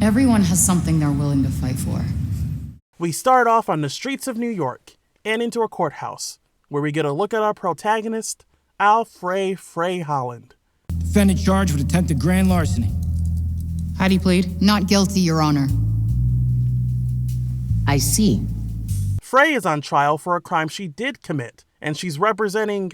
Everyone has something they're willing to fight for. We start off on the streets of New York and into a courthouse, where we get a look at our protagonist, Alfre Frey Holland. Defendant charged with attempted grand larceny. How'd he plead? Not guilty, Your Honor. I see. Frey is on trial for a crime she did commit, and she's representing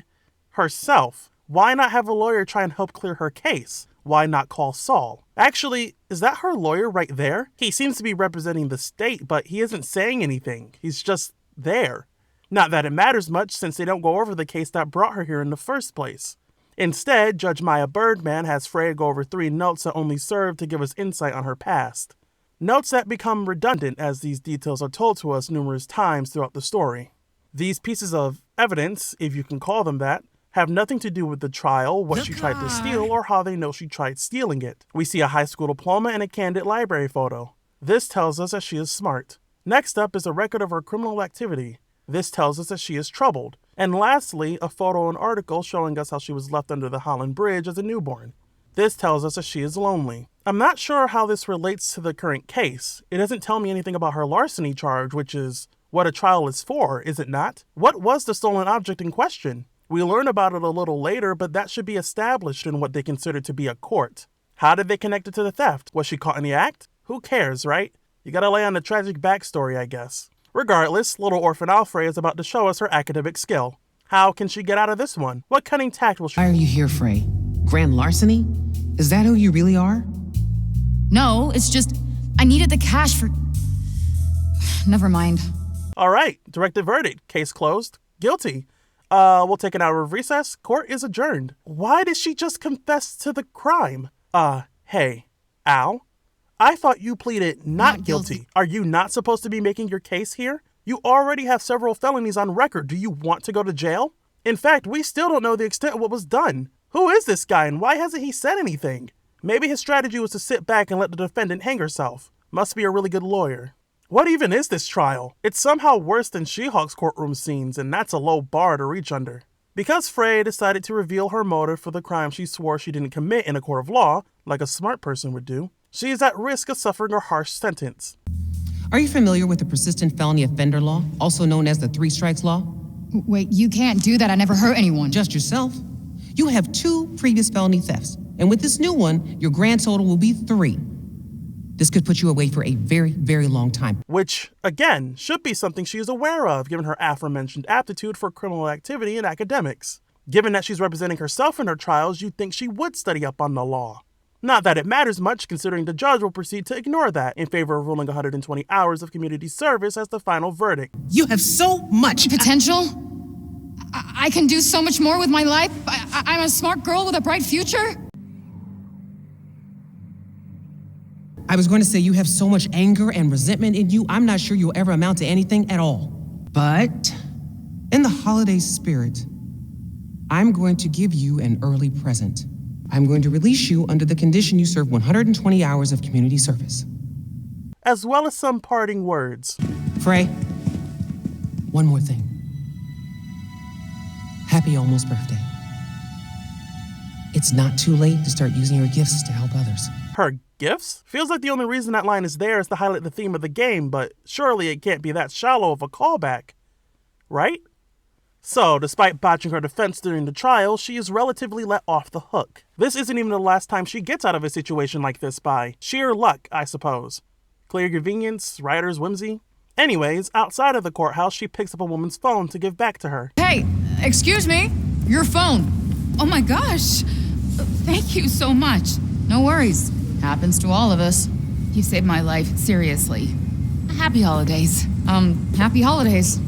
herself. Why not have a lawyer try and help clear her case? Why not call Saul? Actually, is that her lawyer right there? He seems to be representing the state, but he isn't saying anything. He's just there. Not that it matters much since they don't go over the case that brought her here in the first place. Instead, Judge Maya Birdman has Frey go over 3 notes that only serve to give us insight on her past. Notes that become redundant as these details are told to us numerous times throughout the story. These pieces of evidence, if you can call them that, have nothing to do with the trial, what she tried to steal, or how they know she tried stealing it. We see a high school diploma and a candid library photo. This tells us that she is smart. Next up is a record of her criminal activity. This tells us that she is troubled. And lastly, a photo and article showing us how she was left under the Holland Bridge as a newborn. This tells us that she is lonely. I'm not sure how this relates to the current case. It doesn't tell me anything about her larceny charge, which is what a trial is for, is it not? What was the stolen object in question? We learn about it a little later, but that should be established in what they consider to be a court. How did they connect it to the theft? Was she caught in the act? Who cares, right? You gotta lay on the tragic backstory, I guess. Regardless, little orphan Alfre is about to show us her academic skill. How can she get out of this one? What cunning tact will she— Why are you here, Frey? Grand larceny? Is that who you really are? No, it's just, I needed the cash for... Never mind. All right, directed verdict. Case closed. Guilty. We'll take an hour of recess. Court is adjourned. Why did she just confess to the crime? Hey, Al? I thought you pleaded not guilty. Are you not supposed to be making your case here? You already have several felonies on record. Do you want to go to jail? In fact, we still don't know the extent of what was done. Who is this guy and why hasn't he said anything? Maybe his strategy was to sit back and let the defendant hang herself. Must be a really good lawyer. What even is this trial? It's somehow worse than She-Hulk's courtroom scenes, and that's a low bar to reach under. Because Frey decided to reveal her motive for the crime she swore she didn't commit in a court of law, like a smart person would do, she is at risk of suffering a harsh sentence. Are you familiar with the persistent felony offender law, also known as the 3 strikes law? Wait, you can't do that. I never hurt anyone. Just yourself. You have 2 previous felony thefts, and with this new one, your grand total will be 3. This could put you away for a very, very long time. Which, again, should be something she is aware of, given her aforementioned aptitude for criminal activity and academics. Given that she's representing herself in her trials, you'd think she would study up on the law. Not that it matters much, considering the judge will proceed to ignore that in favor of ruling 120 hours of community service as the final verdict. You have so much potential? I can do so much more with my life. I'm a smart girl with a bright future. I was going to say you have so much anger and resentment in you, I'm not sure you'll ever amount to anything at all. But in the holiday spirit, I'm going to give you an early present. I'm going to release you under the condition you serve 120 hours of community service. As well as some parting words. Frey, one more thing. Happy almost birthday. It's not too late to start using your gifts to help others. Her gifts? Feels like the only reason that line is there is to highlight the theme of the game, but surely it can't be that shallow of a callback, right? So, despite botching her defense during the trial, she is relatively let off the hook. This isn't even the last time she gets out of a situation like this by sheer luck, I suppose. Clear convenience, writer's whimsy. Anyways, outside of the courthouse, she picks up a woman's phone to give back to her. Hey, excuse me? Your phone. Oh my gosh. Thank you so much. No worries. Happens to all of us. You saved my life, seriously. Happy holidays. Happy holidays.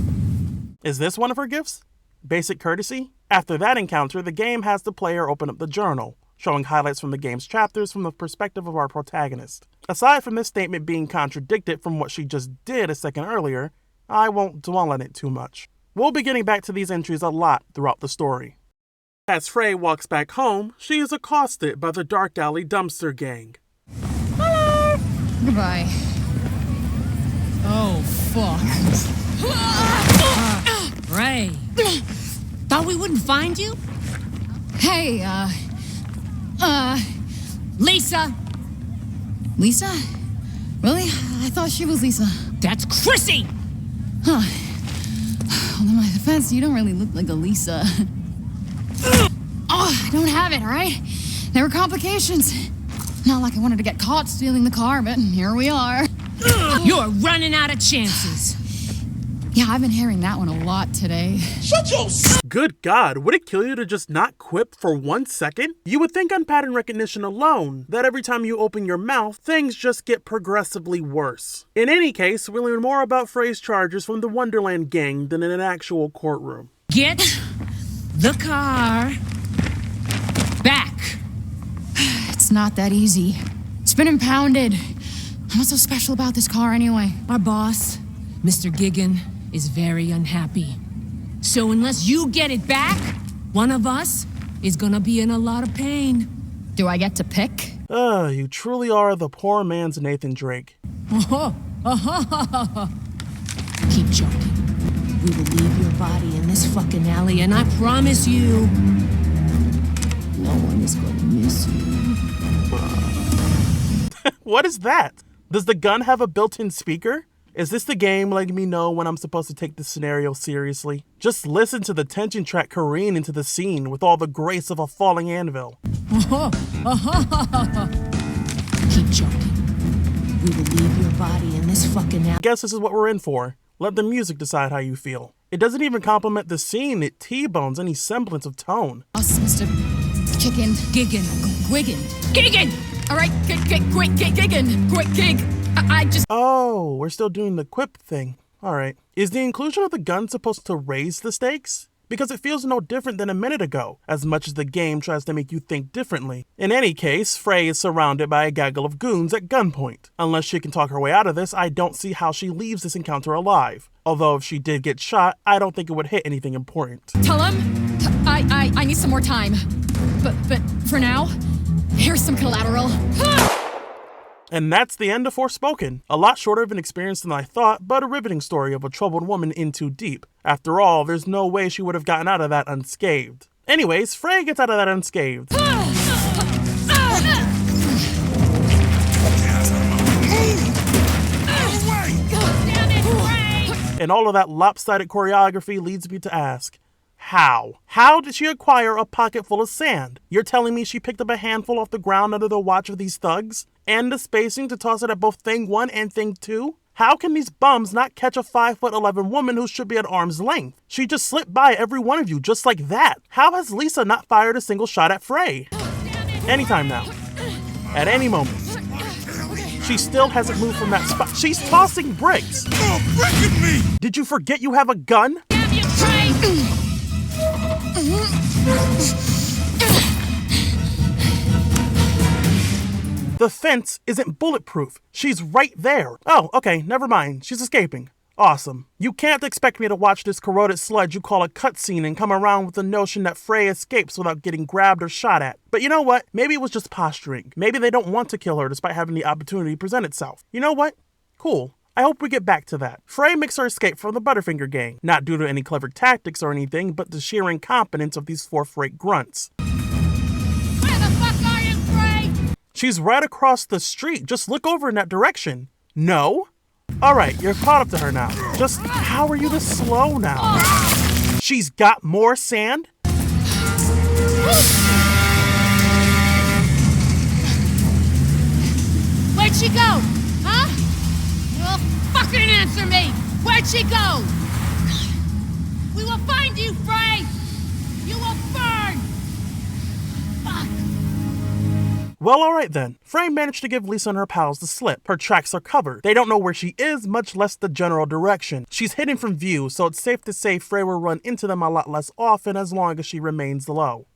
Is this one of her gifts? Basic courtesy? After that encounter, the game has the player open up the journal, showing highlights from the game's chapters from the perspective of our protagonist. Aside from this statement being contradicted from what she just did a second earlier, I won't dwell on it too much. We'll be getting back to these entries a lot throughout the story. As Frey walks back home, she is accosted by the Dark Alley Dumpster Gang. Hello! Goodbye. Oh, fuck. Frey. Thought we wouldn't find you? Hey, Lisa! Lisa? Really? I thought she was Lisa. That's Chrissy! Huh. Well, in my defense, you don't really look like a Lisa. Oh, I don't have it, all right? There were complications. Not like I wanted to get caught stealing the car, but here we are. You're running out of chances. Yeah, I've been hearing that one a lot today. Good God, would it kill you to just not quip for 1 second? You would think on pattern recognition alone, that every time you open your mouth, things just get progressively worse. In any case, we learn more about Frey's charges from the Wonderland gang than in an actual courtroom. Get the car back. It's not that easy. It's been impounded. What's so special about this car anyway? Our boss, Mr. Gigan, is very unhappy. So unless you get it back, one of us is gonna be in a lot of pain. Do I get to pick? You truly are the poor man's Nathan Drake. Keep joking. We will leave your body in this fucking alley, and I promise you, no one is gonna miss you. What is that? Does the gun have a built-in speaker? Is this the game letting me know when I'm supposed to take this scenario seriously? Just listen to the tension track careen into the scene with all the grace of a falling anvil. Keep joking. We will leave your body in this fucking alley. Guess this is what we're in for. Let the music decide how you feel. It doesn't even compliment the scene, it T-bones any semblance of tone. Us, Mr. Chicken. Gigan. Gigan. Gigan! All right, quick, Gigan. Quick, gig. I just... Oh, we're still doing the quip thing. Alright. Is the inclusion of the gun supposed to raise the stakes? Because it feels no different than a minute ago, as much as the game tries to make you think differently. In any case, Frey is surrounded by a gaggle of goons at gunpoint. Unless she can talk her way out of this, I don't see how she leaves this encounter alive. Although if she did get shot, I don't think it would hit anything important. Tell him I need some more time. But for now, here's some collateral. And that's the end of Forspoken. A lot shorter of an experience than I thought, but a riveting story of a troubled woman in too deep. After all, there's no way she would have gotten out of that unscathed. Anyways, Frey gets out of that unscathed. And all of that lopsided choreography leads me to ask, how? How did she acquire a pocket full of sand? You're telling me she picked up a handful off the ground under the watch of these thugs? And the spacing to toss it at both Thing 1 and Thing 2? How can these bums not catch a 5'11" woman who should be at arm's length? She just slipped by every one of you just like that. How has Lisa not fired a single shot at Frey? Anytime now. At any moment. She still hasn't moved from that spot. She's tossing bricks. Oh, bricking me! Did you forget you have a gun? Damn you, Frey! The fence isn't bulletproof. She's right there. Oh, okay, never mind. She's escaping. Awesome. You can't expect me to watch this corroded sludge you call a cutscene and come around with the notion that Frey escapes without getting grabbed or shot at. But you know what? Maybe it was just posturing. Maybe they don't want to kill her despite having the opportunity present itself. You know what? Cool. I hope we get back to that. Frey makes her escape from the Butterfinger gang, not due to any clever tactics or anything, but the sheer incompetence of these fourth-rate grunts. Where the fuck are you, Frey? She's right across the street. Just look over in that direction. No? Alright, you're caught up to her now. Just how are you this slow now? She's got more sand? Where'd she go? Huh? Well, fucking answer me! Where'd she go? We will find you, Frey! You will burn! Fuck! Well, alright then. Frey managed to give Lisa and her pals the slip. Her tracks are covered. They don't know where she is, much less the general direction. She's hidden from view, so it's safe to say Frey will run into them a lot less often as long as she remains low.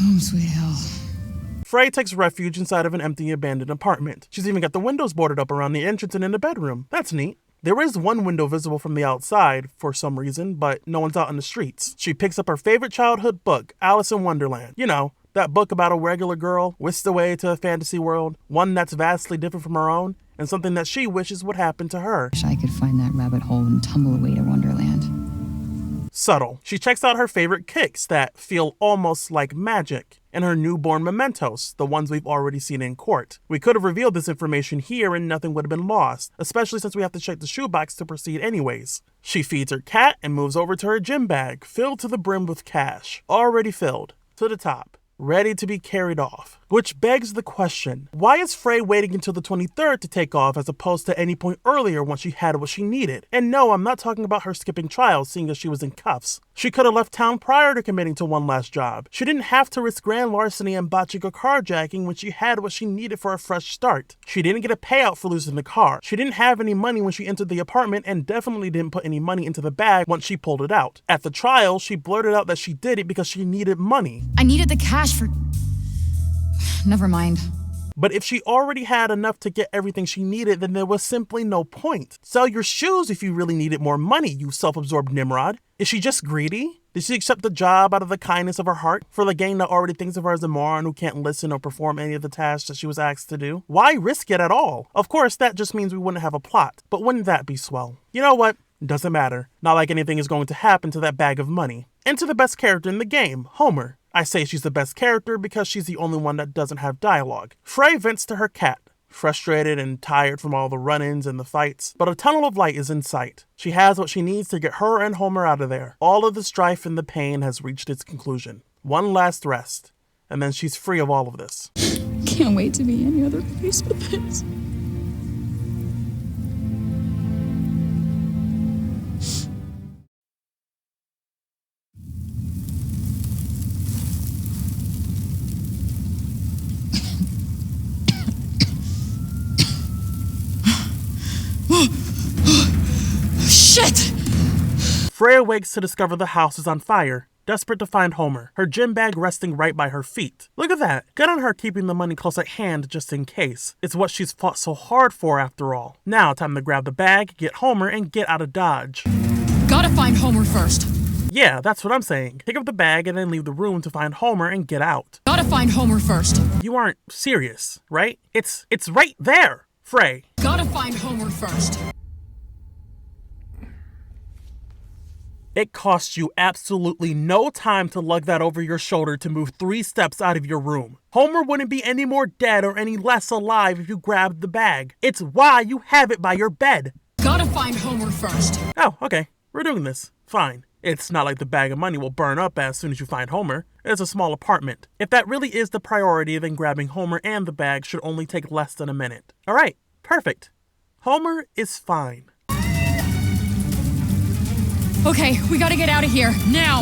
Oh, sweet hell. Frey takes refuge inside of an empty abandoned apartment. She's even got the windows boarded up around the entrance and in the bedroom. That's neat. There is one window visible from the outside for some reason, but no one's out in the streets. She picks up her favorite childhood book, Alice in Wonderland. You know, That book about a regular girl whisked away to a fantasy world, one that's vastly different from her own, and something that she wishes would happen to her. Wish I could find that rabbit hole and tumble away to Wonderland. Subtle. She checks out her favorite kicks that feel almost like magic, and her newborn mementos, the ones we've already seen in court. We could have revealed this information here and nothing would have been lost, especially since we have to check the shoebox to proceed anyways. She feeds her cat and moves over to her gym bag, filled to the brim with cash. Already filled. To the top. Ready to be carried off. Which begs the question, why is Frey waiting until the 23rd to take off as opposed to any point earlier when she had what she needed? And no, I'm not talking about her skipping trial, seeing as she was in cuffs. She could have left town prior to committing to one last job. She didn't have to risk grand larceny and botching a carjacking when she had what she needed for a fresh start. She didn't get a payout for losing the car. She didn't have any money when she entered the apartment and definitely didn't put any money into the bag once she pulled it out. At the trial, she blurted out that she did it because she needed money. I needed the cash for... Never mind. But if she already had enough to get everything she needed, then there was simply no point. Sell your shoes if you really needed more money, you self-absorbed Nimrod. Is she just greedy? Did she accept the job out of the kindness of her heart for the gang that already thinks of her as a moron who can't listen or perform any of the tasks that she was asked to do? Why risk it at all? Of course, that just means we wouldn't have a plot, but wouldn't that be swell? You know what? Doesn't matter. Not like anything is going to happen to that bag of money. And to the best character in the game, Homer. I say she's the best character because she's the only one that doesn't have dialogue. Frey vents to her cat, frustrated and tired from all the run-ins and the fights, but a tunnel of light is in sight. She has what she needs to get her and Homer out of there. All of the strife and the pain has reached its conclusion. One last rest, and then she's free of all of this. Can't wait to be any other place but this. Shit! Frey awakes to discover the house is on fire, desperate to find Homer, her gym bag resting right by her feet. Look at that. Good on her keeping the money close at hand just in case. It's what she's fought so hard for after all. Now time to grab the bag, get Homer, and get out of Dodge. Gotta find Homer first. Yeah, that's what I'm saying. Pick up the bag and then leave the room to find Homer and get out. Gotta find Homer first. You aren't serious, right? It's right there, Frey. Gotta find Homer first. It costs you absolutely no time to lug that over your shoulder to move 3 steps out of your room. Homer wouldn't be any more dead or any less alive if you grabbed the bag. It's why you have it by your bed. Gotta find Homer first. Oh, okay. We're doing this. Fine. It's not like the bag of money will burn up as soon as you find Homer. It's a small apartment. If that really is the priority, then grabbing Homer and the bag should only take less than a minute. Alright, perfect. Homer is fine. Okay, we gotta get out of here, now!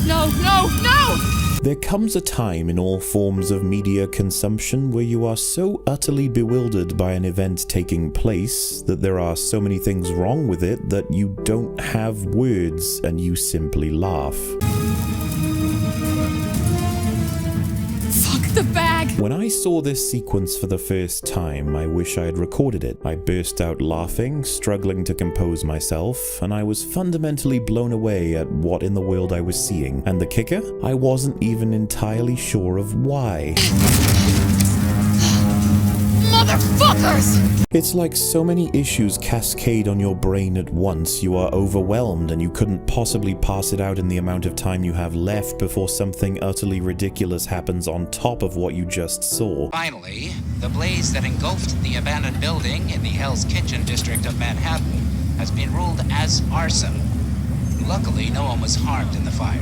No, no, no! There comes a time in all forms of media consumption where you are so utterly bewildered by an event taking place that there are so many things wrong with it that you don't have words and you simply laugh. Fuck the bag! When I saw this sequence for the first time, I wish I had recorded it. I burst out laughing, struggling to compose myself, and I was fundamentally blown away at what in the world I was seeing. And the kicker? I wasn't even entirely sure of why. Motherfuckers! It's like so many issues cascade on your brain at once, you are overwhelmed and you couldn't possibly pass it out in the amount of time you have left before something utterly ridiculous happens on top of what you just saw. Finally, the blaze that engulfed the abandoned building in the Hell's Kitchen district of Manhattan has been ruled as arson. Luckily, no one was harmed in the fire.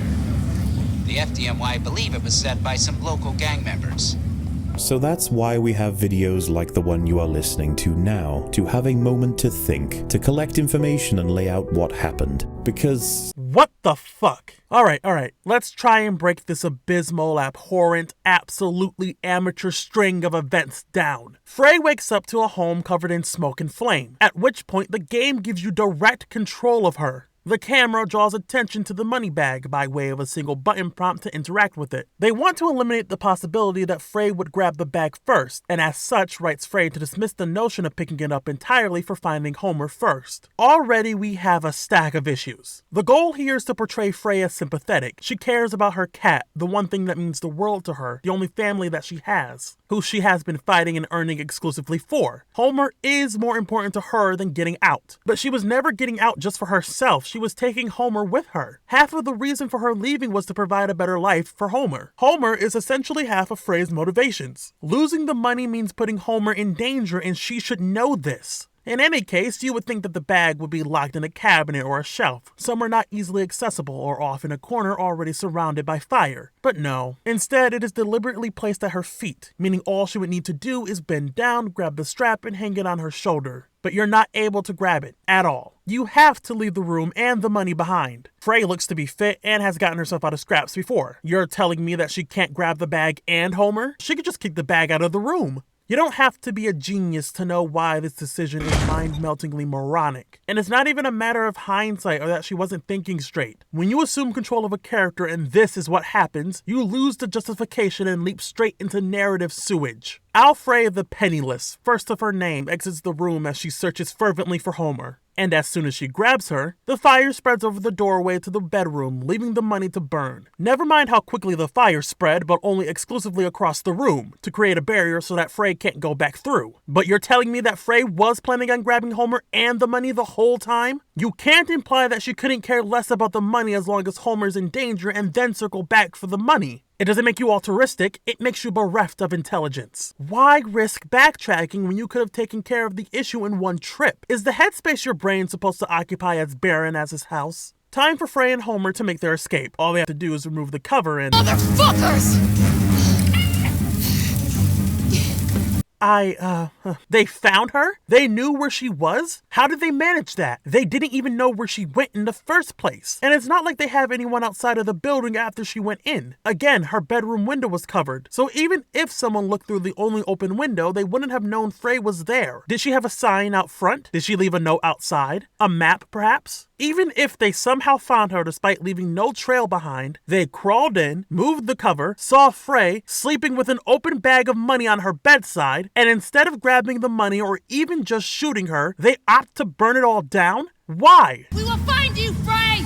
The FDNY believe it was set by some local gang members. So that's why we have videos like the one you are listening to now, to have a moment to think, to collect information and lay out what happened. Because... What the fuck? Alright, let's try and break this abysmal, abhorrent, absolutely amateur string of events down. Frey wakes up to a home covered in smoke and flame, at which point the game gives you direct control of her. The camera draws attention to the money bag by way of a single button prompt to interact with it. They want to eliminate the possibility that Frey would grab the bag first, and as such writes Frey to dismiss the notion of picking it up entirely for finding Homer first. Already we have a stack of issues. The goal here is to portray Frey as sympathetic. She cares about her cat, the one thing that means the world to her, the only family that she has, who she has been fighting and earning exclusively for. Homer is more important to her than getting out. But she was never getting out just for herself. She was taking Homer with her. Half of the reason for her leaving was to provide a better life for Homer. Homer is essentially half of Frey's motivations. Losing the money means putting Homer in danger, and she should know this. In any case, you would think that the bag would be locked in a cabinet or a shelf, somewhere not easily accessible or off in a corner already surrounded by fire. But no. Instead, it is deliberately placed at her feet, meaning all she would need to do is bend down, grab the strap, and hang it on her shoulder. But you're not able to grab it at all. You have to leave the room and the money behind. Frey looks to be fit and has gotten herself out of scraps before. You're telling me that she can't grab the bag and Homer? She could just kick the bag out of the room. You don't have to be a genius to know why this decision is mind-meltingly moronic. And it's not even a matter of hindsight or that she wasn't thinking straight. When you assume control of a character and this is what happens, you lose the justification and leap straight into narrative sewage. Alfre the Penniless, first of her name, exits the room as she searches fervently for Homer. And as soon as she grabs her, the fire spreads over the doorway to the bedroom, leaving the money to burn. Never mind how quickly the fire spread, but only exclusively across the room, to create a barrier so that Frey can't go back through. But you're telling me that Frey was planning on grabbing Homer and the money the whole time? You can't imply that she couldn't care less about the money as long as Homer's in danger and then circle back for the money. It doesn't make you altruistic, it makes you bereft of intelligence. Why risk backtracking when you could have taken care of the issue in one trip? Is the headspace your brain supposed to occupy as barren as his house? Time for Frey and Homer to make their escape. All they have to do is remove the cover and— Motherfuckers! They found her? They knew where she was? How did they manage that? They didn't even know where she went in the first place. And it's not like they have anyone outside of the building after she went in. Again, her bedroom window was covered. So even if someone looked through the only open window, they wouldn't have known Frey was there. Did she have a sign out front? Did she leave a note outside? A map, perhaps? Even if they somehow found her despite leaving no trail behind, they crawled in, moved the cover, saw Frey sleeping with an open bag of money on her bedside, and instead of grabbing the money or even just shooting her, they opt to burn it all down? Why? We will find you, Frey!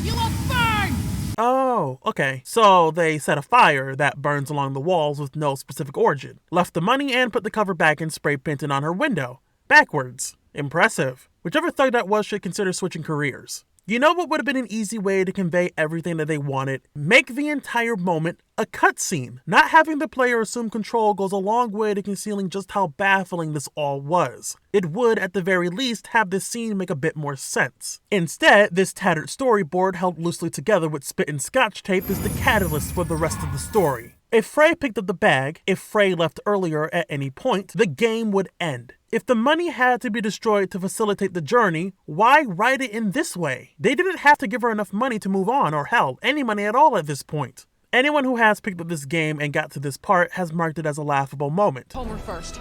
You will burn! Oh, okay. So they set a fire that burns along the walls with no specific origin, left the money and put the cover back and spray painted on her window. Backwards. Impressive. Whichever thug that was should consider switching careers. You know what would have been an easy way to convey everything that they wanted? Make the entire moment a cutscene. Not having the player assume control goes a long way to concealing just how baffling this all was. It would, at the very least, have this scene make a bit more sense. Instead, this tattered storyboard held loosely together with spit and scotch tape is the catalyst for the rest of the story. If Frey picked up the bag, if Frey left earlier at any point, the game would end. If the money had to be destroyed to facilitate the journey, why write it in this way? They didn't have to give her enough money to move on, or hell, any money at all at this point. Anyone who has picked up this game and got to this part has marked it as a laughable moment. Homer first.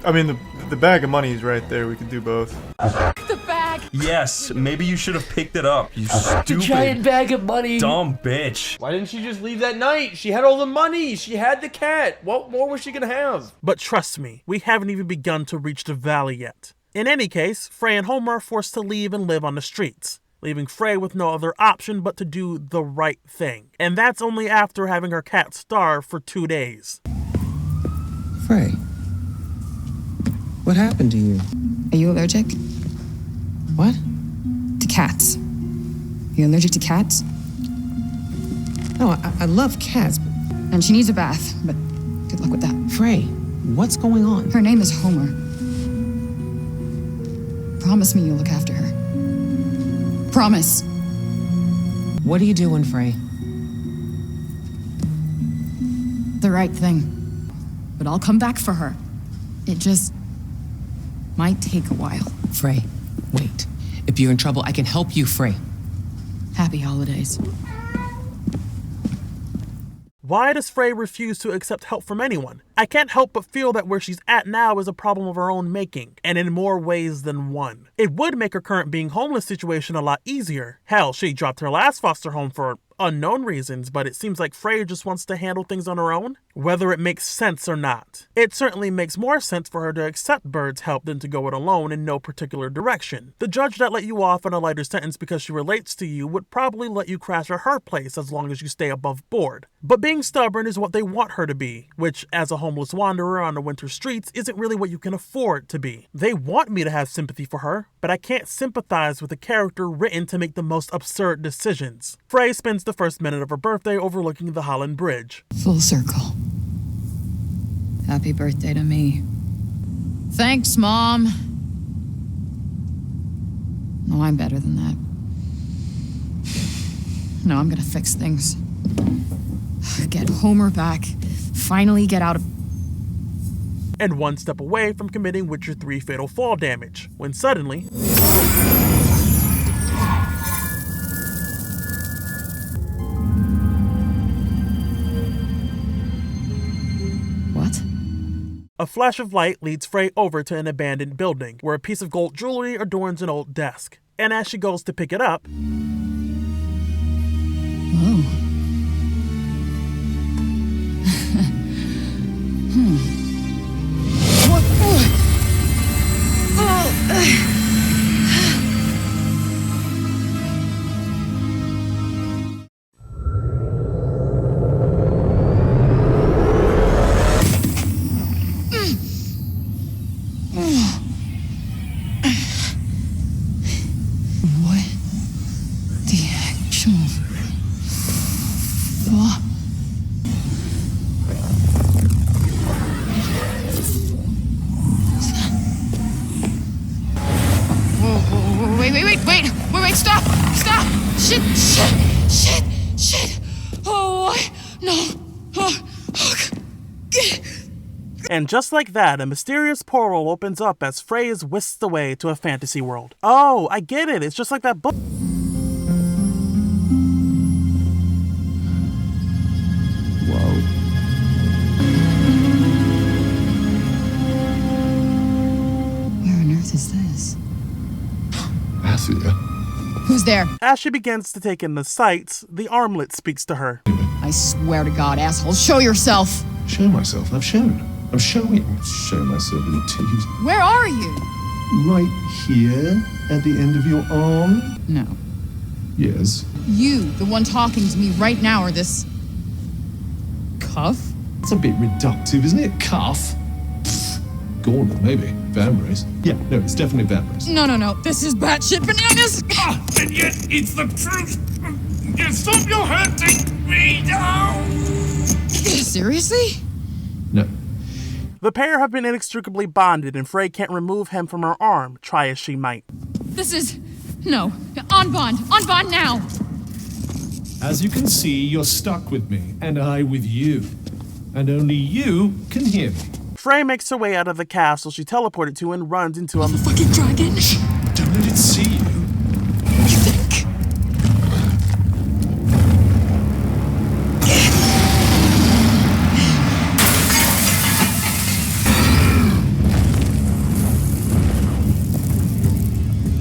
I mean, the bag of money is right there. We can do both. The bag! Yes, maybe you should have picked it up, you stupid, giant bag of money. dumb bitch. Why didn't she just leave that night? She had all the money. She had the cat. What more was she gonna have? But trust me, we haven't even begun to reach the valley yet. In any case, Frey and Homer are forced to leave and live on the streets, leaving Frey with no other option but to do the right thing. And that's only after having her cat starve for 2 days. Frey, what happened to you? Are you allergic? What? To cats. Are you allergic to cats? No, I love cats, but And she needs a bath, but good luck with that. Frey, what's going on? Her name is Homer. Promise me you'll look after her. Promise. What are you doing, Frey? The right thing. But I'll come back for her. It just might take a while. Frey, wait. If you're in trouble, I can help you, Frey. Happy holidays. Why does Frey refuse to accept help from anyone? I can't help but feel that where she's at now is a problem of her own making, and in more ways than one. It would make her current being homeless situation a lot easier. Hell, she dropped her last foster home for unknown reasons, but it seems like Frey just wants to handle things on her own, whether it makes sense or not. It certainly makes more sense for her to accept Bird's help than to go it alone in no particular direction. The judge that let you off on a lighter sentence because she relates to you would probably let you crash at her place as long as you stay above board. But being stubborn is what they want her to be, which as a homeless wanderer on the winter streets isn't really what you can afford to be. They want me to have sympathy for her, but I can't sympathize with a character written to make the most absurd decisions. Frey spends the first minute of her birthday overlooking the Holland Bridge. Full circle. Happy birthday to me. Thanks, Mom. No, I'm better than that. No, I'm gonna fix things. Get Homer back. Finally get out of... And one step away from committing Witcher 3 fatal fall damage, when suddenly... What? A flash of light leads Frey over to an abandoned building, where a piece of gold jewelry adorns an old desk. And as she goes to pick it up... Whoa. What? What the actual... What? Wait, stop! Shit! Oh, no. And just like that, a mysterious portal opens up as Frey is whisked away to a fantasy world. Oh, I get it. It's just like that book. Whoa. Where on earth is this? Athia. Who's there? As she begins to take in the sights, the armlet speaks to her. I swear to God, asshole, show yourself! Show myself. I've shown. I'm showing. Show myself in tears. Where are you? Right here, at the end of your arm. No. Yes. You, the one talking to me right now, or this... cuff? It's a bit reductive, isn't it? Cuff? Gauntlet, maybe. Vambrace. Yeah, no, it's definitely Vambrace. No. This is batshit bananas! And yet, it's the truth! Stop your hurting me now! Seriously? No. The pair have been inextricably bonded and Frey can't remove him from her arm, try as she might. This is... No. On bond now! As you can see, you're stuck with me, and I with you. And only you can hear me. Frey makes her way out of the castle she teleported to and runs into a fucking dragon! Don't let it see you. You think?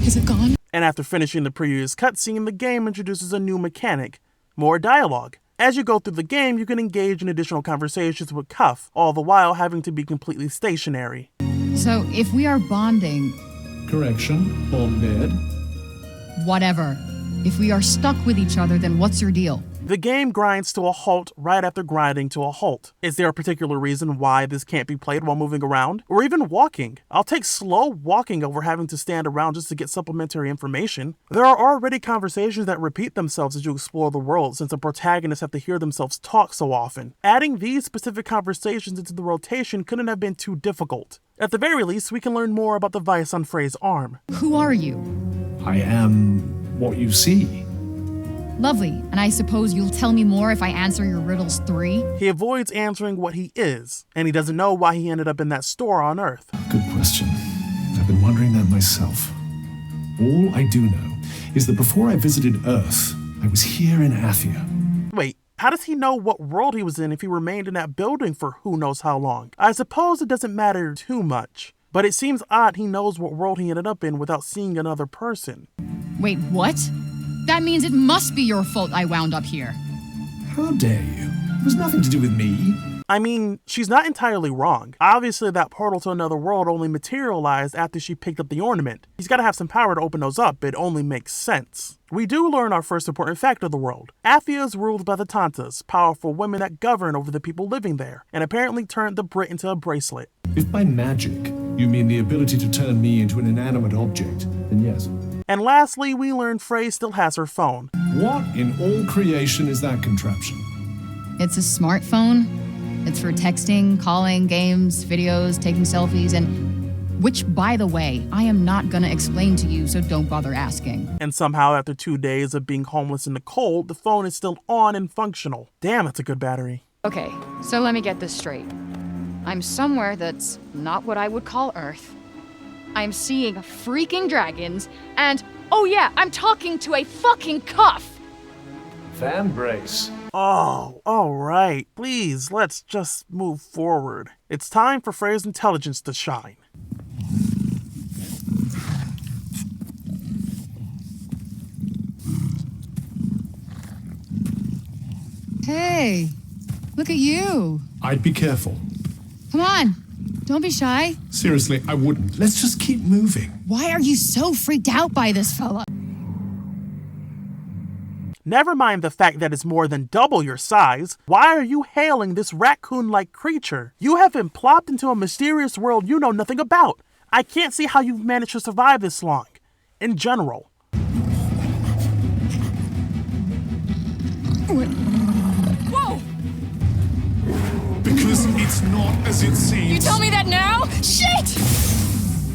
Is it gone? And after finishing the previous cutscene, the game introduces a new mechanic, more dialogue. As you go through the game, you can engage in additional conversations with Cuff, all the while having to be completely stationary. So, if we are bonding... Correction, bonded. Whatever. If we are stuck with each other, then what's your deal? The game grinds to a halt right after grinding to a halt. Is there a particular reason why this can't be played while moving around? Or even walking? I'll take slow walking over having to stand around just to get supplementary information. There are already conversations that repeat themselves as you explore the world, since the protagonists have to hear themselves talk so often. Adding these specific conversations into the rotation couldn't have been too difficult. At the very least, we can learn more about the vice on Frey's arm. Who are you? I am what you see. Lovely. And I suppose you'll tell me more if I answer your riddles 3? He avoids answering what he is, and he doesn't know why he ended up in that store on Earth. Good question. I've been wondering that myself. All I do know is that before I visited Earth, I was here in Athia. Wait, How does he know what world he was in if he remained in that building for who knows how long? I suppose it doesn't matter too much, but it seems odd he knows what world he ended up in without seeing another person. Wait, what? That means it must be your fault I wound up here. How dare you? It was nothing to do with me. I mean, she's not entirely wrong. Obviously, that portal to another world only materialized after she picked up the ornament. He's got to have some power to open those up. It only makes sense. We do learn our first important fact of the world. Athia is ruled by the Tantas, powerful women that govern over the people living there, and apparently turned the Brit into a bracelet. If by magic you mean the ability to turn me into an inanimate object, then yes. And lastly, we learn Frey still has her phone. What in all creation is that contraption? It's a smartphone. It's for texting, calling, games, videos, taking selfies, and which, by the way, I am not gonna explain to you, so don't bother asking. And somehow, after 2 days of being homeless in the cold, the phone is still on and functional. Damn, it's a good battery. Okay, so let me get this straight. I'm somewhere that's not what I would call Earth. I'm seeing freaking dragons, and oh yeah, I'm talking to a fucking cuff! Fan brace. Oh, alright. Please, let's just move forward. It's time for Frey's intelligence to shine. Hey, look at you. I'd be careful. Come on, don't be shy. Seriously, I wouldn't. Let's just keep moving. Why are you so freaked out by this fella? Never mind the fact that it's more than double your size. Why are you hailing this raccoon-like creature? You have been plopped into a mysterious world you know nothing about. I can't see how you've managed to survive this long. In general. Whoa! Because it's not as it seems. You tell me that now? Shit!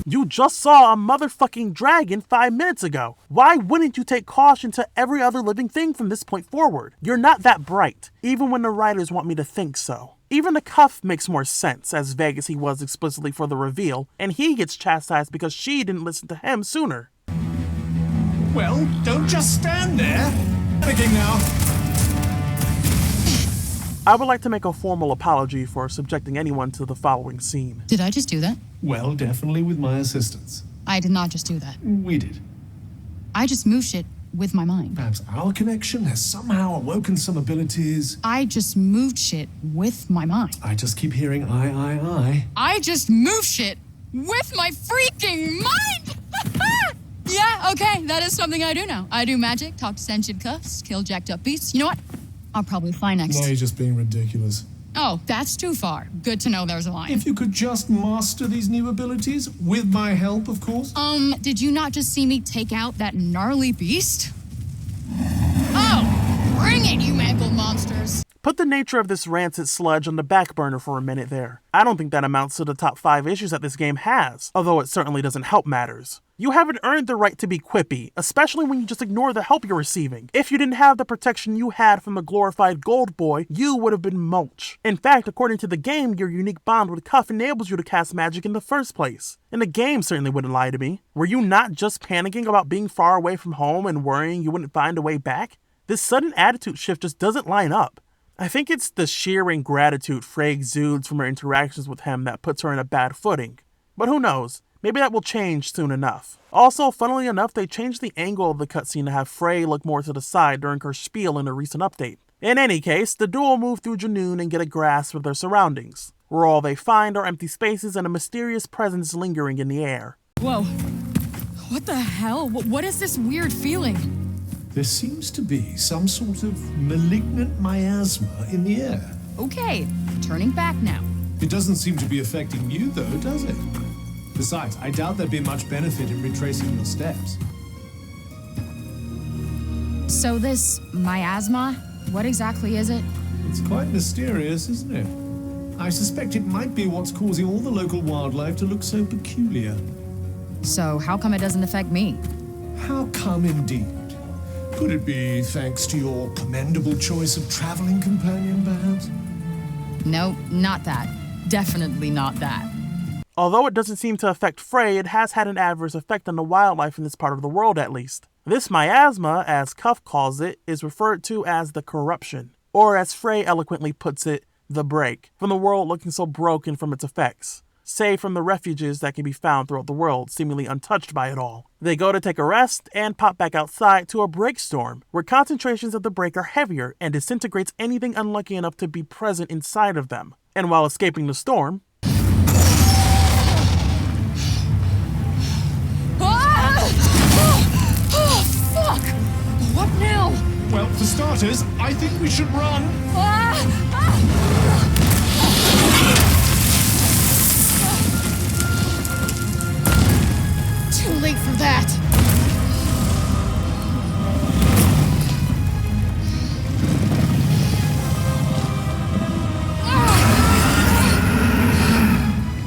You just saw a motherfucking dragon 5 minutes ago. Why wouldn't you take caution to every other living thing from this point forward? You're not that bright, even when the writers want me to think so. Even the cuff makes more sense, as vague as he was explicitly for the reveal, and he gets chastised because she didn't listen to him sooner. Well, don't just stand there. Panicking now. I would like to make a formal apology for subjecting anyone to the following scene. Did I just do that? Well, definitely with my assistance. I did not just do that. We did. I just moved shit with my mind. Perhaps our connection has somehow awoken some abilities. I just moved shit with my mind. I just keep hearing I. I just moved shit with my freaking mind! Yeah, okay, that is something I do now. I do magic, talk to sentient cuffs, kill jacked up beasts. You know what? I'll probably fly next. Now you're just being ridiculous. Oh, that's too far. Good to know there's a line. If you could just master these new abilities, with my help, of course. Did you not just see me take out that gnarly beast? Oh, bring it, you mangled monsters. Put the nature of this rancid sludge on the back burner for a minute there. I don't think that amounts to the top 5 issues that this game has, although it certainly doesn't help matters. You haven't earned the right to be quippy, especially when you just ignore the help you're receiving. If you didn't have the protection you had from the glorified gold boy, you would have been mulch. In fact, according to the game, your unique bond with Cuff enables you to cast magic in the first place. And the game certainly wouldn't lie to me. Were you not just panicking about being far away from home and worrying you wouldn't find a way back? This sudden attitude shift just doesn't line up. I think it's the sheer ingratitude Frey exudes from her interactions with him that puts her in a bad footing. But who knows? Maybe that will change soon enough. Also, funnily enough, they changed the angle of the cutscene to have Frey look more to the side during her spiel in a recent update. In any case, the duo move through Junoon and get a grasp of their surroundings, where all they find are empty spaces and a mysterious presence lingering in the air. Whoa. What the hell? What is this weird feeling? There seems to be some sort of malignant miasma in the air. Okay, turning back now. It doesn't seem to be affecting you, though, does it? Besides, I doubt there'd be much benefit in retracing your steps. So this miasma, what exactly is it? It's quite mysterious, isn't it? I suspect it might be what's causing all the local wildlife to look so peculiar. So how come it doesn't affect me? How come indeed? Could it be thanks to your commendable choice of traveling companion, perhaps? No, not that. Definitely not that. Although it doesn't seem to affect Frey, it has had an adverse effect on the wildlife in this part of the world at least. This miasma, as Cuff calls it, is referred to as the corruption, or as Frey eloquently puts it, the break, from the world looking so broken from its effects, save from the refuges that can be found throughout the world, seemingly untouched by it all. They go to take a rest and pop back outside to a break storm, where concentrations of the break are heavier and disintegrates anything unlucky enough to be present inside of them. And while escaping the storm, Fuck! What now? Well, for starters, I think we should run. Too late for that.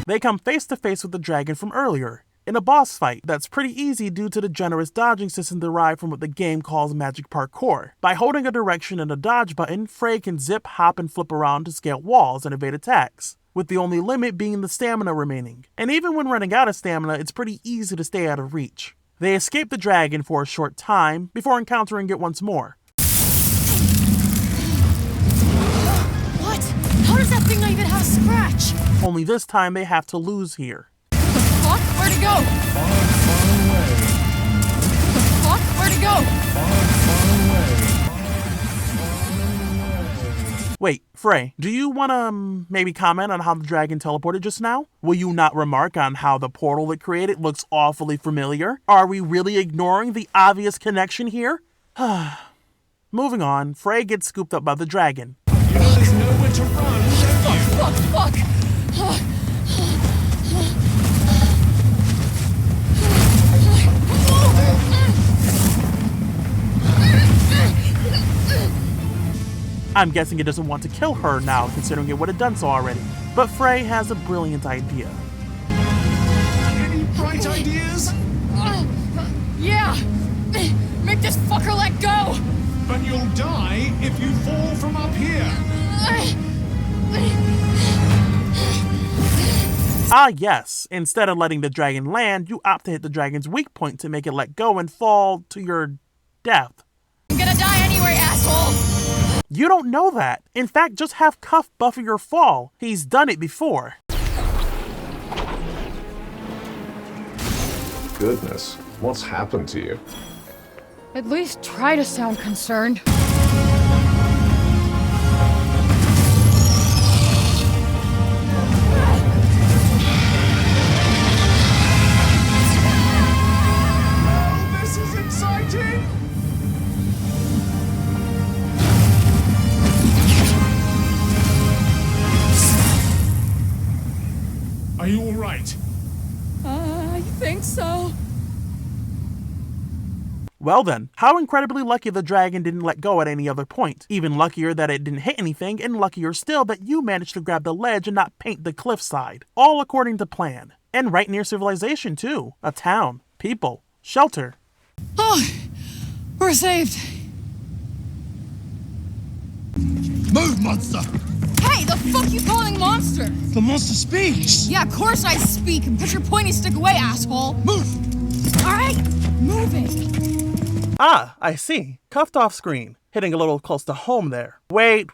they come face to face with the dragon from earlier, in a boss fight that's pretty easy due to the generous dodging system derived from what the game calls magic parkour. By holding a direction and a dodge button, Frey can zip, hop, and flip around to scale walls and evade attacks, with the only limit being the stamina remaining. And even when running out of stamina, it's pretty easy to stay out of reach. They escape the dragon for a short time before encountering it once more. What? How does that thing not even have a scratch? Only this time they have to lose here. Fuck, where'd it go? Far, far away. Fuck, where'd it go? Far, far away. Wait, Frey, do you wanna maybe comment on how the dragon teleported just now? Will you not remark on how the portal it created looks awfully familiar? Are we really ignoring the obvious connection here? Moving on, Frey gets scooped up by the dragon. You know there's nowhere to run, don't you? Fuck! I'm guessing it doesn't want to kill her now, considering it would have done so already. But Frey has a brilliant idea. Any bright ideas? Yeah! Make this fucker let go! But you'll die if you fall from up here. Ah yes, instead of letting the dragon land, you opt to hit the dragon's weak point to make it let go and fall to your death. I'm gonna die anyway, asshole! You don't know that. In fact, just have Cuff buffer your fall. He's done it before. Goodness, what's happened to you? At least try to sound concerned. This is exciting! Are you all right? I think so. Well then, how incredibly lucky the dragon didn't let go at any other point. Even luckier that it didn't hit anything, and luckier still that you managed to grab the ledge and not paint the cliffside. All according to plan. And right near civilization too. A town, people, shelter. Oh, we're saved. Move, monster! Hey, the fuck you calling monster? The monster speaks! Yeah, of course I speak. Put your pointy stick away, asshole. Move! Alright, moving. Ah, I see. Cuffed off screen. Hitting a little close to home there. Wait.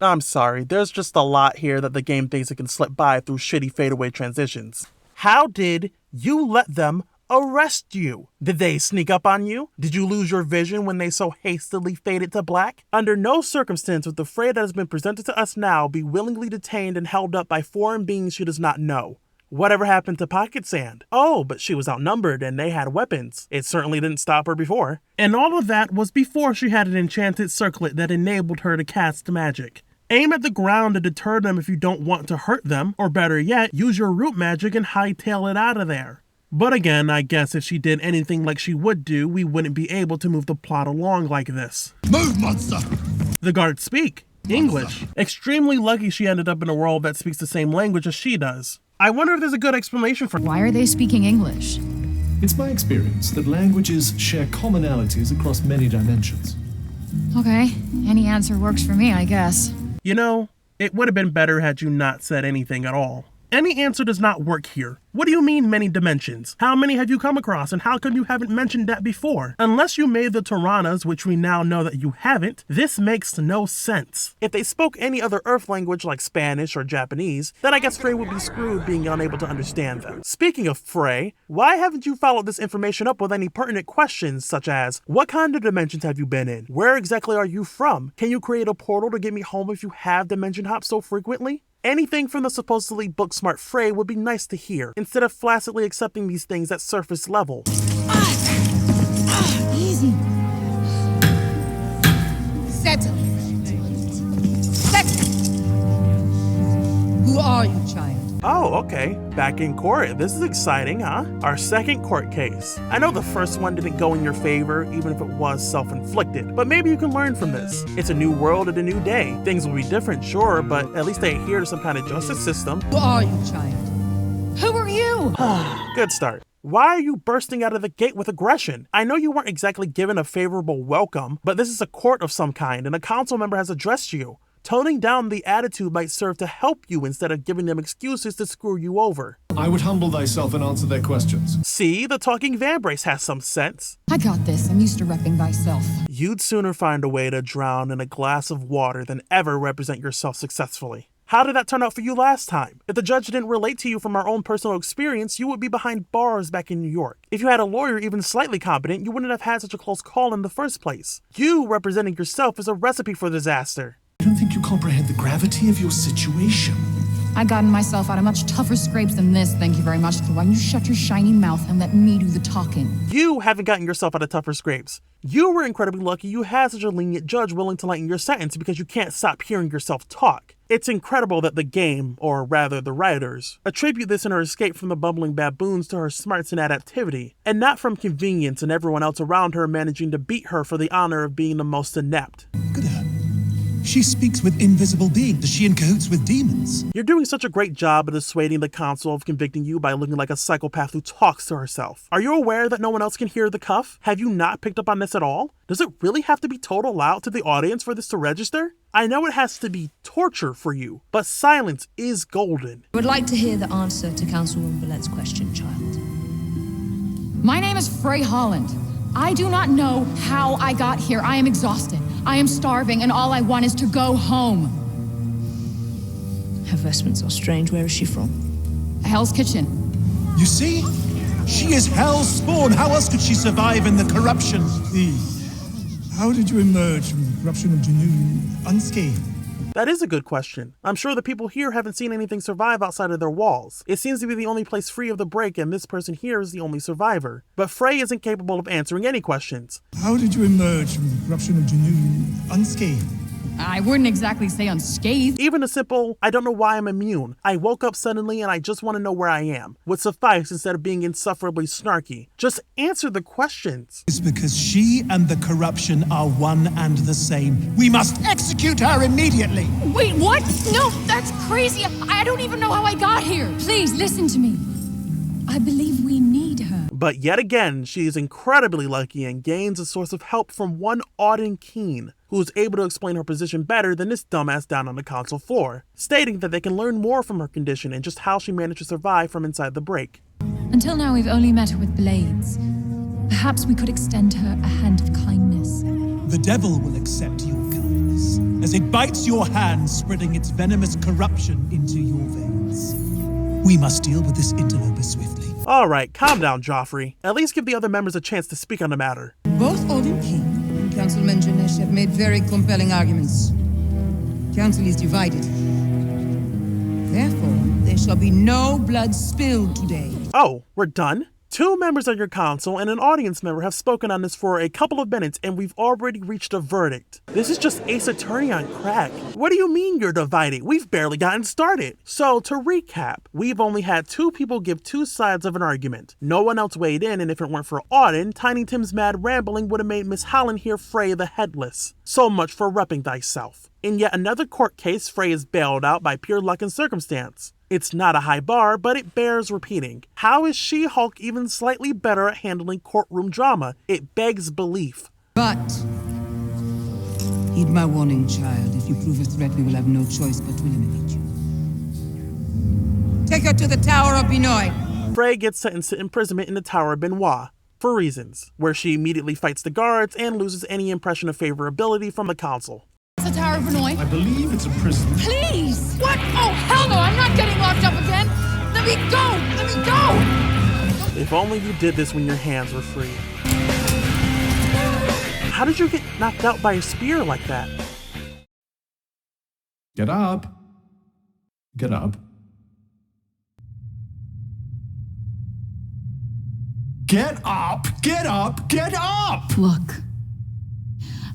I'm sorry. There's just a lot here that the game thinks it can slip by through shitty fadeaway transitions. How did you let them arrest you? Did they sneak up on you? Did you lose your vision when they so hastily faded to black? Under no circumstance would the Frey that has been presented to us now be willingly detained and held up by foreign beings she does not know. Whatever happened to Pocket Sand? Oh, but she was outnumbered and they had weapons. It certainly didn't stop her before. And all of that was before she had an enchanted circlet that enabled her to cast magic. Aim at the ground to deter them if you don't want to hurt them, or better yet, use your root magic and hightail it out of there. But again, I guess if she did anything like she would do, we wouldn't be able to move the plot along like this. Move, monster! The guards speak English. Extremely lucky she ended up in a world that speaks the same language as she does. I wonder if there's a good explanation for Why are they speaking English? It's my experience that languages share commonalities across many dimensions. Okay, any answer works for me, I guess. You know, it would have been better had you not said anything at all. Any answer does not work here. What do you mean many dimensions? How many have you come across, and how come you haven't mentioned that before? Unless you made the Tiranas, which we now know that you haven't, this makes no sense. If they spoke any other Earth language like Spanish or Japanese, then I guess Frey would be screwed being unable to understand them. Speaking of Frey, why haven't you followed this information up with any pertinent questions such as, what kind of dimensions have you been in? Where exactly are you from? Can you create a portal to get me home if you have dimension hop so frequently? Anything from the supposedly book-smart Frey would be nice to hear, instead of flaccidly accepting these things at surface level. Easy. Settle. Settle. Who are you, child? Oh, okay. Back in court. This is exciting, huh? Our second court case. I know the first one didn't go in your favor, even if it was self-inflicted, but maybe you can learn from this. It's a new world and a new day. Things will be different, sure, but at least they adhere to some kind of justice system. Who are you, child? Who are you? Good start. Why are you bursting out of the gate with aggression? I know you weren't exactly given a favorable welcome, but this is a court of some kind, and a council member has addressed you. Toning down the attitude might serve to help you instead of giving them excuses to screw you over. I would humble thyself and answer their questions. See, the talking Vambrace has some sense. I got this. I'm used to repping thyself. You'd sooner find a way to drown in a glass of water than ever represent yourself successfully. How did that turn out for you last time? If the judge didn't relate to you from our own personal experience, you would be behind bars back in New York. If you had a lawyer even slightly competent, you wouldn't have had such a close call in the first place. You representing yourself is a recipe for disaster. I don't think you comprehend the gravity of your situation. I gotten myself out of much tougher scrapes than this, thank you very much. So why don't you shut your shiny mouth and let me do the talking? You haven't gotten yourself out of tougher scrapes. You were incredibly lucky you had such a lenient judge willing to lighten your sentence because you can't stop hearing yourself talk. It's incredible that the game, or rather the writers, attribute this in her escape from the bumbling baboons to her smarts and adaptivity, and not from convenience and everyone else around her managing to beat her for the honor of being the most inept. Good. She speaks with invisible beings. Is she in cahoots with demons? You're doing such a great job of dissuading the council of convicting you by looking like a psychopath who talks to herself. Are you aware that no one else can hear the cuff? Have you not picked up on this at all? Does it really have to be told aloud to the audience for this to register? I know it has to be torture for you, but silence is golden. I would like to hear the answer to Councilwoman Villette's question, child. My name is Frey Holland. I do not know how I got here. I am exhausted. I am starving, and all I want is to go home. Her vestments are strange. Where is she from? Hell's Kitchen. You see? She is Hell's spawn. How else could she survive in the corruption? How did you emerge from the corruption of Junoon unscathed? That is a good question. I'm sure the people here haven't seen anything survive outside of their walls. It seems to be the only place free of the break, and this person here is the only survivor. But Frey isn't capable of answering any questions. How did you emerge from the corruption of Junoon unscathed? I wouldn't exactly say unscathed. Even a simple, I don't know why I'm immune. I woke up suddenly and I just want to know where I am would suffice instead of being insufferably snarky. Just answer the questions. It's because she and the corruption are one and the same. We must execute her immediately. Wait, what? No, that's crazy. I don't even know how I got here. Please listen to me. I believe we need her. But yet again, she is incredibly lucky and gains a source of help from one Auden Keen, who is able to explain her position better than this dumbass down on the console floor, stating that they can learn more from her condition and just how she managed to survive from inside the break. Until now, we've only met her with blades. Perhaps we could extend her a hand of kindness. The devil will accept your kindness, as it bites your hand, spreading its venomous corruption into your veins. We must deal with this interloper swiftly. Alright, calm down, Joffrey. At least give the other members a chance to speak on the matter. Both Auden King and Councilman Janesh have made very compelling arguments. Council is divided. Therefore, there shall be no blood spilled today. Oh, we're done? 2 members of your council and an audience member have spoken on this for a couple of minutes, and we've already reached a verdict. This is just Ace Attorney on crack. What do you mean you're divided? We've barely gotten started. So to recap, we've only had 2 people give 2 sides of an argument. No one else weighed in, and if it weren't for Auden, Tiny Tim's mad rambling would have made Miss Holland here Frey the Headless. So much for repping thyself. In yet another court case, Frey is bailed out by pure luck and circumstance. It's not a high bar, but it bears repeating. How is She-Hulk even slightly better at handling courtroom drama? It begs belief. But heed my warning, child. If you prove a threat, we will have no choice but to eliminate you. Take her to the Tower of Benoit. Frey gets sentenced to imprisonment in the Tower of Benoit for reasons, where she immediately fights the guards and loses any impression of favorability from the council. It's the Tower of Benoit. I believe it's a prison. Please! What? Oh, hell no! I'm not getting locked up again! Let me go! Let me go! If only you did this when your hands were free. How did you get knocked out by a spear like that? Get up. Get up. Get up! Get up! Get up! Look,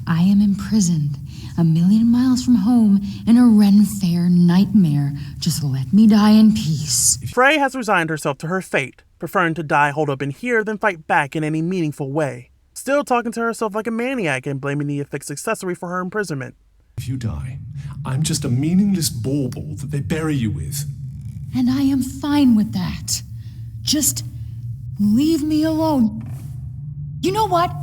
I am imprisoned 1,000,000 miles from home in a Ren Fair nightmare. Just let me die in peace. Frey has resigned herself to her fate, preferring to die holed up in here than fight back in any meaningful way. Still talking to herself like a maniac and blaming the affixed accessory for her imprisonment. If you die, I'm just a meaningless bauble that they bury you with. And I am fine with that. Just leave me alone. You know what?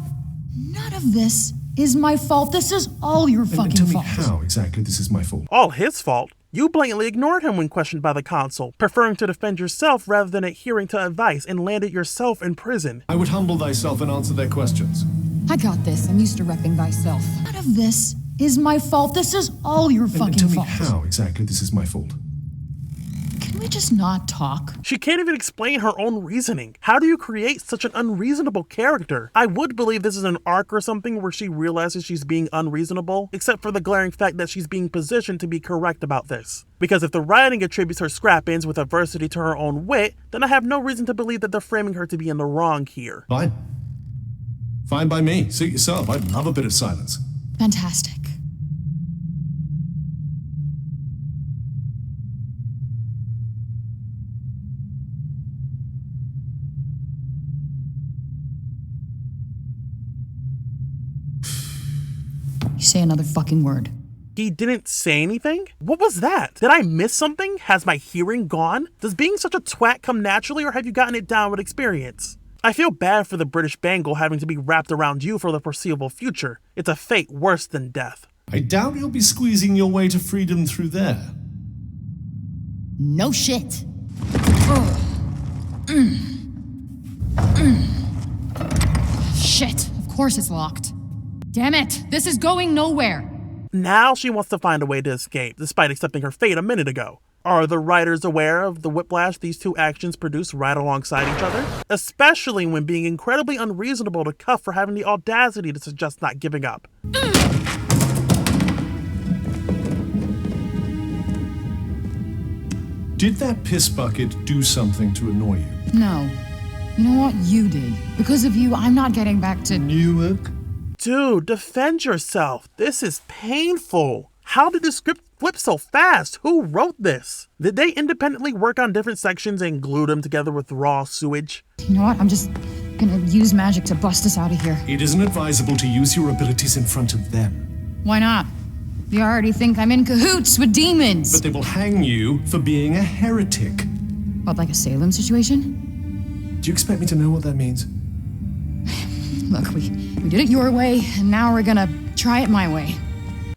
None of this is my fault. This is all your fucking tell me fault. how exactly this is my fault. All his fault? You blatantly ignored him when questioned by the consul, preferring to defend yourself rather than adhering to advice, and landed yourself in prison. I would humble thyself and answer their questions. I got this. I'm used to repping thyself. None of this is my fault. This is all your fucking fault. Tell me how exactly this is my fault. Can we just not talk? She can't even explain her own reasoning. How do you create such an unreasonable character? I would believe this is an arc or something where she realizes she's being unreasonable, except for the glaring fact that she's being positioned to be correct about this. Because if the writing attributes her scrap-ins with adversity to her own wit, then I have no reason to believe that they're framing her to be in the wrong here. Fine. Fine by me. Suit yourself. I'd love a bit of silence. Fantastic. You say another fucking word. He didn't say anything? What was that? Did I miss something? Has my hearing gone? Does being such a twat come naturally, or have you gotten it down with experience? I feel bad for the British bangle having to be wrapped around you for the foreseeable future. It's a fate worse than death. I doubt you'll be squeezing your way to freedom through there. No shit. Shit. Of course it's locked. Damn it. This is going nowhere. Now she wants to find a way to escape, despite accepting her fate a minute ago. Are the writers aware of the whiplash these two actions produce right alongside each other? Especially when being incredibly unreasonable to cuff for having the audacity to suggest not giving up. Did that piss bucket do something to annoy you? No. You know what? You did. Because of you, I'm not getting back to Newark. Dude, defend yourself. This is painful. How did the script flip so fast? Who wrote this? Did they independently work on different sections and glue them together with raw sewage? You know what? I'm just gonna use magic to bust us out of here. It isn't advisable to use your abilities in front of them. Why not? They already think I'm in cahoots with demons. But they will hang you for being a heretic. What, like a Salem situation? Do you expect me to know what that means? Look, we did it your way, and now we're gonna try it my way.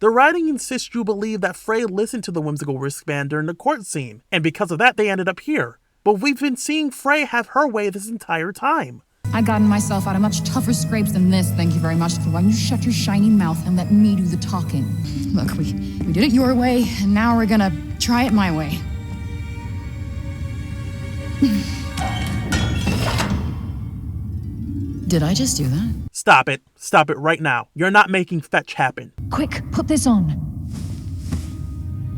The writing insists you believe that Frey listened to the whimsical wristband during the court scene, and because of that they ended up here. But we've been seeing Frey have her way this entire time. I've gotten myself out of much tougher scrapes than this, thank you very much, for why you shut your shiny mouth and let me do the talking. Look, we did it your way, and now we're gonna try it my way. Did I just do that? Stop it. Stop it right now. You're not making fetch happen. Quick, put this on.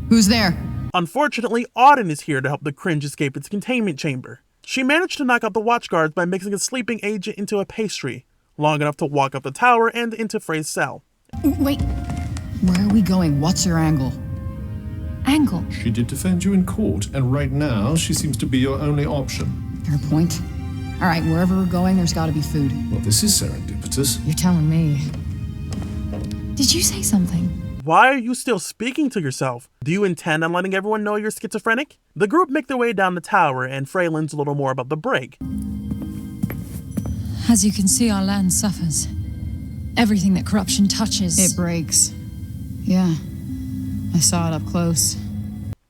Who's there? Unfortunately, Auden is here to help the cringe escape its containment chamber. She managed to knock out the watchguards by mixing a sleeping agent into a pastry, long enough to walk up the tower and into Frey's cell. Wait, where are we going? What's your angle? Angle? She did defend you in court, and right now she seems to be your only option. Fair point. All right, wherever we're going, there's gotta be food. Well, this is serendipitous. You're telling me. Did you say something? Why are you still speaking to yourself? Do you intend on letting everyone know you're schizophrenic? The group make their way down the tower, and Frey learns a little more about the break. As you can see, our land suffers. Everything that corruption touches... It breaks. Yeah. I saw it up close.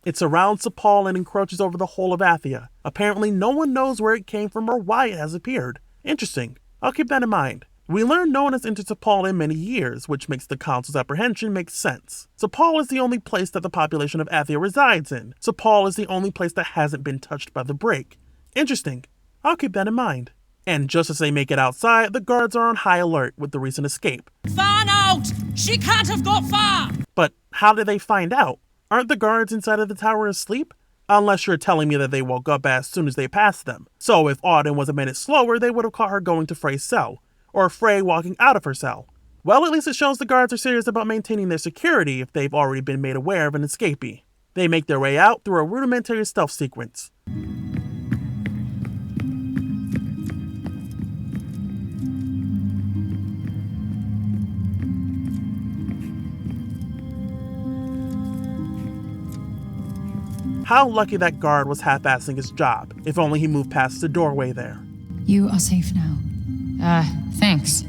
It surrounds Cipal and encroaches over the whole of Athia. Apparently, no one knows where it came from or why it has appeared. Interesting. I'll keep that in mind. We learn no one has entered Cipal in many years, which makes the Council's apprehension make sense. Cipal is the only place that the population of Athia resides in. Cipal is the only place that hasn't been touched by the break. Interesting. I'll keep that in mind. And just as they make it outside, the guards are on high alert with the recent escape. Find out! She can't have got far! But how did they find out? Aren't the guards inside of the tower asleep? Unless you're telling me that they woke up as soon as they passed them. So if Auden was a minute slower, they would have caught her going to Frey's cell. Or Frey walking out of her cell. Well, at least it shows the guards are serious about maintaining their security if they've already been made aware of an escapee. They make their way out through a rudimentary stealth sequence. How lucky that guard was half-assing his job. If only he moved past the doorway there. You are safe now. Thanks.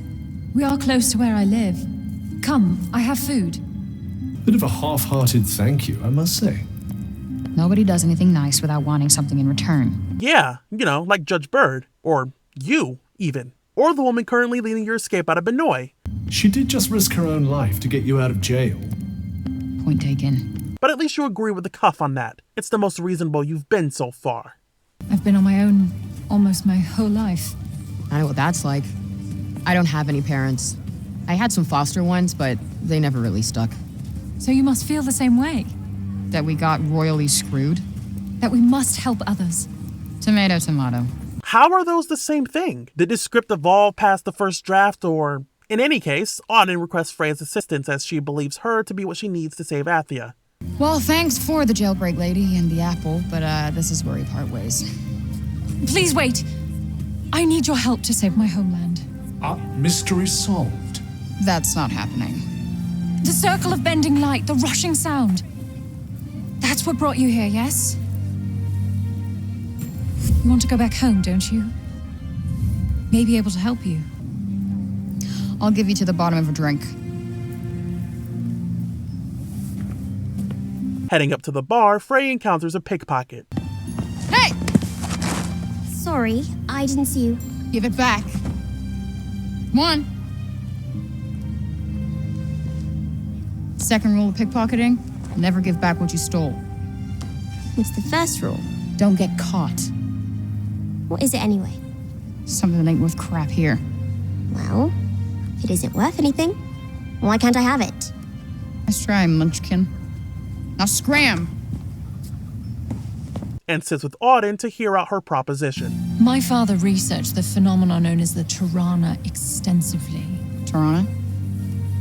We are close to where I live. Come, I have food. Bit of a half-hearted thank you, I must say. Nobody does anything nice without wanting something in return. Yeah, like Judge Bird. Or you, even. Or the woman currently leading your escape out of Benoy. She did just risk her own life to get you out of jail. Point taken. But at least you agree with the cuff on that. It's the most reasonable you've been so far. I've been on my own almost my whole life. I know what that's like. I don't have any parents. I had some foster ones, but they never really stuck. So you must feel the same way? That we got royally screwed? That we must help others? Tomato, tomato. How are those the same thing? Did this script evolve past the first draft, or... In any case, Auden requests Frey's assistance as she believes her to be what she needs to save Athia. Well, thanks for the jailbreak lady and the apple, but this is where we part ways. Please wait. I need your help to save my homeland. Mystery solved. That's not happening. The circle of bending light, the rushing sound. That's what brought you here, yes? You want to go back home, don't you? May be able to help you. I'll give you to the bottom of a drink. Heading up to the bar, Frey encounters a pickpocket. Hey! Sorry, I didn't see you. Give it back. Come on. Second rule of pickpocketing, never give back what you stole. What's the first rule? Don't get caught. What is it anyway? Something that ain't worth crap here. Well, if it isn't worth anything, why can't I have it? Nice try, Munchkin. Now scram! And sits with Auden to hear out her proposition. My father researched the phenomenon known as the Tirana extensively. Tirana?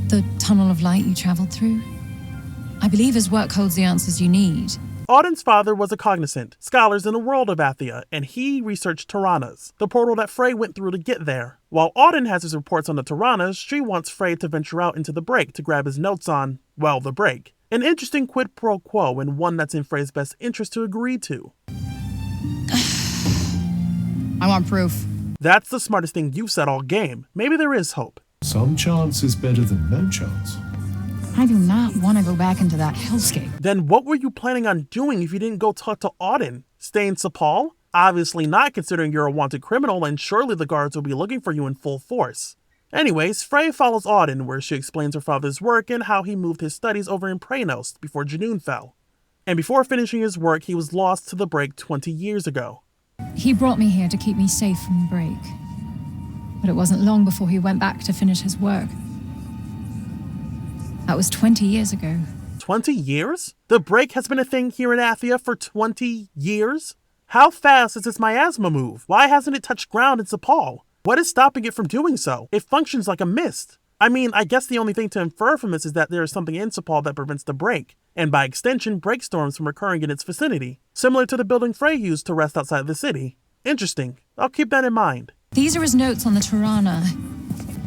The tunnel of light you traveled through? I believe his work holds the answers you need. Auden's father was a cognizant, scholars in the world of Athia, and he researched Tiranas, the portal that Frey went through to get there. While Auden has his reports on the Tiranas, she wants Frey to venture out into the break to grab his notes on, well, the break. An interesting quid pro quo, and one that's in Frey's best interest to agree to. I want proof. That's the smartest thing you've said all game. Maybe there is hope. Some chance is better than no chance. I do not want to go back into that hellscape. Then what were you planning on doing if you didn't go talk to Auden? Stay in Cipal? Obviously not, considering you're a wanted criminal, and surely the guards will be looking for you in full force. Anyways, Frey follows Auden, where she explains her father's work and how he moved his studies over in Praenost before Junoon fell. And before finishing his work, he was lost to the break 20 years ago. He brought me here to keep me safe from the break. But it wasn't long before he went back to finish his work. That was 20 years ago. 20 years? The break has been a thing here in Athia for 20 years? How fast is this miasma move? Why hasn't it touched ground in Cipal? What is stopping it from doing so? It functions like a mist. I mean, I guess the only thing to infer from this is that there is something in Cipal that prevents the break, and by extension, break storms from occurring in its vicinity, similar to the building Frey used to rest outside the city. Interesting. I'll keep that in mind. These are his notes on the Tirana.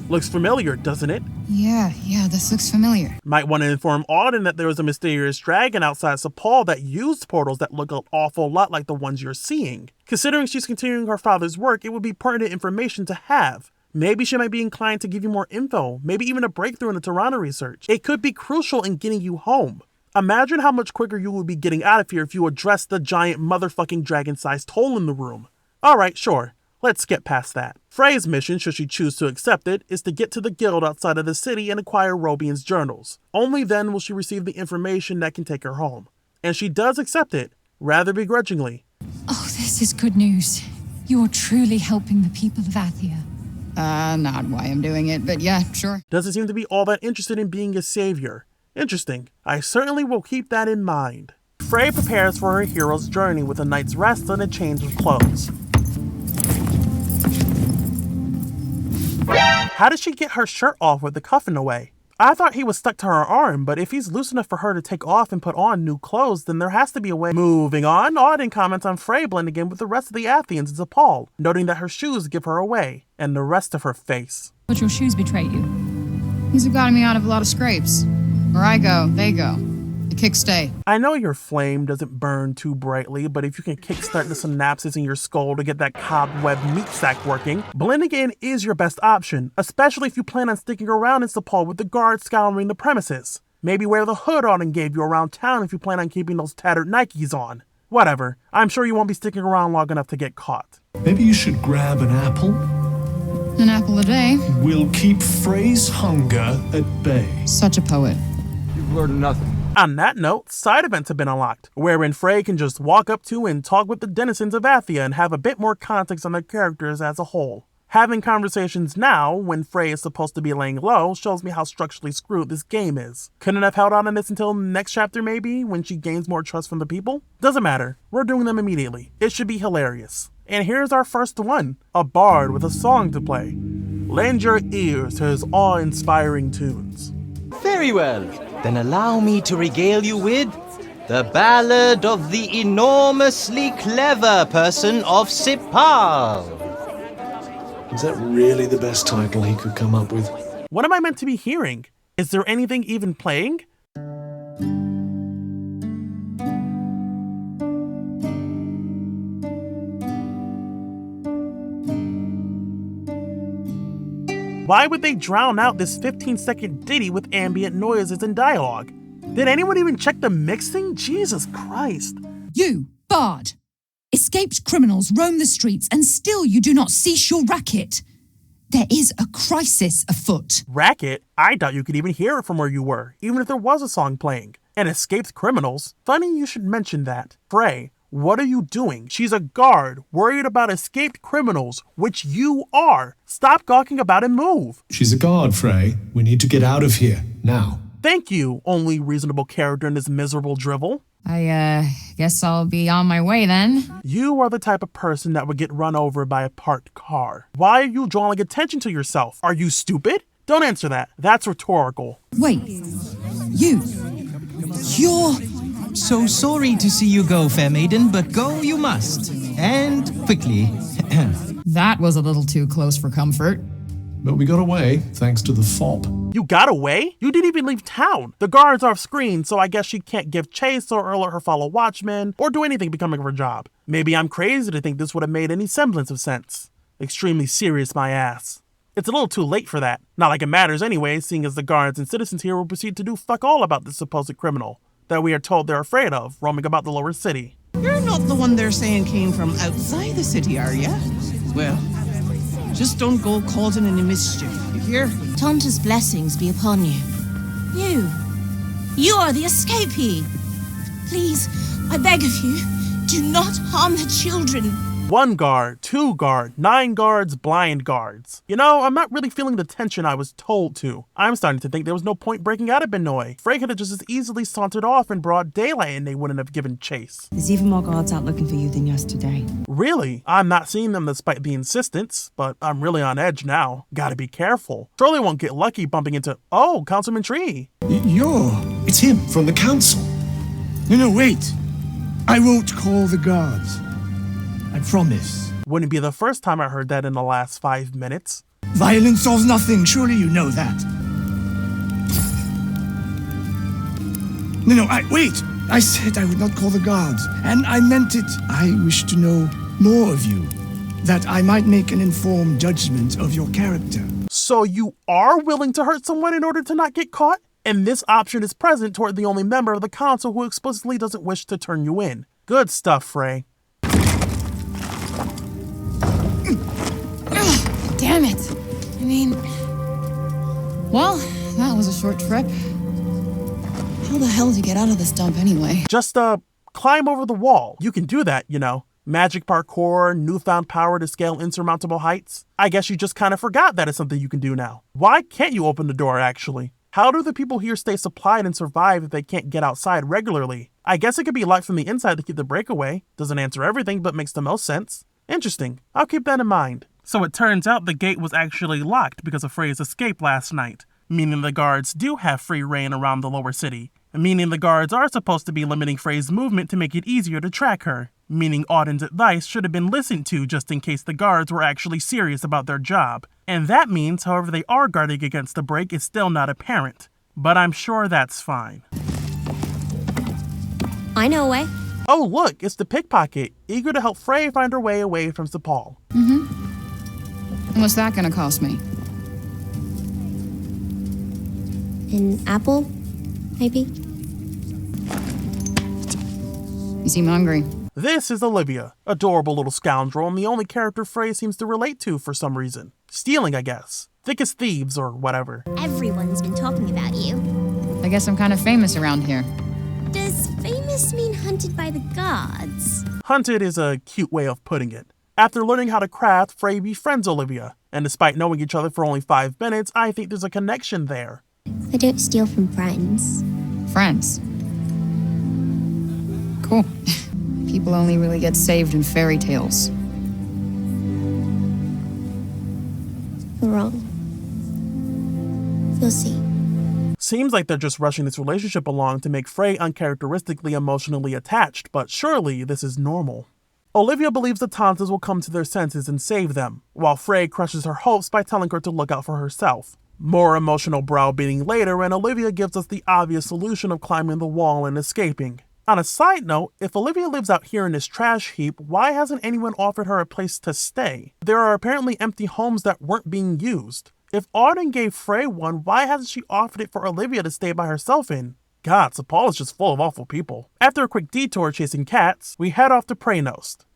Looks familiar, doesn't it? Yeah, this looks familiar. Might want to inform Auden that there was a mysterious dragon outside Cipal that used portals that look an awful lot like the ones you're seeing. Considering she's continuing her father's work, it would be pertinent information to have. Maybe she might be inclined to give you more info, maybe even a breakthrough in the Tirana research. It could be crucial in getting you home. Imagine how much quicker you would be getting out of here if you addressed the giant motherfucking dragon-sized hole in the room. Alright, sure. Let's skip past that. Frey's mission, should she choose to accept it, is to get to the guild outside of the city and acquire Robian's journals. Only then will she receive the information that can take her home. And she does accept it, rather begrudgingly. Oh, this is good news. You're truly helping the people of Athia. Not why I'm doing it, but yeah, sure. Doesn't seem to be all that interested in being a savior. Interesting. I certainly will keep that in mind. Frey prepares for her hero's journey with a night's rest and a change of clothes. How did she get her shirt off with the cuffing away? I thought he was stuck to her arm, but if he's loose enough for her to take off and put on new clothes, then there has to be a way. Moving on, Auden comments on Frey blending in with the rest of the Athians in Cipal, noting that her shoes give her away, and the rest of her face. But your shoes betray you. These have gotten me out of a lot of scrapes. Where I go, they go. The kicks stay. I know your flame doesn't burn too brightly, but if you can kickstart the synapses in your skull to get that cobweb meat sack working, blending in is your best option, especially if you plan on sticking around in Cipal with the guards scouring the premises. Maybe wear the hood Auden gave you around town if you plan on keeping those tattered Nikes on. Whatever, I'm sure you won't be sticking around long enough to get caught. Maybe you should grab an apple? An apple a day. We'll keep Frey's hunger at bay. Such a poet. You've learned nothing. On that note, side events have been unlocked, wherein Frey can just walk up to and talk with the denizens of Athia and have a bit more context on their characters as a whole. Having conversations now, when Frey is supposed to be laying low, shows me how structurally screwed this game is. Couldn't have held on to this until next chapter maybe, when she gains more trust from the people? Doesn't matter, we're doing them immediately. It should be hilarious. And here's our first one, a bard with a song to play. Lend your ears to his awe-inspiring tunes. Very well. Then allow me to regale you with the Ballad of the Enormously Clever Person of Cipal. Is that really the best title he could come up with? What am I meant to be hearing? Is there anything even playing? Why would they drown out this 15-second ditty with ambient noises and dialogue? Did anyone even check the mixing? Jesus Christ. You, bard. Escaped criminals roam the streets and still you do not cease your racket. There is a crisis afoot. Racket? I doubt you could even hear it from where you were, even if there was a song playing. And escaped criminals? Funny you should mention that. Frey, what are you doing? She's a guard, worried about escaped criminals, which you are. Stop gawking about and move. She's a guard, Frey. We need to get out of here, now. Thank you, only reasonable character in this miserable drivel. I guess I'll be on my way then. You are the type of person that would get run over by a parked car. Why are you drawing attention to yourself? Are you stupid? Don't answer that. That's rhetorical. Wait. You're... So sorry to see you go, fair maiden, but go you must. And quickly. That was a little too close for comfort. But we got away, thanks to the fop. You got away? You didn't even leave town. The guard's off screen, so I guess she can't give chase or alert her fellow watchmen, or do anything becoming her job. Maybe I'm crazy to think this would have made any semblance of sense. Extremely serious, my ass. It's a little too late for that. Not like it matters anyway, seeing as the guards and citizens here will proceed to do fuck all about this supposed criminal that we are told they're afraid of, roaming about the lower city. You're not the one they're saying came from outside the city, are you? Well, just don't go causing any mischief, you hear? Tonta's blessings be upon you. You are the escapee. Please, I beg of you, do not harm the children. 1 guard, 2 guard, 9 guards, blind guards. You know, I'm not really feeling the tension I was told to. I'm starting to think there was no point breaking out of Benoy. Frey could have just as easily sauntered off in broad daylight and they wouldn't have given chase. There's even more guards out looking for you than yesterday. Really? I'm not seeing them despite the insistence, but I'm really on edge now. Gotta be careful. Surely won't get lucky bumping into, oh, Councilman Tree. It's him, from the council. No, wait. I won't call the guards. I promise. Wouldn't be the first time I heard that in the last 5 minutes. Violence solves nothing, surely you know that. Wait! I said I would not call the guards, and I meant it. I wish to know more of you, that I might make an informed judgment of your character. So you are willing to hurt someone in order to not get caught? And this option is present toward the only member of the council who explicitly doesn't wish to turn you in. Good stuff, Frey. Damn it. I mean... Well, that was a short trip. How the hell did you get out of this dump anyway? Just, climb over the wall. You can do that, you know. Magic parkour, newfound power to scale insurmountable heights. I guess you just kind of forgot that is something you can do now. Why can't you open the door, actually? How do the people here stay supplied and survive if they can't get outside regularly? I guess it could be light from the inside to keep the breakaway. Doesn't answer everything, but makes the most sense. Interesting. I'll keep that in mind. So it turns out the gate was actually locked because of Frey's escape last night, meaning the guards do have free reign around the lower city, meaning the guards are supposed to be limiting Frey's movement to make it easier to track her, meaning Auden's advice should have been listened to just in case the guards were actually serious about their job. And that means however they are guarding against the break is still not apparent. But I'm sure that's fine. I know a way. Oh look, it's the pickpocket, eager to help Frey find her way away from Cipal. And what's that gonna cost me? An apple, maybe? You seem hungry. This is Olivia, adorable little scoundrel and the only character Frey seems to relate to for some reason. Stealing, I guess. Thick as thieves or whatever. Everyone's been talking about you. I guess I'm kind of famous around here. Does famous mean hunted by the gods? Hunted is a cute way of putting it. After learning how to craft, Frey befriends Olivia, and despite knowing each other for only 5 minutes, I think there's a connection there. I don't steal from friends. Friends? Cool. People only really get saved in fairy tales. You're wrong. You'll see. Seems like they're just rushing this relationship along to make Frey uncharacteristically emotionally attached, but surely this is normal. Olivia believes the Tantas will come to their senses and save them, while Frey crushes her hopes by telling her to look out for herself. More emotional browbeating later, and Olivia gives us the obvious solution of climbing the wall and escaping. On a side note, if Olivia lives out here in this trash heap, why hasn't anyone offered her a place to stay? There are apparently empty homes that weren't being used. If Auden gave Frey one, why hasn't she offered it for Olivia to stay by herself in? God, Cipal is just full of awful people. After a quick detour chasing cats, we head off to Praenost.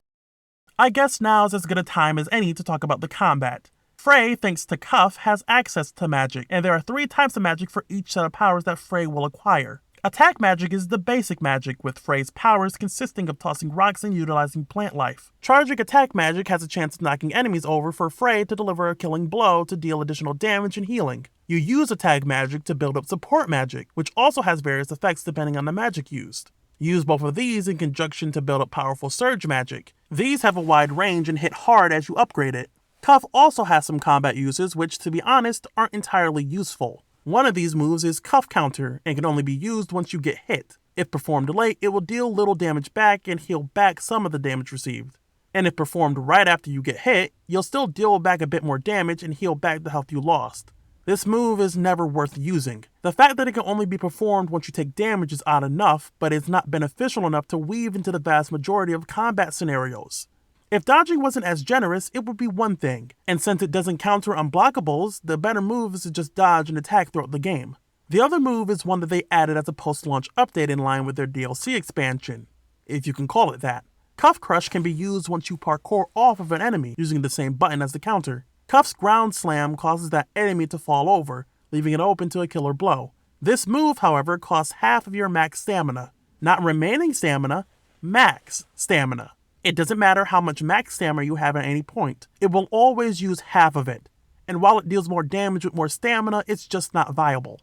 I guess now's as good a time as any to talk about the combat. Frey, thanks to Cuff, has access to magic, and there are 3 types of magic for each set of powers that Frey will acquire. Attack magic is the basic magic, with Frey's powers consisting of tossing rocks and utilizing plant life. Charging attack magic has a chance of knocking enemies over for Frey to deliver a killing blow to deal additional damage and healing. You use attack magic to build up support magic, which also has various effects depending on the magic used. Use both of these in conjunction to build up powerful surge magic. These have a wide range and hit hard as you upgrade it. Cuff also has some combat uses which, to be honest, aren't entirely useful. One of these moves is Cuff Counter and can only be used once you get hit. If performed late, it will deal little damage back and heal back some of the damage received. And if performed right after you get hit, you'll still deal back a bit more damage and heal back the health you lost. This move is never worth using. The fact that it can only be performed once you take damage is odd enough, but it's not beneficial enough to weave into the vast majority of combat scenarios. If dodging wasn't as generous, it would be one thing, and since it doesn't counter unblockables, the better move is to just dodge and attack throughout the game. The other move is one that they added as a post-launch update in line with their DLC expansion, if you can call it that. Cuff Crush can be used once you parkour off of an enemy using the same button as the counter. Cuff's Ground Slam causes that enemy to fall over, leaving it open to a killer blow. This move, however, costs half of your max stamina. Not remaining stamina, max stamina. It doesn't matter how much max stamina you have at any point. It will always use half of it. And while it deals more damage with more stamina, it's just not viable.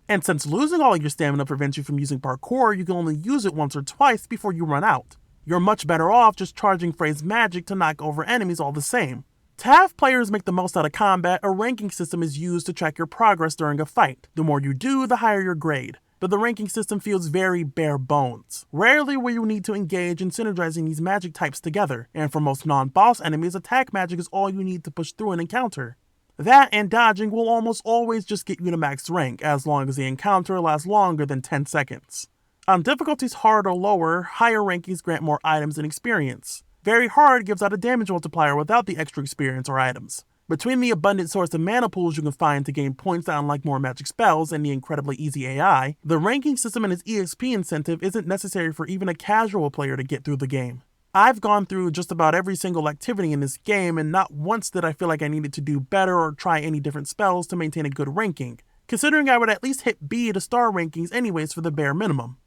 And since losing all of your stamina prevents you from using parkour, you can only use it once or twice before you run out. You're much better off just charging Frey's magic to knock over enemies all the same. To have players make the most out of combat, a ranking system is used to track your progress during a fight. The more you do, the higher your grade. But the ranking system feels very bare bones. Rarely will you need to engage in synergizing these magic types together, and for most non-boss enemies, attack magic is all you need to push through an encounter. That and dodging will almost always just get you to max rank, as long as the encounter lasts longer than 10 seconds. On difficulties hard or lower, higher rankings grant more items and experience. Very hard gives out a damage multiplier without the extra experience or items. Between the abundant source of mana pools you can find to gain points that unlock more magic spells and the incredibly easy AI, the ranking system and its EXP incentive isn't necessary for even a casual player to get through the game. I've gone through just about every single activity in this game, and not once did I feel like I needed to do better or try any different spells to maintain a good ranking, considering I would at least hit B to star rankings anyways for the bare minimum.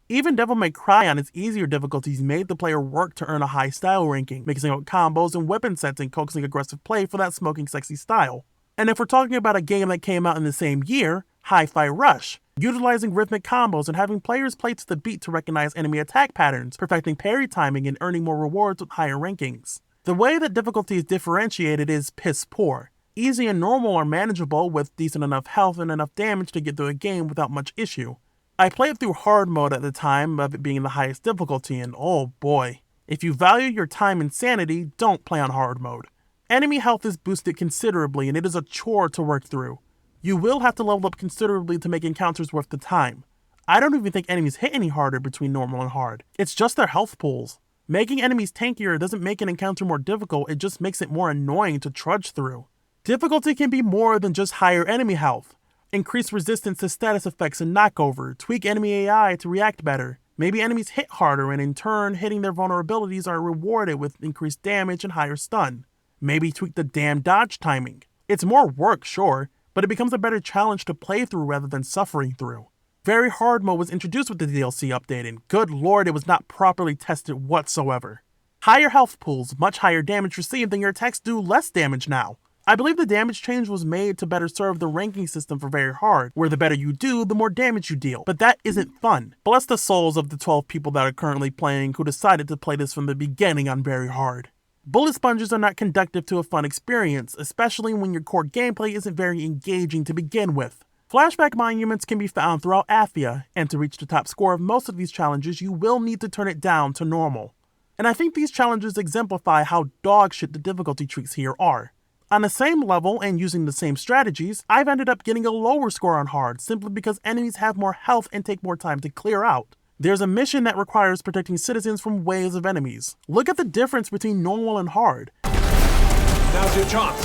Even Devil May Cry on its easier difficulties made the player work to earn a high style ranking, mixing up combos and weapon sets and coaxing aggressive play for that smoking sexy style. And if we're talking about a game that came out in the same year, Hi-Fi Rush, utilizing rhythmic combos and having players play to the beat to recognize enemy attack patterns, perfecting parry timing and earning more rewards with higher rankings. The way that difficulty is differentiated is piss poor. Easy and normal are manageable with decent enough health and enough damage to get through a game without much issue. I played through hard mode at the time of it being the highest difficulty, and oh boy, if you value your time and sanity, don't play on hard mode. Enemy health is boosted considerably and it is a chore to work through. You will have to level up considerably to make encounters worth the time. I don't even think enemies hit any harder between normal and hard. It's just their health pools. Making enemies tankier doesn't make an encounter more difficult, it just makes it more annoying to trudge through. Difficulty can be more than just higher enemy health. Increase resistance to status effects and knockover, tweak enemy AI to react better. Maybe enemies hit harder and in turn, hitting their vulnerabilities are rewarded with increased damage and higher stun. Maybe tweak the damn dodge timing. It's more work, sure, but it becomes a better challenge to play through rather than suffering through. Very hard mode was introduced with the DLC update, and good lord, it was not properly tested whatsoever. Higher health pools, much higher damage received, and your attacks do less damage now. I believe the damage change was made to better serve the ranking system for very hard, where the better you do, the more damage you deal. But that isn't fun. Bless the souls of the 12 people that are currently playing who decided to play this from the beginning on very hard. Bullet sponges are not conducive to a fun experience, especially when your core gameplay isn't very engaging to begin with. Flashback monuments can be found throughout Athia, and to reach the top score of most of these challenges, you will need to turn it down to normal. And I think these challenges exemplify how dogshit the difficulty treats here are. On the same level and using the same strategies, I've ended up getting a lower score on hard simply because enemies have more health and take more time to clear out. There's a mission that requires protecting citizens from waves of enemies. Look at the difference between normal and hard. Now's your chance.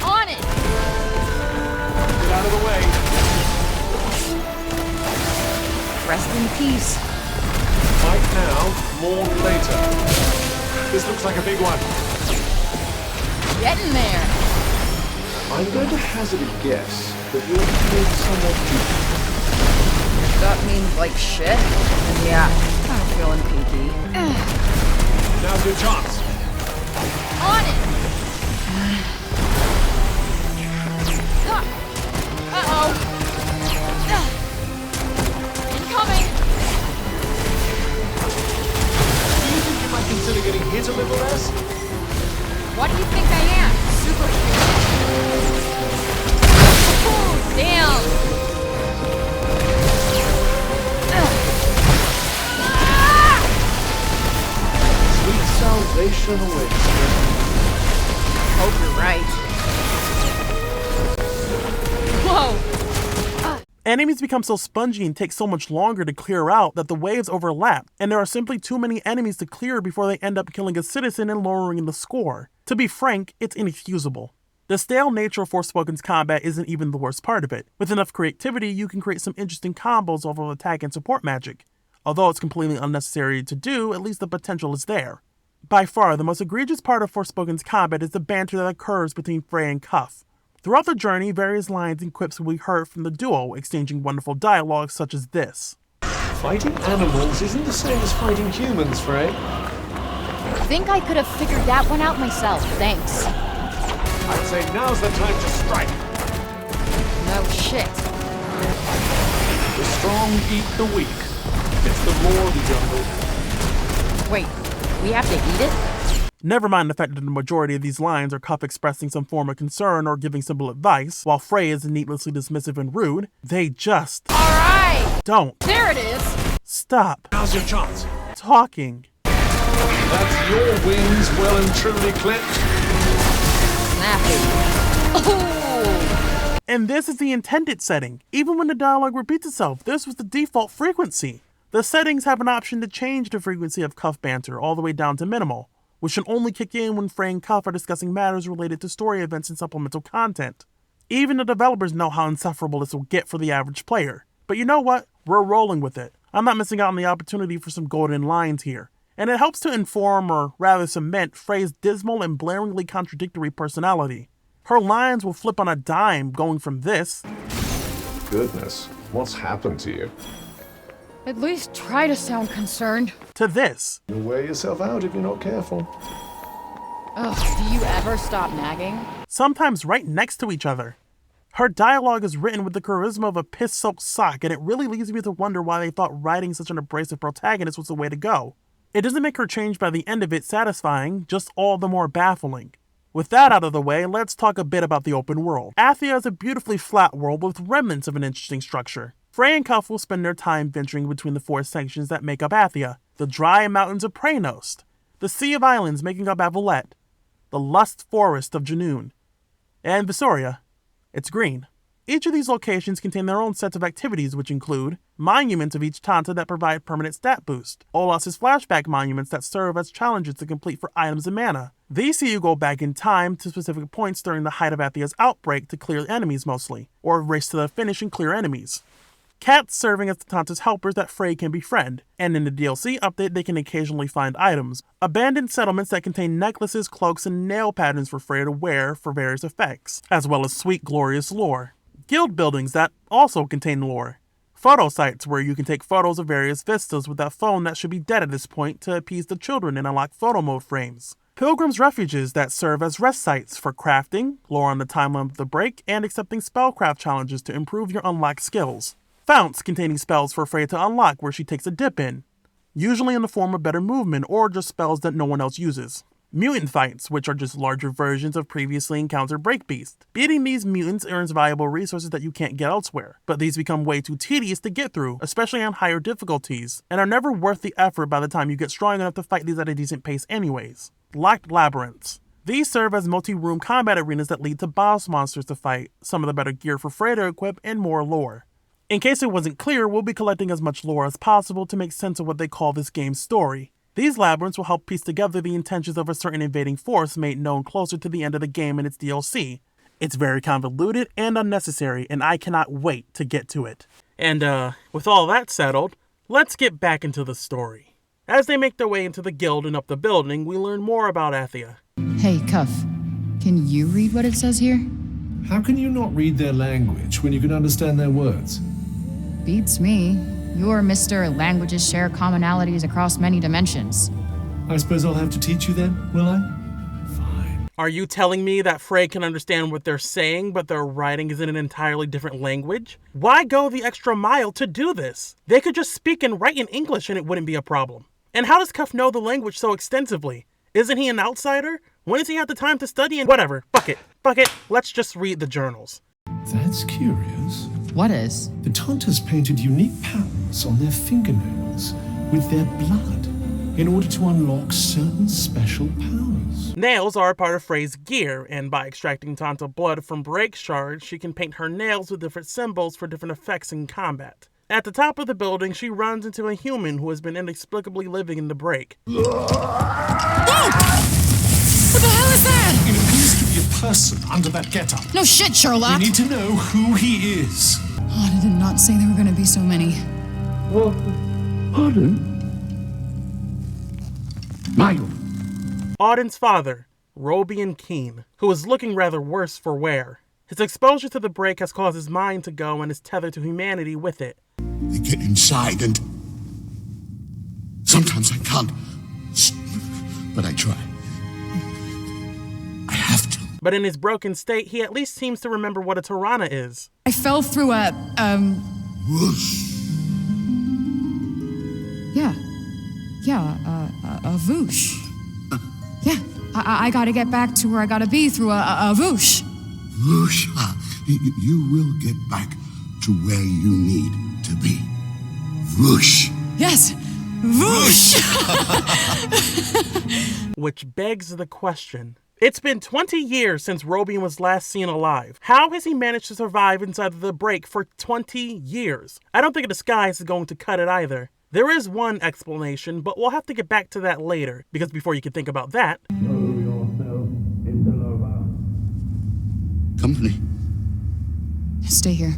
On it! Get out of the way. Rest in peace. Fight now, mourn later. This looks like a big one. Getting there. I'm going to hazard a guess that you're feeling somewhat peaky. That means like shit? Yeah, kind of feeling peaky. Now's your chance. On it! Uh-oh. Incoming! Do you think you might consider getting hit a little less? What do you think I am? Superhuman? Ooh, damn! Sweet salvation awaits. Hope you're right. Whoa! Enemies become so spongy and take so much longer to clear out that the waves overlap, and there are simply too many enemies to clear before they end up killing a citizen and lowering the score. To be frank, it's inexcusable. The stale nature of Forspoken's combat isn't even the worst part of it. With enough creativity, you can create some interesting combos off of attack and support magic. Although it's completely unnecessary to do, at least the potential is there. By far, the most egregious part of Forspoken's combat is the banter that occurs between Frey and Cuff. Throughout the journey, various lines and quips will be heard from the duo, exchanging wonderful dialogue such as this. Fighting animals isn't the same as fighting humans, Frey. Think I could have figured that one out myself, thanks. I'd say now's the time to strike. No shit. The strong eat the weak. It's the law of the jungle. Wait, we have to eat it? Never mind the fact that the majority of these lines are Cuff expressing some form of concern or giving simple advice, while Frey is needlessly dismissive and rude. They just... Alright! Don't. There it is! Stop. Now's your chance. Talking. That's your wings well and truly clipped. Snappy. Oh! And this is the intended setting. Even when the dialogue repeats itself, this was the default frequency. The settings have an option to change the frequency of Cuff banter all the way down to minimal. which should only kick in when Frey and Cuff are discussing matters related to story events and supplemental content. Even the developers know how insufferable this will get for the average player. But you know what? We're rolling with it. I'm not missing out on the opportunity for some golden lines here. And it helps to inform, or rather cement, Frey's dismal and blaringly contradictory personality. Her lines will flip on a dime going from this, Goodness, what's happened to you? At least try to sound concerned. to this. You'll wear yourself out if you're not careful. Ugh, do you ever stop nagging? Sometimes right next to each other. Her dialogue is written with the charisma of a piss-soaked sock, and it really leads me to wonder why they thought writing such an abrasive protagonist was the way to go. It doesn't make her change by the end of it satisfying, just all the more baffling. With that out of the way, let's talk a bit about the open world. Athia is a beautifully flat world with remnants of an interesting structure. Frey and Cuff will spend their time venturing between the four sections that make up Athia: the dry mountains of Praenost, the sea of islands making up Avoalet, the lust forest of Junoon, and Visoria. It's green. Each of these locations contain their own sets of activities, which include monuments of each Tanta that provide permanent stat boost, Olas' flashback monuments that serve as challenges to complete for items and mana. These see you go back in time to specific points during the height of Athia's outbreak to clear enemies mostly, or race to the finish and clear enemies. Cats serving as the Tanta's helpers that Frey can befriend, and in the DLC update they can occasionally find items. Abandoned settlements that contain necklaces, cloaks, and nail patterns for Frey to wear for various effects, as well as sweet, glorious lore. Guild buildings that also contain lore. Photo sites where you can take photos of various vistas with that phone that should be dead at this point to appease the children and unlock photo mode frames. Pilgrims' refuges that serve as rest sites for crafting, lore on the timeline of the break, and accepting spellcraft challenges to improve your unlocked skills. Founts containing spells for Frey to unlock where she takes a dip in, usually in the form of better movement or just spells that no one else uses. Mutant fights, which are just larger versions of previously encountered break beasts. Beating these mutants earns valuable resources that you can't get elsewhere, but these become way too tedious to get through, especially on higher difficulties, and are never worth the effort by the time you get strong enough to fight these at a decent pace anyways. Locked labyrinths. These serve as multi-room combat arenas that lead to boss monsters to fight, some of the better gear for Frey to equip, and more lore. In case it wasn't clear, we'll be collecting as much lore as possible to make sense of what they call this game's story. These labyrinths will help piece together the intentions of a certain invading force made known closer to the end of the game in its DLC. It's very convoluted and unnecessary, and I cannot wait to get to it. And with all that settled, let's get back into the story. As they make their way into the guild and up the building, we learn more about Athia. Hey, Cuff, can you read what it says here? How can you not read their language when you can understand their words? Beats me. You're Mr. Languages share commonalities across many dimensions. I suppose I'll have to teach you then, will I? Are you telling me that Frey can understand what they're saying, but their writing is in an entirely different language? Why go the extra mile to do this? They could just speak and write in English and it wouldn't be a problem. And how does Cuff know the language so extensively? Isn't he an outsider? When does he have the time to study? And whatever, fuck it, let's just read the journals. That's curious. What is? The Tantas painted unique patterns on their fingernails with their blood in order to unlock certain special powers. Nails are a part of Frey's gear, and by extracting Tanta blood from break shards, she can paint her nails with different symbols for different effects in combat. At the top of the building, she runs into a human who has been inexplicably living in the break. Whoa! What the hell is that? It appears to be a person under that getup. No shit, Sherlock. We need to know who he is. I did not say there were going to be so many. Well, pardon? Mile. Auden's father, Robian Keen, who is looking rather worse for wear. His exposure to the break has caused his mind to go and is tethered to humanity with it. They get inside and sometimes I can't, but I try. I have to. But in his broken state, he at least seems to remember what a Tirana is. I fell through a, Whoosh. a voosh. Yeah, I gotta get back to where I gotta be through a voosh. Whoosh. You will get back to where you need to be. Whoosh. Yes, voosh! Which begs the question. It's been 20 years since Robian was last seen alive. How has he managed to survive inside of the break for 20 years? I don't think a disguise is going to cut it either. There is one explanation, but we'll have to get back to that later, because before you can think about that... Company. Stay here.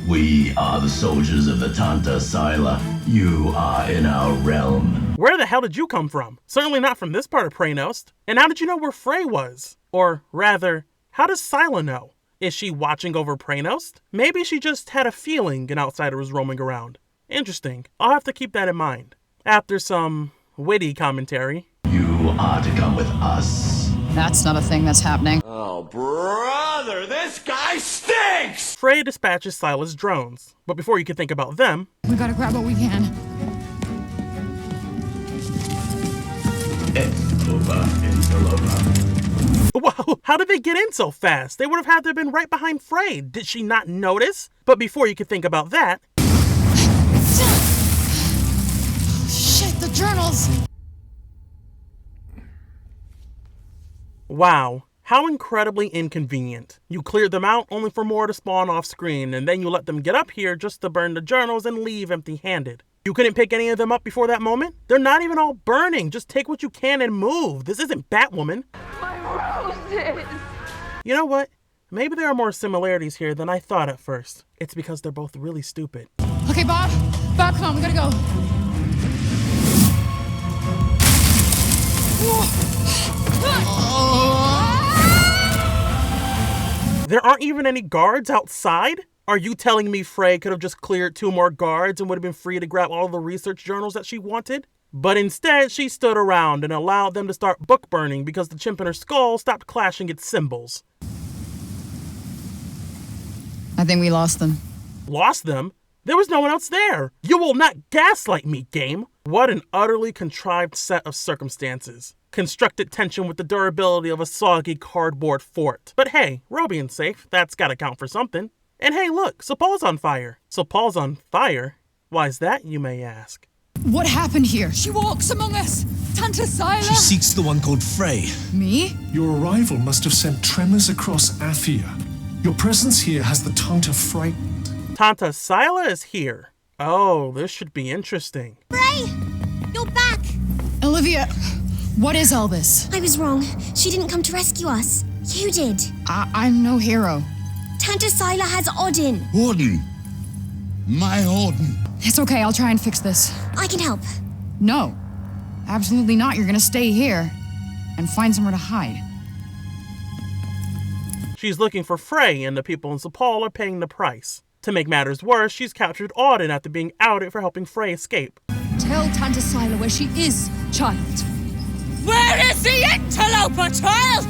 We are the soldiers of the Tanta Sila. You are in our realm. Where the hell did you come from? Certainly not from this part of Praenost. And how did you know where Frey was? Or rather, how does Sila know? Is she watching over Praenost? Maybe she just had a feeling an outsider was roaming around. Interesting. I'll have to keep that in mind. After some witty commentary. You are to come with us. That's not a thing that's happening. Oh, brother, this guy stinks! Frey dispatches Sila's drones, but before you can think about them... We gotta grab what we can. It's over. Whoa, how did they get in so fast? They would have had to have been right behind Frey. Did she not notice? But before you can think about that... Shit, the journals! Wow, how incredibly inconvenient. You cleared them out only for more to spawn off screen, and then you let them get up here just to burn the journals and leave empty-handed. You couldn't pick any of them up before that moment? They're not even all burning. Just take what you can and move. This isn't Batwoman. My roses! You know what? Maybe there are more similarities here than I thought at first. It's because they're both really stupid. Okay, Bob. Bob, come on, we gotta go. There aren't even any guards outside? Are you telling me Frey could have just cleared 2 more guards and would have been free to grab all the research journals that she wanted? But instead, she stood around and allowed them to start book burning because the chimp in her skull stopped clashing its symbols. I think we lost them. Lost them? There was no one else there. You will not gaslight me, game. What an utterly contrived set of circumstances. Constructed tension with the durability of a soggy cardboard fort. But hey, Robian's safe. That's gotta count for something. And hey, look, Cipal's on fire. Cipal's on fire? Why's that, you may ask? What happened here? She walks among us. Tanta Sila. She seeks the one called Frey. Me? Your arrival must have sent tremors across Athia. Your presence here has the Tanta frightened. Tanta Sila is here. Oh, this should be interesting. Frey! You're back! Olivia, what is all this? I was wrong. She didn't come to rescue us. You did. I'm no hero. Tanta Sila has Odin. Odin. My Odin. It's okay, I'll try and fix this. I can help. No. Absolutely not. You're gonna stay here and find somewhere to hide. She's looking for Frey, and the people in Cipal are paying the price. To make matters worse, she's captured Odin after being outed for helping Frey escape. Tell Tanta Sila where she is, child. Where is the interloper, child?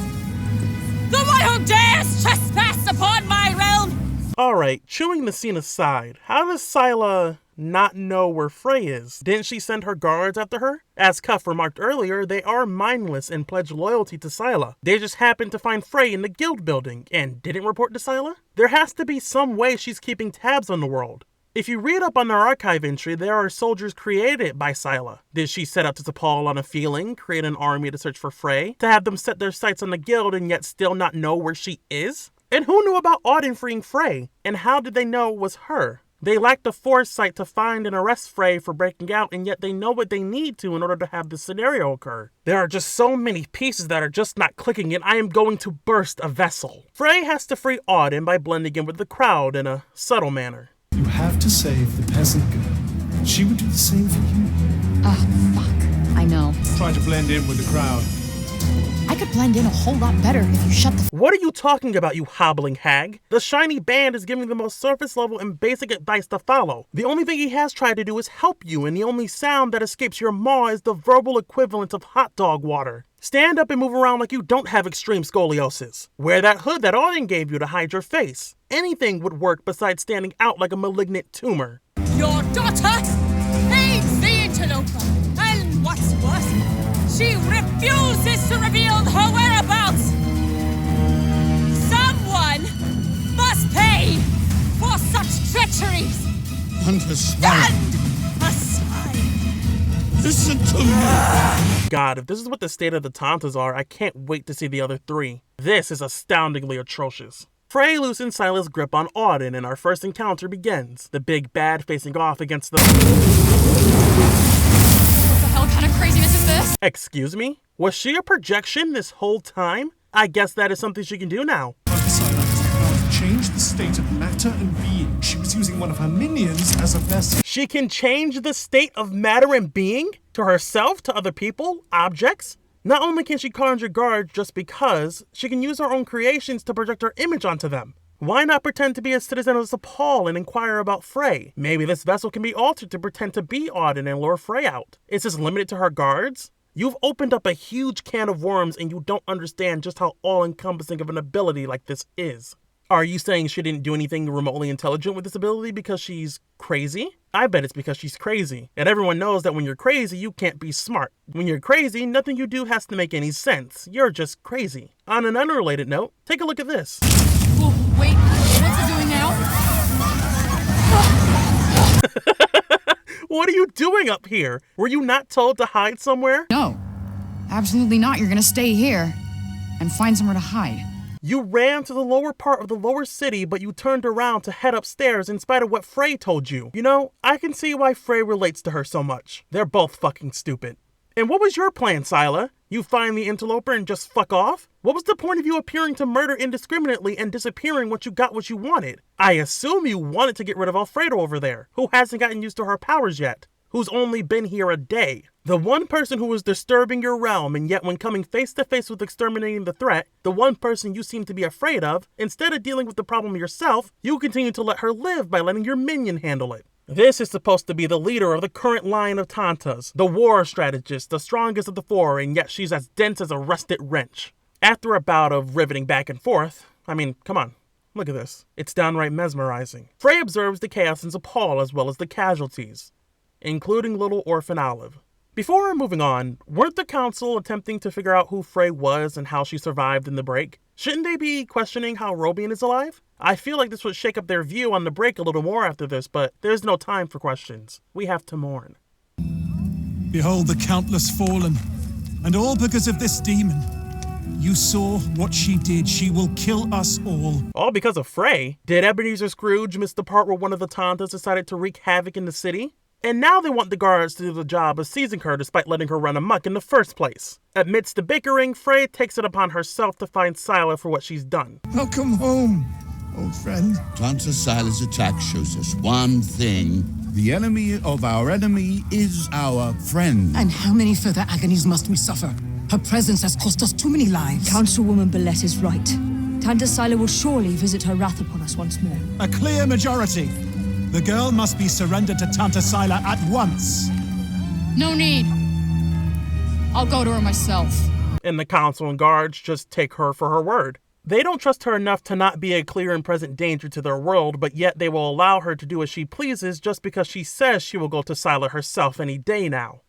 The one who dares trespass upon my realm? Alright, chewing the scene aside, how does Sila not know where Frey is? Didn't she send her guards after her? As Cuff remarked earlier, they are mindless and pledge loyalty to Sila. They just happened to find Frey in the guild building and didn't report to Sila? There has to be some way she's keeping tabs on the world. If you read up on their archive entry, there are soldiers created by Sila. Did she set out to Cipal on a feeling, create an army to search for Frey, to have them set their sights on the guild and yet still not know where she is? And who knew about Odin freeing Frey? And how did they know it was her? They lack the foresight to find and arrest Frey for breaking out, and yet they know what they need to in order to have this scenario occur. There are just so many pieces that are just not clicking, and I am going to burst a vessel. Frey has to free Odin by blending in with the crowd in a subtle manner. You have to save the peasant girl. She would do the same for you. Fuck. I know. Try to blend in with the crowd. I could blend in a whole lot better if you shut the What are you talking about, you hobbling hag? The shiny band is giving the most surface level and basic advice to follow. The only thing he has tried to do is help you, and the only sound that escapes your maw is the verbal equivalent of hot dog water. Stand up and move around like you don't have extreme scoliosis. Wear that hood that Odin gave you to hide your face. Anything would work besides standing out like a malignant tumor. Your daughter aids the interloper, and what's worse, she refuses to reveal her whereabouts. Someone must pay for such treacheries. Understand. Stand aside. Listen to me. god, if this is what the state of the Tantas are, I can't wait to see the other 3. This is astoundingly atrocious. Frey loosens Sila's grip on Auden and our first encounter begins. The big bad facing off against the... What the hell kind of craziness is this? Excuse me? Was she a projection this whole time? I guess that is something she can do now. Sila has the power to change the state of matter and being. She was using one of her minions as a vessel. She can change the state of matter and being? To herself, to other people, objects? Not only can she conjure guards just because, she can use her own creations to project her image onto them. Why not pretend to be a citizen of Cipal and inquire about Frey? Maybe this vessel can be altered to pretend to be Auden and lure Frey out. Is this limited to her guards? You've opened up a huge can of worms and you don't understand just how all-encompassing of an ability like this is. Are you saying she didn't do anything remotely intelligent with this ability because she's crazy? I bet it's because she's crazy. And everyone knows that when you're crazy, you can't be smart. When you're crazy, nothing you do has to make any sense. You're just crazy. On an unrelated note, take a look at this. Whoa, wait, what's it doing now? What are you doing up here? Were you not told to hide somewhere? No, absolutely not. You're gonna stay here and find somewhere to hide. You ran to the lower part of the lower city, but you turned around to head upstairs in spite of what Frey told you. You know, I can see why Frey relates to her so much. They're both fucking stupid. And what was your plan, Sila? You find the interloper and just fuck off? What was the point of you appearing to murder indiscriminately and disappearing once you got what you wanted? I assume you wanted to get rid of Alfredo over there, who hasn't gotten used to her powers yet, who's only been here a day. The one person who was disturbing your realm, and yet when coming face to face with exterminating the threat, the one person you seem to be afraid of, instead of dealing with the problem yourself, you continue to let her live by letting your minion handle it. This is supposed to be the leader of the current line of Tantas, the war strategist, the strongest of the 4, and yet she's as dense as a rusted wrench. After a bout of riveting back and forth, I mean, come on, look at this. It's downright mesmerizing. Frey observes the chaos in Cipal as well as the casualties, including little orphan Olive. Before moving on, weren't the council attempting to figure out who Frey was and how she survived in the break? Shouldn't they be questioning how Robian is alive? I feel like this would shake up their view on the break a little more after this, but there's no time for questions. We have to mourn. Behold the countless fallen, and all because of this demon. You saw what she did. She will kill us all. All because of Frey? Did Ebenezer Scrooge miss the part where one of the Tantas decided to wreak havoc in the city? And now they want the guards to do the job of seizing her despite letting her run amok in the first place. Amidst the bickering, Frey takes it upon herself to find Sila for what she's done. Welcome home, old friend. Tanta Sila's attack shows us one thing. The enemy of our enemy is our friend. And how many further agonies must we suffer? Her presence has cost us too many lives. Councilwoman Bellet is right. Tanta Sila will surely visit her wrath upon us once more. A clear majority. The girl must be surrendered to Tanta Sila at once. No need. I'll go to her myself. And the council and guards just take her for her word. They don't trust her enough to not be a clear and present danger to their world, but yet they will allow her to do as she pleases just because she says she will go to Sila herself any day now.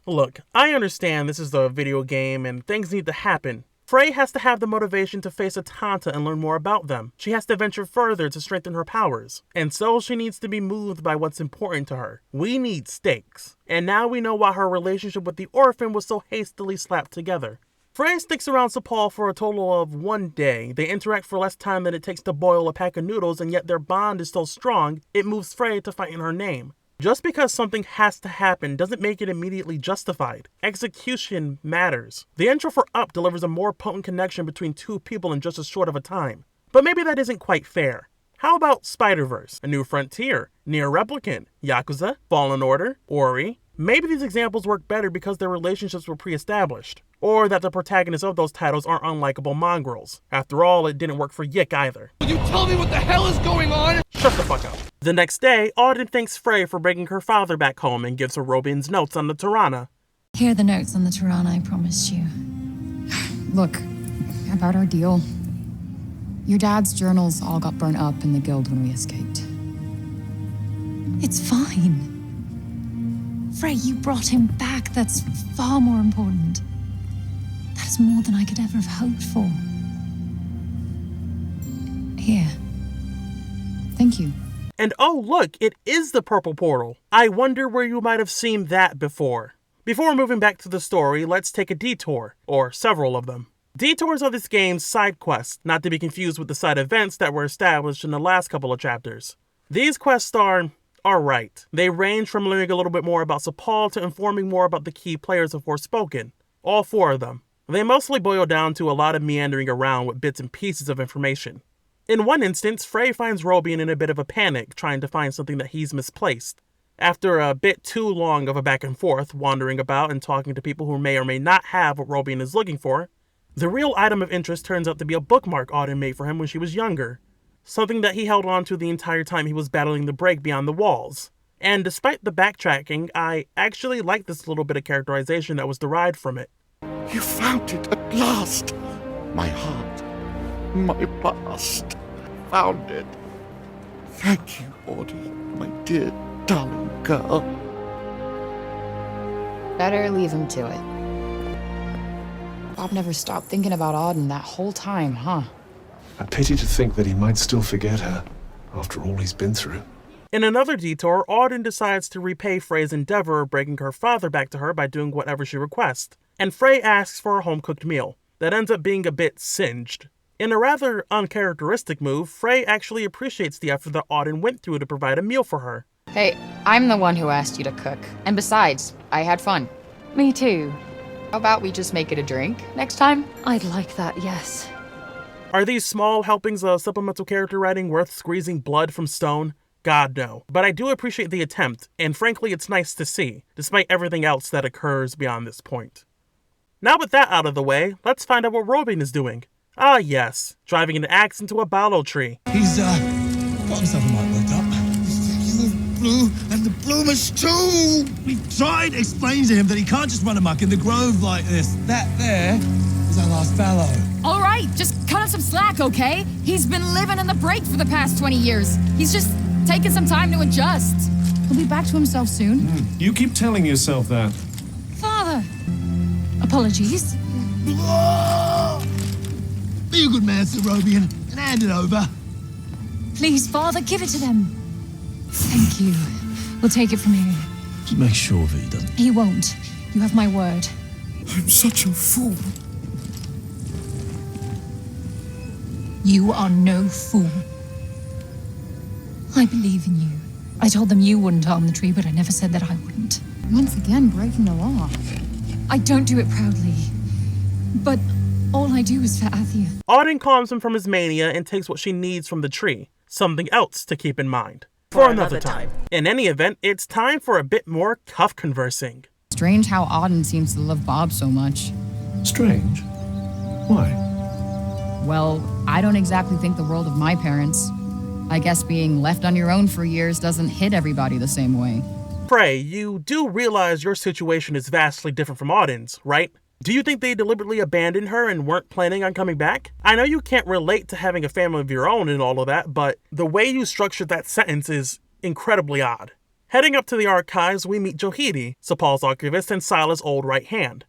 Look, I understand this is a video game and things need to happen. Frey has to have the motivation to face a Tanta and learn more about them. She has to venture further to strengthen her powers. And so she needs to be moved by what's important to her. We need stakes. And now we know why her relationship with the orphan was so hastily slapped together. Frey sticks around Cipal for a total of 1 day. They interact for less time than it takes to boil a pack of noodles, and yet their bond is so strong, it moves Frey to fight in her name. Just because something has to happen doesn't make it immediately justified. Execution matters. The intro for Up delivers a more potent connection between two people in just as short of a time. But maybe that isn't quite fair. How about Spider-Verse, A New Frontier, Nier Replicant, Yakuza, Fallen Order, Ori? Maybe these examples work better because their relationships were pre-established, or that the protagonists of those titles aren't unlikable mongrels. After all, it didn't work for Yik either. Will you tell me what the hell is going on? Shut the fuck up. The next day, Auden thanks Frey for bringing her father back home and gives her Robian's notes on the Tirana. Here are the notes on the Tirana I promised you. Look, about our deal. Your dad's journals all got burnt up in the guild when we escaped. It's fine. Frey, you brought him back. That's far more important. That's more than I could ever have hoped for. Here. Thank you. And oh look, it is the purple portal. I wonder where you might have seen that before. Before moving back to the story, let's take a detour, or several of them. Detours are this game's side quests, not to be confused with the side events that were established in the last couple of chapters. These quests are alright. They range from learning a little bit more about Cipal to informing more about the key players of Forspoken. All 4 of them. They mostly boil down to a lot of meandering around with bits and pieces of information. In one instance, Frey finds Robian in a bit of a panic, trying to find something that he's misplaced. After a bit too long of a back and forth, wandering about and talking to people who may or may not have what Robian is looking for, the real item of interest turns out to be a bookmark Auden made for him when she was younger. Something that he held on to the entire time he was battling the break beyond the walls. And despite the backtracking, I actually like this little bit of characterization that was derived from it. You found it at last! My heart, my past, found it. Thank you, Auden, my dear, darling girl. Better leave him to it. Bob never stopped thinking about Auden that whole time, huh? A pity to think that he might still forget her, after all he's been through. In another detour, Auden decides to repay Frey's endeavor of bringing her father back to her by doing whatever she requests, and Frey asks for a home-cooked meal that ends up being a bit singed. In a rather uncharacteristic move, Frey actually appreciates the effort that Auden went through to provide a meal for her. Hey, I'm the one who asked you to cook. And besides, I had fun. Me too. How about we just make it a drink next time? I'd like that, yes. Are these small helpings of supplemental character writing worth squeezing blood from stone? God, no. But I do appreciate the attempt, and frankly, it's nice to see, despite everything else that occurs beyond this point. Now with that out of the way, let's find out what Robian is doing. Ah yes, driving an axe into a ballow tree. He's, got himself a mite worked up. Blue, and the bloomers too! We tried explaining to him that he can't just run amok in the grove like this. That there is our last fallow. All right, just cut him some slack, okay? He's been living in the break for the past 20 years. He's just taking some time to adjust. He'll be back to himself soon. You keep telling yourself that. Father! Apologies. Be a good man, Sir Robian, and hand it over. Please, Father, give it to them. Thank you. We'll take it from here. Just make sure that he doesn't. He won't. You have my word. I'm such a fool. You are no fool. I believe in you. I told them you wouldn't harm the tree, but I never said that I wouldn't. Once again, breaking the law. I don't do it proudly, but all I do is for Athia. Auden calms him from his mania and takes what she needs from the tree, something else to keep in mind. For another time. In any event, it's time for a bit more cuff conversing. Strange how Auden seems to love Bob so much. Strange? Why? Well, I don't exactly think the world of my parents. I guess being left on your own for years doesn't hit everybody the same way. Frey, you do realize your situation is vastly different from Auden's, right? Do you think they deliberately abandoned her and weren't planning on coming back? I know you can't relate to having a family of your own and all of that, but the way you structured that sentence is incredibly odd. Heading up to the archives, we meet Johidi, Cipal's archivist and Sila's old right hand.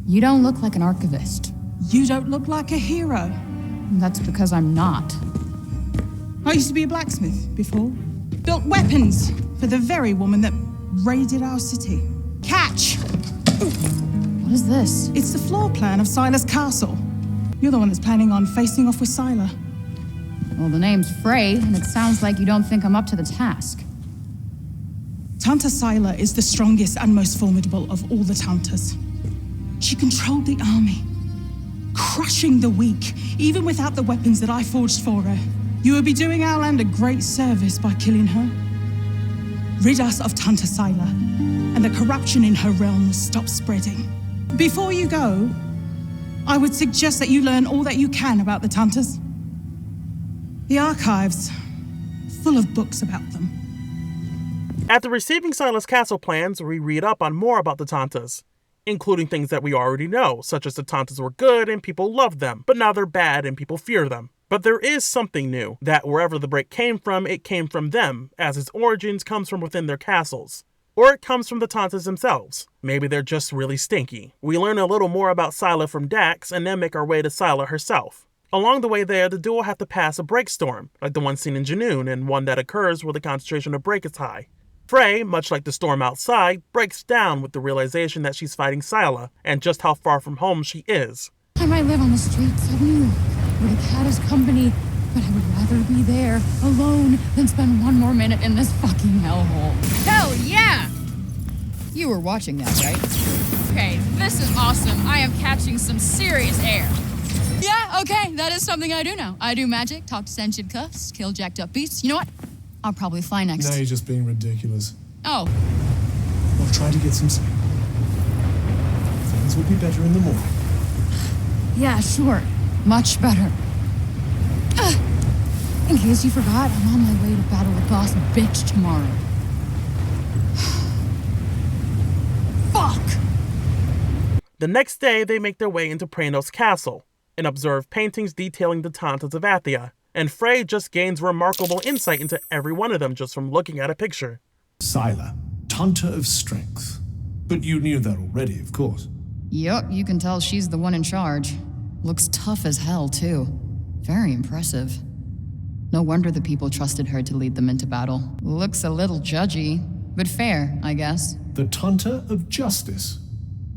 You don't look like an archivist. You don't look like a hero. That's because I'm not. I used to be a blacksmith before. Built weapons for the very woman that raided our city. Catch! What is this? It's the floor plan of Sila's castle. You're the one that's planning on facing off with Sila. Well, the name's Frey, and it sounds like you don't think I'm up to the task. Tanta Sila is the strongest and most formidable of all the Tantas. She controlled the army, crushing the weak, even without the weapons that I forged for her. You would be doing our land a great service by killing her. Rid us of Tanta Sila, and the corruption in her realm will stop spreading. Before you go, I would suggest that you learn all that you can about the Tantas. The archives, full of books about them. After receiving Sila's castle plans, we read up on more about the Tantas, including things that we already know, such as the Tantas were good and people loved them, but now they're bad and people fear them. But there is something new, that wherever the break came from, it came from them, as its origins comes from within their castles. Or it comes from the Tantas themselves. Maybe they're just really stinky. We learn a little more about Sila from Dax, and then make our way to Sila herself. Along the way there, the duo have to pass a break storm, like the one seen in Janoon, and one that occurs where the concentration of break is high. Frey, much like the storm outside, breaks down with the realization that she's fighting Sila and just how far from home she is. I might live on the streets of New York, where the cat is company, but I would rather be there, alone, than spend one more minute in this fucking hellhole. Hell yeah! You were watching that, right? Okay, this is awesome. I am catching some serious air. Yeah, okay, that is something I do now. I do magic, talk to sentient cuffs, kill jacked up beasts. You know what? I'll probably fly next. Now you're just being ridiculous. Oh. Well, try to get some sleep. Things will be better in the morning. Yeah, sure. Much better. In case you forgot, I'm on my way to battle the boss bitch tomorrow. Fuck! The next day, they make their way into Praenost castle and observe paintings detailing the Tantas of Athia, and Frey just gains remarkable insight into every one of them just from looking at a picture. Sila, Tanta of Strength. But you knew that already, of course. Yup, you can tell she's the one in charge. Looks tough as hell, too. Very impressive. No wonder the people trusted her to lead them into battle. Looks a little judgy, but fair, I guess. The Tanta of Justice.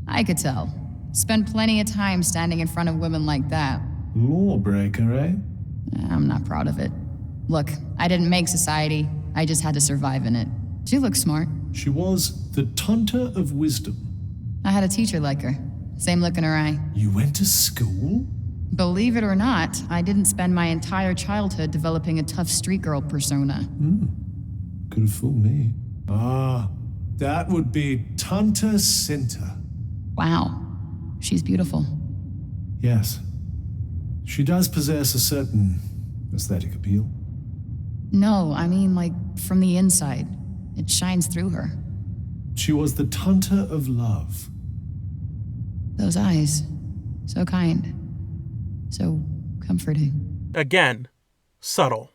I could tell. Spent plenty of time standing in front of women like that. Lawbreaker, eh? I'm not proud of it. Look, I didn't make society. I just had to survive in it. She looks smart. She was the Tanta of Wisdom. I had a teacher like her. Same look in her eye. You went to school? Believe it or not, I didn't spend my entire childhood developing a tough street girl persona. Could have fooled me. Ah, that would be Tanta Cinta. Wow. She's beautiful. Yes. She does possess a certain aesthetic appeal. No, I mean like from the inside. It shines through her. She was the Tanta of Love. Those eyes. So kind. So comforting. Again, subtle.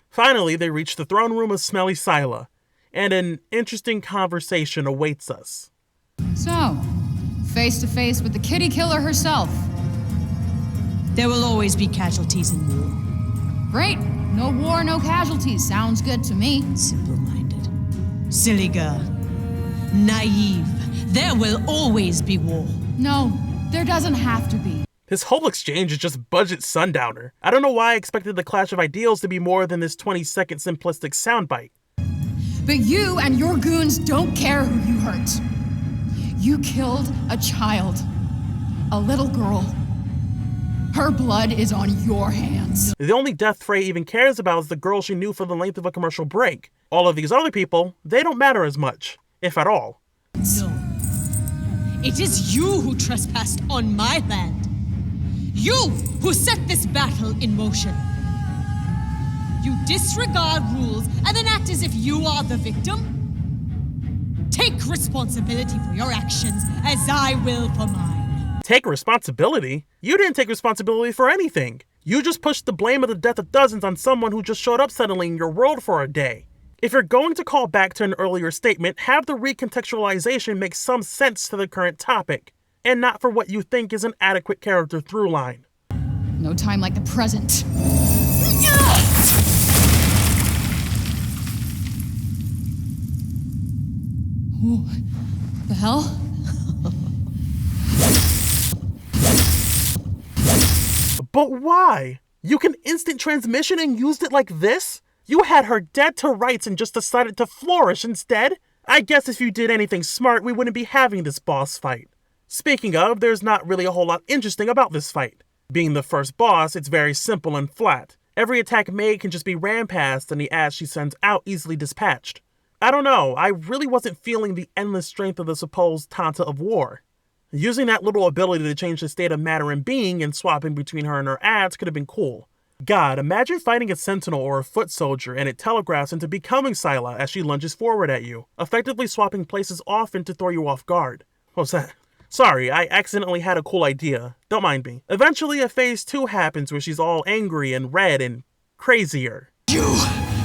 Finally, they reach the throne room of Smelly Sila, and an interesting conversation awaits us. So, face to face with the kitty killer herself. There will always be casualties in war. Great. No war, no casualties. Sounds good to me. Simple-minded. Silly girl. Naive. There will always be war. No, there doesn't have to be. This whole exchange is just budget sundowner. I don't know why I expected the clash of ideals to be more than this 20-second simplistic soundbite. But you and your goons don't care who you hurt. You killed a child. A little girl. Her blood is on your hands. The only death Frey even cares about is the girl she knew for the length of a commercial break. All of these other people, they don't matter as much, if at all. No. It is you who trespassed on my land. You who set this battle in motion. You disregard rules and then act as if you are the victim? Take responsibility for your actions as I will for mine. Take responsibility? You didn't take responsibility for anything. You just pushed the blame of the death of dozens on someone who just showed up suddenly in your world for a day. If you're going to call back to an earlier statement, have the recontextualization make some sense to the current topic, and not for what you think is an adequate character through line. No time like the present. What the hell? But why? You can instant transmission and used it like this? You had her dead to rights and just decided to flourish instead? I guess if you did anything smart, we wouldn't be having this boss fight. Speaking of, there's not really a whole lot interesting about this fight. Being the first boss, it's very simple and flat. Every attack made can just be ran past and the ads she sends out easily dispatched. I don't know, I really wasn't feeling the endless strength of the supposed Tanta of War. Using that little ability to change the state of matter and being and swapping between her and her ads could have been cool. God, imagine fighting a sentinel or a foot soldier and it telegraphs into becoming Sila as she lunges forward at you, effectively swapping places often to throw you off guard. What was that? Sorry, I accidentally had a cool idea. Don't mind me. Eventually a phase 2 happens where she's all angry and red and crazier. You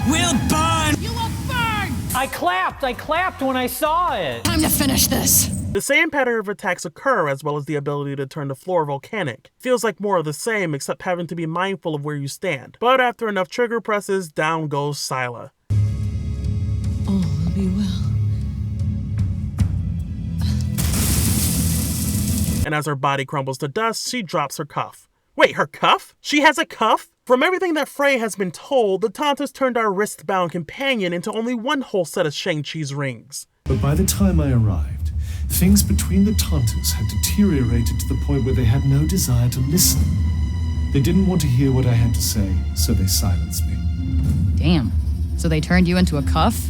will burn! You will burn! I clapped when I saw it! Time to finish this! The same pattern of attacks occur, as well as the ability to turn the floor volcanic. Feels like more of the same, except having to be mindful of where you stand. But after enough trigger presses, down goes Sila. All will be well. and as her body crumbles to dust, she drops her cuff. Wait, her cuff? She has a cuff? From everything that Frey has been told, the Tantas turned our wrist-bound companion into only one whole set of Shang-Chi's rings. But by the time I arrived, things between the Tantas had deteriorated to the point where they had no desire to listen. They didn't want to hear what I had to say, so they silenced me. Damn. So they turned you into a cuff?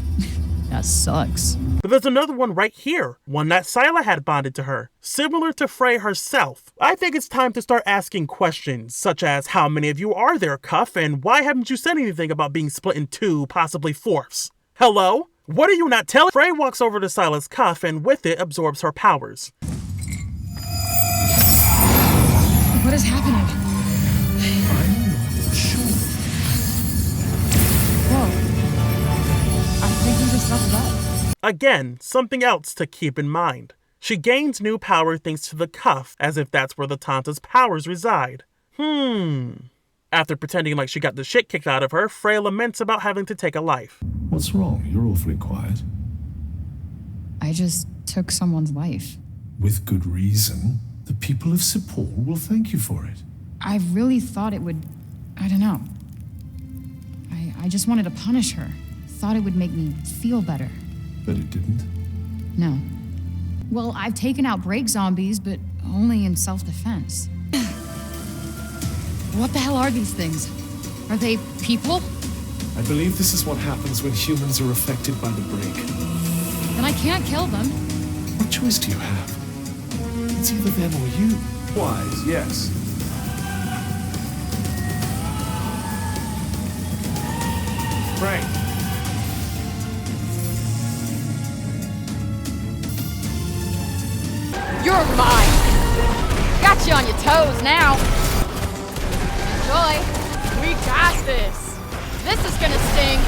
That sucks. But there's another one right here, one that Sila had bonded to her, similar to Frey herself. I think it's time to start asking questions, such as how many of you are there, Cuff, and why haven't you said anything about being split in two, possibly fourths? Hello? What are you not telling? Frey walks over to Sila's cuff and with it absorbs her powers. What is happening? I'm not sure. Whoa. I think you just leveled up. Again, something else to keep in mind. She gains new power thanks to the cuff, as if that's where the Tanta's powers reside. After pretending like she got the shit kicked out of her, Frey laments about having to take a life. What's wrong? You're awfully quiet. I just took someone's life. With good reason. The people of Cipal will thank you for it. I really thought it would... I don't know. I just wanted to punish her. Thought it would make me feel better. But it didn't? No. Well, I've taken out break zombies, but only in self-defense. What the hell are these things? Are they people? I believe this is what happens when humans are affected by the break. Then I can't kill them. What choice do you have? It's either them or you. Wise, yes. Frey. You're mine! Got you on your toes now! Enjoy! We got this! This is gonna sting!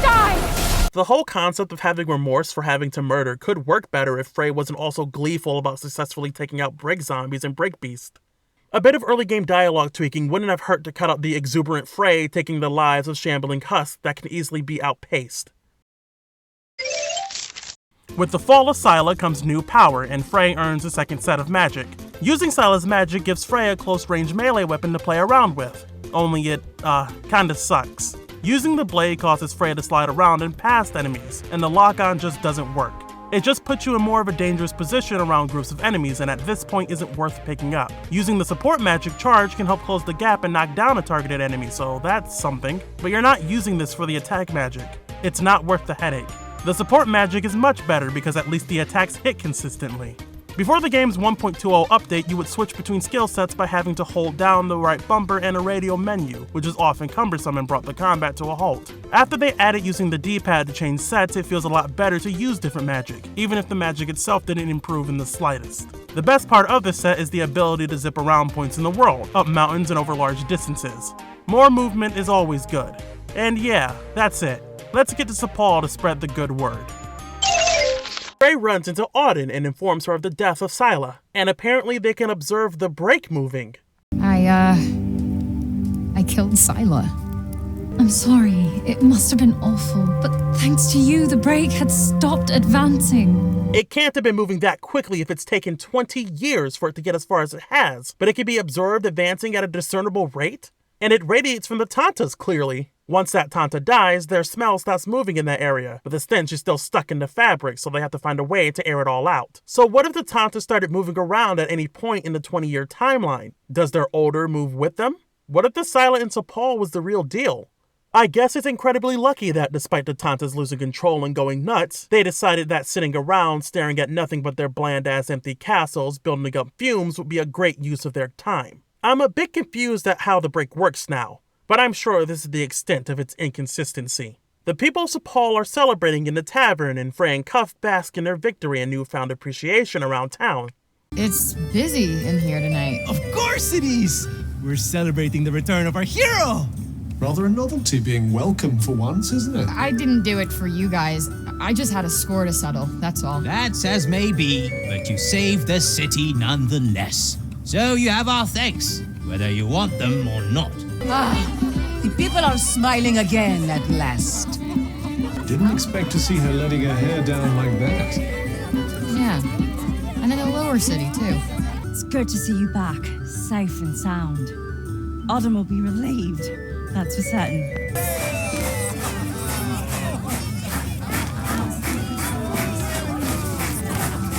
Die! The whole concept of having remorse for having to murder could work better if Frey wasn't also gleeful about successfully taking out break zombies and break beast. A bit of early game dialogue tweaking wouldn't have hurt to cut out the exuberant Frey taking the lives of shambling husks that can easily be outpaced. With the fall of Sila comes new power, and Frey earns a second set of magic. Using Sila's magic gives Frey a close-range melee weapon to play around with, only it, kinda sucks. Using the blade causes Frey to slide around and past enemies, and the lock-on just doesn't work. It just puts you in more of a dangerous position around groups of enemies, and at this point isn't worth picking up. Using the support magic charge can help close the gap and knock down a targeted enemy, so that's something. But you're not using this for the attack magic. It's not worth the headache. The support magic is much better because at least the attacks hit consistently. Before the game's 1.20 update, you would switch between skill sets by having to hold down the right bumper and a radial menu, which is often cumbersome and brought the combat to a halt. After they added using the D-pad to change sets, it feels a lot better to use different magic, even if the magic itself didn't improve in the slightest. The best part of this set is the ability to zip around points in the world, up mountains and over large distances. More movement is always good. And yeah, that's it. Let's get to Cipal to spread the good word. Frey runs into Auden and informs her of the death of Sila, and apparently they can observe the break moving. I killed Sila. I'm sorry, it must have been awful, but thanks to you, the break had stopped advancing. It can't have been moving that quickly if it's taken 20 years for it to get as far as it has, but it can be observed advancing at a discernible rate? And it radiates from the Tantas, clearly. Once that Tanta dies, their smell stops moving in that area, but the stench is still stuck in the fabric, so they have to find a way to air it all out. So what if the Tanta started moving around at any point in the 20-year timeline? Does their odor move with them? What if the Sila in Cipal was the real deal? I guess it's incredibly lucky that despite the Tantas losing control and going nuts, they decided that sitting around staring at nothing but their bland-ass empty castles building up fumes would be a great use of their time. I'm a bit confused at how the break works now, but I'm sure this is the extent of its inconsistency. The people of Cipal are celebrating in the tavern, and Frey and Cuff bask in their victory and newfound appreciation around town. It's busy in here tonight. Of course it is! We're celebrating the return of our hero! Rather a novelty being welcome for once, isn't it? I didn't do it for you guys. I just had a score to settle, that's all. That's as may be, but you saved the city nonetheless. So you have our thanks, whether you want them or not. The people are smiling again at last. Didn't expect to see her letting her hair down like that. Yeah, and in a lower city, too. It's good to see you back, safe and sound. Adam will be relieved, that's for certain.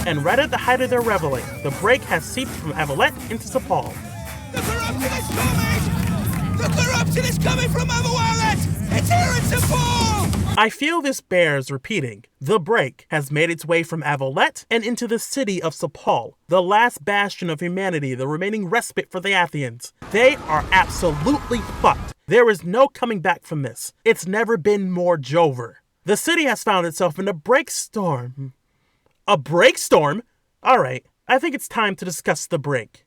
And right at the height of their reveling, the break has seeped from Avoalet into Cipal. The corruption is coming! The corruption is coming from Avoalet! It's here in Cipal! I feel this bears repeating. The break has made its way from Avoalet and into the city of Cipal, the last bastion of humanity, the remaining respite for the Athians. They are absolutely fucked. There is no coming back from this. It's never been more Jover. The city has found itself in a break storm. A break storm? Alright, I think it's time to discuss the break.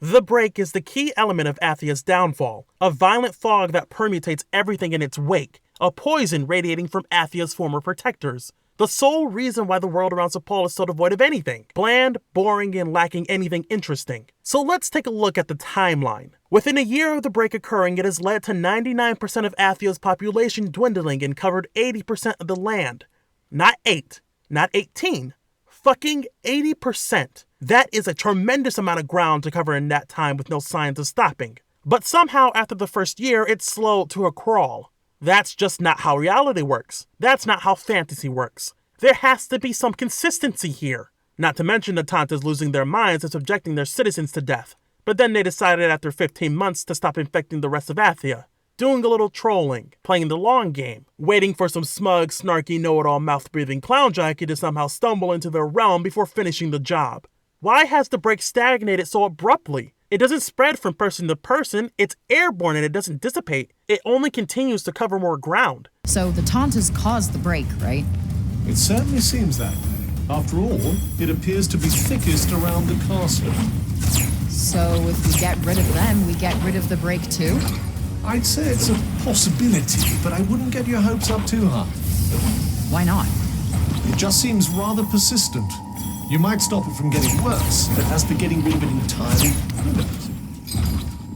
The break is the key element of Athia's downfall, a violent fog that permutates everything in its wake, a poison radiating from Athia's former protectors. The sole reason why the world around Cipal is so devoid of anything, bland, boring, and lacking anything interesting. So let's take a look at the timeline. Within a year of the break occurring, it has led to 99% of Athia's population dwindling and covered 80% of the land. Not 8, not 18. Fucking 80%. That is a tremendous amount of ground to cover in that time with no signs of stopping. But somehow after the first year, it slowed to a crawl. That's just not how reality works. That's not how fantasy works. There has to be some consistency here. Not to mention the Tantas losing their minds and subjecting their citizens to death. But then they decided after 15 months to stop infecting the rest of Athia. Doing a little trolling, playing the long game, waiting for some smug, snarky, know-it-all, mouth-breathing clown jockey to somehow stumble into their realm before finishing the job. Why has the break stagnated so abruptly? It doesn't spread from person to person, it's airborne and it doesn't dissipate. It only continues to cover more ground. So the Tantas caused the break, right? It certainly seems that way. After all, it appears to be thickest around the castle. So if we get rid of them, we get rid of the break too? I'd say it's a possibility, but I wouldn't get your hopes up too high. Why not? It just seems rather persistent. You might stop it from getting worse, but as for getting rid of it entirely, who knows?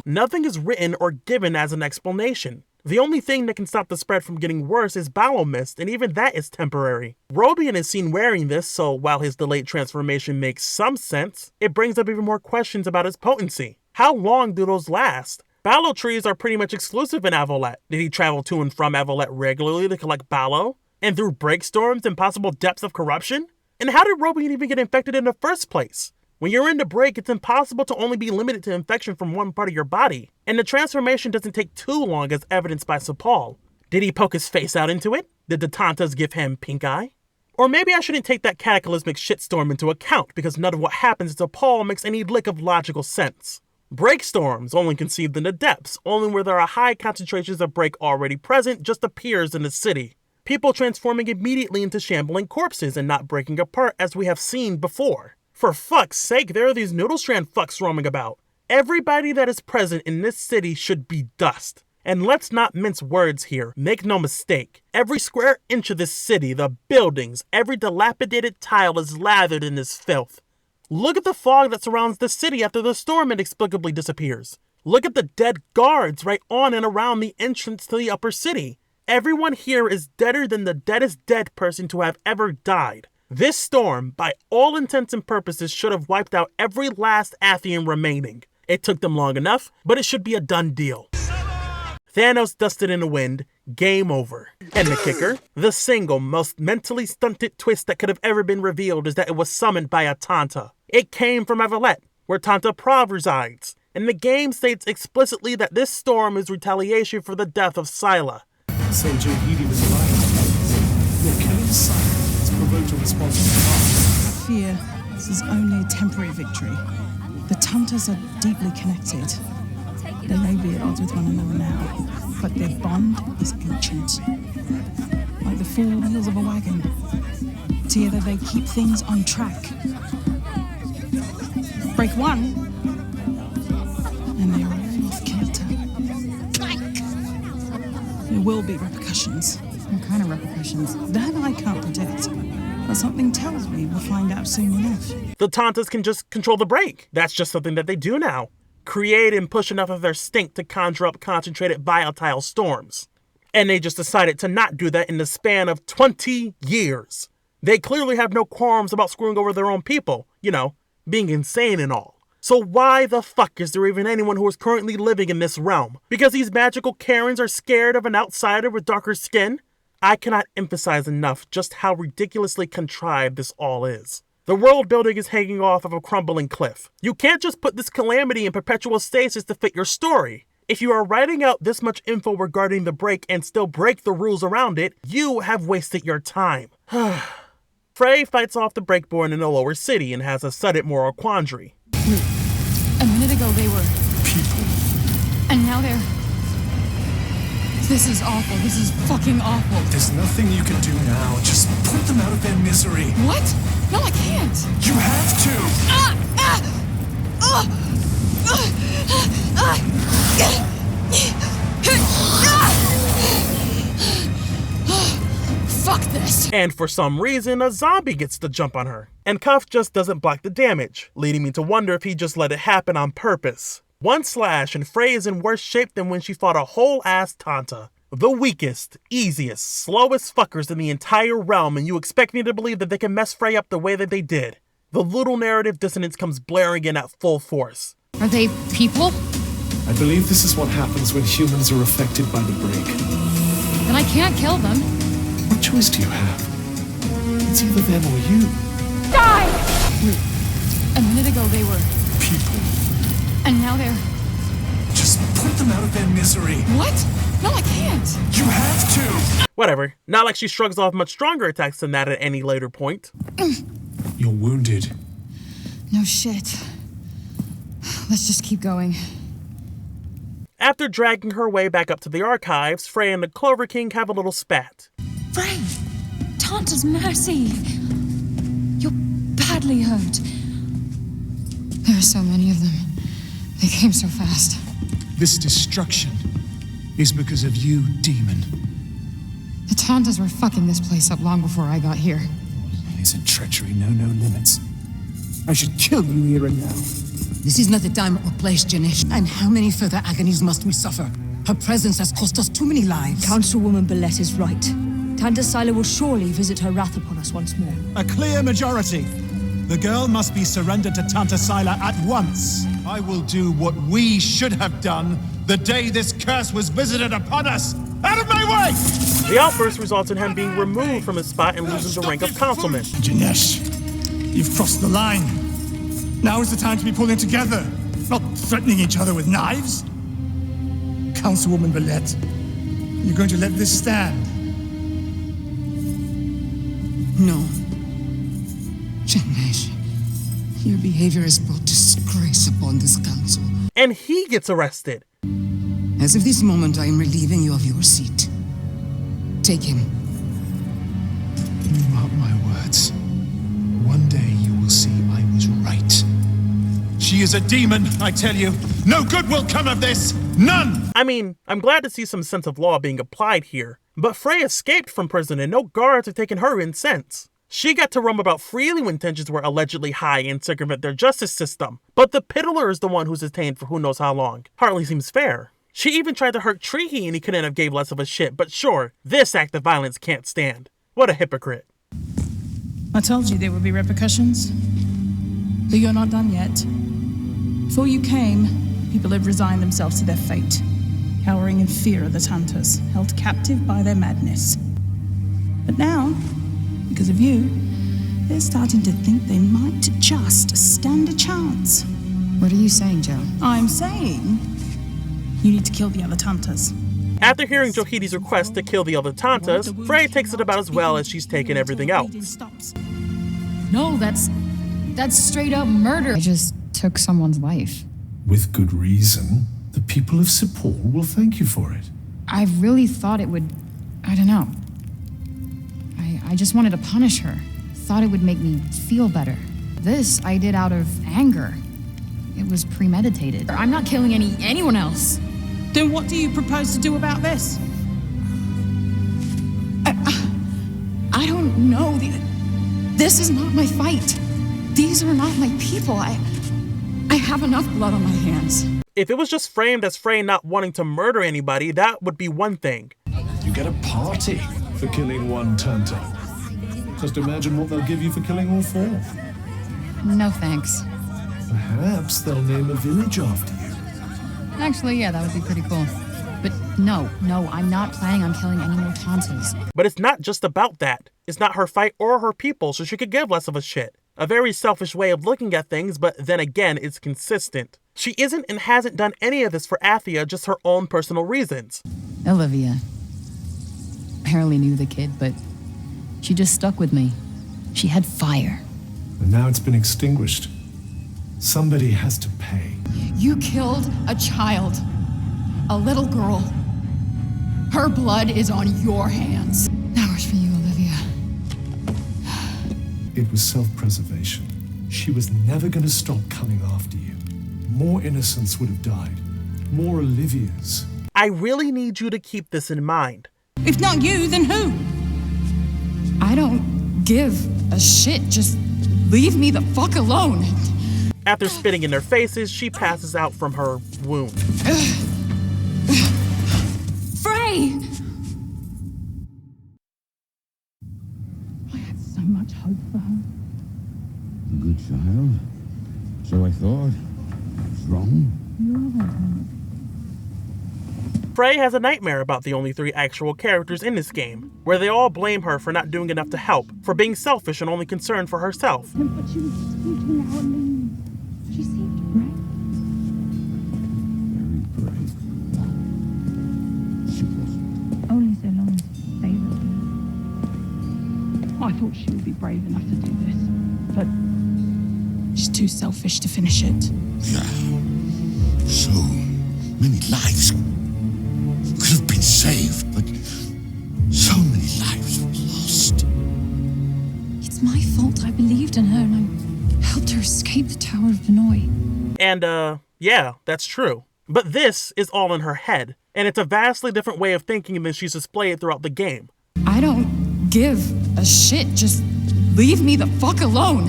Nothing is written or given as an explanation. The only thing that can stop the spread from getting worse is bowel mist, and even that is temporary. Robian is seen wearing this, so while his delayed transformation makes some sense, it brings up even more questions about its potency. How long do those last? Ballo trees are pretty much exclusive in Avoalet. Did he travel to and from Avoalet regularly to collect Ballo? And through break storms and possible depths of corruption? And how did Robian even get infected in the first place? When you're in the break, it's impossible to only be limited to infection from one part of your body. And the transformation doesn't take too long as evidenced by Cipal. Did he poke his face out into it? Did the Tantas give him pink eye? Or maybe I shouldn't take that cataclysmic shitstorm into account because none of what happens to Cipal makes any lick of logical sense. Break storms, only conceived in the depths, only where there are high concentrations of break already present, just appears in the city. People transforming immediately into shambling corpses and not breaking apart as we have seen before. For fuck's sake, there are these Noodlestrand fucks roaming about. Everybody that is present in this city should be dust. And let's not mince words here, make no mistake. Every square inch of this city, the buildings, every dilapidated tile is lathered in this filth. Look at the fog that surrounds the city after the storm inexplicably disappears. Look at the dead guards right on and around the entrance to the upper city. Everyone here is deader than the deadest dead person to have ever died. This storm, by all intents and purposes, should have wiped out every last Athian remaining. It took them long enough, but it should be a done deal. Thanos dusted in the wind, game over. And the kicker, the single most mentally stunted twist that could have ever been revealed is that it was summoned by a Tanta. It came from Avoalet, where Tanta Prav resides, and the game states explicitly that this storm is retaliation for the death of Sila. So Joe Healy was right. Your killing Sila has provoked a response from the Fear. This is only a temporary victory. The Tantas are deeply connected. They may be at odds with one another now, but their bond is ancient. Like the four wheels of a wagon. Together they keep things on track. Break one, and they're all off kilter. There will be repercussions. What kind of repercussions? That I can't predict, but something tells me we'll find out soon enough. The Tantas can just control the break. That's just something that they do now. Create and push enough of their stink to conjure up concentrated volatile storms. And they just decided to not do that in the span of 20 years. They clearly have no qualms about screwing over their own people, you know, being insane and all. So why the fuck is there even anyone who is currently living in this realm? Because these magical Karens are scared of an outsider with darker skin? I cannot emphasize enough just how ridiculously contrived this all is. The world building is hanging off of a crumbling cliff. You can't just put this calamity in perpetual stasis to fit your story. If you are writing out this much info regarding the break and still break the rules around it, you have wasted your time. Frey fights off the Breakborn in the lower city and has a sudden moral quandary. A minute ago they were people. And now they're... This is awful. This is fucking awful. There's nothing you can do now. Just put them out of their misery. What? No, I can't. You have to. Fuck this. And for some reason, a zombie gets the jump on her. And Cuff just doesn't block the damage, leading me to wonder if he just let it happen on purpose. One slash and Frey is in worse shape than when she fought a whole-ass Tanta. The weakest, easiest, slowest fuckers in the entire realm, and you expect me to believe that they can mess Frey up the way that they did. The little narrative dissonance comes blaring in at full force. Are they people? I believe this is what happens when humans are affected by the break. Then I can't kill them. What choice do you have? It's either them or you. Die! A minute ago they were people. And now they're... Just put them out of their misery. What? No, I can't. You have to. Whatever. Not like she shrugs off much stronger attacks than that at any later point. You're wounded. No shit. Let's just keep going. After dragging her way back up to the archives, Frey and the Clover King have a little spat. Frey! Tanta's mercy! You're badly hurt. There are so many of them. They came so fast. This destruction is because of you, demon. The Tantas were fucking this place up long before I got here. Isn't treachery no limits? I should kill you here and now. This is not the time or place, Janesh. And how many further agonies must we suffer? Her presence has cost us too many lives. Councilwoman Belette is right. Tanta Sila will surely visit her wrath upon us once more. A clear majority. The girl must be surrendered to Tanta Sila at once. I will do what we should have done the day this curse was visited upon us. Out of my way! The outburst results in him being removed from his spot and losing the rank of councilman. Janesh, you've crossed the line. Now is the time to be pulling together, not threatening each other with knives. Councilwoman Belette, you're going to let this stand? No. Janesh, your behavior has brought disgrace upon this council. And he gets arrested. As of this moment, I am relieving you of your seat. Take him. Mark my words. One day you will see I was right. She is a demon, I tell you. No good will come of this. None! I mean, I'm glad to see some sense of law being applied here. But Frey escaped from prison and no guards have taken her in since. She got to roam about freely when tensions were allegedly high and circumvent their justice system. But the Piddler is the one who's detained for who knows how long. Hardly seems fair. She even tried to hurt Treehee and he couldn't have gave less of a shit, but sure, this act of violence can't stand. What a hypocrite. I told you there would be repercussions. But you're not done yet. Before you came, people had resigned themselves to their fate, cowering in fear of the Tantas, held captive by their madness. But now, because of you, they're starting to think they might just stand a chance. What are you saying, Joe? I'm saying you need to kill the other Tantas. After hearing Johidi's request to kill the other Tantas, Frey takes it about as well as she's taken everything else. No, that's straight up murder. I just took someone's life. With good reason. The people of Cipal will thank you for it. I really thought it would... I don't know. I just wanted to punish her. Thought it would make me feel better. This I did out of anger. It was premeditated. I'm not killing anyone else. Then what do you propose to do about this? I don't know. This is not my fight. These are not my people. I have enough blood on my hands. If it was just framed as Frey not wanting to murder anybody, that would be one thing. You get a party for killing one Tanta. Just imagine what they'll give you for killing all four. No thanks. Perhaps they'll name a village after you. Actually, yeah, that would be pretty cool. But no, I'm not planning on killing any more Tantas. But it's not just about that. It's not her fight or her people, so she could give less of a shit. A very selfish way of looking at things, but then again, it's consistent. She isn't and hasn't done any of this for Athia, just her own personal reasons. Olivia. Barely knew the kid, but she just stuck with me. She had fire. And now it's been extinguished. Somebody has to pay. You killed a child. A little girl. Her blood is on your hands. That was for you, Olivia. It was self-preservation. She was never going to stop coming after you. More innocents would have died. More Olivias. I really need you to keep this in mind. If not you, then who? I don't give a shit. Just leave me the fuck alone. After spitting in their faces, she passes out from her wound. Frey! I had so much hope for her. A good child. So I thought. Strong. Frey has a nightmare about the only 3 actual characters in this game, where they all blame her for not doing enough to help, for being selfish and only concerned for herself. But she was speaking our name. She seemed brave. Very brave. She wasn't. Only so long as they were. I thought she would be brave enough to do this, but she's too selfish to finish it. Yeah. So many lives could have been saved, but so many lives were lost. It's my fault. I believed in her and I helped her escape the Tower of Vinoy. And, yeah, that's true. But this is all in her head, and it's a vastly different way of thinking than she's displayed throughout the game. I don't give a shit. Just leave me the fuck alone.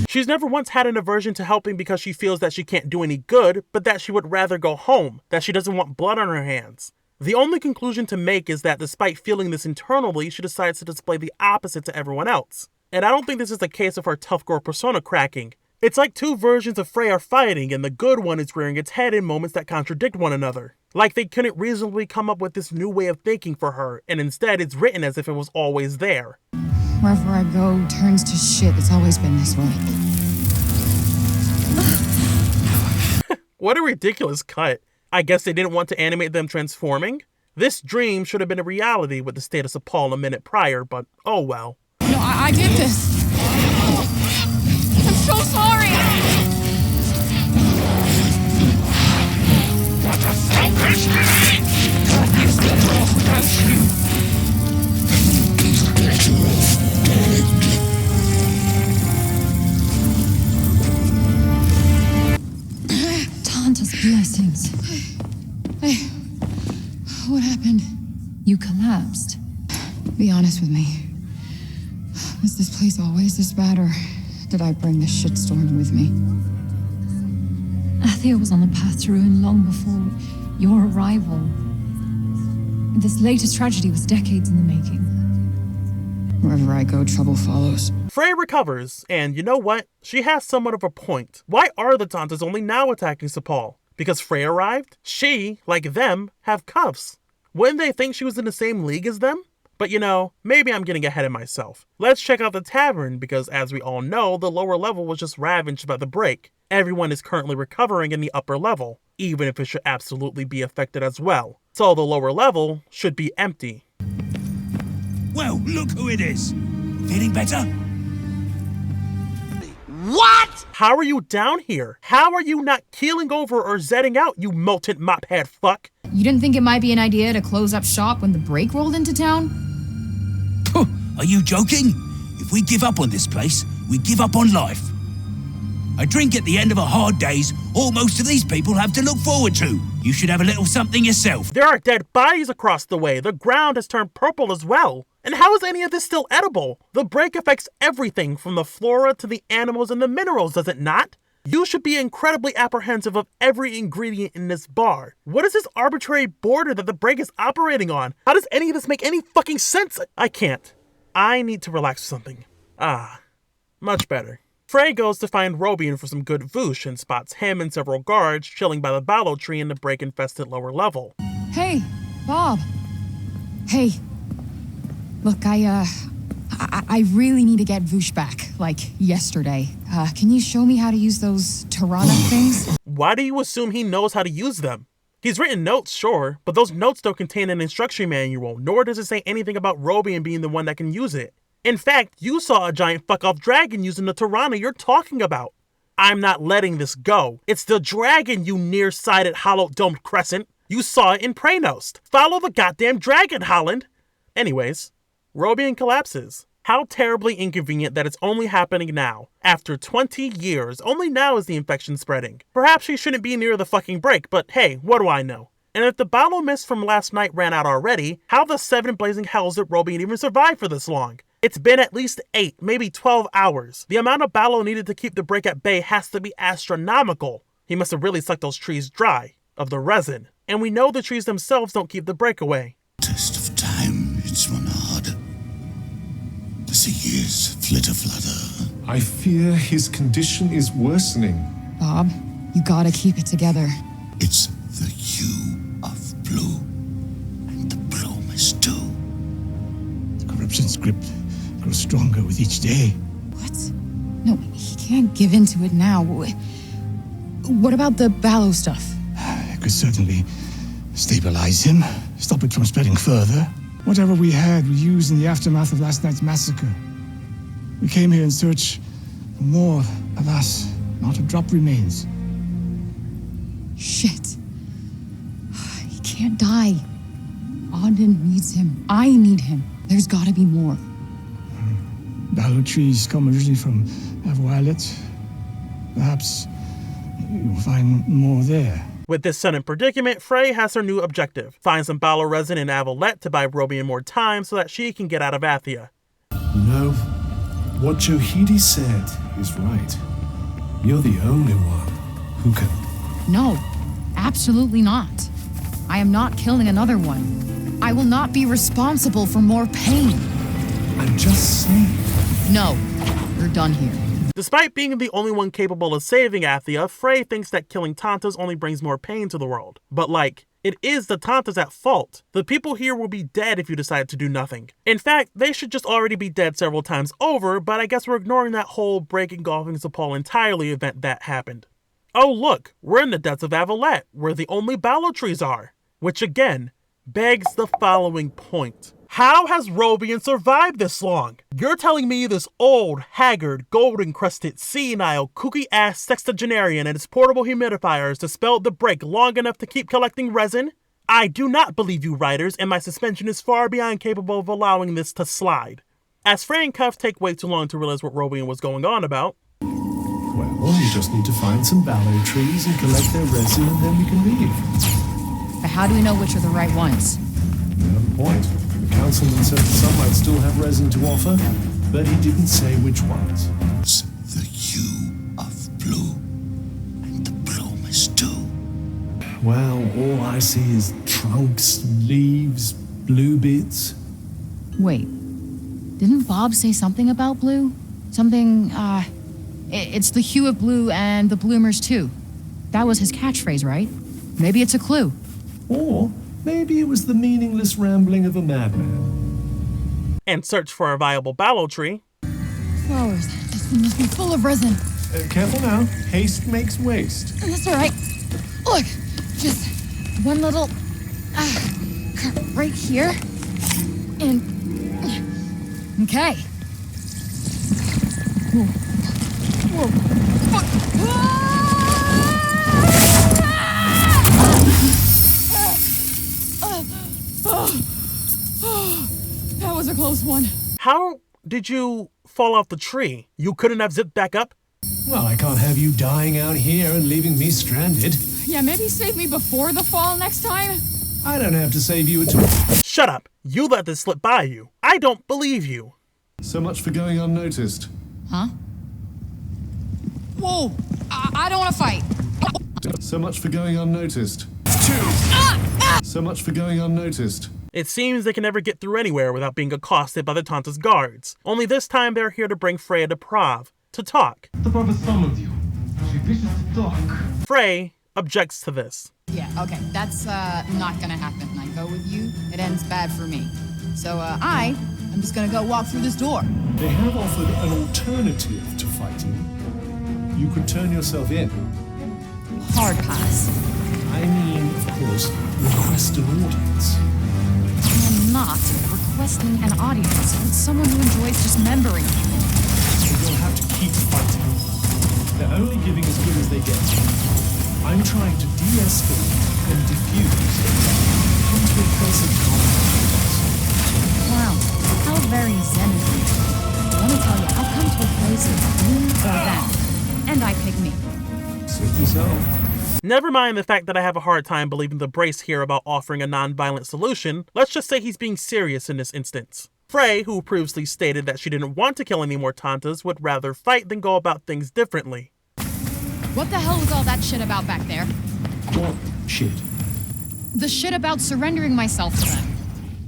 She's never once had an aversion to helping because she feels that she can't do any good, but that she would rather go home, that she doesn't want blood on her hands. The only conclusion to make is that despite feeling this internally, she decides to display the opposite to everyone else. And I don't think this is a case of her tough girl persona cracking. It's like 2 versions of Frey are fighting, and the good one is rearing its head in moments that contradict one another. Like they couldn't reasonably come up with this new way of thinking for her, and instead it's written as if it was always there. Wherever I go turns to shit. It's always been this way. What a ridiculous cut. I guess they didn't want to animate them transforming? This dream should have been a reality with the state of Cipal a minute prior, but oh well. No, I did this. I'm so sorry. Tanta's blessings. Hey, what happened? You collapsed. Be honest with me. Is this place always this bad, or did I bring this shitstorm with me? Athia was on the path to ruin long before your arrival. This latest tragedy was decades in the making. Wherever I go, trouble follows. Frey recovers, and you know what? She has somewhat of a point. Why are the Tantas only now attacking Cipal? Because Frey arrived? She, like them, have cuffs. Wouldn't they think she was in the same league as them? But you know, maybe I'm getting ahead of myself. Let's check out the tavern, because as we all know, the lower level was just ravaged by the break. Everyone is currently recovering in the upper level, even if it should absolutely be affected as well. So the lower level should be empty. Well, look who it is. Feeling better? What? How are you down here? How are you not keeling over or zetting out, you molten mophead fuck? You didn't think it might be an idea to close up shop when the break rolled into town? Are you joking? If we give up on this place, we give up on life. A drink at the end of a hard day's all most of these people have to look forward to. You should have a little something yourself. There are dead bodies across the way. The ground has turned purple as well. And how is any of this still edible? The break affects everything from the flora to the animals and the minerals, does it not? You should be incredibly apprehensive of every ingredient in this bar. What is this arbitrary border that the break is operating on? How does any of this make any fucking sense? I can't. I need to relax something. Ah, much better. Frey goes to find Robian for some good voosh and spots him and several guards chilling by the ballow tree in the break-infested lower level. Hey, Bob. Hey. Look, I really need to get Voosh back, like yesterday. Can you show me how to use those Tirana things? Why do you assume he knows how to use them? He's written notes, sure, but those notes don't contain an instruction manual, nor does it say anything about Robian being the one that can use it. In fact, you saw a giant fuck-off dragon using the Tirana you're talking about. I'm not letting this go. It's the dragon, you nearsighted hollow-domed crescent. You saw it in Praenost. Follow the goddamn dragon, Holland. Anyways, Robian collapses. How terribly inconvenient that it's only happening now. After 20 years, only now is the infection spreading. Perhaps she shouldn't be near the fucking break, but hey, what do I know? And if the battle mist from last night ran out already, how the 7 blazing hells did Robian even survive for this long? It's been at least 8, maybe 12 hours. The amount of ballow needed to keep the break at bay has to be astronomical. He must have really sucked those trees dry of the resin. And we know the trees themselves don't keep the break away. Test of time, it's run hard. The sea is flitter-flutter. I fear his condition is worsening. Bob, you gotta keep it together. It's the hue of blue. And the bloom is too. The corruption's grip grows stronger with each day. What? No, he can't give in to it now. What about the ballow stuff? I could certainly stabilize him, stop it from spreading further. Whatever we had, we used in the aftermath of last night's massacre. We came here in search for more. Alas, not a drop remains. Shit. He can't die. Auden needs him. I need him. There's gotta be more. Ballow trees come originally from Avoalet. Perhaps you'll find more there. With this sudden predicament, Frey has her new objective. Find some ballow resin in Avoalet to buy Robian more time so that she can get out of Athia. No, what Johidi said is right. You're the only one who can... No, absolutely not. I am not killing another one. I will not be responsible for more pain. I'm just saying. No, you're done here. Despite being the only one capable of saving Athia, Frey thinks that killing Tantas only brings more pain to the world. But like, it is the Tantas at fault. The people here will be dead if you decide to do nothing. In fact, they should just already be dead several times over, but I guess we're ignoring that whole break engulfing Cipal entirely event that happened. Oh look, we're in the depths of Avoalet, where the only ballow trees are. Which again, begs the following point. How has Robian survived this long? You're telling me this old, haggard, golden-crested, senile, kooky-ass sexagenarian and his portable humidifiers dispelled the break long enough to keep collecting resin? I do not believe you writers, and my suspension is far beyond capable of allowing this to slide. As Frey and Cuff take way too long to realize what Robian was going on about. Well, you just need to find some ballow trees and collect their resin and then we can leave. But how do we know which are the right ones? You have a point. The councilman said that some might still have resin to offer, but he didn't say which ones. It's the hue of blue, and the bloom is too. Well, all I see is trunks, leaves, blue bits. Wait, didn't Bob say something about blue? Something, it's the hue of blue and the bloomers too. That was his catchphrase, right? Maybe it's a clue. Or maybe it was the meaningless rambling of a madman. And search for a viable ballow tree. Flowers. This thing must be full of resin. Careful now. Haste makes waste. That's all right. Look, just one little cut right here. And okay. Whoa. Whoa. Fuck. That was a close one. How did you fall off the tree? You couldn't have zipped back up? Well, I can't have you dying out here and leaving me stranded. Yeah, maybe save me before the fall next time? I don't have to save you at all. Shut up. You let this slip by you. I don't believe you. So much for going unnoticed. Huh? Whoa! I don't want to fight. So much for going unnoticed. So much for going unnoticed. It seems they can never get through anywhere without being accosted by the Tanta's guards. Only this time they're here to bring Freya to Prav. to talk. The brother summoned you. She wishes to talk. Frey objects to this. Yeah, okay, that's not gonna happen. I go with you, it ends bad for me. So I'm just gonna go walk through this door. They have offered an alternative to fighting. You could turn yourself in. Hard pass. I mean, of course, request an audience. I'm not requesting an audience with someone who enjoys dismembering people. You'll have to keep fighting. They're only giving as good as they get. I'm trying to de-escalate and diffuse. Come to a place of confidence. Wow, how very zen of you. Let me tell you, I've come to a place of you or them. And I pick me. Suit yourself. Never mind the fact that I have a hard time believing the Brace here about offering a non-violent solution, let's just say he's being serious in this instance. Frey, who previously stated that she didn't want to kill any more Tantas, would rather fight than go about things differently. What the hell was all that shit about back there? What shit? The shit about surrendering myself to them.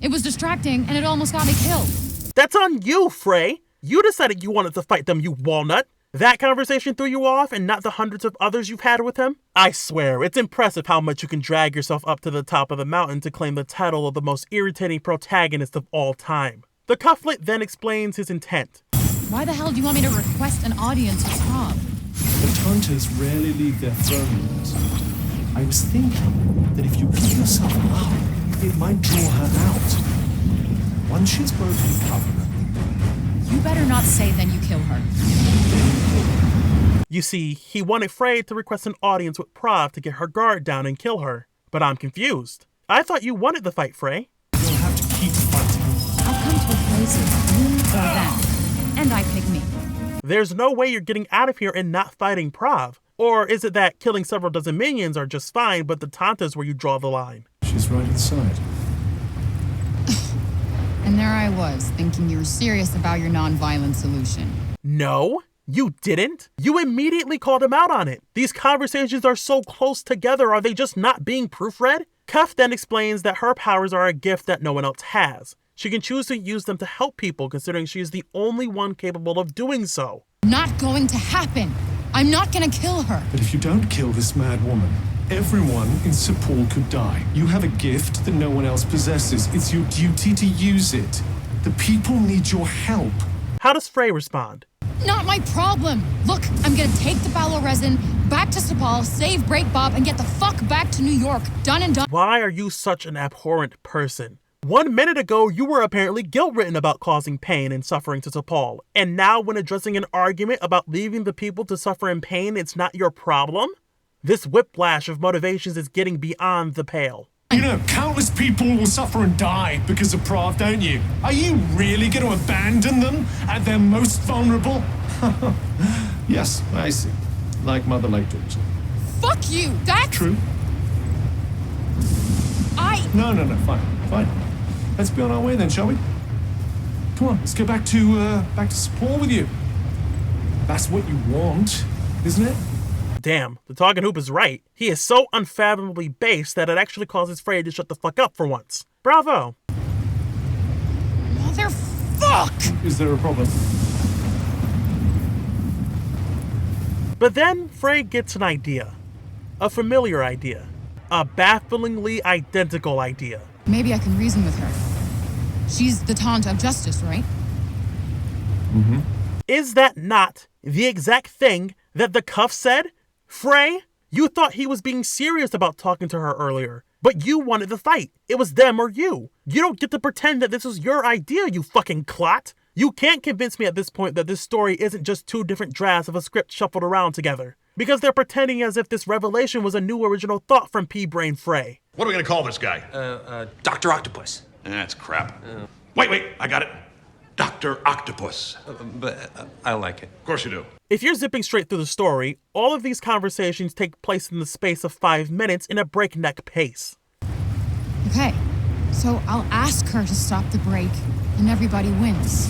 It was distracting and it almost got me killed. That's on you, Frey! You decided you wanted to fight them, you walnut! That conversation threw you off and not the hundreds of others you've had with him? I swear, it's impressive how much you can drag yourself up to the top of the mountain to claim the title of the most irritating protagonist of all time. The cufflet then explains his intent. Why the hell do you want me to request an audience with Prav? The Tantas rarely leave their throne rooms. I was thinking that if you give yourself up, it might draw her out. Once she's broken cover. You better not say then you kill her. You see, he wanted Frey to request an audience with Prav to get her guard down and kill her. But I'm confused. I thought you wanted the fight, Frey. You'll have to keep fighting. I've come to a place of you or them. And I pick me. There's no way you're getting out of here and not fighting Prav. Or is it that killing several dozen minions are just fine, but the Tantas where you draw the line? She's right inside. And there I was, thinking you were serious about your non-violent solution. No, you didn't. You immediately called him out on it. These conversations are so close together, are they just not being proofread? Cuff then explains that her powers are a gift that no one else has. She can choose to use them to help people, considering she is the only one capable of doing so. Not going to happen. I'm not gonna kill her. But if you don't kill this mad woman, everyone in Cipal could die. You have a gift that no one else possesses. It's your duty to use it. The people need your help. How does Frey respond? Not my problem. Look, I'm gonna take the Balo resin back to Cipal, save Break Bob, and get the fuck back to New York. Done and done. Why are you such an abhorrent person? 1 minute ago, you were apparently guilt-ridden about causing pain and suffering to Cipal. And now when addressing an argument about leaving the people to suffer in pain, it's not your problem? This whiplash of motivations is getting beyond the pale. You know, countless people will suffer and die because of Prav, don't you? Are you really going to abandon them at their most vulnerable? Yes, I see. Like mother, like daughter. Fuck you! That's... True. No, fine. Let's be on our way then, shall we? Come on, let's go back to Cipal with you. That's what you want, isn't it? Damn, the Talking Hoop is right. He is so unfathomably base that it actually causes Frey to shut the fuck up for once. Bravo. Motherfuck! Is there a problem? But then Frey gets an idea. A familiar idea. A bafflingly identical idea. Maybe I can reason with her. She's the Taunt of Justice, right? Mm-hmm. Is that not the exact thing that the Cuff said? Frey, you thought he was being serious about talking to her earlier, but you wanted the fight. It was them or you. You don't get to pretend that this was your idea, you fucking clot. You can't convince me at this point that this story isn't just 2 different drafts of a script shuffled around together. Because they're pretending as if this revelation was a new original thought from P-Brain Frey. What are we gonna call this guy? Dr. Octopus. That's crap. Wait, I got it. Dr. Octopus. But I like it. Of course you do. If you're zipping straight through the story, all of these conversations take place in the space of 5 minutes in a breakneck pace. Okay, so I'll ask her to stop the break, and everybody wins.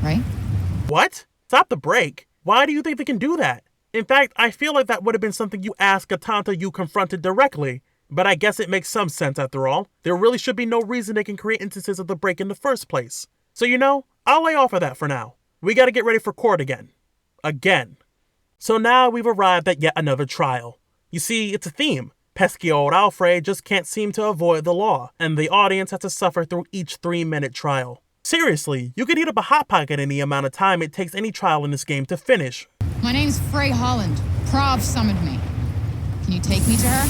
Right? What? Stop the break? Why do you think they can do that? In fact, I feel like that would have been something you asked a Tanta you confronted directly. But I guess it makes some sense after all. There really should be no reason they can create instances of the break in the first place. So you know, I'll lay off of that for now. we gotta get ready for court again. Again. So now we've arrived at yet another trial. You see, it's a theme. Pesky old Alfre just can't seem to avoid the law, and the audience has to suffer through each 3-minute trial. Seriously, you could heat up a Hot Pocket any amount of time it takes any trial in this game to finish. My name's Frey Holland. Prav summoned me. Can you take me to her?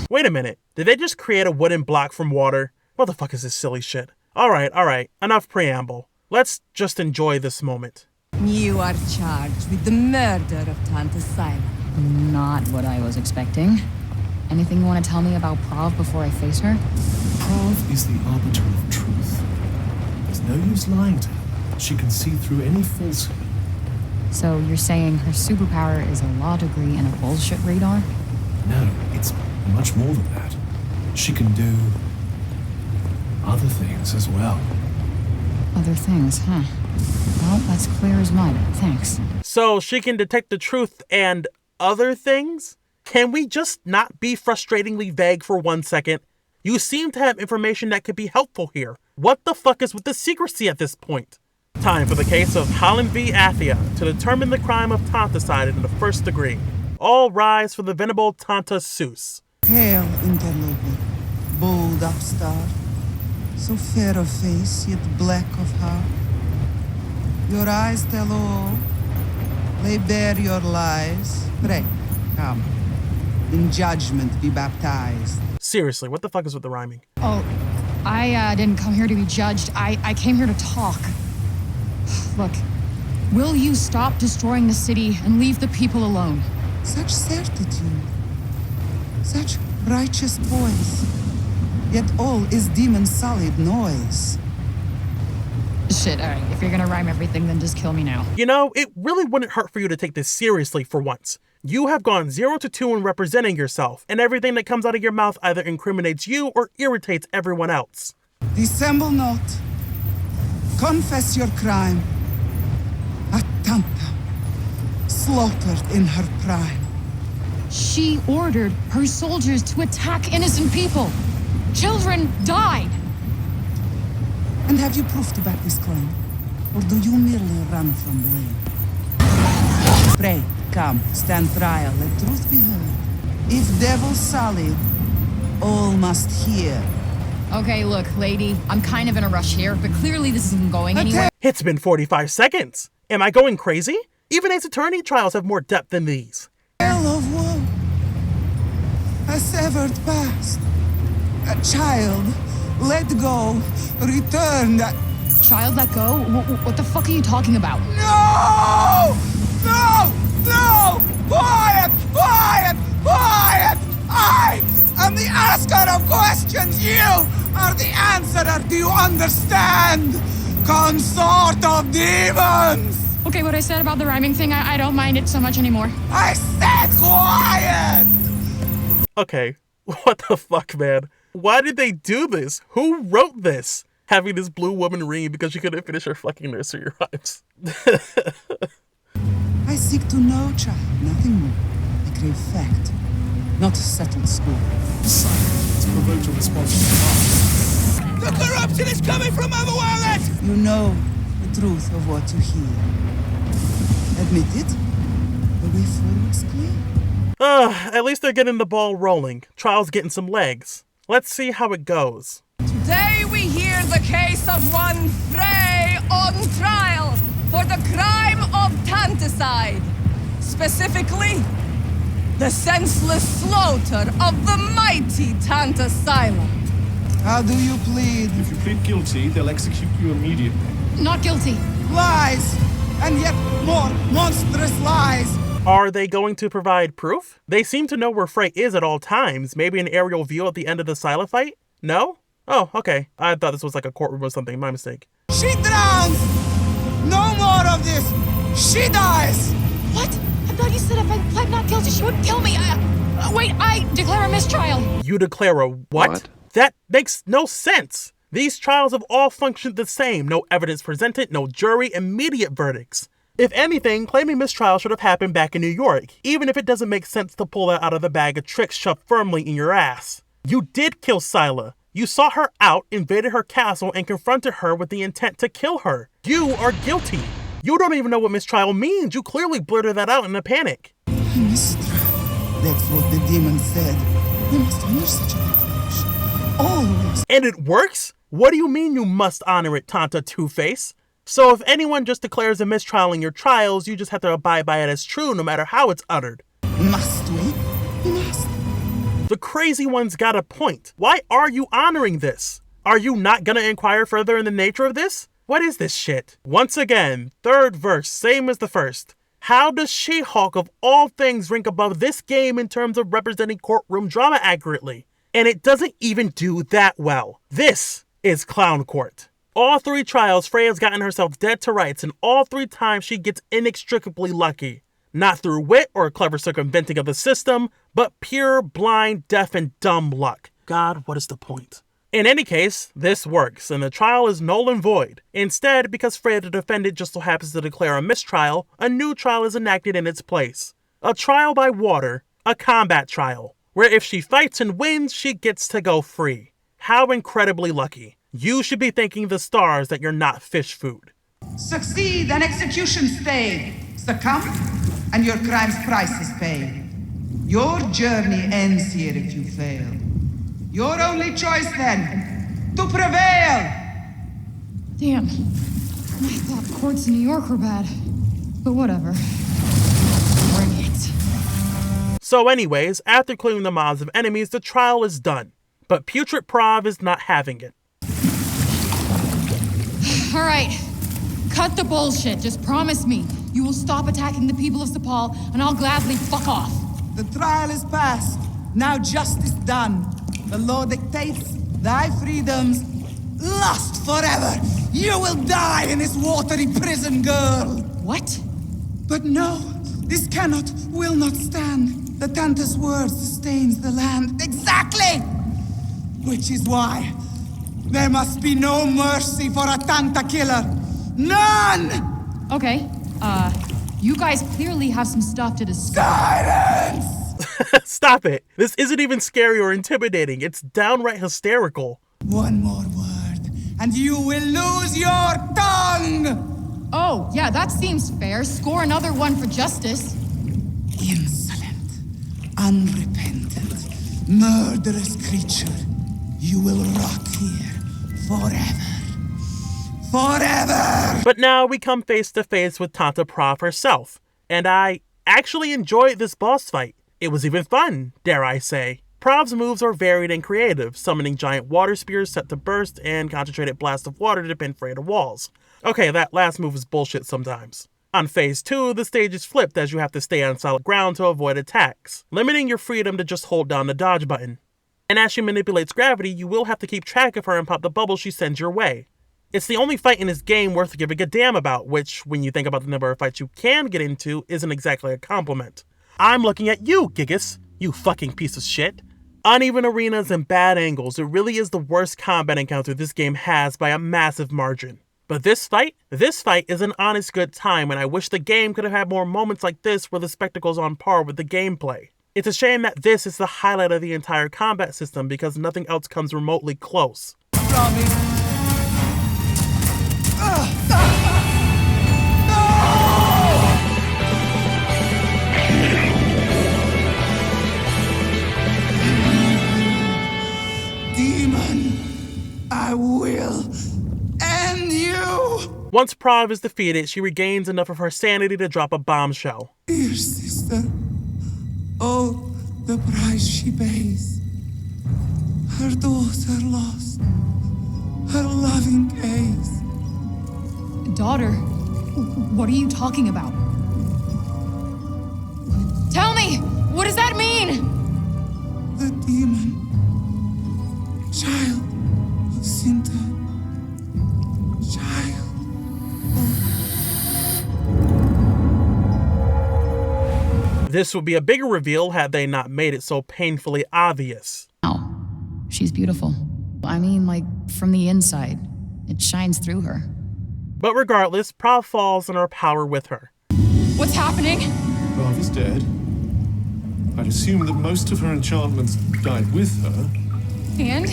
Wait a minute, did they just create a wooden block from water? What the fuck is this silly shit? Alright, enough preamble. Let's just enjoy this moment. You are charged with the murder of Tanta Sila. Not what I was expecting. Anything you want to tell me about Prav before I face her? Prav is the arbiter of truth. There's no use lying to her. She can see through any falsehood. So you're saying her superpower is a law degree and a bullshit radar? No, it's much more than that. She can do other things as well. Other things, huh? Well, that's clear as mud. Thanks. So she can detect the truth and other things? Can we just not be frustratingly vague for 1 second? You seem to have information that could be helpful here. What the fuck is with the secrecy at this point? Time for the case of Holland v. Athia to determine the crime of tanticide in the 1st degree. All rise for the venerable Tanta Sus. Hail, interloper, bold upstart, so fair of face, yet black of heart. Your eyes tell all, lay bare your lies. Pray, come, in judgment be baptized. Seriously, what the fuck is with the rhyming? Oh, I didn't come here to be judged. I came here to talk. Look, will you stop destroying the city and leave the people alone? Such certitude, such righteous poise, yet all is demon solid noise. Shit, alright, if you're gonna rhyme everything, then just kill me now. You know, it really wouldn't hurt for you to take this seriously for once. You have gone 0 to 2 in representing yourself, and everything that comes out of your mouth either incriminates you or irritates everyone else. Dissemble not. Confess your crime. Tanta, slaughtered in her prime. She ordered her soldiers to attack innocent people. Children died. And have you proof to back this claim? Or do you merely run from blame? Pray, come, stand trial, let truth be heard. If devil solid, all must hear. Okay, look, lady, I'm kind of in a rush here, but clearly this isn't going anywhere. It's been 45 seconds. Am I going crazy? Even Ace Attorney trials have more depth than these. Hell of woe. A severed past. A child let go, returned. Child let go? What the fuck are you talking about? No! No! No! Quiet! Quiet! Quiet! I am the asker of questions. You are the answerer. Do you understand? Consort of demons! Okay, what I said about the rhyming thing, I don't mind it so much anymore. I said quiet! Okay, what the fuck, man? Why did they do this? Who wrote this? Having this blue woman read because she couldn't finish her fucking nursery rhymes. I seek to know, child, nothing more. I crave fact, not settled score. Silence, provoke a response. The corruption is coming from Avoalet! You know the truth of what you hear. Admit it. The way forward's clear. At least they're getting the ball rolling. Trial's getting some legs. Let's see how it goes. Today we hear the case of one Frey on trial for the crime of tanticide. Specifically, the senseless slaughter of the mighty Tanta Sila. How do you plead? If you plead guilty, they'll execute you immediately. Not guilty. Lies! And yet more monstrous lies! Are they going to provide proof? They seem to know where Frey is at all times. Maybe an aerial view at the end of the Sila fight? No? Oh, okay. I thought this was like a courtroom or something. My mistake. She drowns! No more of this! She dies! What? I thought you said if I pled not guilty, she would kill me. Wait, I declare a mistrial. You declare a what? That makes no sense. These trials have all functioned the same. No evidence presented, no jury, immediate verdicts. If anything, claiming mistrial should have happened back in New York, even if it doesn't make sense to pull that out of the bag of tricks shoved firmly in your ass. You did kill Sila. You sought her out, invaded her castle, and confronted her with the intent to kill her. You are guilty. You don't even know what mistrial means. You clearly blurted that out in a panic. Mistrial. That's what the demon said. We must honor such a revelation. Always. And it works? What do you mean you must honor it, Tanta Two-Face? So if anyone just declares a mistrial in your trials, you just have to abide by it as true no matter how it's uttered. Must we? We must. The crazy one's got a point. Why are you honoring this? Are you not gonna inquire further in the nature of this? What is this shit? Once again, third verse, same as the first. How does She-Hulk of all things rank above this game in terms of representing courtroom drama accurately? And it doesn't even do that well. This is Clown Court. All 3 trials, Frey has gotten herself dead to rights, and all 3 times she gets inextricably lucky. Not through wit or clever circumventing of the system, but pure, blind, deaf, and dumb luck. God, what is the point? In any case, this works, and the trial is null and void. Instead, because Frey the defendant just so happens to declare a mistrial, a new trial is enacted in its place. A trial by water, a combat trial, where if she fights and wins, she gets to go free. How incredibly lucky. You should be thanking the stars that you're not fish food. Succeed and execution stay. Succumb and your crime's price is paid. Your journey ends here if you fail. Your only choice then, to prevail! Damn. I thought courts in New York were bad. But whatever. Bring it. So anyways, after clearing the mobs of enemies, the trial is done. But Putrid Prav is not having it. Alright. Cut the bullshit. Just promise me you will stop attacking the people of Cipal, and I'll gladly fuck off. The trial is past. Now justice done. The law dictates thy freedoms last forever. You will die in this watery prison, girl. What? But no, this cannot, will not stand. The Tanta's word sustains the land. Exactly! Which is why there must be no mercy for a Tanta killer. None! Okay, you guys clearly have some stuff to discuss. Silence! Stop it. This isn't even scary or intimidating. It's downright hysterical. One more word, and you will lose your tongue! Oh, yeah, that seems fair. Score another one for justice. Insolent, unrepentant, murderous creature. You will rot here forever. Forever! But now we come face to face with Tanta Prav herself. And I actually enjoyed this boss fight. It was even fun, dare I say. Prav's moves are varied and creative, summoning giant water spears set to burst and concentrated blasts of water to pin Frey to walls. Okay, that last move is bullshit sometimes. On phase 2, the stage is flipped as you have to stay on solid ground to avoid attacks, limiting your freedom to just hold down the dodge button. And as she manipulates gravity, you will have to keep track of her and pop the bubbles she sends your way. It's the only fight in this game worth giving a damn about, which, when you think about the number of fights you can get into, isn't exactly a compliment. I'm looking at you, Gigas, you fucking piece of shit. Uneven arenas and bad angles, it really is the worst combat encounter this game has by a massive margin. But this fight is an honest good time, and I wish the game could have had more moments like this where the spectacle's on par with the gameplay. It's a shame that this is the highlight of the entire combat system because nothing else comes remotely close. Demon, I will end you! Once Prav is defeated, she regains enough of her sanity to drop a bombshell. Dear sister, oh, the price she pays. Her daughter lost, her loving gaze. Daughter? What are you talking about? Tell me! What does that mean? The demon. Child of Sinta. Child of... This would be a bigger reveal had they not made it so painfully obvious. Oh, she's beautiful. I mean, like, from the inside. It shines through her. But regardless, Prav falls and her power with her. What's happening? Prav is dead. I'd assume that most of her enchantments died with her. And?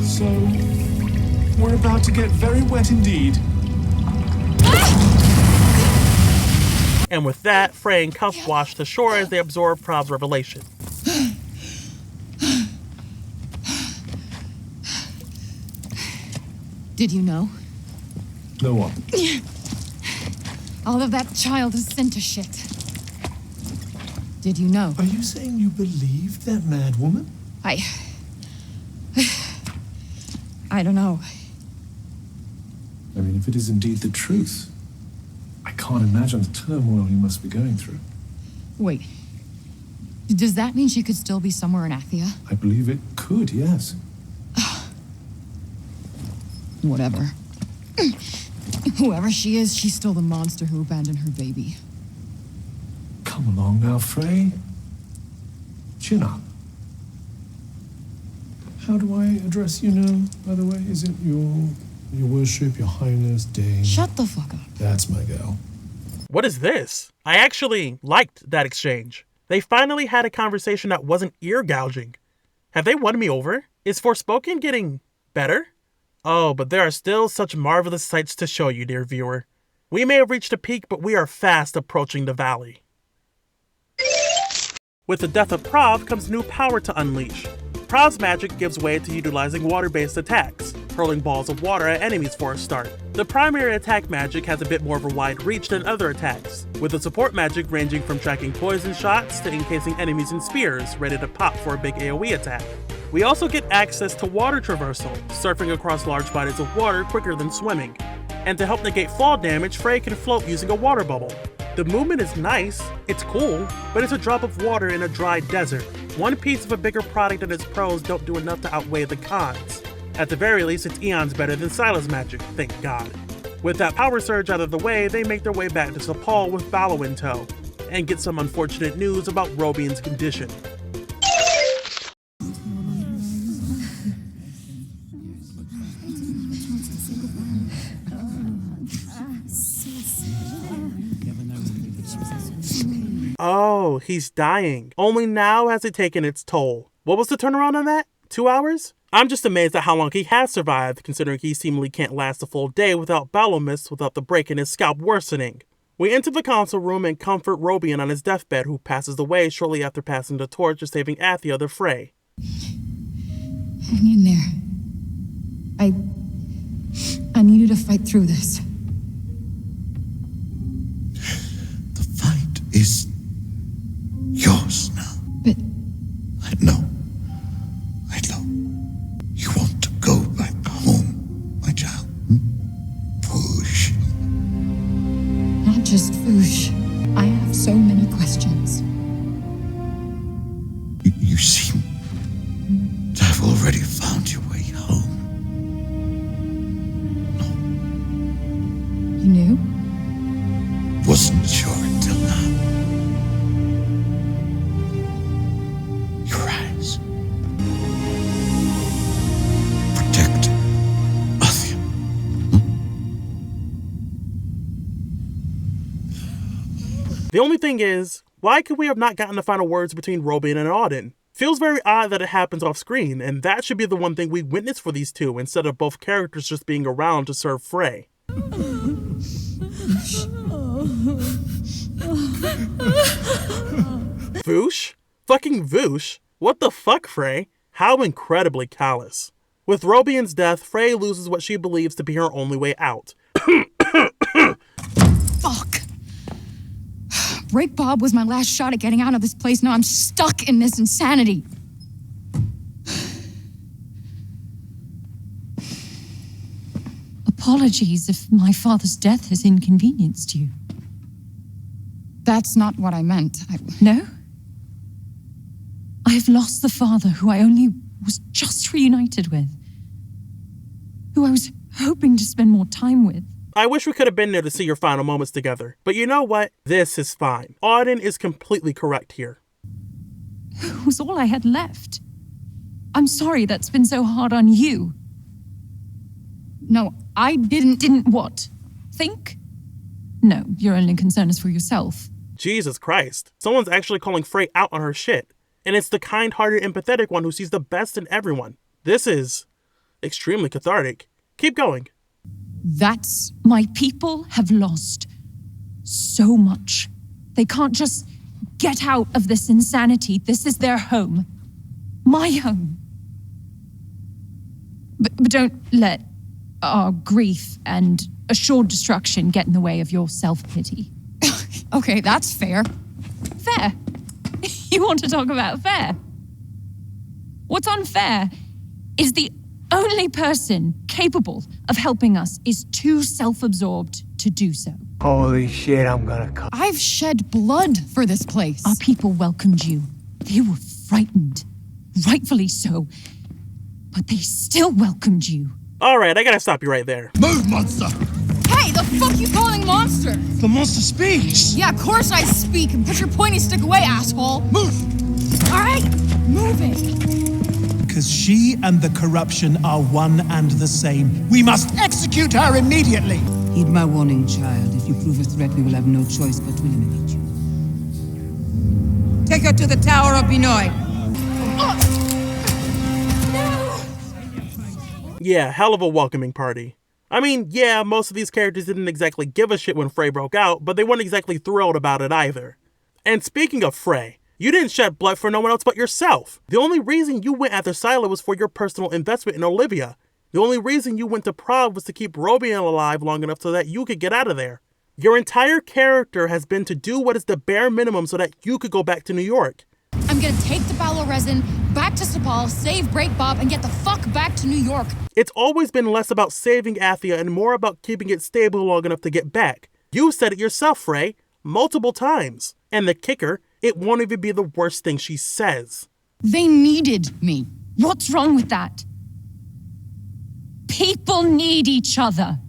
So, we're about to get very wet indeed. And with that, Frey and Cuff wash to shore as they absorb Prav's revelation. Did you know? No what? All of that child is sent to shit. Did you know? Are you saying you believed that mad woman? I don't know. I mean, if it is indeed the truth, I can't imagine the turmoil you must be going through. Wait. Does that mean she could still be somewhere in Athia? I believe it could, yes. Whatever. Whoever she is, she's still the monster who abandoned her baby. Come along now, Frey. Chin up. How do I address you now, by the way? Is it your worship, your highness, dame? Shut the fuck up. That's my gal. What is this? I actually liked that exchange. They finally had a conversation that wasn't ear gouging. Have they won me over? Is Forspoken getting better? Oh, but there are still such marvelous sights to show you, dear viewer. We may have reached a peak, but we are fast approaching the valley. With the death of Prav comes new power to unleash. Prav's magic gives way to utilizing water-based attacks, hurling balls of water at enemies for a start. The primary attack magic has a bit more of a wide reach than other attacks, with the support magic ranging from tracking poison shots to encasing enemies in spears ready to pop for a big AoE attack. We also get access to water traversal, surfing across large bodies of water quicker than swimming. And to help negate fall damage, Frey can float using a water bubble. The movement is nice, it's cool, but it's a drop of water in a dry desert. One piece of a bigger product and its pros don't do enough to outweigh the cons. At the very least, it's eons better than Sila's magic, thank God. With that power surge out of the way, they make their way back to Cipal with Ballo in tow, and get some unfortunate news about Robian's condition. Oh, he's dying. Only now has it taken its toll. What was the turnaround on that? 2 hours? I'm just amazed at how long he has survived, considering he seemingly can't last a full day without Ballo mist without the break in his scalp worsening. We enter the council room and comfort Robian on his deathbed, who passes away shortly after passing the torch of saving Athia the Frey. Hang in there. I need you to fight through this. The fight is yours now. But I know. You want to go back home, my child. Push. not just Foosh. I have so many questions. You seem to have already found your way home. You knew? Wasn't sure until now. Your eyes. Protect Athia. The only thing is, why could we have not gotten the final words between Robian and Auden? Feels very odd that it happens off screen, and that should be the one thing we witness for these two, instead of both characters just being around to serve Frey. Voosh? Fucking Voosh? What the fuck, Frey? How incredibly callous. With Robian's death, Frey loses what she believes to be her only way out. Fuck. Break Bob was my last shot at getting out of this place. Now I'm stuck in this insanity. Apologies if my father's death has inconvenienced you. That's not what I meant. No? I have lost the father who I only was just reunited with. Who I was hoping to spend more time with. I wish we could have been there to see your final moments together. But you know what? This is fine. Auden is completely correct here. It was all I had left. I'm sorry that's been so hard on you. No, I didn't... Didn't what? Think? No, your only concern is for yourself. Jesus Christ. Someone's actually calling Frey out on her shit. And it's the kind-hearted, empathetic one who sees the best in everyone. This is extremely cathartic. Keep going. That's my people have lost so much. They can't just get out of this insanity. This is their home. My home. But don't let our grief and assured destruction get in the way of your self-pity. Okay, that's fair. Fair? You want to talk about fair? What's unfair is the only person capable of helping us is too self-absorbed to do so. Holy shit, I'm gonna come. I've shed blood for this place. Our people welcomed you. They were frightened. Rightfully so. But they still welcomed you. Alright, I gotta stop you right there. Move, monster! Hey, the fuck you calling monster? The monster speaks! Yeah, of course I speak, and put your pointy stick away, asshole! Move! Alright, move it! Because she and the corruption are one and the same. We must execute her immediately! Heed my warning, child. If you prove a threat, we will have no choice but to eliminate you. Take her to the Tower of Binoy. Yeah, hell of a welcoming party. I mean, yeah, most of these characters didn't exactly give a shit when Frey broke out, but they weren't exactly thrilled about it either. And speaking of Frey, you didn't shed blood for no one else but yourself. The only reason you went after Sila was for your personal investment in Olivia. The only reason you went to Prav was to keep Robian alive long enough so that you could get out of there. Your entire character has been to do what is the bare minimum so that you could go back to New York. I'm gonna take the Balo resin, back to Cipal, save Break Bob, and get the fuck back to New York. It's always been less about saving Athia and more about keeping it stable long enough to get back. You said it yourself, Frey, multiple times. And the kicker, it won't even be the worst thing she says. They needed me. What's wrong with that? People need each other.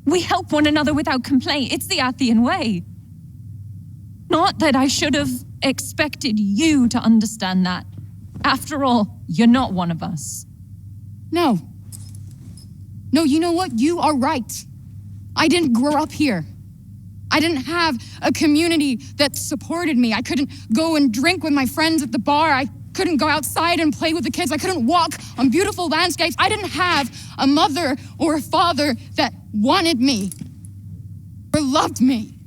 We help one another without complaint. It's the Athian way. Not that I should have expected you to understand that. After all, you're not one of us. No. No, you know what? You are right. I didn't grow up here. I didn't have a community that supported me. I couldn't go and drink with my friends at the bar. I couldn't go outside and play with the kids. I couldn't walk on beautiful landscapes. I didn't have a mother or a father that wanted me or loved me.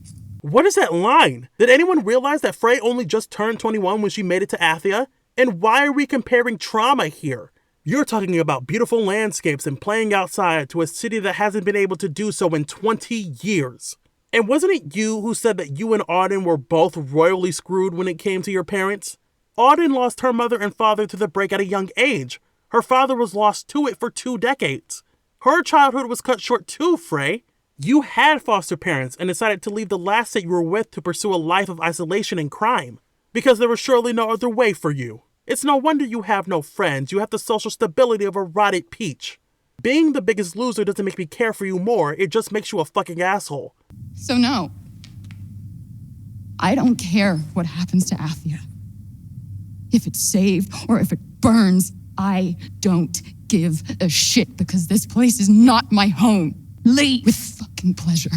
What is that line? Did anyone realize that Frey only just turned 21 when she made it to Athia? And why are we comparing trauma here? You're talking about beautiful landscapes and playing outside to a city that hasn't been able to do so in 20 years. And wasn't it you who said that you and Auden were both royally screwed when it came to your parents? Auden lost her mother and father to the break at a young age. Her father was lost to it for 2 decades. Her childhood was cut short too, Frey. You had foster parents and decided to leave the last that you were with to pursue a life of isolation and crime. Because there was surely no other way for you. It's no wonder you have no friends. You have the social stability of a rotted peach. Being the biggest loser doesn't make me care for you more. It just makes you a fucking asshole. So no. I don't care what happens to Athia. If it's saved or if it burns, I don't give a shit because this place is not my home. Leave with fucking pleasure.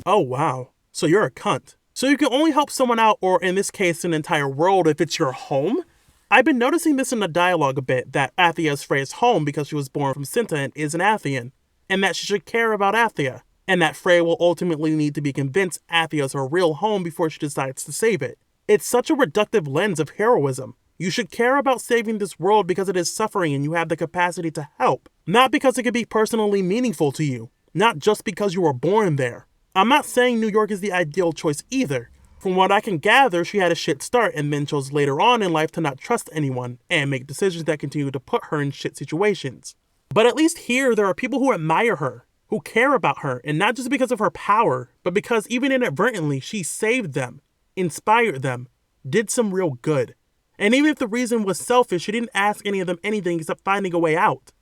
Oh wow. So you're a cunt. So you can only help someone out, or in this case an entire world, if it's your home? I've been noticing this in the dialogue a bit, that Athia is Frey's home because she was born from Cinta and is an Athian, and that she should care about Athia, and that Frey will ultimately need to be convinced Athia is her real home before she decides to save it. It's such a reductive lens of heroism. You should care about saving this world because it is suffering and you have the capacity to help, not because it could be personally meaningful to you, not just because you were born there. I'm not saying New York is the ideal choice either. From what I can gather, she had a shit start and then chose later on in life to not trust anyone and make decisions that continue to put her in shit situations. But at least here, there are people who admire her, who care about her, and not just because of her power, but because even inadvertently, she saved them, inspired them, did some real good. And even if the reason was selfish, she didn't ask any of them anything except finding a way out.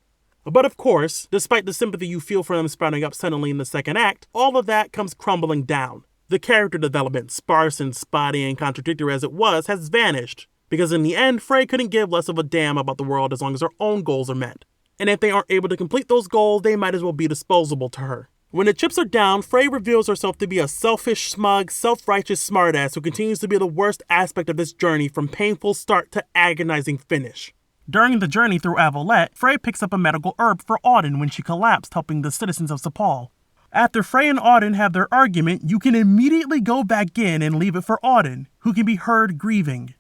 But of course, despite the sympathy you feel for them sprouting up suddenly in the second act, all of that comes crumbling down. The character development, sparse and spotty and contradictory as it was, has vanished. Because in the end, Frey couldn't give less of a damn about the world as long as her own goals are met. And if they aren't able to complete those goals, they might as well be disposable to her. When the chips are down, Frey reveals herself to be a selfish, smug, self-righteous smartass who continues to be the worst aspect of this journey from painful start to agonizing finish. During the journey through Avoalet, Frey picks up a medical herb for Auden when she collapsed, helping the citizens of Cipal. After Frey and Auden have their argument, you can immediately go back in and leave it for Auden, who can be heard grieving.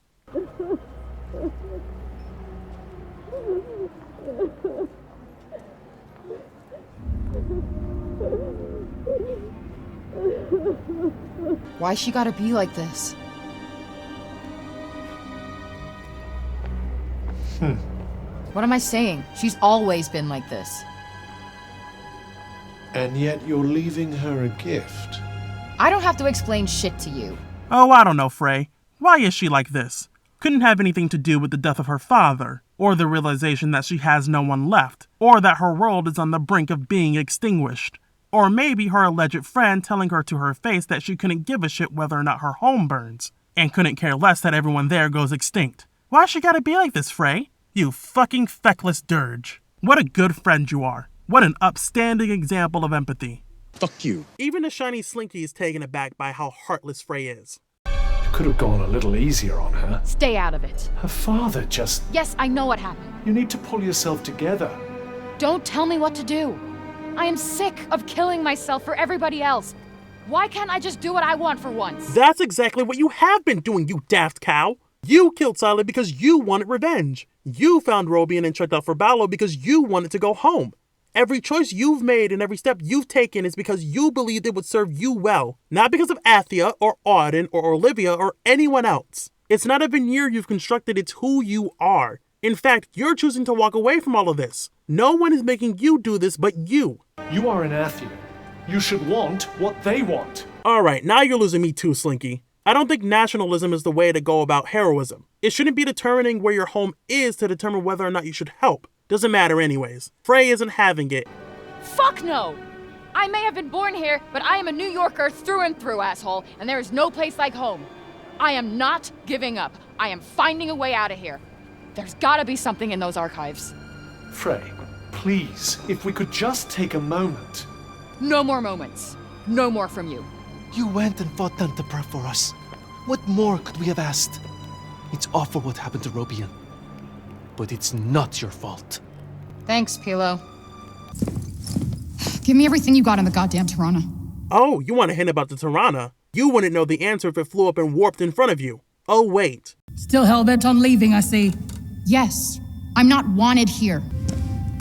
Why she gotta be like this? What am I saying? She's always been like this. And yet you're leaving her a gift. I don't have to explain shit to you. Oh, I don't know, Frey. Why is she like this? Couldn't have anything to do with the death of her father, or the realization that she has no one left, or that her world is on the brink of being extinguished. Or maybe her alleged friend telling her to her face that she couldn't give a shit whether or not her home burns, and couldn't care less that everyone there goes extinct. Why she gotta be like this, Frey? You fucking feckless dirge. What a good friend you are. What an upstanding example of empathy. Fuck you. Even the shiny Slinky is taken aback by how heartless Frey is. You could have gone a little easier on her. Stay out of it. Her father just... Yes, I know what happened. You need to pull yourself together. Don't tell me what to do. I am sick of killing myself for everybody else. Why can't I just do what I want for once? That's exactly what you have been doing, you daft cow. You killed Sila because you wanted revenge. You found Robian and checked out for Ballo because you wanted to go home. Every choice you've made and every step you've taken is because you believed it would serve you well, not because of Athia or Auden or Olivia or anyone else. It's not a veneer you've constructed, it's who you are. In fact, you're choosing to walk away from all of this. No one is making you do this but you. You are an Athia. You should want what they want. Alright, now you're losing me too, Slinky. I don't think nationalism is the way to go about heroism. It shouldn't be determining where your home is to determine whether or not you should help. Doesn't matter anyways. Frey isn't having it. Fuck no! I may have been born here, but I am a New Yorker through and through, asshole, and there is no place like home. I am not giving up. I am finding a way out of here. There's gotta be something in those archives. Frey, please, if we could just take a moment. No more moments. No more from you. You went and fought Prav for us. What more could we have asked? It's awful what happened to Robian. But it's not your fault. Thanks, Pilo. Give me everything you got on the goddamn Tirana. Oh, you want a hint about the Tirana? You wouldn't know the answer if it flew up and warped in front of you. Oh, wait. Still hell-bent on leaving, I see. Yes, I'm not wanted here.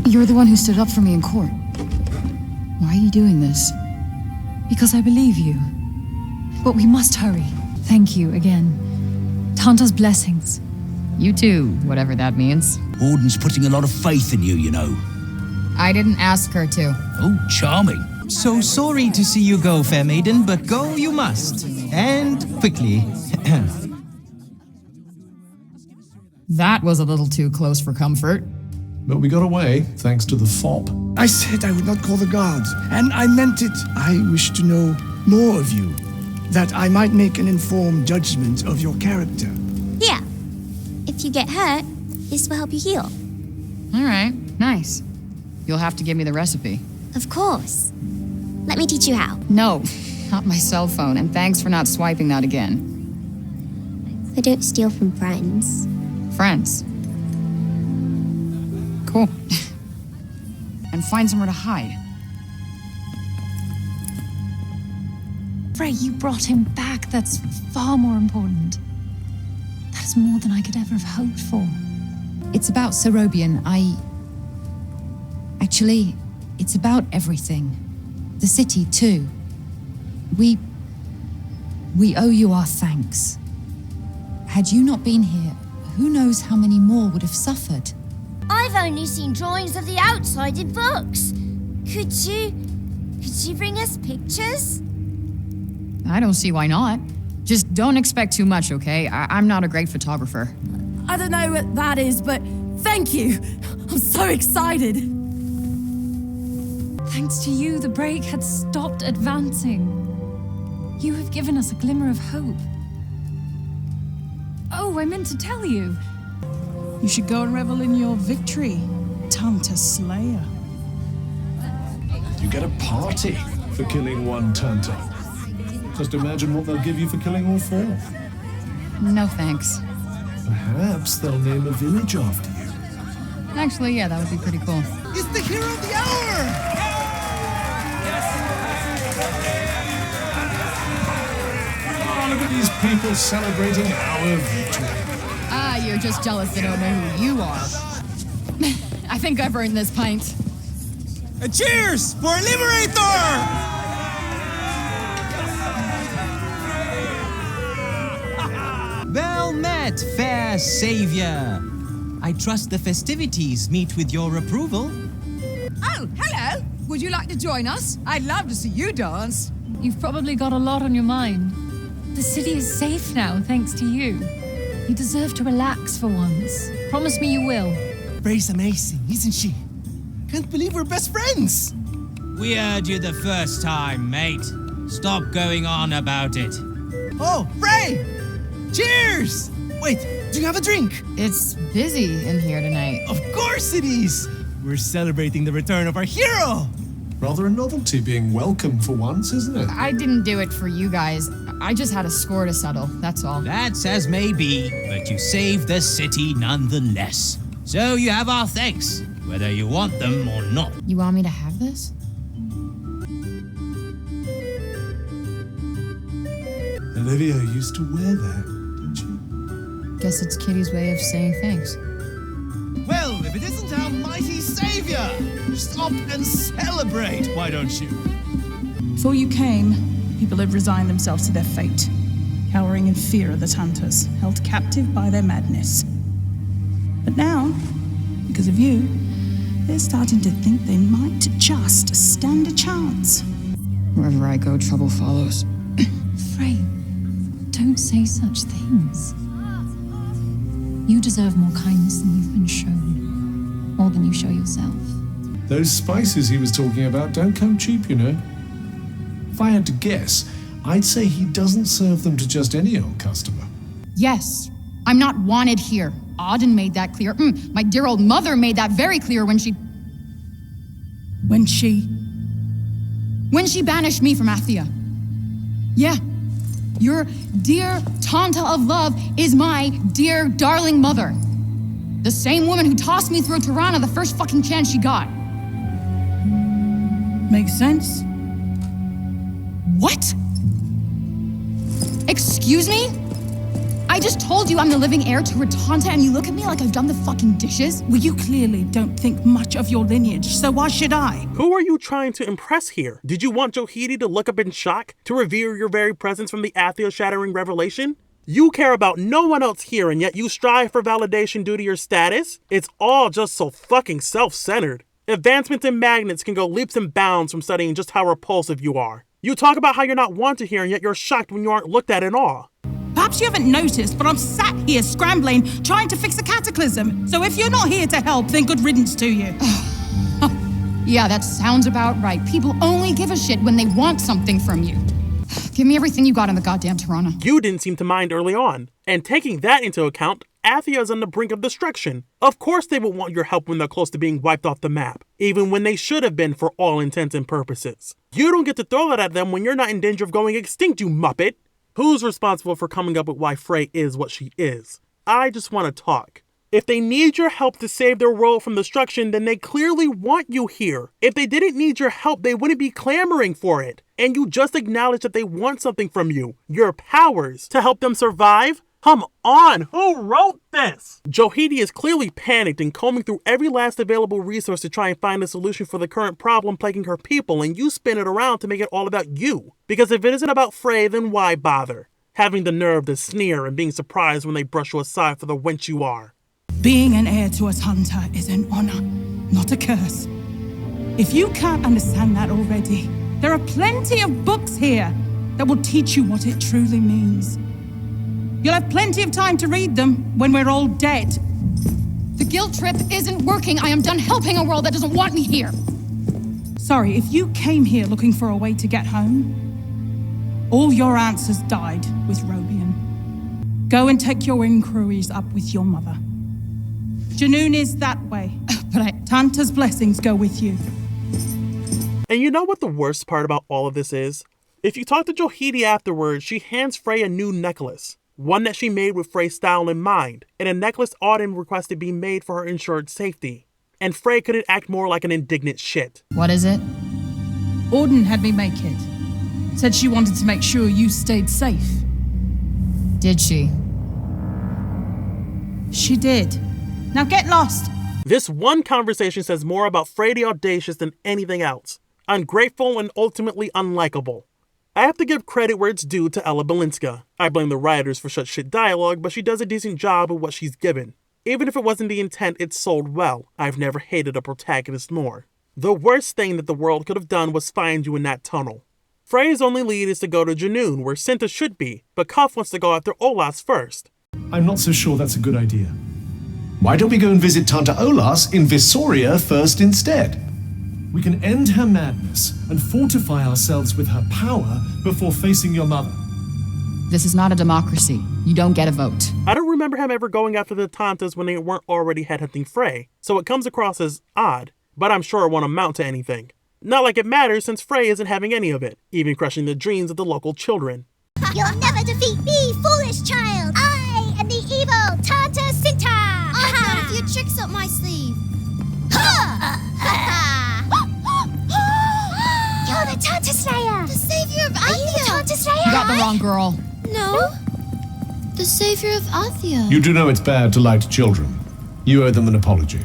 You're the one who stood up for me in court. Why are you doing this? Because I believe you. But we must hurry. Thank you again. Tanta's blessings. You too, whatever that means. Auden's putting a lot of faith in you, you know. I didn't ask her to. Oh, charming. So sorry to see you go, fair maiden, but go you must. And quickly. That was a little too close for comfort. But we got away, thanks to the fop. I said I would not call the guards, and I meant it. I wish to know more of you, that I might make an informed judgment of your character. Yeah. If you get hurt, this will help you heal. Alright, nice. You'll have to give me the recipe. Of course. Let me teach you how. No, not my cell phone, and thanks for not swiping that again. I don't steal from friends. Friends? Cool. And find somewhere to hide. Frey, you brought him back. That's far more important. That is more than I could ever have hoped for. It's about Serobian. Actually, it's about everything. The city, too. We owe you our thanks. Had you not been here, who knows how many more would have suffered? I've only seen drawings of the outside in books. Could you bring us pictures? I don't see why not. Just don't expect too much, okay? I'm not a great photographer. I don't know what that is, but thank you. I'm so excited. Thanks to you, the break had stopped advancing. You have given us a glimmer of hope. Oh, I meant to tell you. You should go and revel in your victory, Tanta Slayer. You get a party. for killing one Tanta. Just imagine what they'll give you for killing all 4. No thanks. Perhaps they'll name a village after you. Actually, yeah, that would be pretty cool. It's the hero of the hour! Oh, look at these people celebrating our victory. Ah, you're just jealous they don't know who you are. I think I've earned this pint. Cheers for Liberator! Well met, fair savior. I trust the festivities meet with your approval. Oh, hello! Would you like to join us? I'd love to see you dance. You've probably got a lot on your mind. The city is safe now, thanks to you. You deserve to relax for once. Promise me you will. Frey's amazing, isn't she? Can't believe we're best friends! We heard you the first time, mate. Stop going on about it. Oh, Frey! Cheers! Wait, do you have a drink? It's busy in here tonight. Of course it is! We're celebrating the return of our hero! Rather a novelty being welcome for once, isn't it? I didn't do it for you guys. I just had a score to settle, that's all. That's as may be, but you saved the city nonetheless. So you have our thanks, whether you want them or not. You want me to have this? Olivia used to wear that, didn't she? Guess it's Kitty's way of saying thanks. Well, if it isn't our mighty savior! Stop and celebrate, why don't you? Before you came, people had resigned themselves to their fate, cowering in fear of the Tantas, held captive by their madness. But now, because of you, they're starting to think they might just stand a chance. Wherever I go, trouble follows. Frey, don't say such things. You deserve more kindness than you've been shown, more than you show yourself. Those spices he was talking about don't come cheap, you know. If I had to guess, I'd say he doesn't serve them to just any old customer. Yes, I'm not wanted here. Auden made that clear. My dear old mother made that very clear when she banished me from Athia. Yeah, your dear Tanta of love is my dear darling mother. The same woman who tossed me through Tirana the first fucking chance she got. Makes sense. What? Excuse me? I just told you I'm the living heir to her Tanta and you look at me like I've done the fucking dishes? Well, you clearly don't think much of your lineage, so why should I? Who are you trying to impress here? Did you want Johidi to look up in shock, to revere your very presence from the Athia-shattering revelation? You care about no one else here and yet you strive for validation due to your status? It's all just so fucking self-centered. Advancements in magnets can go leaps and bounds from studying just how repulsive you are. You talk about how you're not wanted here and yet you're shocked when you aren't looked at in awe. Perhaps you haven't noticed, but I'm sat here scrambling, trying to fix a cataclysm. So if you're not here to help, then good riddance to you. Yeah, that sounds about right. People only give a shit when they want something from you. Give me everything you got in the goddamn Tirana. You didn't seem to mind early on. And taking that into account, Athia is on the brink of destruction. Of course they will want your help when they're close to being wiped off the map, even when they should have been for all intents and purposes. You don't get to throw that at them when you're not in danger of going extinct, you muppet! Who's responsible for coming up with why Frey is what she is? I just want to talk. If they need your help to save their world from destruction, then they clearly want you here. If they didn't need your help, they wouldn't be clamoring for it. And you just acknowledge that they want something from you, your powers, to help them survive? Come on, who wrote this? Johidi is clearly panicked and combing through every last available resource to try and find a solution for the current problem plaguing her people, and you spin it around to make it all about you. Because if it isn't about Frey, then why bother? Having the nerve to sneer and being surprised when they brush you aside for the wench you are. Being an heir to a Tanta is an honor, not a curse. If you can't understand that already, there are plenty of books here that will teach you what it truly means. You'll have plenty of time to read them when we're all dead. The guilt trip isn't working. I am done helping a world that doesn't want me here. Sorry, if you came here looking for a way to get home, all your answers died with Robian. Go and take your inquiries up with your mother. Janoon is that way, but Tanta's blessings go with you. And you know what the worst part about all of this is? If you talk to Johidi afterwards, she hands Frey a new necklace. One that she made with Frey's style in mind, and a necklace Auden requested be made for her ensured safety. And Frey couldn't act more like an indignant shit. What is it? Auden had me make it. Said she wanted to make sure you stayed safe. Did she? She did. Now get lost! This one conversation says more about Frey the Audacious than anything else. Ungrateful and ultimately unlikable. I have to give credit where it's due to Ella Balinska. I blame the writers for such shit dialogue, but she does a decent job of what she's given. Even if it wasn't the intent, it's sold well. I've never hated a protagonist more. The worst thing that the world could have done was find you in that tunnel. Frey's only lead is to go to Junoon, where Cinta should be, but Cuff wants to go after Olas first. I'm not so sure that's a good idea. Why don't we go and visit Tanta Olas in Visoria first instead? We can end her madness and fortify ourselves with her power before facing your mother. This is not a democracy. You don't get a vote. I don't remember him ever going after the Tantas when they weren't already headhunting Frey, so it comes across as odd, but I'm sure it won't amount to anything. Not like it matters since Frey isn't having any of it, even crushing the dreams of the local children. You'll never defeat me, foolish child! I am the evil Tanta Cinta! I've got a few tricks up my sleeve. You're the Tanta Slayer! The savior of Athia! Are you the Tanta Slayer? You got the wrong girl. No. The savior of Athia. You do know it's bad to lie to children. You owe them an apology.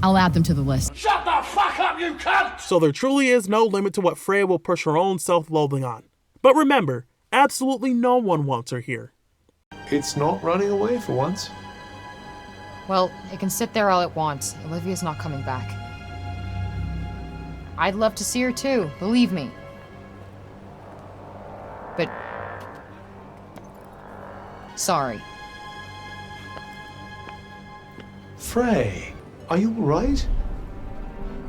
I'll add them to the list. Shut the fuck up, you cunt! So there truly is no limit to what Frey will push her own self-loathing on. But remember, absolutely no one wants her here. It's not running away for once. Well, it can sit there all it wants. Olivia's not coming back. I'd love to see her too, believe me. But... sorry. Frey, are you alright?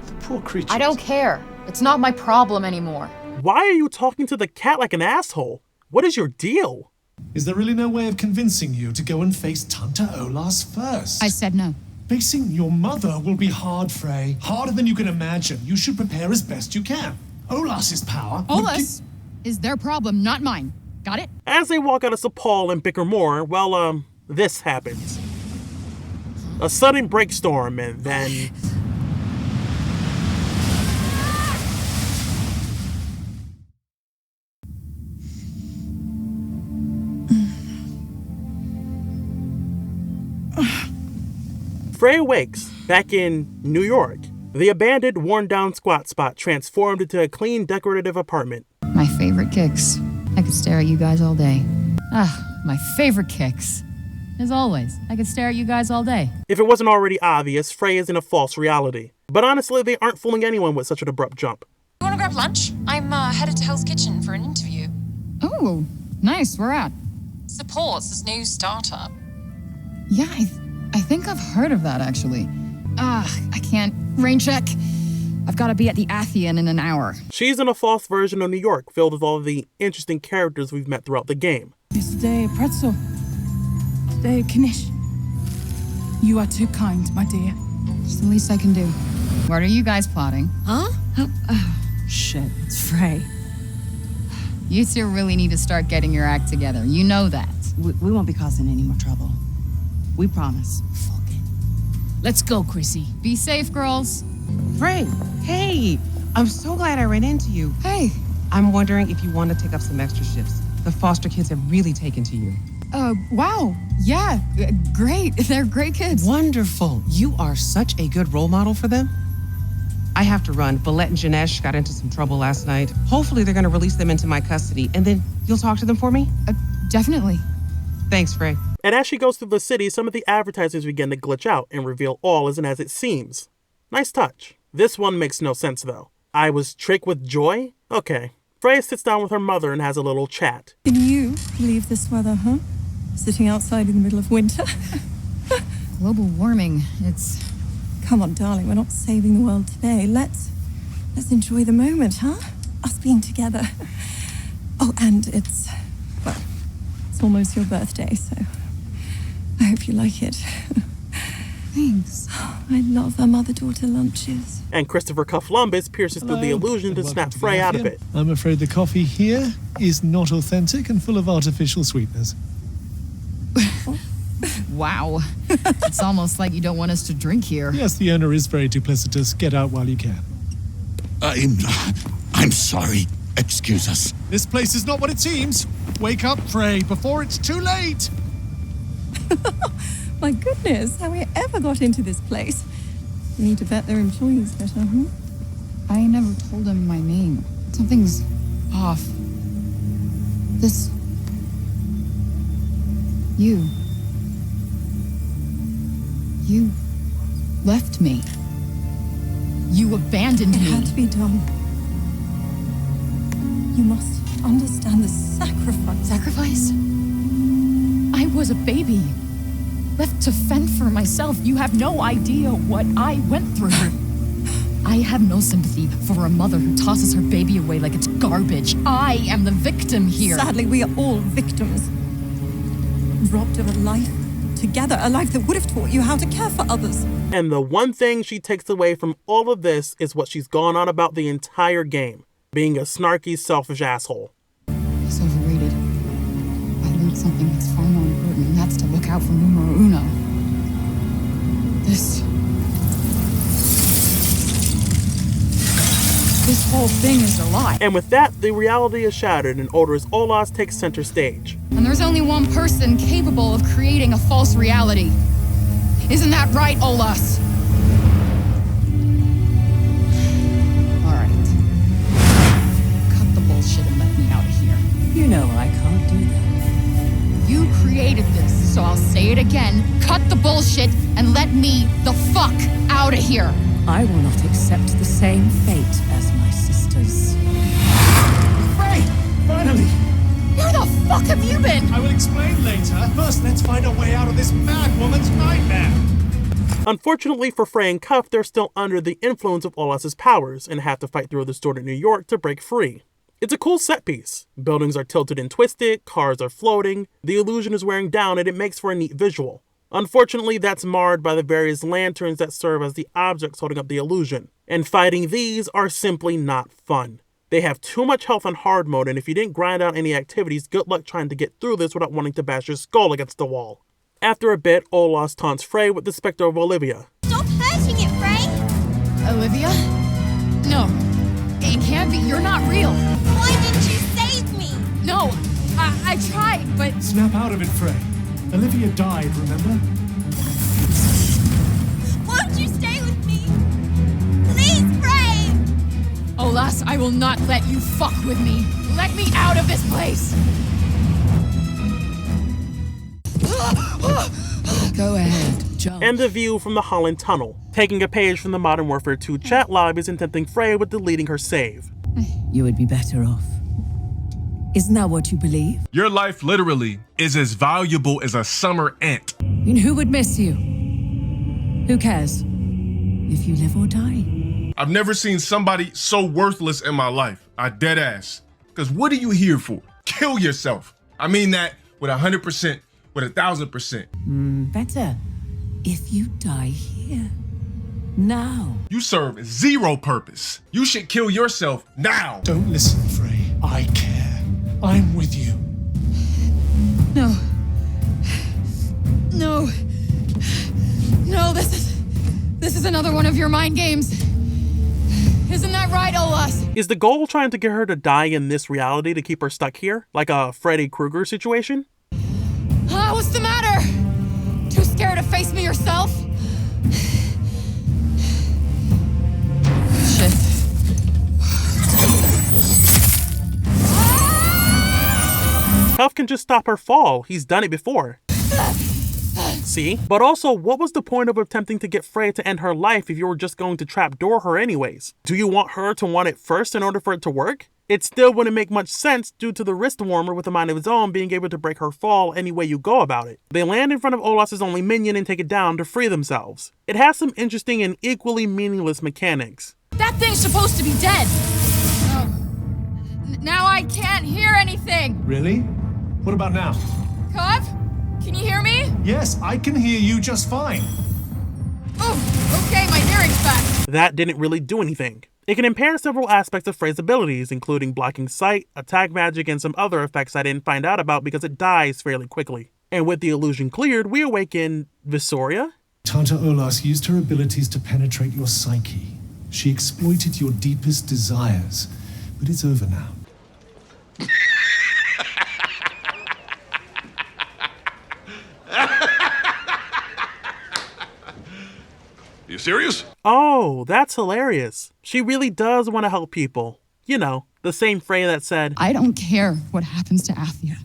The poor creature. I don't care. It's not my problem anymore. Why are you talking to the cat like an asshole? What is your deal? Is there really no way of convincing you to go and face Tanta Olas first? I said no. Facing your mother will be hard, Frey. Harder than you can imagine. You should prepare as best you can. Olas's power... Olas is their problem, not mine. Got it? As they walk out of Cipal and bicker more, well, this happens. A sudden break storm, and then... Frey awakes, back in New York. The abandoned, worn-down squat spot transformed into a clean, decorative apartment. My favorite kicks. I could stare at you guys all day. My favorite kicks. As always, I could stare at you guys all day. If it wasn't already obvious, Frey is in a false reality. But honestly, they aren't fooling anyone with such an abrupt jump. You want to grab lunch? I'm headed to Hell's Kitchen for an interview. Oh, nice. Where at? Supports this new startup. Yeah, I think I've heard of that, actually. I can't. Rain check. I've got to be at the Athia in an hour. She's in a false version of New York, filled with all of the interesting characters we've met throughout the game. Yesterday, pretzel. Today, Knish. You are too kind, my dear. It's the least I can do. What are you guys plotting? Huh? Shit, it's Frey. You two really need to start getting your act together. You know that. We won't be causing any more trouble. We promise. Let's go, Chrissy. Be safe, girls. Frey, hey! I'm so glad I ran into you. Hey. I'm wondering if you want to take up some extra shifts. The foster kids have really taken to you. Wow. Yeah, great. They're great kids. Wonderful. You are such a good role model for them. I have to run. Valette and Janesh got into some trouble last night. Hopefully they're going to release them into my custody, and then you'll talk to them for me? Definitely. Thanks, Frey. And as she goes through the city, some of the advertisers begin to glitch out and reveal all isn't as it seems. Nice touch. This one makes no sense, though. I was tricked with joy? Okay. Frey sits down with her mother and has a little chat. Can you believe this weather, huh? Sitting outside in the middle of winter. Global warming, it's... Come on, darling, we're not saving the world today. Let's enjoy the moment, huh? Us being together. Oh, and it's almost your birthday, so I hope you like it. Thanks. I love our mother-daughter lunches. And Christopher Columbus pierces through the illusion to snap Frey out of it. I'm afraid the coffee here is not authentic and full of artificial sweeteners. Wow. It's almost like you don't want us to drink here. Yes, the owner is very duplicitous. Get out while you can. I'm sorry. Excuse us. This place is not what it seems. Wake up, Frey, before it's too late. My goodness, how we ever got into this place. We need to vet their employees better, huh? I never told him my name. Something's off. This... You left me. You abandoned me. It had to be done. You must understand the sacrifice. Sacrifice? I was a baby. Left to fend for myself. You have no idea what I went through. I have no sympathy for a mother who tosses her baby away like it's garbage. I am the victim here. Sadly, we are all victims. Robbed of a life together, a life that would have taught you how to care for others. And the one thing she takes away from all of this is what she's gone on about the entire game. Being a snarky, selfish asshole. It's overrated. I learned something that's far more important, and that's to look out for numero uno. This whole thing is a lie. And with that, the reality is shattered and Odora's Olas takes center stage. And there's only one person capable of creating a false reality. Isn't that right, Olas? All right. Cut the bullshit and let me out of here. You know I can't do that. You created this, so I'll say it again. Cut the bullshit and let me the fuck out of here. I will not accept the same fate as my sisters. Frey! Finally! Where the fuck have you been? I will explain later. First, let's find a way out of this mad woman's nightmare. Unfortunately for Frey and Cuff, they're still under the influence of Olas' powers and have to fight through the store in New York to break free. It's a cool set piece. Buildings are tilted and twisted, cars are floating, the illusion is wearing down, and it makes for a neat visual. Unfortunately, that's marred by the various lanterns that serve as the objects holding up the illusion, and fighting these are simply not fun. They have too much health on hard mode, and if you didn't grind out any activities, good luck trying to get through this without wanting to bash your skull against the wall. After a bit, Olas taunts Frey with the specter of Olivia. Stop hurting it, Frey! Olivia? No, it can't be. You're not real. Why didn't you save me? No, I tried, but... Snap out of it, Frey. Olivia died, remember? Won't you stay with me? Please, Frey! Olas, I will not let you fuck with me. Let me out of this place! Go ahead, jump. And a view from the Holland Tunnel, taking a page from the Modern Warfare 2 chat lobbies and tempting Frey with deleting her save. You would be better off. Isn't that what you believe? Your life literally is as valuable as a summer ant. And who would miss you? Who cares? If you live or die. I've never seen somebody so worthless in my life. I dead ass. Because what are you here for? Kill yourself. I mean that with 100%, with 1,000%. Better. If you die here. Now. You serve zero purpose. You should kill yourself now. Don't listen, Frey. I care. I'm with you. No. No. No, this is another one of your mind games. Isn't that right, Olas? Is the goal trying to get her to die in this reality to keep her stuck here? Like a Freddy Krueger situation? What's the matter? Too scared to face me yourself? Shit. Cuff can just stop her fall. He's done it before. See? But also, what was the point of attempting to get Frey to end her life if you were just going to trapdoor her anyways? Do you want her to want it first in order for it to work? It still wouldn't make much sense due to the wrist warmer with a mind of its own being able to break her fall any way you go about it. They land in front of Olas' only minion and take it down to free themselves. It has some interesting and equally meaningless mechanics. That thing's supposed to be dead. Oh. Now I can't hear anything. Really? What about now? Cuff? Can you hear me? Yes, I can hear you just fine. Oh. Okay, my hearing's back. That didn't really do anything. It can impair several aspects of Frey's abilities, including blocking sight, attack magic, and some other effects I didn't find out about because it dies fairly quickly. And with the illusion cleared, we awaken Visoria? Tanta Olas used her abilities to penetrate your psyche. She exploited your deepest desires, but it's over now. You serious? Oh, that's hilarious. She really does want to help people. You know, the same Frey that said, I don't care what happens to Athia.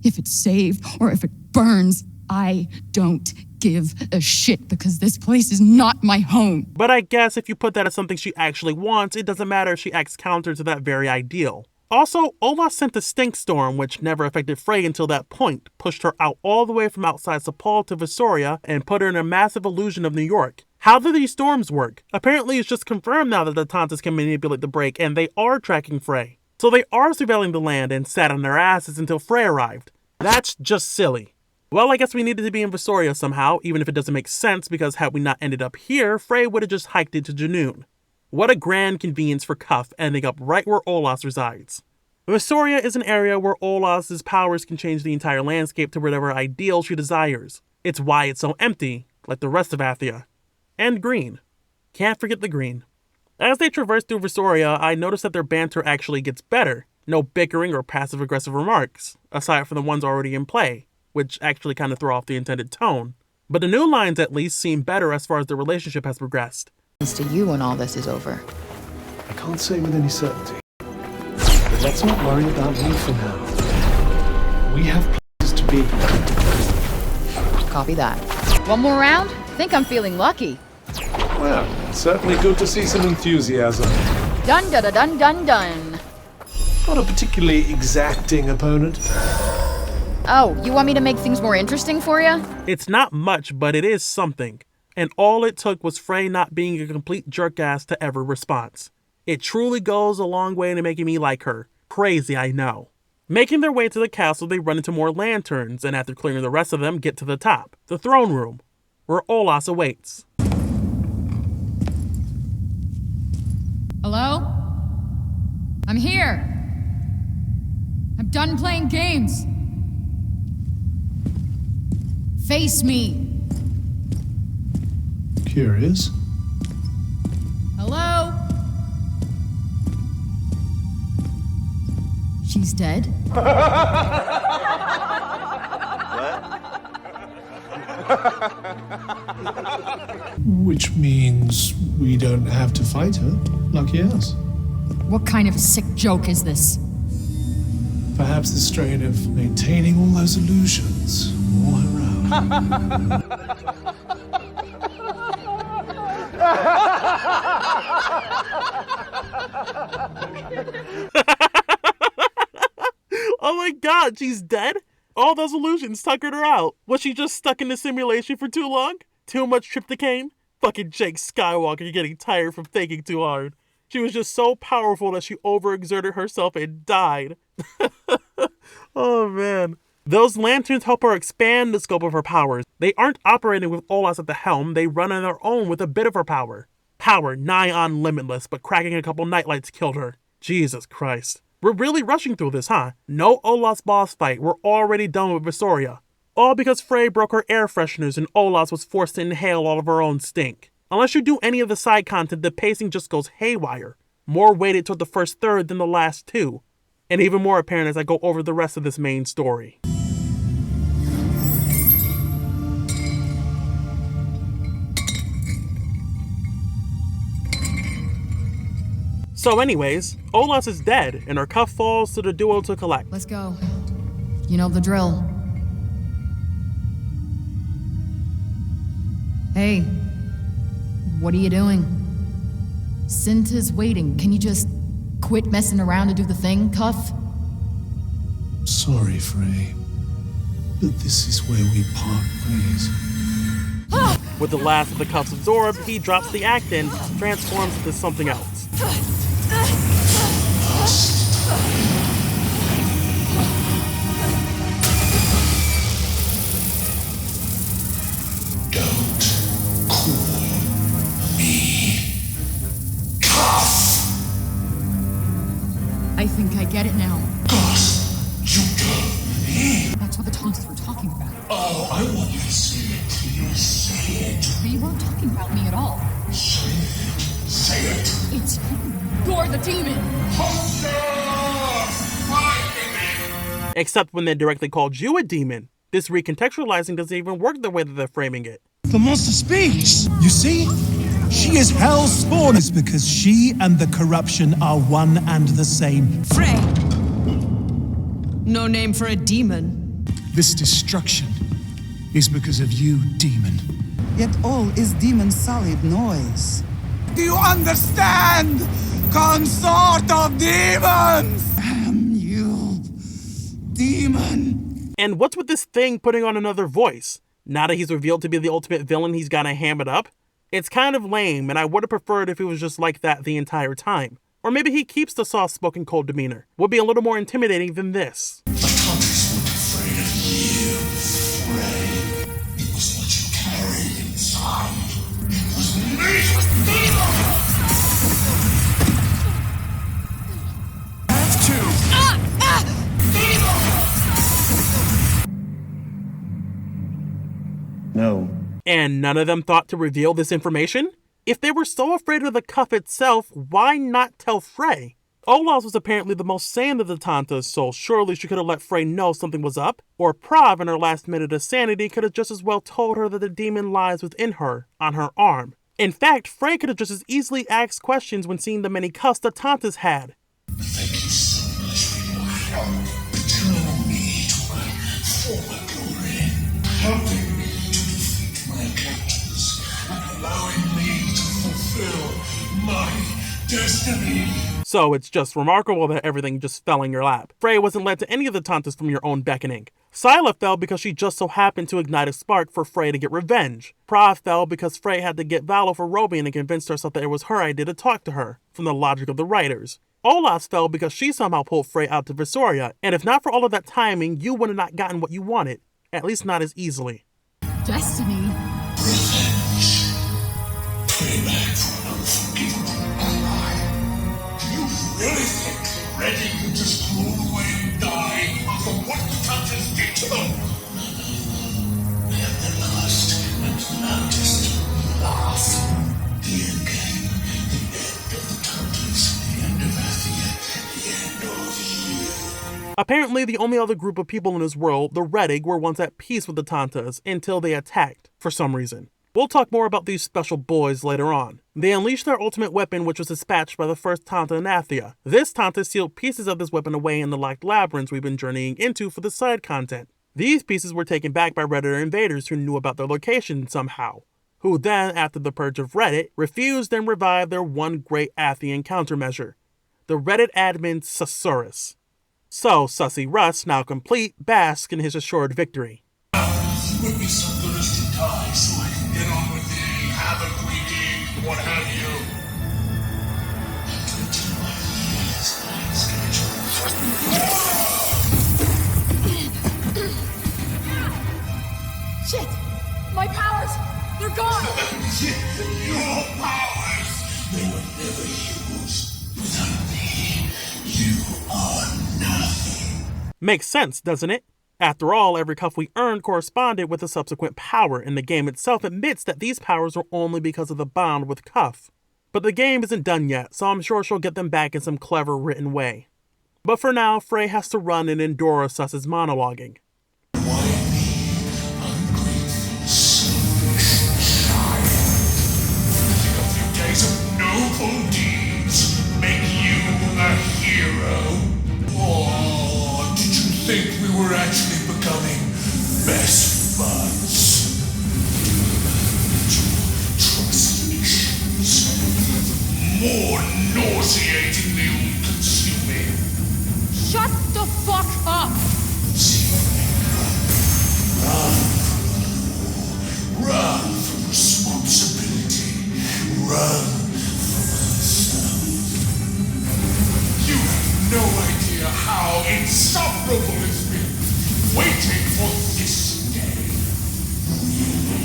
If it's saved or if it burns, I don't give a shit because this place is not my home. But I guess if you put that as something she actually wants, it doesn't matter if she acts counter to that very ideal. Also, Olas sent a stink storm, which never affected Frey until that point, pushed her out all the way from outside Cipal to Visoria, and put her in a massive illusion of New York. How do these storms work? Apparently it's just confirmed now that the Tantas can manipulate the break, and they are tracking Frey. So they are surveilling the land and sat on their asses until Frey arrived. That's just silly. Well, I guess we needed to be in Visoria somehow, even if it doesn't make sense, because had we not ended up here, Frey would have just hiked into Junoon. What a grand convenience for Cuff, ending up right where Olas resides. Visoria is an area where Olas's powers can change the entire landscape to whatever ideal she desires. It's why it's so empty, like the rest of Athia. And green. Can't forget the green. As they traverse through Visoria, I notice that their banter actually gets better. No bickering or passive-aggressive remarks, aside from the ones already in play, which actually kind of throw off the intended tone. But the new lines at least seem better as far as the relationship has progressed. To you when all this is over. I can't say with any certainty. But let's not worry about me for now. We have places to be. Copy that. One more round? Think I'm feeling lucky. Well, certainly good to see some enthusiasm. Dun dun dun dun dun. Not a particularly exacting opponent. Oh, you want me to make things more interesting for you? It's not much, but it is something. And all it took was Frey not being a complete jerk-ass to every response. It truly goes a long way to making me like her. Crazy, I know. Making their way to the castle, they run into more lanterns, and after clearing the rest of them, get to the top, the throne room, where Olas awaits. Hello? I'm here. I'm done playing games. Face me. Curious. Hello? She's dead? Which means we don't have to fight her. Lucky us. What kind of sick joke is this? Perhaps the strain of maintaining all those illusions all around. Oh my god, she's dead? All those illusions tuckered her out. Was she just stuck in the simulation for too long? Too much tryptocane? Fucking Jake Skywalker getting tired from thinking too hard. She was just so powerful that she overexerted herself and died. Oh man. Those lanterns help her expand the scope of her powers. They aren't operating with Olas at the helm, they run on their own with a bit of her power. Power nigh on limitless, but cracking a couple nightlights killed her. Jesus Christ. We're really rushing through this, huh? No Olas boss fight, we're already done with Visoria. All because Frey broke her air fresheners and Olas was forced to inhale all of her own stink. Unless you do any of the side content, the pacing just goes haywire. More weighted toward the first third than the last two. And even more apparent as I go over the rest of this main story. So anyways, Olas is dead, and her cuff falls to the duo to collect. Let's go. You know the drill. Hey, what are you doing? Cinta's waiting. Can you just quit messing around and do the thing, Cuff? Sorry, Frey, but this is where we part ways. With the last of the cuffs absorbed, he drops the act and transforms into something else. Don't call I want you to say it. You say it. We weren't talking about me at all. Say it. Say it. It's you. You're the demon. Except when they directly called you a demon. This recontextualizing doesn't even work the way that they're framing it. The monster speaks. You see? She is hell's spawn. It's because she and the corruption are one and the same. Frey. No name for a demon. This destruction is because of you, demon. Yet all is demon-solid noise. Do you understand? Consort of demons! Damn you, demon. And what's with this thing putting on another voice? Now that he's revealed to be the ultimate villain, he's gotta ham it up? It's kind of lame, and I would have preferred if he was just like that the entire time. Or maybe he keeps the soft-spoken cold demeanor. Would be a little more intimidating than this. The Hunters weren't afraid of you, Frey. It was what you carried inside. It was me. Have to. No. And none of them thought to reveal this information? If they were so afraid of the cuff itself, why not tell Frey? Olas was apparently the most sane of the Tantas, so surely she could have let Frey know something was up. Or Prav, in her last minute of sanity, could have just as well told her that the demon lies within her, on her arm. In fact, Frey could have just as easily asked questions when seeing the many cuffs the Tantas had. Thank you so much for your help, returning me to my former glory, helping me to defeat my captors, and allowing me to fulfill my destiny. So it's just remarkable that everything just fell in your lap. Frey wasn't led to any of the Tantas from your own beckoning. Sila fell because she just so happened to ignite a spark for Frey to get revenge. Prav fell because Frey had to get Valo for Robian and convinced herself that it was her idea to talk to her, from the logic of the writers. Olas fell because she somehow pulled Frey out to Visoria, and if not for all of that timing, you would have not gotten what you wanted. At least not as easily. Destiny? Revenge. Payback for an unforgivable ally. Do you really think the ready can just roll away and die from what the Tantas did to them? No. They have the last and loudest laugh. The end game, the end of the Tantas, the end of Athia, the end of you. Apparently, the only other group of people in this world, the Redig, were once at peace with the Tantas until they attacked, for some reason. We'll talk more about these special boys later on. They unleashed their ultimate weapon, which was dispatched by the first Tanta in Athia. This Tanta sealed pieces of this weapon away in the locked labyrinths we've been journeying into for the side content. These pieces were taken back by Redditor invaders who knew about their location somehow, who then, after the purge of Reddit, refused and revived their one great Athian countermeasure, the Reddit admin Susurrus. So, Sussy Russ, now complete, bask in his assured victory. You would be so foolish to die so I can get on with the havoc we did, what have you. Shit! My powers! They're gone! Your powers! They were never used. Without me, you are nothing. Makes sense, doesn't it? After all, every cuff we earned corresponded with a subsequent power, and the game itself admits that these powers were only because of the bond with Cuff. But the game isn't done yet, so I'm sure she'll get them back in some clever written way. But for now, Frey has to run and endure Sus's monologuing. Days of noble deeds make you a hero? Or did you think we were actually becoming best buds? Trust issues. More nauseatingly consuming. Shut the fuck up! Run from responsibility. Run from yourself. You have no idea how insufferable it's been waiting for this day.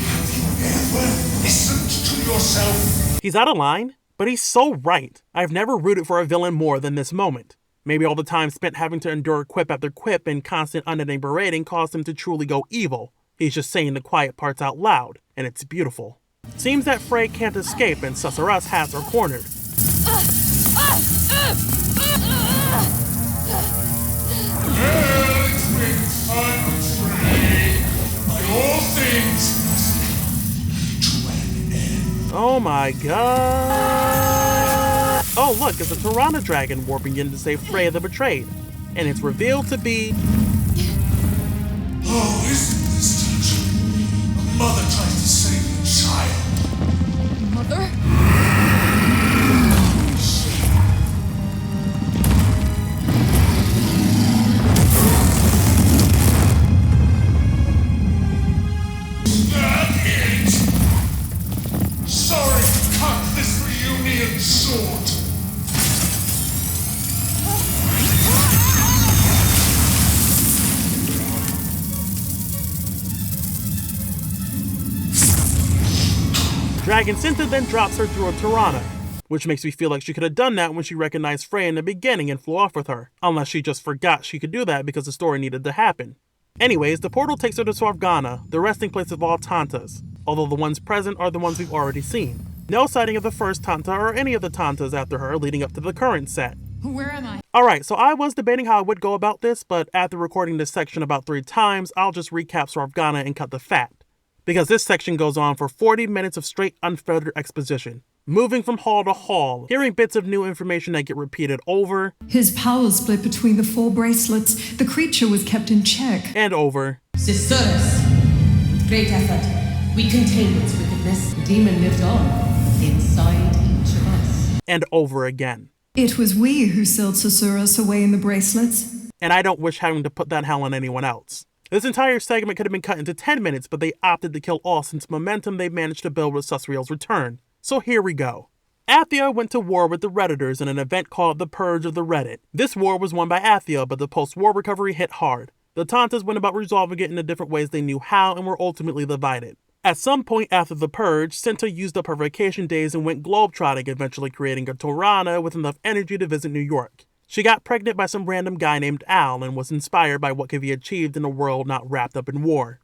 Have you ever listened to yourself? He's out of line, but he's so right. I've never rooted for a villain more than this moment. Maybe all the time spent having to endure quip after quip and constant unending berating caused him to truly go evil. He's just saying the quiet parts out loud, and it's beautiful. Seems that Frey can't escape and Sus has her cornered. Oh my god! Oh look, it's a Piranha Dragon warping in to save Frey the Betrayed. And it's revealed to be... Oh, isn't this touching? A mother tries to save her child. Mother? That it! Sorry to cut this reunion short. Dragon Cinta then drops her through a Tirana, which makes me feel like she could have done that when she recognized Frey in the beginning and flew off with her, unless she just forgot she could do that because the story needed to happen. Anyways, the portal takes her to Swarvgana, the resting place of all Tantas, although the ones present are the ones we've already seen. No sighting of the first Tanta or any of the Tantas after her leading up to the current set. Where am I? Alright, so I was debating how I would go about this, but after recording this section about 3 times, I'll just recap Swarvgana and cut the fat. Because this section goes on for 40 minutes of straight unfettered exposition. Moving from hall to hall, hearing bits of new information that get repeated over. His power split between the 4 bracelets. The creature was kept in check. And over. Sisters, great effort. We contained its wickedness. The demon lived on inside each of us. And over again. It was we who sealed Susurrus away in the bracelets. And I don't wish having to put that hell on anyone else. This entire segment could have been cut into 10 minutes, but they opted to kill all since momentum they managed to build with Susriel's return. So here we go. Athia went to war with the Redditors in an event called the Purge of the Reddit. This war was won by Athia, but the post-war recovery hit hard. The Tantas went about resolving it in the different ways they knew how and were ultimately divided. At some point after the Purge, Cinta used up her vacation days and went globetrotting, eventually creating a Torana with enough energy to visit New York. She got pregnant by some random guy named Al and was inspired by what could be achieved in a world not wrapped up in war.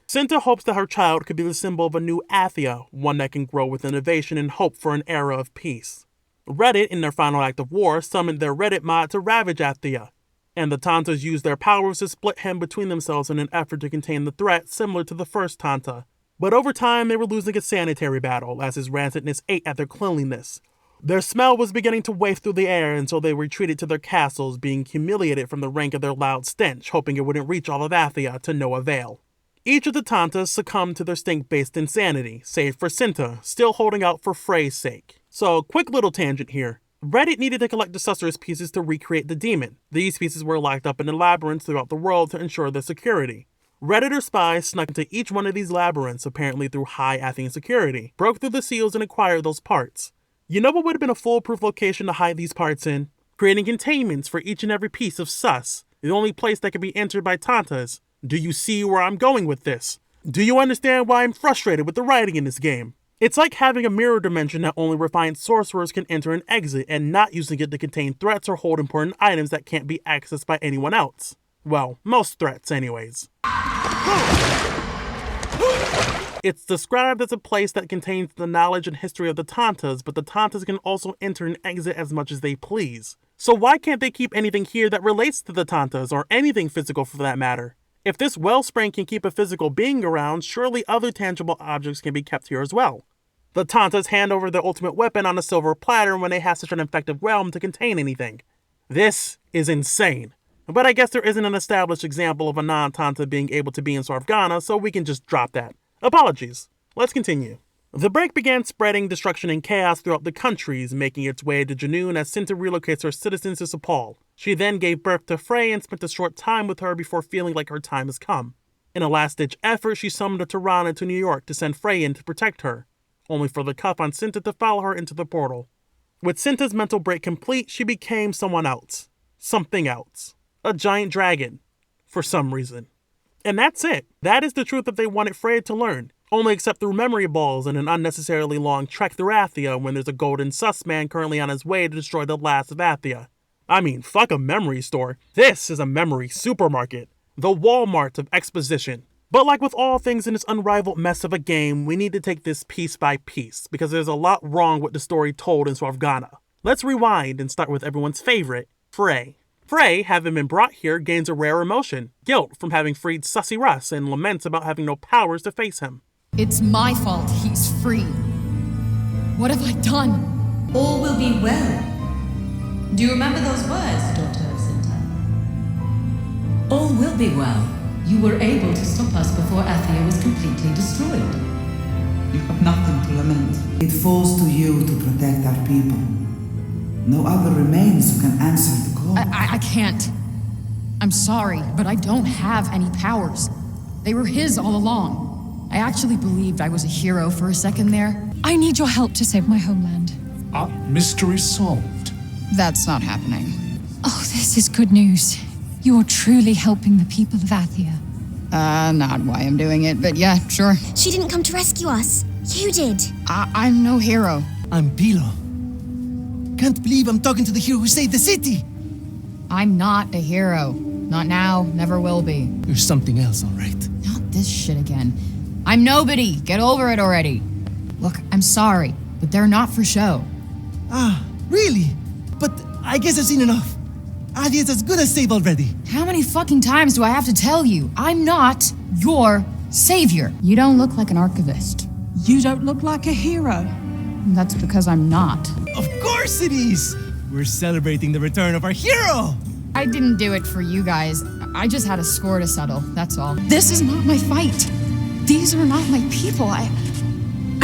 Cinta hopes that her child could be the symbol of a new Athia, one that can grow with innovation and hope for an era of peace. Reddit, in their final act of war, summoned their Reddit mod to ravage Athia, and the Tantas used their powers to split him between themselves in an effort to contain the threat similar to the first Tanta. But over time, they were losing a sanitary battle, as his rancidness ate at their cleanliness. Their smell was beginning to waft through the air, and so they retreated to their castles, being humiliated from the rank of their loud stench, hoping it wouldn't reach all of Athia to no avail. Each of the Tantas succumbed to their stink-based insanity, save for Cinta, still holding out for Frey's sake. So, quick little tangent here. Reddit needed to collect the Susurrus pieces to recreate the demon. These pieces were locked up in the labyrinths throughout the world to ensure their security. Redditor spies snuck into each one of these labyrinths, apparently through high Athian security, broke through the seals and acquired those parts. You know what would have been a foolproof location to hide these parts in? Creating containments for each and every piece of Sus, the only place that can be entered by Tantas. Do you see where I'm going with this? Do you understand why I'm frustrated with the writing in this game? It's like having a mirror dimension that only refined sorcerers can enter and exit, and not using it to contain threats or hold important items that can't be accessed by anyone else. Well, most threats anyways. It's described as a place that contains the knowledge and history of the Tantas, but the Tantas can also enter and exit as much as they please. So why can't they keep anything here that relates to the Tantas, or anything physical for that matter? If this wellspring can keep a physical being around, surely other tangible objects can be kept here as well. The Tantas hand over their ultimate weapon on a silver platter when they have such an effective realm to contain anything. This is insane. But I guess there isn't an established example of a non-Tanta being able to be in Swarvgana, so we can just drop that. Apologies. Let's continue. The break began spreading destruction and chaos throughout the countries, making its way to Junoon as Cinta relocates her citizens to Cipal. She then gave birth to Frey and spent a short time with her before feeling like her time has come. In a last-ditch effort, she summoned a Tirana to New York to send Frey in to protect her, only for the cuff on Cinta to follow her into the portal. With Cinta's mental break complete, she became someone else. Something else. A giant dragon. For some reason. And that's it. That is the truth that they wanted Frey to learn. Only except through memory balls and an unnecessarily long trek through Athia when there's a golden sus man currently on his way to destroy the last of Athia. I mean, fuck a memory store. This is a memory supermarket. The Walmart of exposition. But like with all things in this unrivaled mess of a game, we need to take this piece by piece, because there's a lot wrong with the story told in Swarfgana. Let's rewind and start with everyone's favorite, Frey. Frey, having been brought here, gains a rare emotion, guilt from having freed Sussy Russ, and laments about having no powers to face him. It's my fault he's free. What have I done? All will be well. Do you remember those words, daughter of Sinta? All will be well. You were able to stop us before Athia was completely destroyed. You have nothing to lament. It falls to you to protect our people. No other remains who can answer the call. I can't. I'm sorry, but I don't have any powers. They were his all along. I actually believed I was a hero for a second there. I need your help to save my homeland. Mystery solved. That's not happening. Oh, this is good news. You're truly helping the people of Athia. Not why I'm doing it, but yeah, sure. She didn't come to rescue us. You did. I'm no hero. I'm Pilo. Can't believe I'm talking to the hero who saved the city. I'm not a hero. Not now, never will be. You're something else, all right. Not this shit again. I'm nobody. Get over it already. Look, I'm sorry, but they're not for show. Really? But I guess I've seen enough. Athia's as good as saved already. How many fucking times do I have to tell you? I'm not your savior. You don't look like an archivist. You don't look like a hero. That's because I'm not. Of course it is! We're celebrating the return of our hero! I didn't do it for you guys. I just had a score to settle, that's all. This is not my fight. These are not my people. I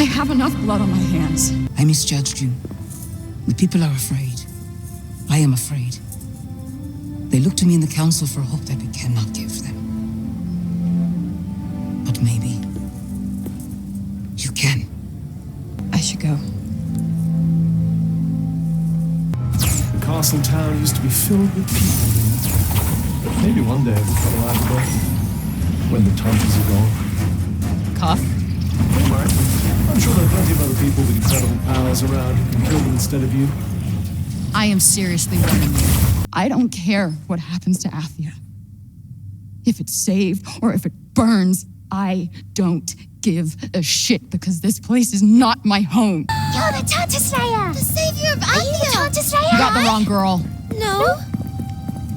have enough blood on my hands. I misjudged you. The people are afraid. I am afraid. They look to me in the council for hope that we cannot give them. But maybe you can. I should go. The castle tower used to be filled with people. But maybe one day it will come alive again. When the Tantals are gone. Cough? Don't worry. I'm sure there are plenty of other people with incredible powers around who can kill them instead of you. I am seriously warning you. I don't care what happens to Athia. If it's saved or if it burns, I don't give a shit because this place is not my home. You're the Tanta Slayer! The savior of Athia! Are you the Tanta Slayer? You got the wrong girl. No.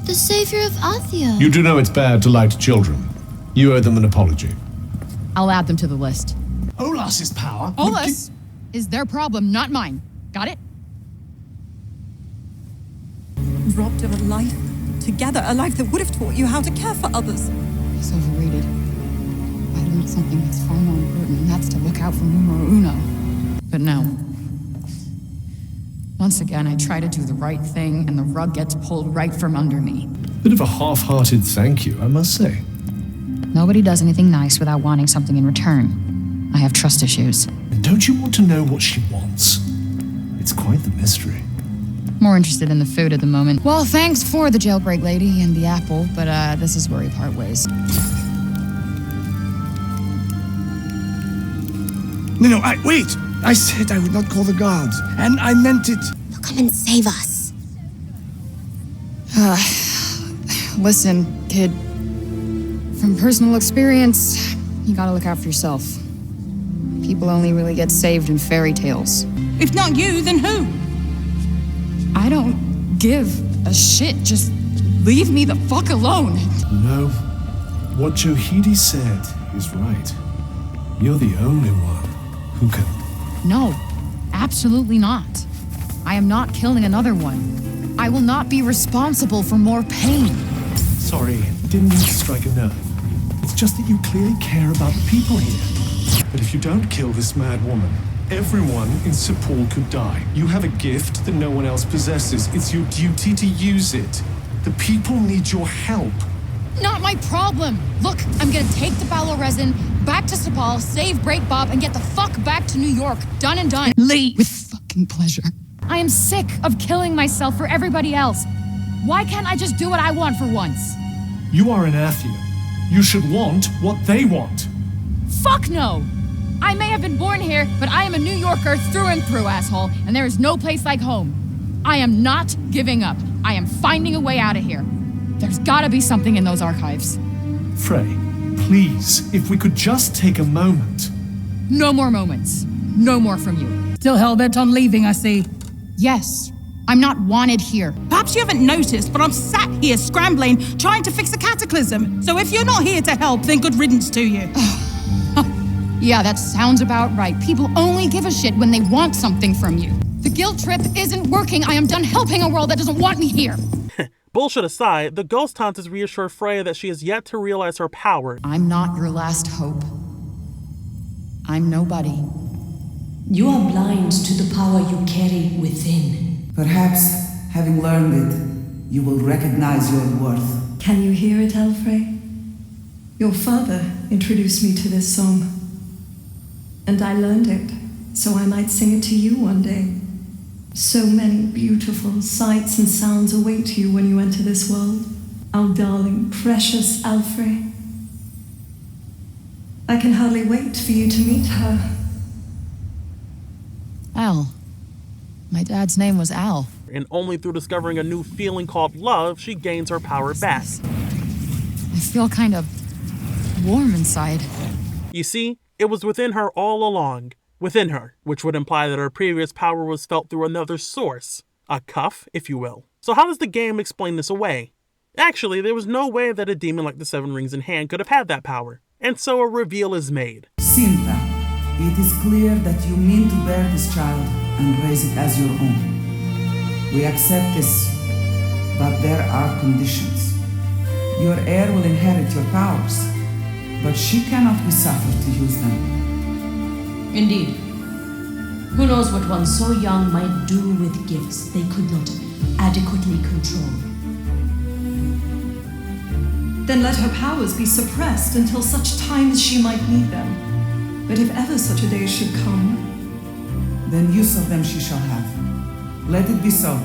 The savior of Athia. You do know it's bad to lie to children. You owe them an apology. I'll add them to the list. Olas's power. Olas is their problem, not mine. Got it? Robbed of a life together, a life that would have taught you how to care for others. It's overrated. I learned something that's far more important, and that's to look out for numero uno. But no. Once again, I try to do the right thing, and the rug gets pulled right from under me. Bit of a half-hearted thank you, I must say. Nobody does anything nice without wanting something in return. I have trust issues. And don't you want to know what she wants? It's quite the mystery. More interested in the food at the moment. Well, thanks for the jailbreak lady and the apple, but this is where we part ways. No, wait! I said I would not call the guards, and I meant it. They'll come and save us. Listen, kid. From personal experience, you gotta look out for yourself. People only really get saved in fairy tales. If not you, then who? I don't give a shit. Just leave me the fuck alone. No. What Johidi said is right. You're the only one who can... No, absolutely not. I am not killing another one. I will not be responsible for more pain. Sorry, didn't mean to strike a nerve. It's just that you clearly care about the people here. But if you don't kill this mad woman, everyone in Cipal could die. You have a gift that no one else possesses. It's your duty to use it. The people need your help. Not my problem. Look, I'm gonna take the Balo resin back to Cipal, save Break Bob, and get the fuck back to New York. Done and done. Leave. With fucking pleasure. I am sick of killing myself for everybody else. Why can't I just do what I want for once? You are an Athia. You should want what they want. Fuck no! I may have been born here, but I am a New Yorker through and through, asshole, and there is no place like home. I am not giving up. I am finding a way out of here. There's gotta be something in those archives. Frey, please. Please, if we could just take a moment. No more moments. No more from you. Still hell-bent on leaving, I see. Yes, I'm not wanted here. Perhaps you haven't noticed, but I'm sat here scrambling, trying to fix a cataclysm. So if you're not here to help, then good riddance to you. Yeah, that sounds about right. People only give a shit when they want something from you. The guilt trip isn't working. I am done helping a world that doesn't want me here. Bullshit aside, the ghost Tantas reassure Frey that she has yet to realize her power. I'm not your last hope. I'm nobody. You are blind to the power you carry within. Perhaps, having learned it, you will recognize your worth. Can you hear it, Alfre? Your father introduced me to this song. And I learned it, so I might sing it to you one day. So many beautiful sights and sounds await you when you enter this world. Our darling, precious Alfre. I can hardly wait for you to meet her. Al. My dad's name was Al. And only through discovering a new feeling called love, she gains her power back. I feel kind of warm inside. You see, it was within her all along. Within her, which would imply that her previous power was felt through another source. A cuff, if you will. So how does the game explain this away? Actually, there was no way that a demon like the Seven Rings in Hand could have had that power. And so a reveal is made. Cinta, it is clear that you mean to bear this child and raise it as your own. We accept this, but there are conditions. Your heir will inherit your powers, but she cannot be suffered to use them. Indeed. Who knows what one so young might do with gifts they could not adequately control. Then let her powers be suppressed until such time as she might need them. But if ever such a day should come, then use of them she shall have. Let it be so.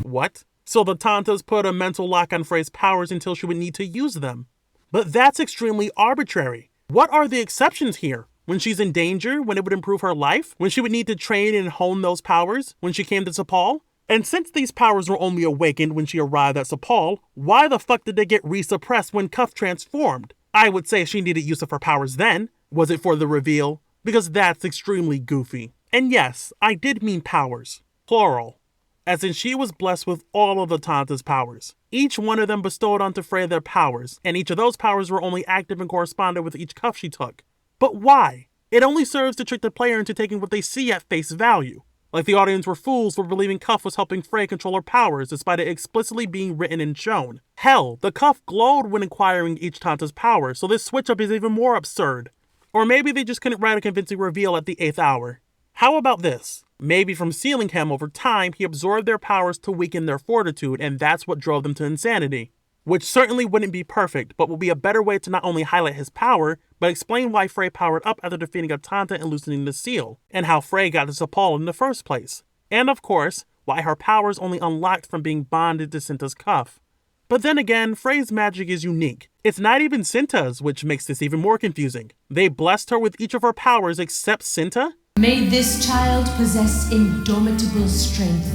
What? So the Tantas put a mental lock on Frey's powers until she would need to use them. But that's extremely arbitrary. What are the exceptions here? When she's in danger? When it would improve her life? When she would need to train and hone those powers? When she came to Cipal? And since these powers were only awakened when she arrived at Cipal, why the fuck did they get resuppressed when Cuff transformed? I would say she needed use of her powers then. Was it for the reveal? Because that's extremely goofy. And yes, I did mean powers. Plural. As in she was blessed with all of the Tanta's powers. Each one of them bestowed onto Frey their powers, and each of those powers were only active and corresponded with each cuff she took. But why? It only serves to trick the player into taking what they see at face value. Like the audience were fools for believing Cuff was helping Frey control her powers despite it explicitly being written and shown. Hell, the Cuff glowed when acquiring each Tanta's power, so this switch up is even more absurd. Or maybe they just couldn't write a convincing reveal at the 8th hour. How about this? Maybe from sealing him over time, he absorbed their powers to weaken their fortitude, and that's what drove them to insanity. Which certainly wouldn't be perfect, but will be a better way to not only highlight his power, but explain why Frey powered up after defeating a Tanta and loosening the seal, and how Frey got to Cipal in the first place. And of course, why her powers only unlocked from being bonded to Cinta's cuff. But then again, Frey's magic is unique. It's not even Cinta's, which makes this even more confusing. They blessed her with each of her powers except Cinta? May this child possess indomitable strength,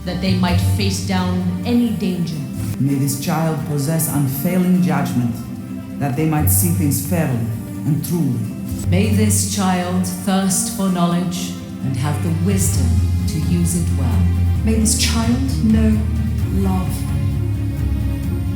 that they might face down any danger. May this child possess unfailing judgment, that they might see things fairly and truly. May this child thirst for knowledge and have the wisdom to use it well. may this child know love.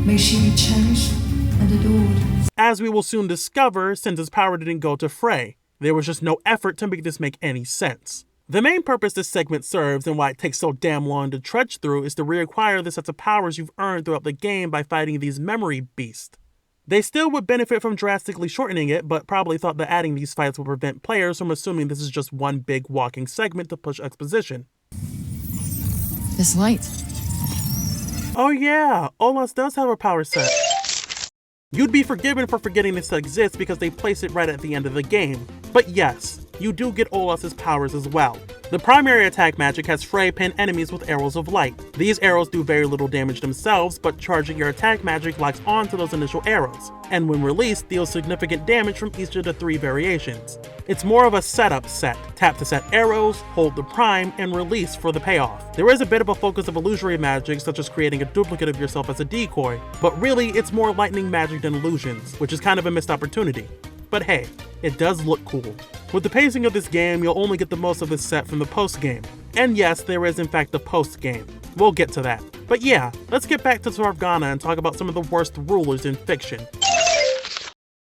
May she be cherished and adored. As we will soon discover, Cinta's power didn't go to Frey. There was just no effort to make this make any sense. The main purpose this segment serves and why it takes so damn long to trudge through is to reacquire the sets of powers you've earned throughout the game by fighting these memory beasts. They still would benefit from drastically shortening it, but probably thought that adding these fights would prevent players from assuming this is just one big walking segment to push exposition. This light. Oh yeah, Olas does have a power set. You'd be forgiven for forgetting this exists because they place it right at the end of the game. But yes, you do get Olas' powers as well. The primary attack magic has Frey pin enemies with arrows of light. These arrows do very little damage themselves, but charging your attack magic locks onto those initial arrows, and when released, deals significant damage from each of the 3 variations. It's more of a setup set. Tap to set arrows, hold the prime, and release for the payoff. There is a bit of a focus of illusory magic, such as creating a duplicate of yourself as a decoy, but really it's more lightning magic than illusions, which is kind of a missed opportunity. But hey, it does look cool. With the pacing of this game, you'll only get the most of this set from the post-game. And yes, there is in fact a post-game. We'll get to that. But yeah, let's get back to Zarvgana and talk about some of the worst rulers in fiction.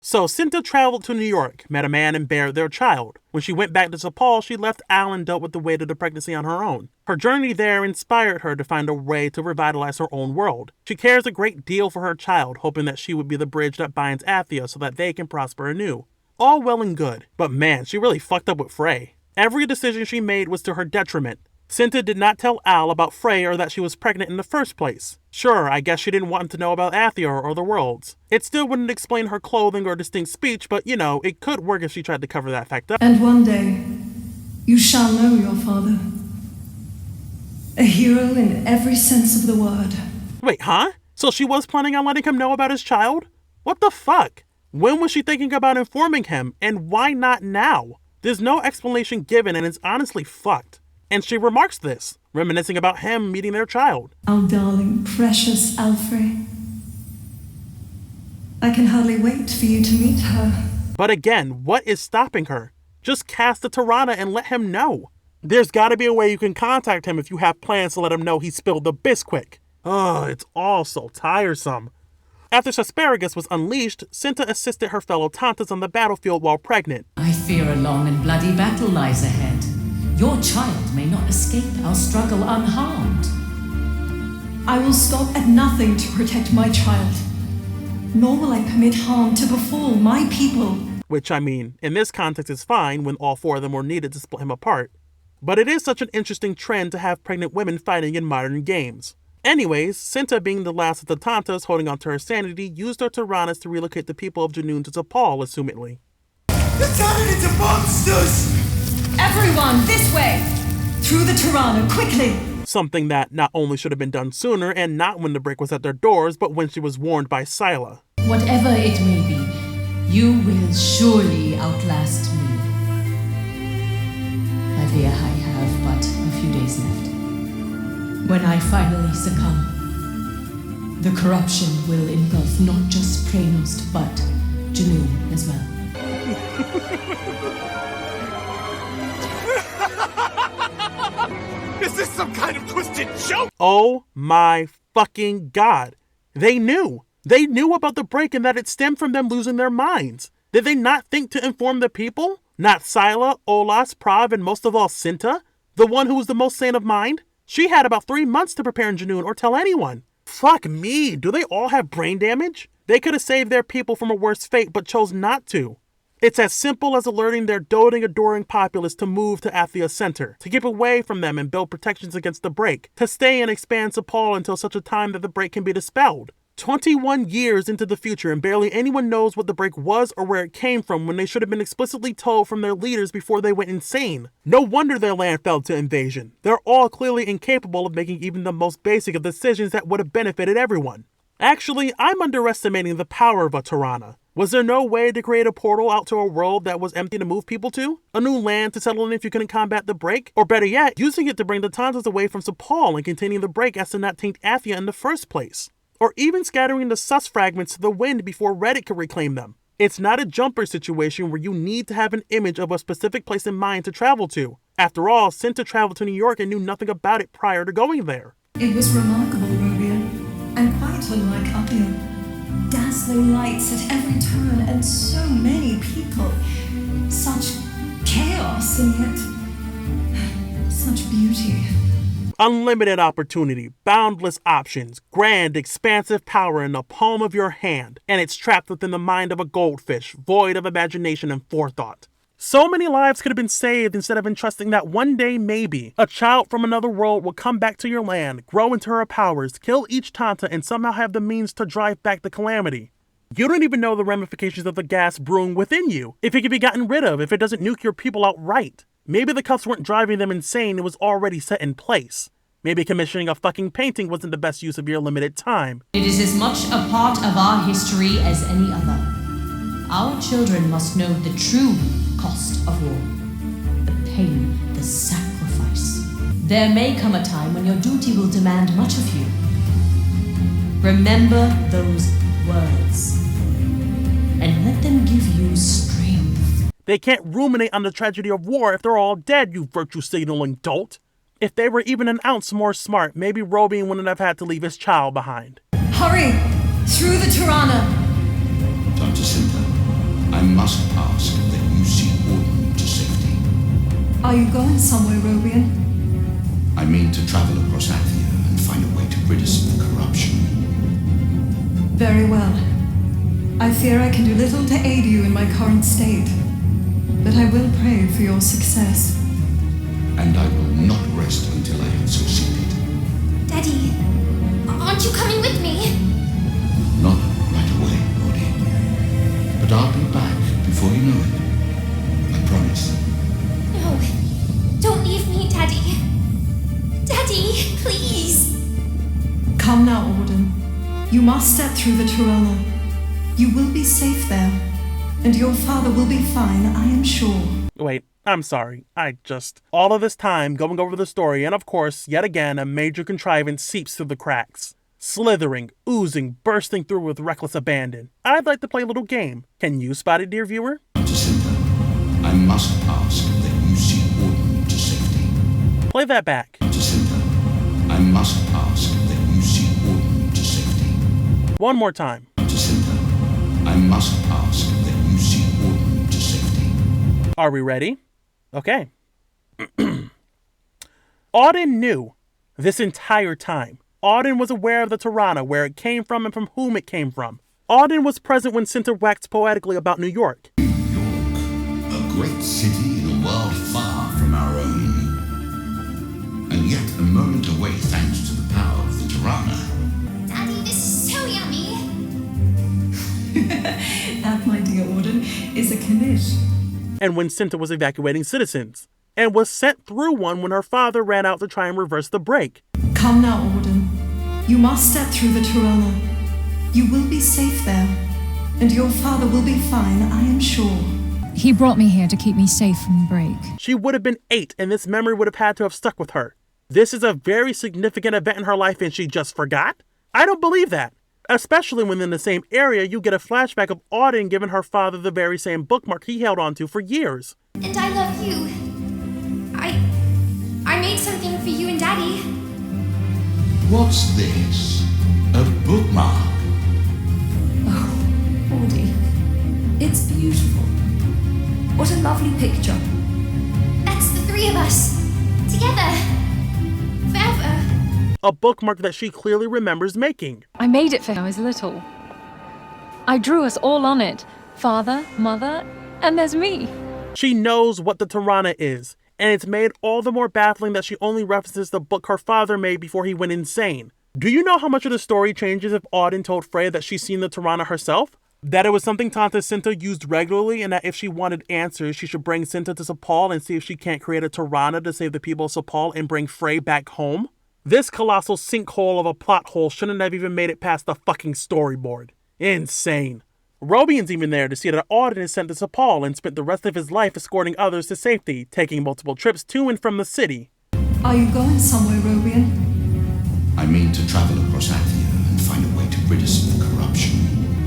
So Cinta traveled to New York, met a man and bared their child. When she went back to Cipal, she left Al and dealt with the weight of the pregnancy on her own. Her journey there inspired her to find a way to revitalize her own world. She cares a great deal for her child, hoping that she would be the bridge that binds Athia so that they can prosper anew. All well and good, but man, she really fucked up with Frey. Every decision she made was to her detriment. Cinta did not tell Al about Frey or that she was pregnant in the first place. Sure, I guess she didn't want him to know about Athia or the worlds. It still wouldn't explain her clothing or distinct speech, but you know, it could work if she tried to cover that fact up. And one day, you shall know your father. A hero in every sense of the word. Wait, huh? So she was planning on letting him know about his child? What the fuck? When was she thinking about informing him, and why not now? There's no explanation given, and it's honestly fucked. And she remarks this, reminiscing about him meeting their child. Oh, darling, precious Alfre. I can hardly wait for you to meet her. But again, what is stopping her? Just cast the Tirana and let him know. There's gotta be a way you can contact him if you have plans to let him know he spilled the Bisquick. Oh, it's all so tiresome. After Susparagus was unleashed, Cinta assisted her fellow Tantas on the battlefield while pregnant. I fear a long and bloody battle lies ahead. Your child may not escape our struggle unharmed. I will stop at nothing to protect my child. Nor will I permit harm to befall my people. Which, I mean, in this context is fine when all 4 of them were needed to split him apart. But it is such an interesting trend to have pregnant women fighting in modern games. Anyways, Cinta, being the last of the Tantas holding on to her sanity, used her Tiranas to relocate the people of Junoon to Cipal, assumedly. The turning into monsters! Everyone, this way! Through the Tirana, quickly! Something that not only should have been done sooner, and not when the break was at their doors, but when she was warned by Sila. Whatever it may be, you will surely outlast me. I fear I have but a few days left. When I finally succumb, the corruption will engulf not just Praenost, but Junoon as well. Is this some kind of twisted joke? Oh my fucking god. They knew. They knew about the break and that it stemmed from them losing their minds. Did they not think to inform the people? Not Sila, Olas, Prav, and most of all Cinta? The one who was the most sane of mind? She had about 3 months to prepare in Junoon or tell anyone. Fuck me, do they all have brain damage? They could have saved their people from a worse fate but chose not to. It's as simple as alerting their doting, adoring populace to move to Athia Center, to keep away from them and build protections against the break, to stay and expand Cipal until such a time that the break can be dispelled. 21 years into the future and barely anyone knows what the break was or where it came from when they should have been explicitly told from their leaders before they went insane. No wonder their land fell to invasion. They're all clearly incapable of making even the most basic of decisions that would have benefited everyone. Actually, I'm underestimating the power of a Tirana. Was there no way to create a portal out to a world that was empty to move people to? A new land to settle in if you couldn't combat the break? Or better yet, using it to bring the Tantas away from Cipal and containing the break as to not taint Athia in the first place? Or even scattering the sus fragments to the wind before Reddit could reclaim them. It's not a jumper situation where you need to have an image of a specific place in mind to travel to. After all, Cinta traveled to New York and knew nothing about it prior to going there. It was remarkable, Robia, and quite unlike Athia. Dazzling lights at every turn and so many people. Such chaos and yet such beauty. Unlimited opportunity, boundless options, grand, expansive power in the palm of your hand, and it's trapped within the mind of a goldfish, void of imagination and forethought. So many lives could have been saved instead of entrusting that one day maybe a child from another world will come back to your land, grow into her powers, kill each Tanta, and somehow have the means to drive back the Calamity. You don't even know the ramifications of the gas brewing within you, if it can be gotten rid of, if it doesn't nuke your people outright. Maybe the cuffs weren't driving them insane, it was already set in place. Maybe commissioning a fucking painting wasn't the best use of your limited time. It is as much a part of our history as any other. Our children must know the true cost of war. The pain, the sacrifice. There may come a time when your duty will demand much of you. Remember those words. And let them give you strength. They can't ruminate on the tragedy of war if they're all dead, you virtue-signaling dolt. If they were even an ounce more smart, maybe Robian wouldn't have had to leave his child behind. Hurry! Through the Tirana! Dr. Sila, I must ask that you see Orden to safety. Are you going somewhere, Robian? I mean to travel across Athia and find a way to rid us of the corruption. Very well. I fear I can do little to aid you in my current state, but I will pray for your success. And I will not rest until I have succeeded. Daddy, aren't you coming with me? Not right away, Lordy. But I'll be back before you know it. I promise. No, don't leave me, Daddy. Daddy, please. Come now, Orden. You must step through the Tirana. You will be safe there, and your father will be fine, I am sure. Wait, I'm sorry. All of this time going over the story, and of course, yet again, a major contrivance seeps through the cracks. Slithering, oozing, bursting through with reckless abandon. I'd like to play a little game. Can you spot it, dear viewer? I must ask that you see Orden to safety. Play that back. I must ask that you see Orden to safety. One more time. I must ask that you see Orden to safety. Are we ready? Okay. Auden knew this entire time. Auden was aware of the Tirana, where it came from and from whom it came from. Auden was present when Cinta waxed poetically about New York. New York, a great city in a world far from our own. And yet a moment away thanks to the power of the Tirana. Daddy, this is so yummy. That, my dear Orden, is a knish. And when Cinta was evacuating citizens, and was sent through one when her father ran out to try and reverse the break. Come now, Orden. You must step through the Tirana. You will be safe there, and your father will be fine, I am sure. He brought me here to keep me safe from the break. She would have been 8, and this memory would have had to have stuck with her. This is a very significant event in her life, and she just forgot? I don't believe that. Especially when in the same area you get a flashback of Auden giving her father the very same bookmark he held onto for years. And I love you. I made something for you and Daddy. What's this? A bookmark? Oh, Audie, it's beautiful. What a lovely picture. That's the 3 of us. Together. Forever. A bookmark that she clearly remembers making. I made it for when I was little. I drew us all on it. Father, mother, and there's me. She knows what the Tirana is, and it's made all the more baffling that she only references the book her father made before he went insane. Do you know how much of the story changes if Auden told Frey that she's seen the Tirana herself? That it was something Tanta Cinta used regularly, and that if she wanted answers, she should bring Cinta to Cipal and see if she can't create a Tirana to save the people of Cipal and bring Frey back home? This colossal sinkhole of a plot hole shouldn't have even made it past the fucking storyboard. Insane. Robian's even there to see that Auden is sent to Cipal and spent the rest of his life escorting others to safety, taking multiple trips to and from the city. Are you going somewhere, Robian? I mean to travel across Athia and find a way to rid us of the corruption.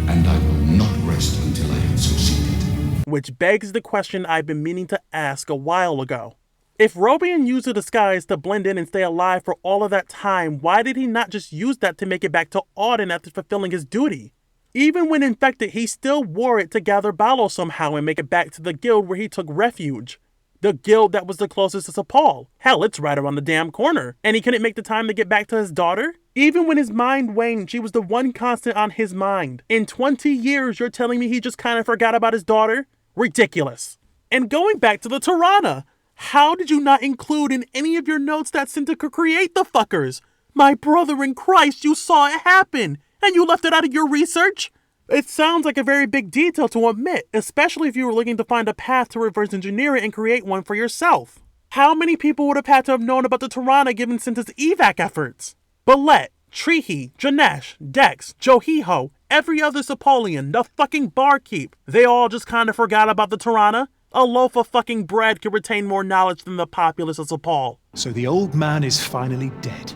And I will not rest until I have succeeded. Which begs the question I've been meaning to ask a while ago. If Robian used a disguise to blend in and stay alive for all of that time, why did he not just use that to make it back to Auden after fulfilling his duty? Even when infected, he still wore it to gather Ballo somehow and make it back to the guild where he took refuge. The guild that was the closest to Cipal. Hell, it's right around the damn corner. And he couldn't make the time to get back to his daughter? Even when his mind waned, she was the one constant on his mind. In 20 years, you're telling me he just kind of forgot about his daughter? Ridiculous. And going back to the Tirana, how did you not include in any of your notes that Cinta could create the fuckers? My brother in Christ, you saw it happen, and you left it out of your research? It sounds like a very big detail to omit, especially if you were looking to find a path to reverse engineer it and create one for yourself. How many people would have had to have known about the Tirana given Cinta's evac efforts? Ballet, Trihi, Janesh, Dex, Johiho, every other Cipolian, the fucking barkeep. They all just kind of forgot about the Tirana? A loaf of fucking bread could retain more knowledge than the populace of Cipal. So the old man is finally dead.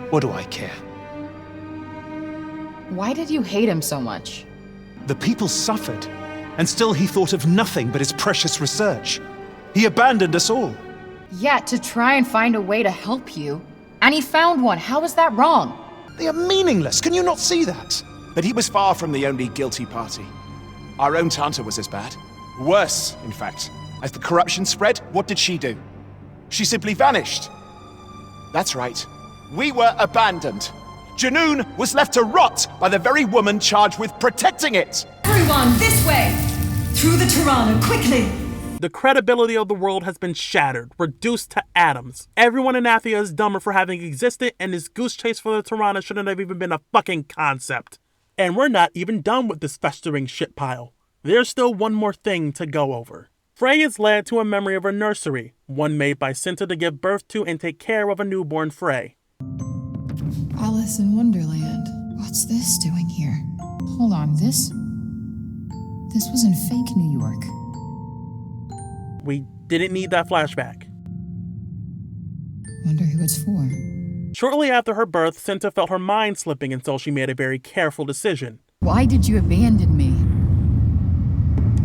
What do I care? Why did you hate him so much? The people suffered, and still he thought of nothing but his precious research. He abandoned us all. Yeah, to try and find a way to help you. And he found one. How is that wrong? They are meaningless. Can you not see that? But he was far from the only guilty party. Our own Tanta was as bad. Worse, in fact. As the corruption spread, what did she do? She simply vanished. That's right. We were abandoned. Junoon was left to rot by the very woman charged with protecting it. Everyone, this way! Through the Tirana, quickly! The credibility of the world has been shattered, reduced to atoms. Everyone in Athia is dumber for having existed, and this goose chase for the Tirana shouldn't have even been a fucking concept. And we're not even done with this festering shit pile. There's still one more thing to go over. Frey is led to a memory of her nursery, one made by Cinta to give birth to and take care of a newborn Frey. Alice in Wonderland. What's this doing here? Hold on, this was in fake New York. We didn't need that flashback. Wonder who it's for. Shortly after her birth, Cinta felt her mind slipping, and so she made a very careful decision. Why did you abandon me?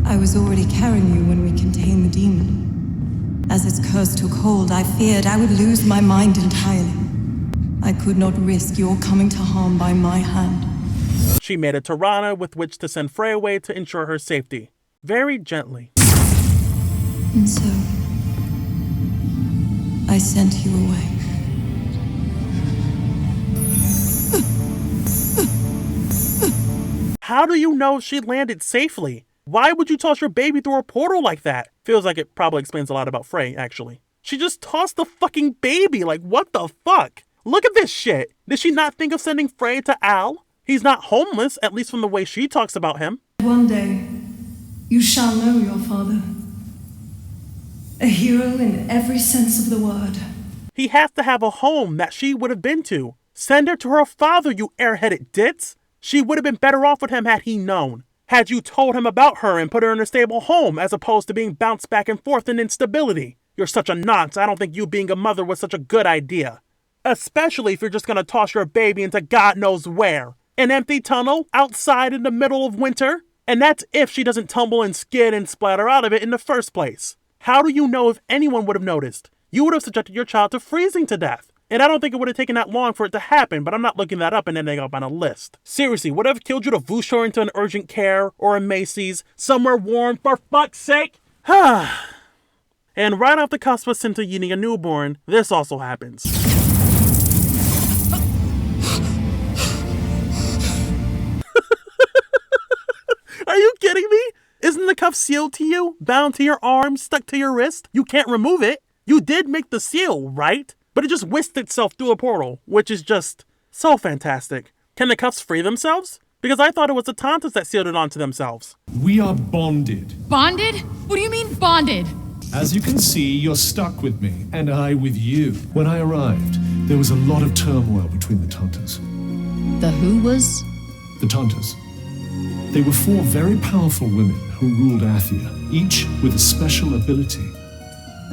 I was already carrying you when we contained the demon. As its curse took hold, I feared I would lose my mind entirely. I could not risk your coming to harm by my hand. She made a Tirana with which to send Frey away to ensure her safety. Very gently. And so, I sent you away. How do you know she landed safely? Why would you toss your baby through a portal like that? Feels like it probably explains a lot about Frey, actually. She just tossed the fucking baby, like what the fuck? Look at this shit. Did she not think of sending Frey to Al? He's not homeless, at least from the way she talks about him. One day, you shall know your father. A hero in every sense of the word. He has to have a home that she would have been to. Send her to her father, you airheaded ditz. She would have been better off with him had he known. Had you told him about her and put her in a stable home as opposed to being bounced back and forth in instability. You're such a nonce, I don't think you being a mother was such a good idea. Especially if you're just gonna toss your baby into God knows where. An empty tunnel outside in the middle of winter? And that's if she doesn't tumble and skid and splatter out of it in the first place. How do you know if anyone would have noticed? You would have subjected your child to freezing to death. And I don't think it would have taken that long for it to happen, but I'm not looking that up and ending up on a list. Seriously, would have killed you to vouch her into an urgent care or a Macy's, somewhere warm, for fuck's sake? And right off the cusp of Cinta eating a newborn, this also happens. Are you kidding me? Isn't the cuff sealed to you? Bound to your arm? Stuck to your wrist? You can't remove it. You did make the seal, right? But it just whisked itself through a portal, which is just so fantastic. Can the cuffs free themselves? Because I thought it was the Tantas that sealed it onto themselves. We are bonded. Bonded? What do you mean bonded? As you can see, you're stuck with me, and I with you. When I arrived, there was a lot of turmoil between the Tantas. The who was? The Tantas. They were 4 very powerful women who ruled Athia, each with a special ability.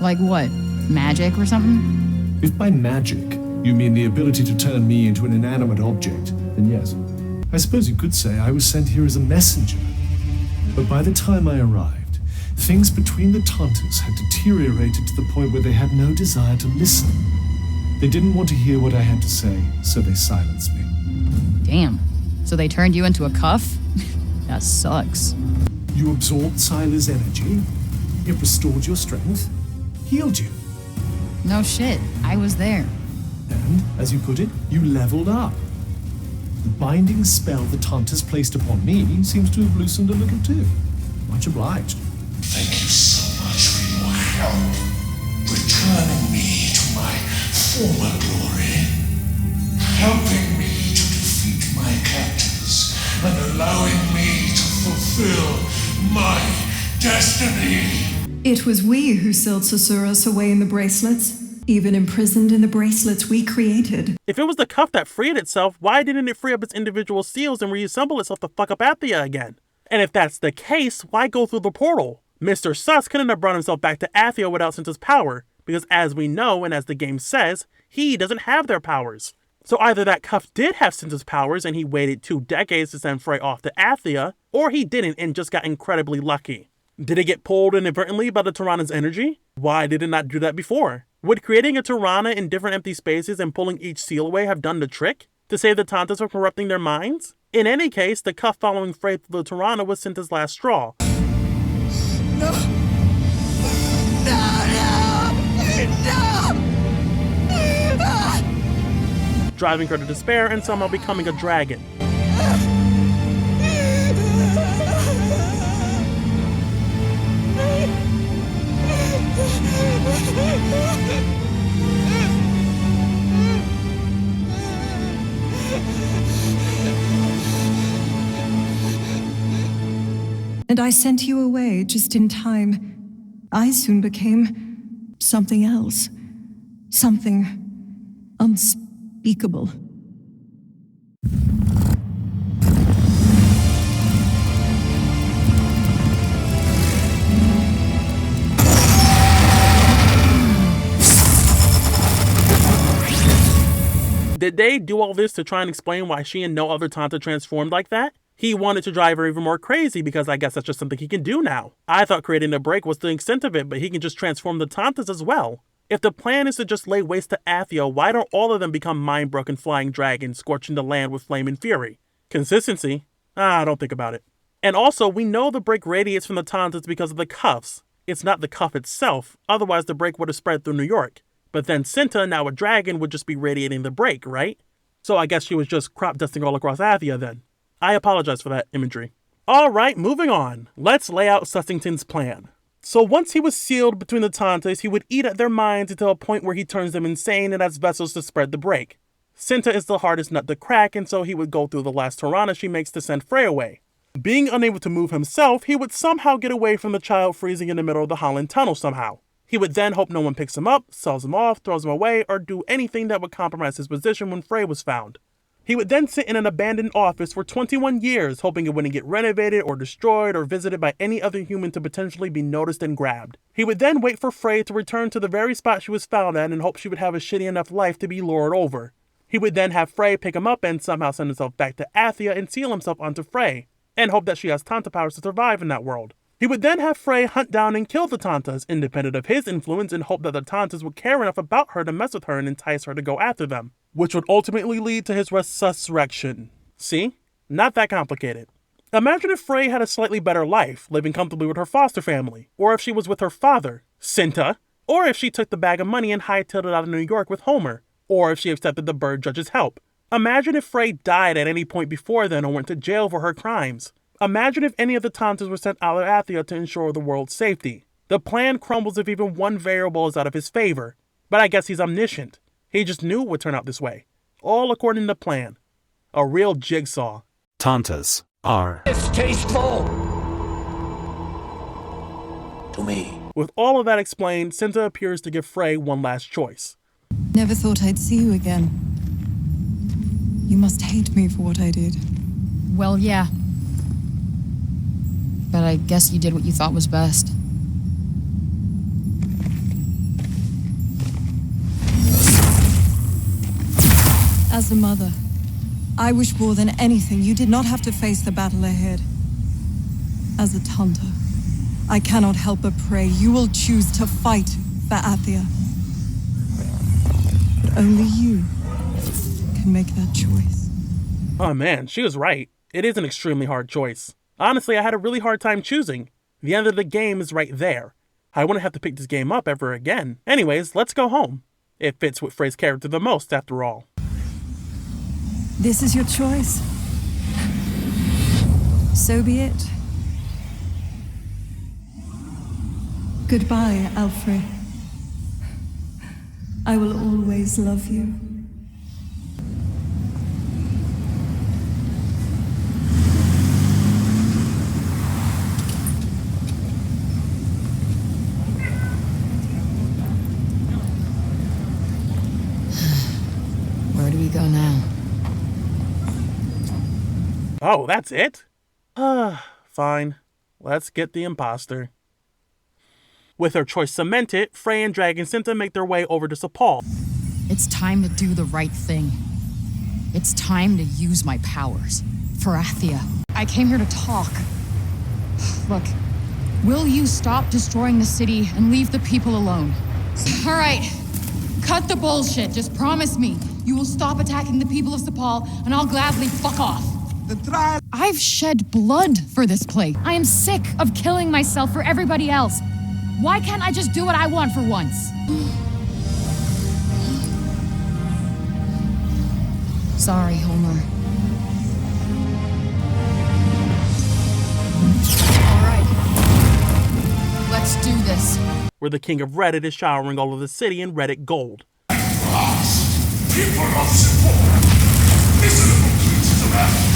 Like what? Magic or something? If by magic you mean the ability to turn me into an inanimate object, then yes. I suppose you could say I was sent here as a messenger. But by the time I arrived, things between the Tantas had deteriorated to the point where they had no desire to listen. They didn't want to hear what I had to say, so they silenced me. Damn. So they turned you into a cuff? That sucks. You absorbed Sila's energy, it restored your strength, healed you. No shit, I was there. And, as you put it, you leveled up. The binding spell the Tantas placed upon me seems to have loosened a little too. Much obliged. Thank you so much for your help, returning me to my former glory, helping me to defeat my captors and allowing me to fulfill my destiny. It was we who sealed Susurrus away in the bracelets, even imprisoned in the bracelets we created. If it was the cuff that freed itself, why didn't it free up its individual seals and reassemble itself to fuck up Athia again? And if that's the case, why go through the portal? Mr. Sus couldn't have brought himself back to Athia without Cinta's power, because as we know and as the game says, he doesn't have their powers. So either that cuff did have Cinta's powers and he waited 2 decades to send Frey off to Athia, or he didn't and just got incredibly lucky. Did it get pulled inadvertently by the Tirana's energy? Why did it not do that before? Would creating a Tirana in different empty spaces and pulling each seal away have done the trick? To save the Tantas from corrupting their minds? In any case, the cuff following Frey through the Tirana was Cinta's last straw. No! Driving her to despair and somehow becoming a dragon. And I sent you away just in time. I soon became something else. Something unspeakable. Did they do all this to try and explain why she and no other Tanta transformed like that? He wanted to drive her even more crazy because I guess that's just something he can do now. I thought creating a break was the extent of it, but he can just transform the Tantas as well. If the plan is to just lay waste to Athia, why don't all of them become mind-broken flying dragons scorching the land with flame and fury? Consistency? Don't think about it. And also, we know the break radiates from the Tantas because of the cuffs. It's not the cuff itself, otherwise the break would have spread through New York. But then Cinta, now a dragon, would just be radiating the break, right? So I guess she was just crop dusting all across Athia then. I apologize for that imagery. Alright, moving on. Let's lay out Sussington's plan. So once he was sealed between the Tantas, he would eat at their minds until a point where he turns them insane and has vessels to spread the break. Cinta is the hardest nut to crack, and so he would go through the last Tirana she makes to send Frey away. Being unable to move himself, he would somehow get away from the child freezing in the middle of the Holland Tunnel somehow. He would then hope no one picks him up, sells him off, throws him away, or do anything that would compromise his position when Frey was found. He would then sit in an abandoned office for 21 years, hoping it wouldn't get renovated or destroyed or visited by any other human to potentially be noticed and grabbed. He would then wait for Frey to return to the very spot she was found at and hope she would have a shitty enough life to be lured over. He would then have Frey pick him up and somehow send himself back to Athia and seal himself onto Frey, and hope that she has Tanta powers to survive in that world. He would then have Frey hunt down and kill the Tantas, independent of his influence, and hope that the Tantas would care enough about her to mess with her and entice her to go after them, which would ultimately lead to his resurrection. See? Not that complicated. Imagine if Frey had a slightly better life, living comfortably with her foster family, or if she was with her father, Cinta, or if she took the bag of money and hightailed it out of New York with Homer, or if she accepted the bird judge's help. Imagine if Frey died at any point before then or went to jail for her crimes. Imagine if any of the Tantas were sent out of Athia to ensure the world's safety. The plan crumbles if even one variable is out of his favor. But I guess he's omniscient. He just knew it would turn out this way. All according to plan. A real jigsaw. Tantas are distasteful to me. With all of that explained, Cinta appears to give Frey one last choice. Never thought I'd see you again. You must hate me for what I did. Well, yeah. But I guess you did what you thought was best. As a mother, I wish more than anything you did not have to face the battle ahead. As a Tanta, I cannot help but pray you will choose to fight for Athia. But only you can make that choice. Oh man, she was right. It is an extremely hard choice. Honestly, I had a really hard time choosing. The end of the game is right there. I wouldn't have to pick this game up ever again. Anyways, let's go home. It fits with Frey's character the most, after all. This is your choice. So be it. Goodbye, Alfre. I will always love you. Oh, that's it? Fine. Let's get the imposter. With her choice cemented, Frey and Dragon Cinta make their way over to Cipal. It's time to do the right thing. It's time to use my powers. For Athia. I came here to talk. Look, will you stop destroying the city and leave the people alone? All right, cut the bullshit. Just promise me you will stop attacking the people of Cipal and I'll gladly fuck off. I've shed blood for this place. I am sick of killing myself for everybody else. Why can't I just do what I want for once? Sorry, Homer. All right. Let's do this. Where the king of Reddit is showering all of the city in Reddit gold. People of support, miserable creatures of earth,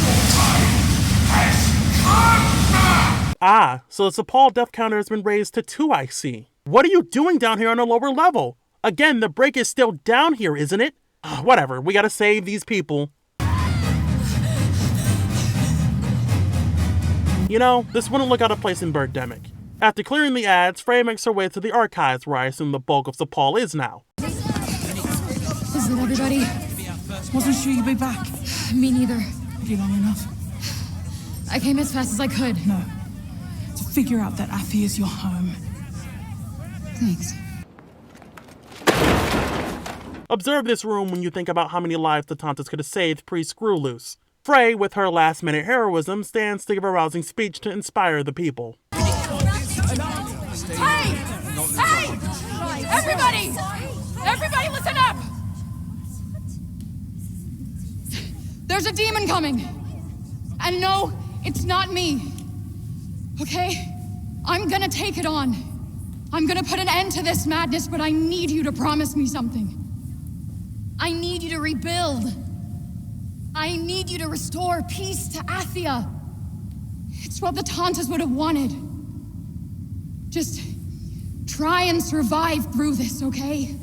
your time has come! Ah, so the Cipal death counter has been raised to 2, I see. What are you doing down here on a lower level? Again, the break is still down here, isn't it? Whatever, we gotta save these people. You know, this wouldn't look out of place in Birdemic. After clearing the ads, Frey makes her way to the archives where I assume the bulk of Cipal is now. Is it everybody? Wasn't sure you'd be back. Me neither. You long enough? I came as fast as I could. No. To figure out that Athia is your home. Thanks. Observe this room when you think about how many lives the Tantas could have saved pre-Screw Loose. Frey, with her last-minute heroism, stands to give a rousing speech to inspire the people. Hey! Hey! Everybody! Everybody listen up! There's a demon coming! And no, it's not me. Okay? I'm gonna take it on. I'm gonna put an end to this madness, but I need you to promise me something. I need you to rebuild. I need you to restore peace to Athia. It's what the Tantas would have wanted. Just try and survive through this, okay?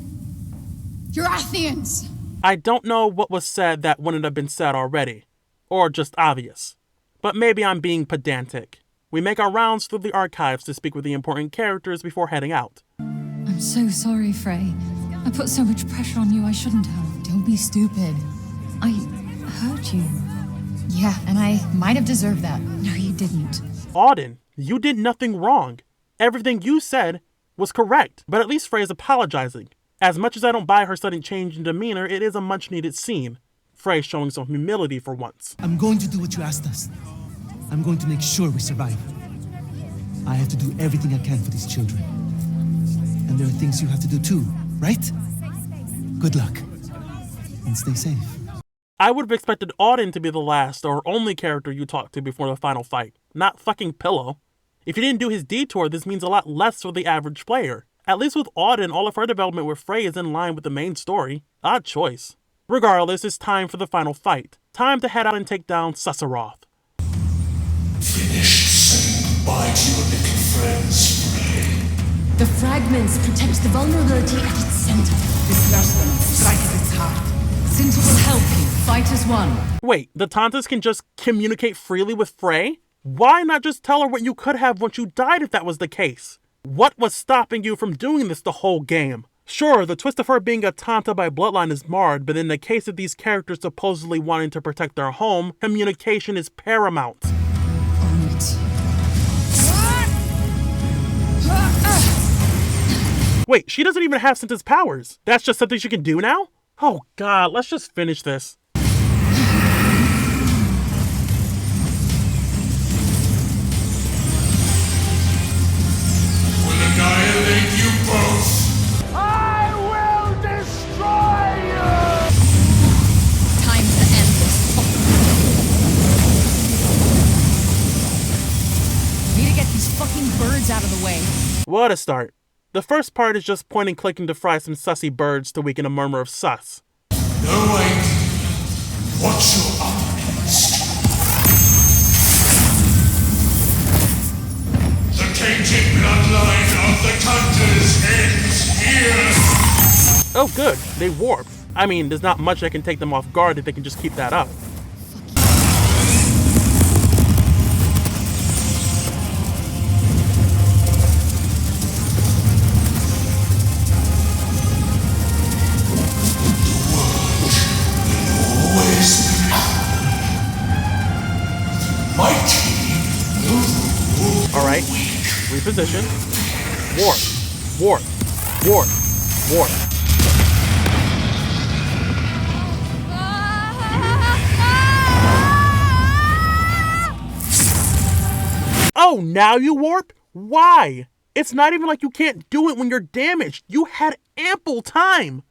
You're Athians. I don't know what was said that wouldn't have been said already, or just obvious. But maybe I'm being pedantic. We make our rounds through the archives to speak with the important characters before heading out. I'm so sorry, Frey. I put so much pressure on you I shouldn't have. Don't be stupid. I hurt you. Yeah, and I might have deserved that. No, you didn't. Auden, you did nothing wrong. Everything you said was correct, but at least Frey is apologizing. As much as I don't buy her sudden change in demeanor, it is a much-needed scene. Frey showing some humility for once. I'm going to do what you asked us. I'm going to make sure we survive. I have to do everything I can for these children. And there are things you have to do too, right? Good luck. And stay safe. I would have expected Auden to be the last or only character you talk to before the final fight, not fucking Pillow. If he didn't do his detour, this means a lot less for the average player. At least with Auden, all of her development with Frey is in line with the main story. Odd choice. Regardless, it's time for the final fight. Time to head out and take down Susaroth. Finished saying goodbye to your little friends, Frey. The fragments protect the vulnerability at its center. Disperse them. Strike at its heart. Cinta will help you. Fight as one. Wait, the Tantas can just communicate freely with Frey? Why not just tell her what you could have once you died if that was the case? What was stopping you from doing this the whole game? Sure, the twist of her being a Tanta by bloodline is marred, but in the case of these characters supposedly wanting to protect their home, communication is paramount. On it. Wait, she doesn't even have Cinta's powers. That's just something she can do now? Oh god, let's just finish this. Annihilate you both! I will destroy you! Time to end this. Need to get these fucking birds out of the way. What a start. The first part is just point and clicking to fry some sussy birds to weaken a murmur of sus. No, wait. What's your up next? The tainted bloodline of the Tantas ends here! Oh good, they warped. I mean, there's not much that can take them off guard if they can just keep that up. Alright, reposition. Warp, warp, warp, warp. Oh, now you warp? Why? It's not even like you can't do it when you're damaged. You had ample time.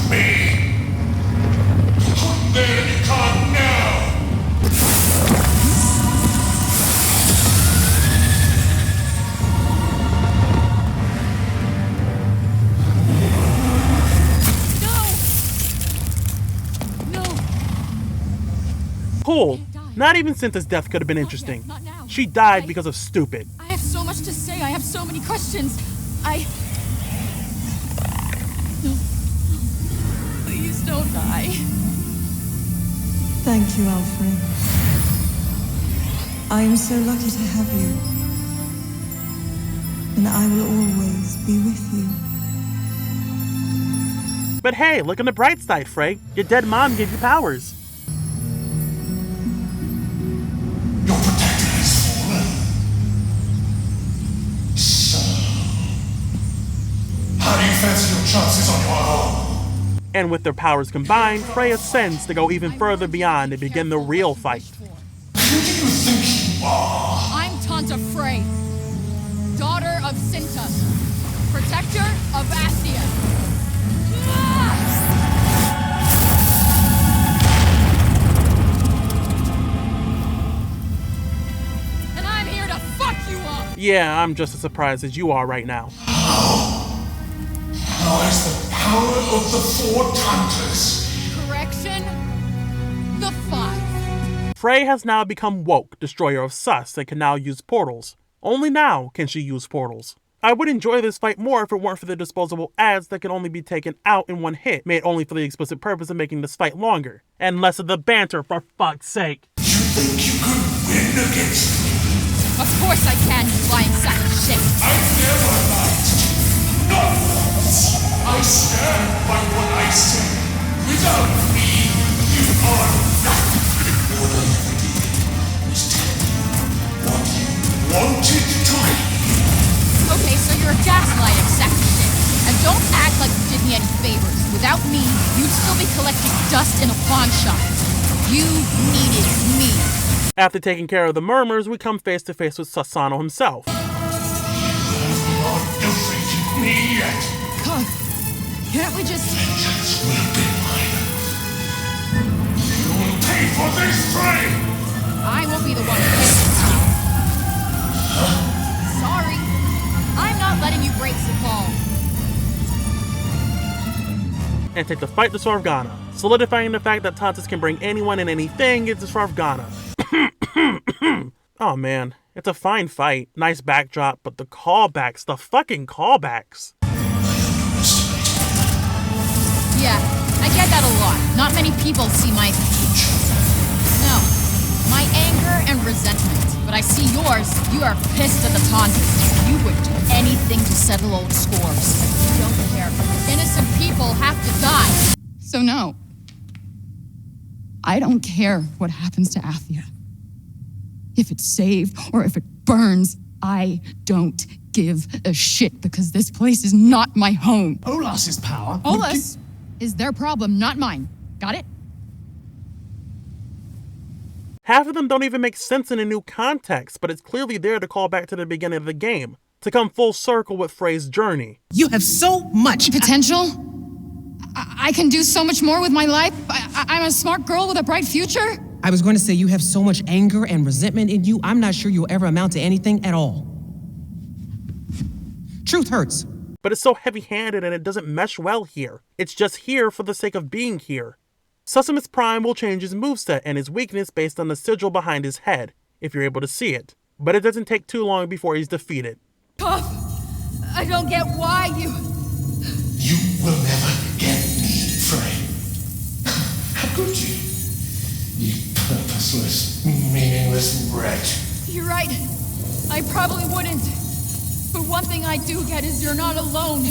Me. You couldn't then, you can't now. No. Cool. Not even Cinta's death could have been interesting. She died because of stupid. I have so much to say. I have so many questions. No. Please don't die. Thank you, Alfre. I am so lucky to have you. And I will always be with you. But hey, look on the bright side, Frey. Your dead mom gave you powers. Your protector has fallen. So, how do you fancy your chances on your own? And with their powers combined, Frey ascends to go even further beyond and begin the real fight. Who do you think you are? I'm Tanta Frey, daughter of Cinta, protector of Athia. And I'm here to fuck you up! Yeah, I'm just as surprised as you are right now. How is the power of the 4 Tantas? Correction, the 5. Frey has now become woke, destroyer of Sus, and can now use portals. Only now can she use portals. I would enjoy this fight more if it weren't for the disposable ads that can only be taken out in one hit, made only for the explicit purpose of making this fight longer. And less of the banter, for fuck's sake. You think you could win against me? Of course I can, you lying sack of shit. I never lied. Not once. I stand by what I say. Without me, you are nothing. All I ever did was tell you what you wanted to hear. Okay, so you're a gaslighting sack of shit. And don't act like you did me any favors. Without me, you'd still be collecting dust in a pawn shop. You needed me. After taking care of the murmurs, we come face to face with Sassano himself. You have not defeated me yet. God, can't we just... Vengeance will be mine. You will pay for this, Frey! I won't be the one who pays it. Sorry. I'm not letting you break Cipal. And take the fight to Svarvgana, solidifying the fact that Tantas can bring anyone and anything into Svarvgana. Oh man, it's a fine fight, nice backdrop, but the callbacks, the fucking callbacks. Yeah, I get that a lot. Not many people see my... No, my anger and resentment. But I see yours. You are pissed at the Tantas. You would do anything to settle old scores. You don't care. Innocent people have to die. So no. I don't care what happens to Athia. If it's saved or if it burns, I don't give a shit because this place is not my home. Olas's power. Olas is their problem, not mine. Got it? Half of them don't even make sense in a new context, but it's clearly there to call back to the beginning of the game, to come full circle with Frey's journey. You have so much potential. I can do so much more with my life. I'm a smart girl with a bright future. I was going to say you have so much anger and resentment in you, I'm not sure you'll ever amount to anything at all. Truth hurts. But it's so heavy-handed and it doesn't mesh well here. It's just here for the sake of being here. Sussimus Prime will change his moveset and his weakness based on the sigil behind his head, if you're able to see it. But it doesn't take too long before he's defeated. Puff, I don't get why you... You will never get me, Frey. How could you? You purposeless, meaningless wretch. You're right. I probably wouldn't. But one thing I do get is you're not alone.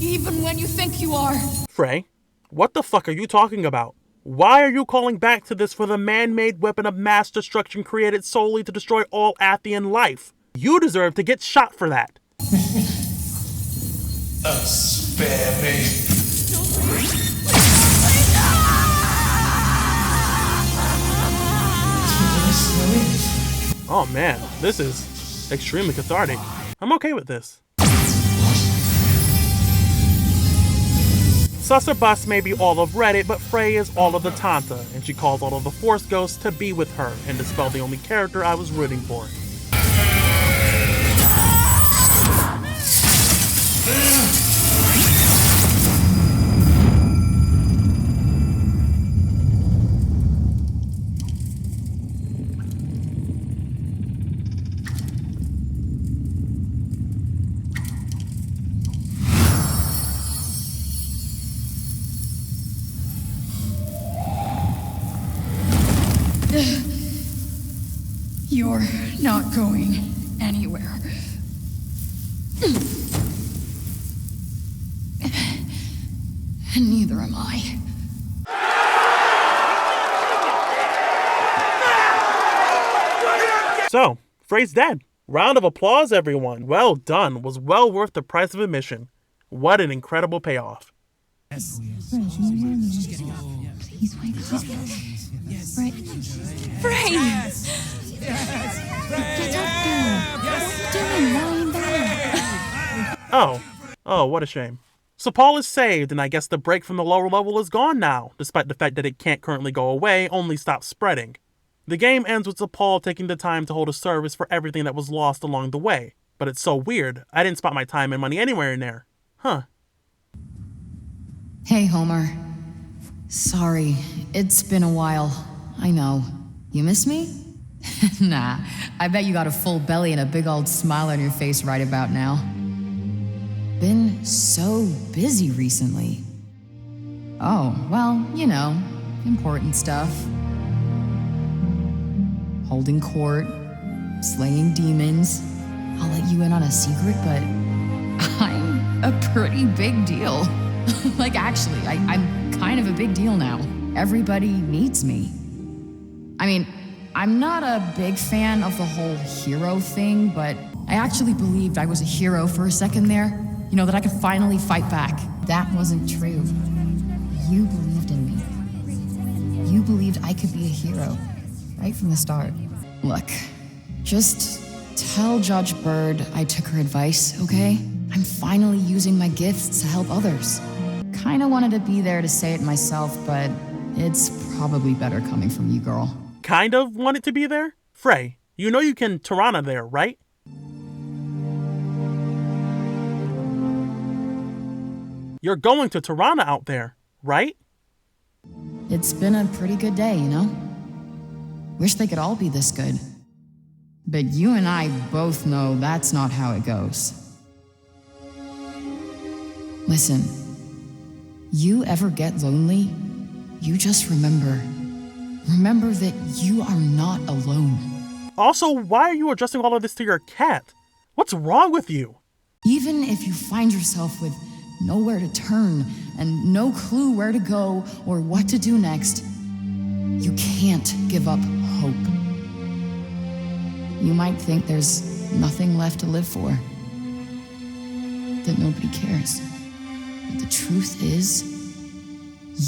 Even when you think you are. Frey, what the fuck are you talking about? Why are you calling back to this for the man-made weapon of mass destruction created solely to destroy all Athian life? You deserve to get shot for that. Spare me. Oh man, this is extremely cathartic. I'm okay with this. Sussabus may be all of Reddit, but Frey is all of the Tanta, and she calls all of the Force Ghosts to be with her and dispel the only character I was rooting for. You're not going anywhere. And neither am I. So, Frey's dead. Round of applause, everyone. Well done. Was well worth the price of admission. What an incredible payoff. Please wake up. Frey. Frey! Get up there. What are you doing lying there? Oh, what a shame. Cipal is saved, and I guess the break from the lower level is gone now, despite the fact that it can't currently go away, only stop spreading. The game ends with Cipal taking the time to hold a service for everything that was lost along the way. But it's so weird, I didn't spot my time and money anywhere in there. Huh. Hey, Homer. Sorry, it's been a while. I know. You miss me? Nah, I bet you got a full belly and a big old smile on your face right about now. Been so busy recently. Oh, well, you know, important stuff. Holding court, slaying demons. I'll let you in on a secret, but I'm a pretty big deal. Like, actually, I'm kind of a big deal now. Everybody needs me. I mean, I'm not a big fan of the whole hero thing, but I actually believed I was a hero for a second there. You know, that I could finally fight back. That wasn't true. You believed in me. You believed I could be a hero, right from the start. Look, just tell Judge Bird I took her advice, okay? I'm finally using my gifts to help others. Kinda wanted to be there to say it myself, but it's probably better coming from you, girl. Kind of wanted to be there? Frey, you know you can Tirana there, right? You're going to Tirana out there, right? It's been a pretty good day, you know? Wish they could all be this good. But you and I both know that's not how it goes. Listen, you ever get lonely, you just remember that you are not alone. Also, why are you addressing all of this to your cat? What's wrong with you? Even if you find yourself with nowhere to turn and no clue where to go or what to do next, you can't give up hope. You might think there's nothing left to live for, that nobody cares. But the truth is,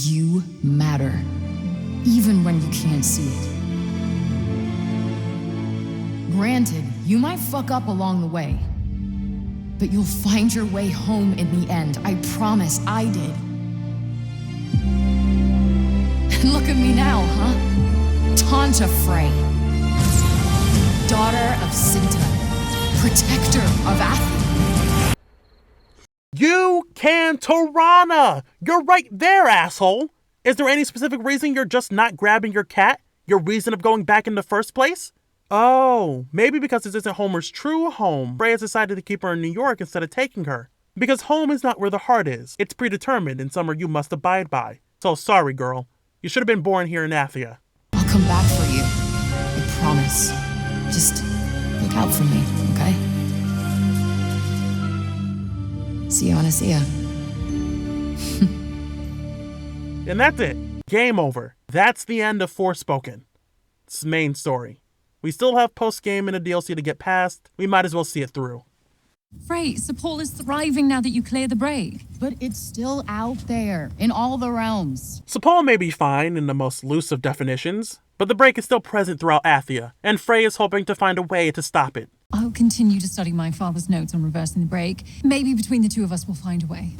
you matter, even when you can't see it. Granted, you might fuck up along the way, but you'll find your way home in the end. I promise, I did. And look at me now, huh? Tanta Frey. Daughter of Cinta. Protector of Athia. You can Tirana! You're right there, asshole! Is there any specific reason you're just not grabbing your cat? Your reason of going back in the first place? Oh, maybe because this isn't Homer's true home. Frey has decided to keep her in New York instead of taking her. Because home is not where the heart is. It's predetermined and somewhere you must abide by. So sorry, girl. You should have been born here in Athia. I'll come back for you. I promise. Just look out for me, okay? See you on Athia. And that's it. Game over. That's the end of Forspoken. It's the main story. We still have post-game and a DLC to get past. We might as well see it through. Frey, Cipal is thriving now that you clear the break. But it's still out there, in all the realms. Cipal may be fine in the most loose of definitions, but the break is still present throughout Athia, and Frey is hoping to find a way to stop it. I'll continue to study my father's notes on reversing the break. Maybe between the two of us we'll find a way.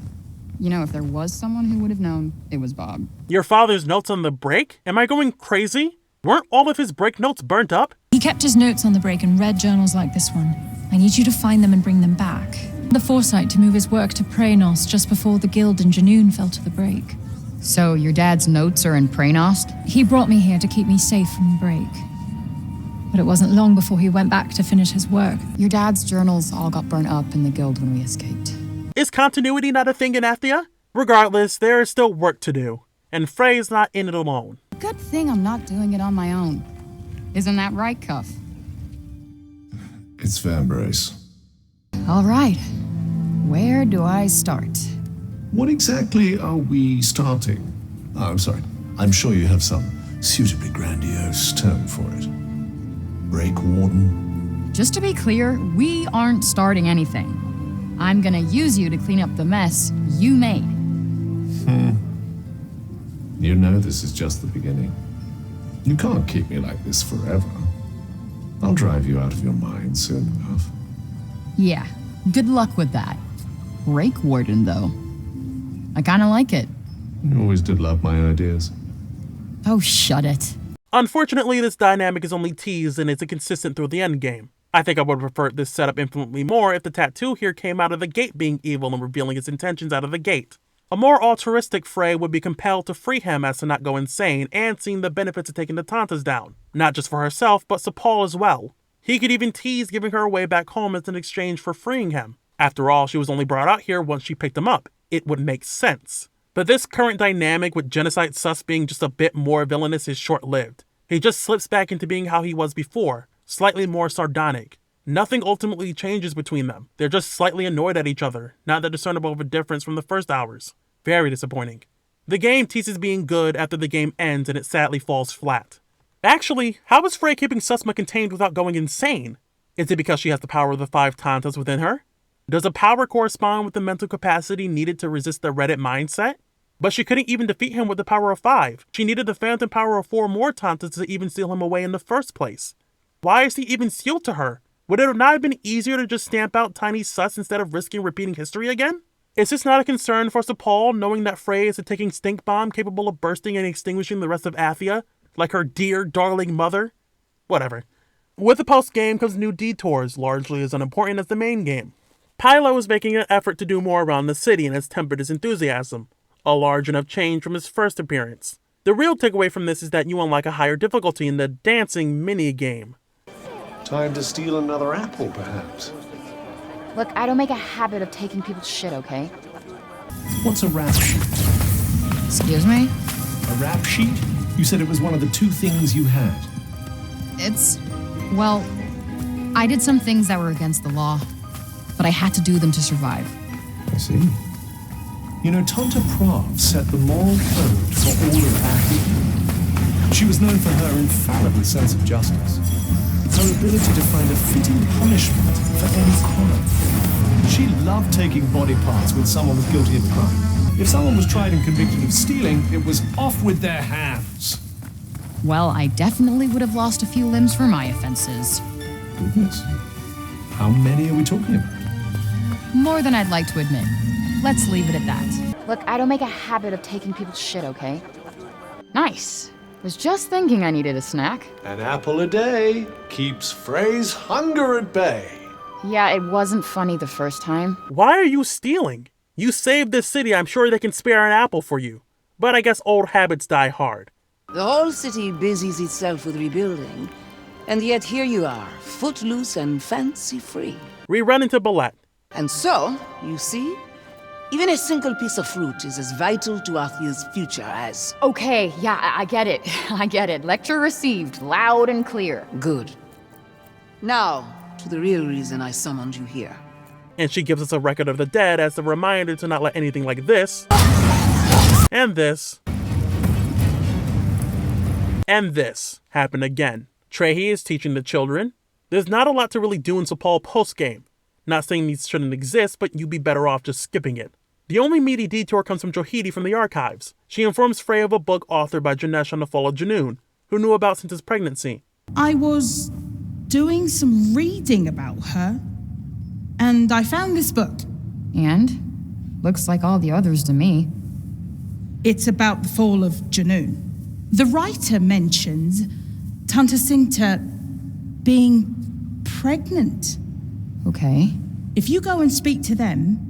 You know, if there was someone who would have known, it was Bob. Your father's notes on the break? Am I going crazy? Weren't all of his break notes burnt up? He kept his notes on the break and read journals like this one. I need you to find them and bring them back. The foresight to move his work to Praenost just before the guild and Junoon fell to the break. So your dad's notes are in Praenost? He brought me here to keep me safe from the break. But it wasn't long before he went back to finish his work. Your dad's journals all got burnt up in the guild when we escaped. Is continuity not a thing in Athia? Regardless, there is still work to do, and Frey is not in it alone. Good thing I'm not doing it on my own. Isn't that right, Cuff? It's fair, Brace. All right. Where do I start? What exactly are we starting? Oh, I'm sorry. I'm sure you have some suitably grandiose term for it. Break warden? Just to be clear, we aren't starting anything. I'm gonna use you to clean up the mess you made. You know this is just the beginning. You can't keep me like this forever. I'll drive you out of your mind soon enough. Yeah, good luck with that. Break warden, though. I kinda like it. You always did love my ideas. Oh, shut it. Unfortunately, this dynamic is only teased and isn't consistent through the endgame. I think I would have preferred this setup infinitely more if the tattoo here came out of the gate being evil and revealing its intentions out of the gate. A more altruistic Frey would be compelled to free him as to not go insane and seeing the benefits of taking the Tantas down. Not just for herself, but Cipal as well. He could even tease giving her a way back home as an exchange for freeing him. After all, she was only brought out here once she picked him up. It would make sense. But this current dynamic with Genocide Sus being just a bit more villainous is short-lived. He just slips back into being how he was before, slightly more sardonic. Nothing ultimately changes between them. They're just slightly annoyed at each other, not that discernible of a difference from the first hours. Very disappointing. The game teases being good after the game ends and it sadly falls flat. Actually, how is Frey keeping Susma contained without going insane? Is it because she has the power of the 5 Tantas within her? Does a power correspond with the mental capacity needed to resist the Reddit mindset? But she couldn't even defeat him with the power of 5. She needed the phantom power of 4 more Tantas to even seal him away in the first place. Why is he even sealed to her? Would it have not been easier to just stamp out Tiny Sus instead of risking repeating history again? Is this not a concern for Cipal, knowing that Frey is a ticking stink bomb capable of bursting and extinguishing the rest of Athia, like her dear, darling mother? Whatever. With the post-game comes new detours, largely as unimportant as the main game. Pylo is making an effort to do more around the city and has tempered his enthusiasm, a large enough change from his first appearance. The real takeaway from this is that you unlock a higher difficulty in the dancing mini-game. Time to steal another apple, perhaps. Look, I don't make a habit of taking people's shit, okay? What's a rap sheet? Excuse me? A rap sheet? You said it was one of the 2 things you had. Well, I did some things that were against the law, but I had to do them to survive. I see. You know, Tanta Prav set the moral code for all of Athia. She was known for her infallible sense of justice. Her ability to find a fitting punishment for any crime. She loved taking body parts when someone was guilty of crime. If someone was tried and convicted of stealing, it was off with their hands. Well, I definitely would have lost a few limbs for my offenses. Goodness. How many are we talking about? More than I'd like to admit. Let's leave it at that. Look, I don't make a habit of taking people's shit, okay? Nice. Was just thinking I needed a snack. An apple a day keeps Frey's hunger at bay. Yeah, it wasn't funny the first time. Why are you stealing? You saved this city, I'm sure they can spare an apple for you. But I guess old habits die hard. The whole city busies itself with rebuilding, and yet here you are, footloose and fancy-free. We run into Ballet. And so, you see, even a single piece of fruit is as vital to Athia's future as... Okay, yeah, I get it. I get it. Lecture received, loud and clear. Good. Now, to the real reason I summoned you here. And she gives us a record of the dead as a reminder to not let anything like this And this happened again. Trehi is teaching the children. There's not a lot to really do in Cipal post-game. Not saying these shouldn't exist, but you'd be better off just skipping it. The only meaty detour comes from Johidi from the archives. She informs Frey of a book authored by Janesh on the fall of Junoon, who knew about Cinta's pregnancy. I was doing some reading about her, and I found this book. And? Looks like all the others to me. It's about the fall of Junoon. The writer mentions Tanta Cinta being pregnant. Okay. If you go and speak to them,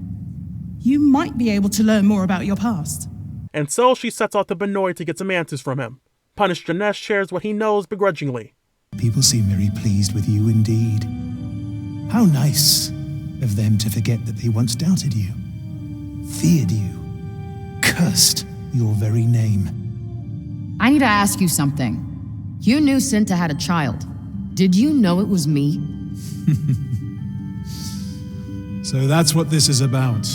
you might be able to learn more about your past. And so she sets out to Benoit to get some answers from him. Punished Janesh shares what he knows begrudgingly. People seem very pleased with you indeed. How nice of them to forget that they once doubted you, feared you, cursed your very name. I need to ask you something. You knew Cinta had a child. Did you know it was me? So that's what this is about.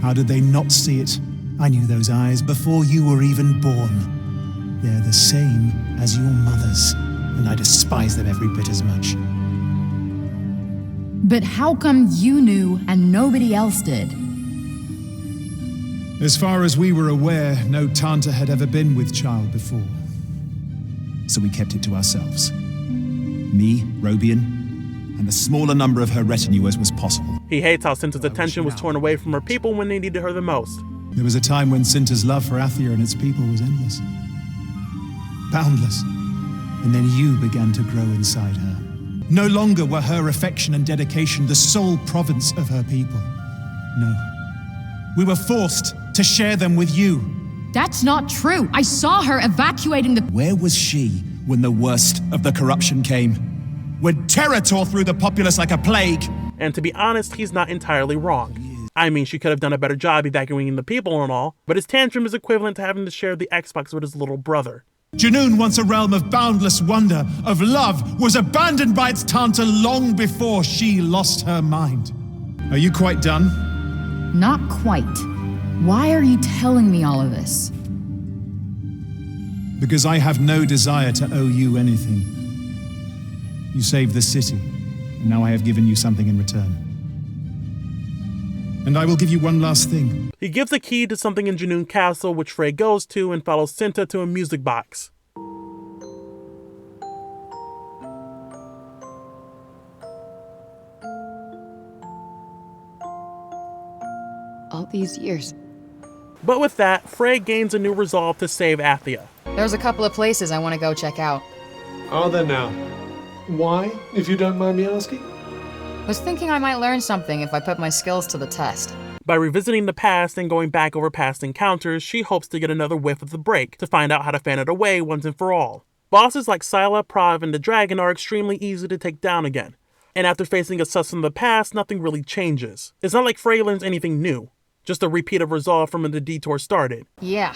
How did they not see it? I knew those eyes before you were even born. They're the same as your mother's, and I despise them every bit as much. But how come you knew and nobody else did? As far as we were aware, no Tanta had ever been with child before. So we kept it to ourselves. Me, Robian, and a smaller number of her retinue as was possible. He hates how Cinta's attention was torn away from her people when they needed her the most. There was a time when Cinta's love for Athia and its people was endless. Boundless. And then you began to grow inside her. No longer were her affection and dedication the sole province of her people. No. We were forced to share them with you. That's not true. I saw her evacuating the... Where was she when the worst of the corruption came? When terror tore through the populace like a plague? And to be honest, he's not entirely wrong. I mean, she could have done a better job evacuating the people and all, but his tantrum is equivalent to having to share the Xbox with his little brother. Junoon, once a realm of boundless wonder, of love, was abandoned by its Tanta long before she lost her mind. Are you quite done? Not quite. Why are you telling me all of this? Because I have no desire to owe you anything. You saved the city, and now I have given you something in return. And I will give you one last thing. He gives a key to something in Junoon Castle, which Frey goes to and follows Cinta to a music box. All these years. But with that, Frey gains a new resolve to save Athia. There's a couple of places I want to go check out. Are there now? Why, if you don't mind me asking? Was thinking I might learn something if I put my skills to the test. By revisiting the past and going back over past encounters, she hopes to get another whiff of the break to find out how to fan it away once and for all. Bosses like Sila, Prav, and the Dragon are extremely easy to take down again. And after facing a sus from the past, nothing really changes. It's not like Frey learns anything new, just a repeat of resolve from when the detour started. Yeah.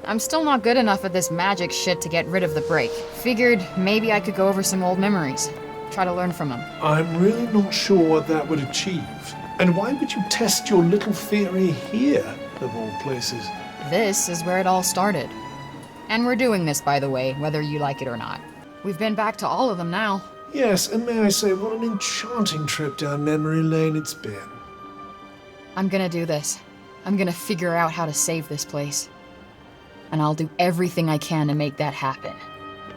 I'm still not good enough at this magic shit to get rid of the break. Figured maybe I could go over some old memories. Try to learn from them. I'm really not sure what that would achieve. And why would you test your little theory here, of all places? This is where it all started. And we're doing this, by the way, whether you like it or not. We've been back to all of them now. Yes, and may I say, what an enchanting trip down memory lane it's been. I'm gonna do this. I'm gonna figure out how to save this place. And I'll do everything I can to make that happen.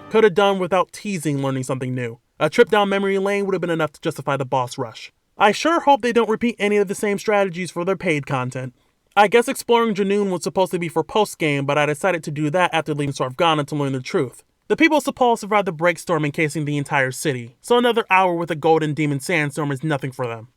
Could have done without teasing learning something new. A trip down memory lane would have been enough to justify the boss rush. I sure hope they don't repeat any of the same strategies for their paid content. I guess exploring Junoon was supposed to be for post-game, but I decided to do that after leaving Sarvgana to learn the truth. The people of Cipal survived the breakstorm encasing the entire city, so another hour with a golden demon sandstorm is nothing for them.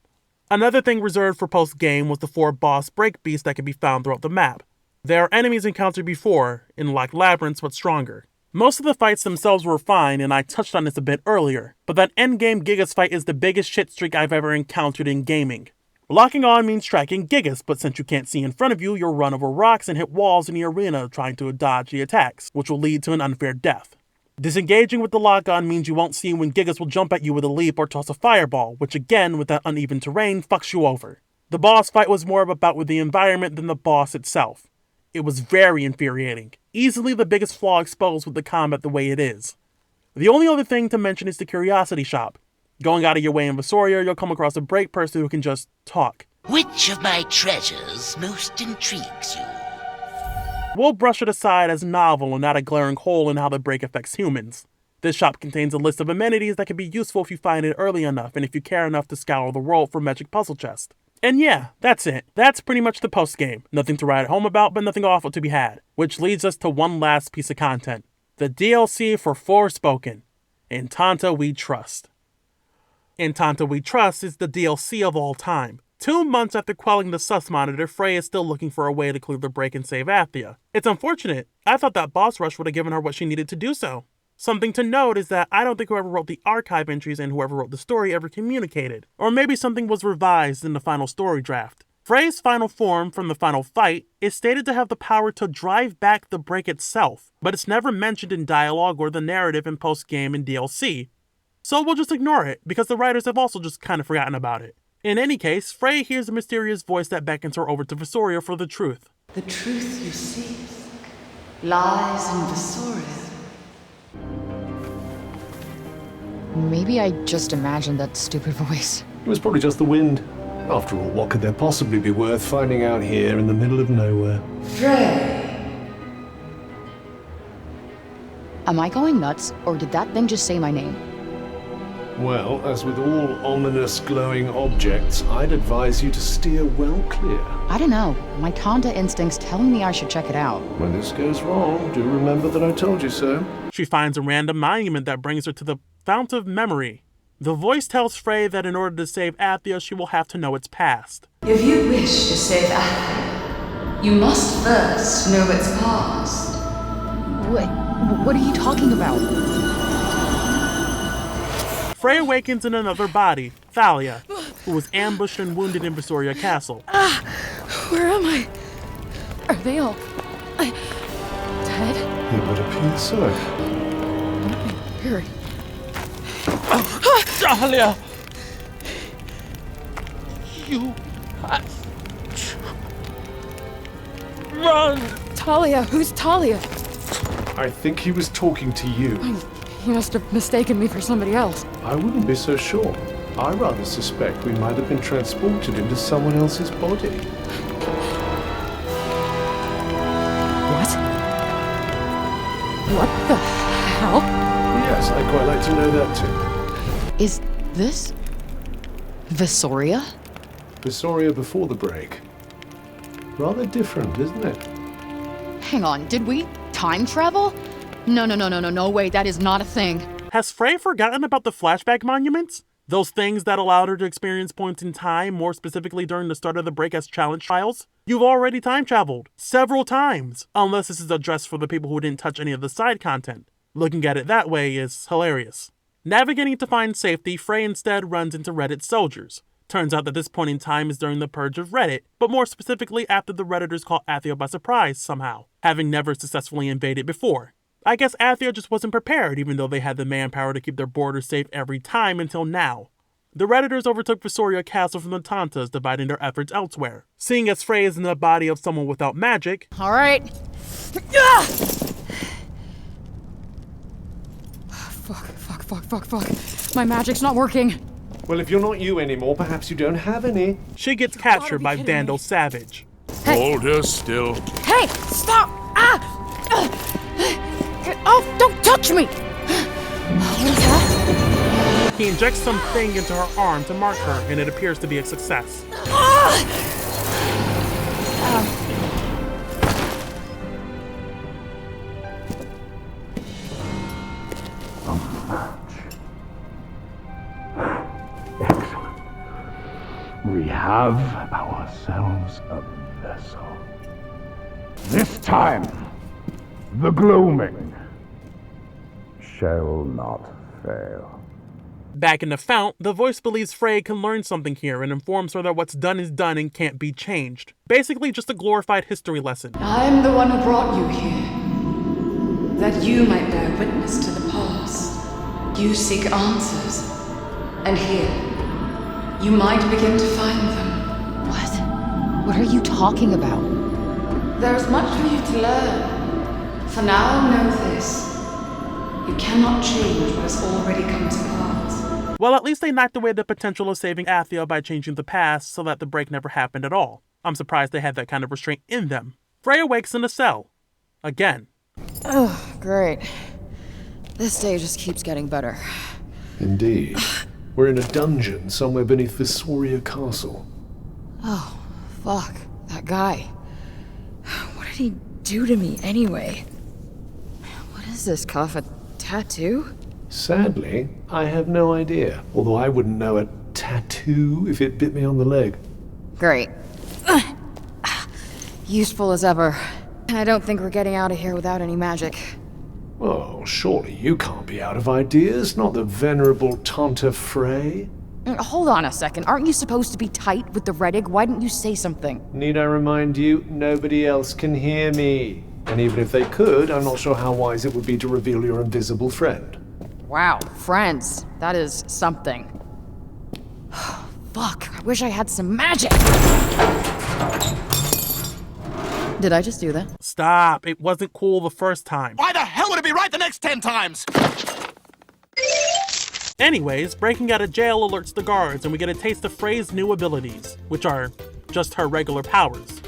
Another thing reserved for post-game was the 4 boss break beasts that could be found throughout the map. There are enemies encountered before, in like labyrinths but stronger. Most of the fights themselves were fine, and I touched on this a bit earlier, but that endgame Gigas fight is the biggest shit streak I've ever encountered in gaming. Locking on means striking Gigas, but since you can't see in front of you, you'll run over rocks and hit walls in the arena trying to dodge the attacks, which will lead to an unfair death. Disengaging with the lock-on means you won't see when Gigas will jump at you with a leap or toss a fireball, which again, with that uneven terrain, fucks you over. The boss fight was more of a bout with the environment than the boss itself. It was very infuriating. Easily the biggest flaw exposed with the combat the way it is. The only other thing to mention is the curiosity shop. Going out of your way in Visoria, you'll come across a break person who can just talk. Which of my treasures most intrigues you? We'll brush it aside as novel and not a glaring hole in how the break affects humans. This shop contains a list of amenities that can be useful if you find it early enough and if you care enough to scour the world for magic puzzle chests. And yeah, that's it. That's pretty much the post-game. Nothing to write home about, but nothing awful to be had. Which leads us to one last piece of content. The DLC for Forspoken. In Tanta We Trust. In Tanta We Trust is the DLC of all time. 2 months after quelling the sus monitor, Frey is still looking for a way to clear the break and save Athia. It's unfortunate. I thought that boss rush would have given her what she needed to do so. Something to note is that I don't think whoever wrote the archive entries and whoever wrote the story ever communicated. Or maybe something was revised in the final story draft. Frey's final form from the final fight is stated to have the power to drive back the break itself, but it's never mentioned in dialogue or the narrative in post-game and DLC. So we'll just ignore it, because the writers have also just kind of forgotten about it. In any case, Frey hears a mysterious voice that beckons her over to Visoria for the truth. The truth you seek lies in Visoria. Maybe I just imagined that stupid voice. It was probably just the wind. After all, what could there possibly be worth finding out here in the middle of nowhere? Frey! Am I going nuts, or did that thing just say my name? Well, as with all ominous glowing objects, I'd advise you to steer well clear. I don't know. My Tanta instinct's telling me I should check it out. When this goes wrong, do remember that I told you so. She finds a random monument that brings her to the Fount of Memory. The voice tells Frey that in order to save Athia, she will have to know its past. If you wish to save Athia, you must first know its past. What are you talking about? Frey awakens in another body, Thalia, who was ambushed and wounded in Visoria Castle. Where am I? Are they all dead? It would appear so. Here. Thalia! You have to run! Thalia? Who's Thalia? I think he was talking to you. He must have mistaken me for somebody else. I wouldn't be so sure. I rather suspect we might have been transported into someone else's body. What? What the hell? Yes, I'd quite like to know that too. Is this Visoria? Visoria before the break. Rather different, isn't it? Hang on, did we time travel? No way, that is not a thing. Has Frey forgotten about the flashback monuments? Those things that allowed her to experience points in time, more specifically during the start of the break as challenge trials? You've already time traveled several times, unless this is addressed for the people who didn't touch any of the side content. Looking at it that way is hilarious. Navigating to find safety, Frey instead runs into Reddit's soldiers. Turns out that this point in time is during the purge of Reddit, but more specifically after the Redditors caught Athia by surprise somehow, having never successfully invaded before. I guess Athia just wasn't prepared, even though they had the manpower to keep their borders safe every time until now. The Redditors overtook Visoria Castle from the Tantas, dividing their efforts elsewhere. Seeing as Frey is in the body of someone without magic... Alright. Fuck. My magic's not working. Well, if you're not you anymore, perhaps you don't have any. She gets captured by Vandal Savage. Hey. Hold her still. Hey, stop! Oh, don't touch me! What is that? He injects something into her arm to mark her, and it appears to be a success. We have ourselves a vessel. This time, the gloaming shall not fail. Back in the Fount, the voice believes Frey can learn something here and informs her that what's done is done and can't be changed. Basically just a glorified history lesson. I'm the one who brought you here, that you might bear witness to the past. You seek answers, and here, you might begin to find them. What are you talking about? There is much for you to learn. For now, know this. You cannot change what has already come to pass. Well, at least they knocked away the potential of saving Athia by changing the past so that the break never happened at all. I'm surprised they had that kind of restraint in them. Frey awakes in a cell. Again. Oh, great. This day just keeps getting better. Indeed. We're in a dungeon somewhere beneath Visoria Castle. Oh, fuck. That guy. What did he do to me anyway? What is this, Cuff? A tattoo? Sadly, I have no idea. Although I wouldn't know a tattoo if it bit me on the leg. Great. Useful as ever. I don't think we're getting out of here without any magic. Oh, surely you can't be out of ideas, not the venerable Tanta Frey? Hold on a second. Aren't you supposed to be tight with the Reddig? Why didn't you say something? Need I remind you, nobody else can hear me. And even if they could, I'm not sure how wise it would be to reveal your invisible friend. Wow, friends. That is something. Fuck, I wish I had some magic! Did I just do that? Stop. It wasn't cool the first time. Why the hell would it be right the next 10 times? Anyways, breaking out of jail alerts the guards, and we get a taste of Frey's new abilities, which are just her regular powers,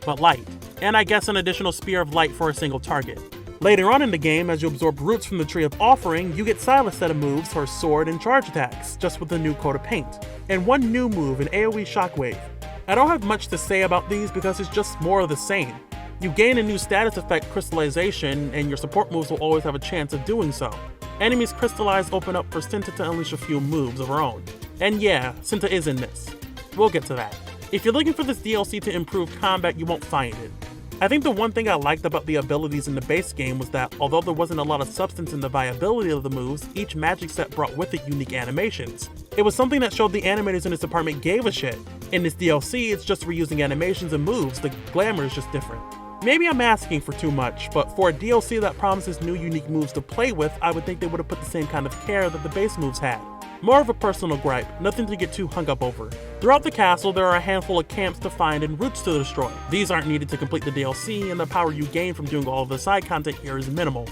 but light. And I guess an additional spear of light for a single target. Later on in the game, as you absorb roots from the Tree of Offering, you get Sila's set of moves, her sword and charge attacks, just with a new coat of paint. And one new move, an AoE shockwave. I don't have much to say about these because it's just more of the same. You gain a new status effect, Crystallization, and your support moves will always have a chance of doing so. Enemies crystallized open up for Cinta to unleash a few moves of her own. And yeah, Cinta is in this. We'll get to that. If you're looking for this DLC to improve combat, you won't find it. I think the one thing I liked about the abilities in the base game was that, although there wasn't a lot of substance in the viability of the moves, each magic set brought with it unique animations. It was something that showed the animators in this department gave a shit. In this DLC, it's just reusing animations and moves, the glamour is just different. Maybe I'm asking for too much, but for a DLC that promises new unique moves to play with, I would think they would have put the same kind of care that the base moves had. More of a personal gripe, nothing to get too hung up over. Throughout the castle, there are a handful of camps to find and routes to destroy. These aren't needed to complete the DLC, and the power you gain from doing all of the side content here is minimal.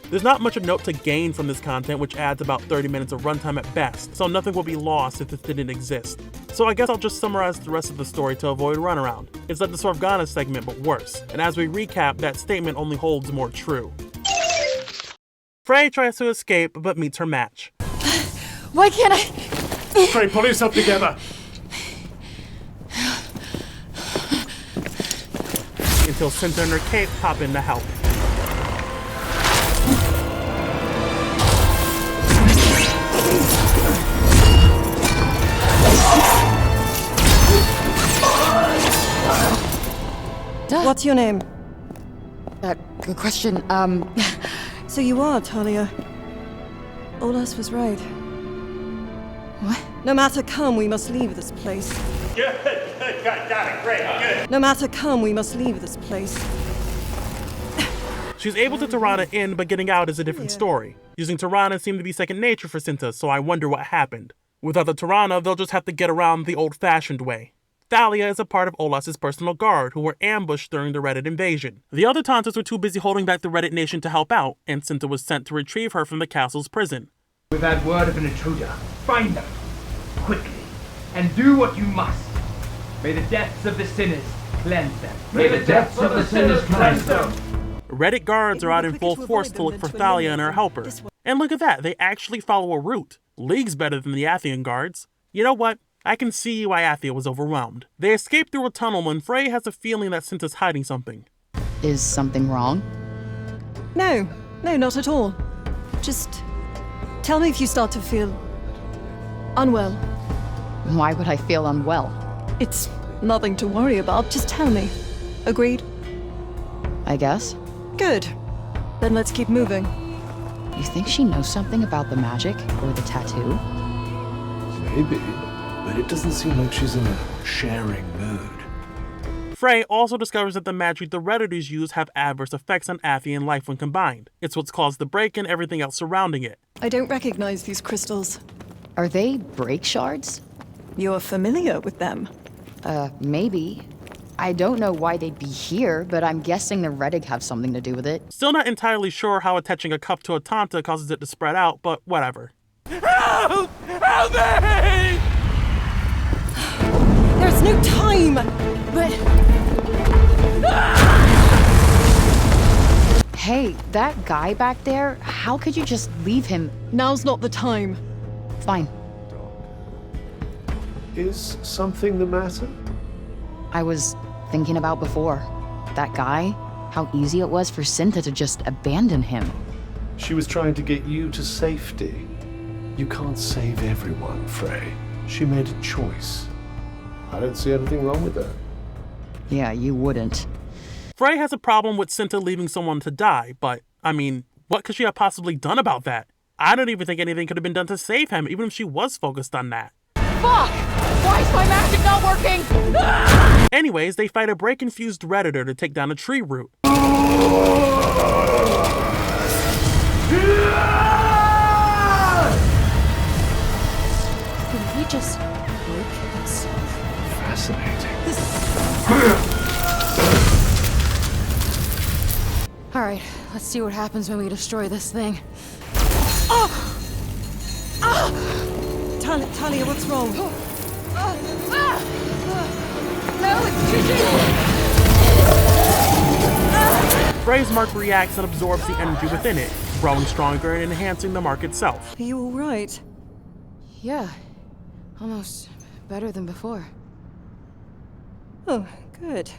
There's not much of note to gain from this content, which adds about 30 minutes of runtime at best, so nothing will be lost if this didn't exist. So I guess I'll just summarize the rest of the story to avoid runaround. It's like the Sorvgana segment, but worse. And as we recap, that statement only holds more true. Frey tries to escape, but meets her match. Why can't I? Frey, pull yourself together. Until Cinta and her cape pop in to help. What's your name? Good question. So you are Thalia. Olas was right. What? No matter come, we must leave this place. Good, got it, great, good. No matter come, we must leave this place. She's able to Tirana in, but getting out is a different story. Using Tirana seemed to be second nature for Cinta, so I wonder what happened. Without the Tirana, they'll just have to get around the old-fashioned way. Thalia is a part of Olas' personal guard, who were ambushed during the Reddit invasion. The other Tantas were too busy holding back the Reddit nation to help out, and Cinta was sent to retrieve her from the castle's prison. With that word of an intruder, find them, quickly, and do what you must. May the depths of the sinners cleanse them. May the depths of the sinners cleanse them. Reddit guards are out in full force to look for Thalia and her helper. And look at that, they actually follow a route. Leagues better than the Athian guards. You know what? I can see why Athia was overwhelmed. They escape through a tunnel when Frey has a feeling that Cinta's hiding something. Is something wrong? No, not at all. Just tell me if you start to feel unwell. Why would I feel unwell? It's nothing to worry about, just tell me. Agreed? I guess. Good. Then let's keep moving. You think she knows something about the magic or the tattoo? Maybe, but it doesn't seem like she's in a sharing mood. Frey also discovers that the magic the Redditors use have adverse effects on Athian life when combined. It's what's caused the break and everything else surrounding it. I don't recognize these crystals. Are they break shards? You're familiar with them? Maybe. I don't know why they'd be here, but I'm guessing the Redig have something to do with it. Still not entirely sure how attaching a cup to a Tanta causes it to spread out, but whatever. Help! Help me! There's no time! But... Hey, that guy back there, how could you just leave him? Now's not the time. Fine. Is something the matter? I was thinking about before. That guy, how easy it was for Cinta to just abandon him. She was trying to get you to safety. You can't save everyone, Frey. She made a choice. I don't see anything wrong with that. Yeah, you wouldn't. Frey has a problem with Cinta leaving someone to die, but, I mean, what could she have possibly done about that? I don't even think anything could have been done to save him, even if she was focused on that. Fuck! Why is my magic not working? Anyways, they fight a break-infused Redditor to take down a tree root. Did he just break himself? Fascinating. Alright, let's see what happens when we destroy this thing. Oh! Ah! Thalia, what's wrong? No, it's too soon! Frey's mark reacts and absorbs the energy within it, growing stronger and enhancing the mark itself. Are you alright? Yeah, almost better than before. Oh, good.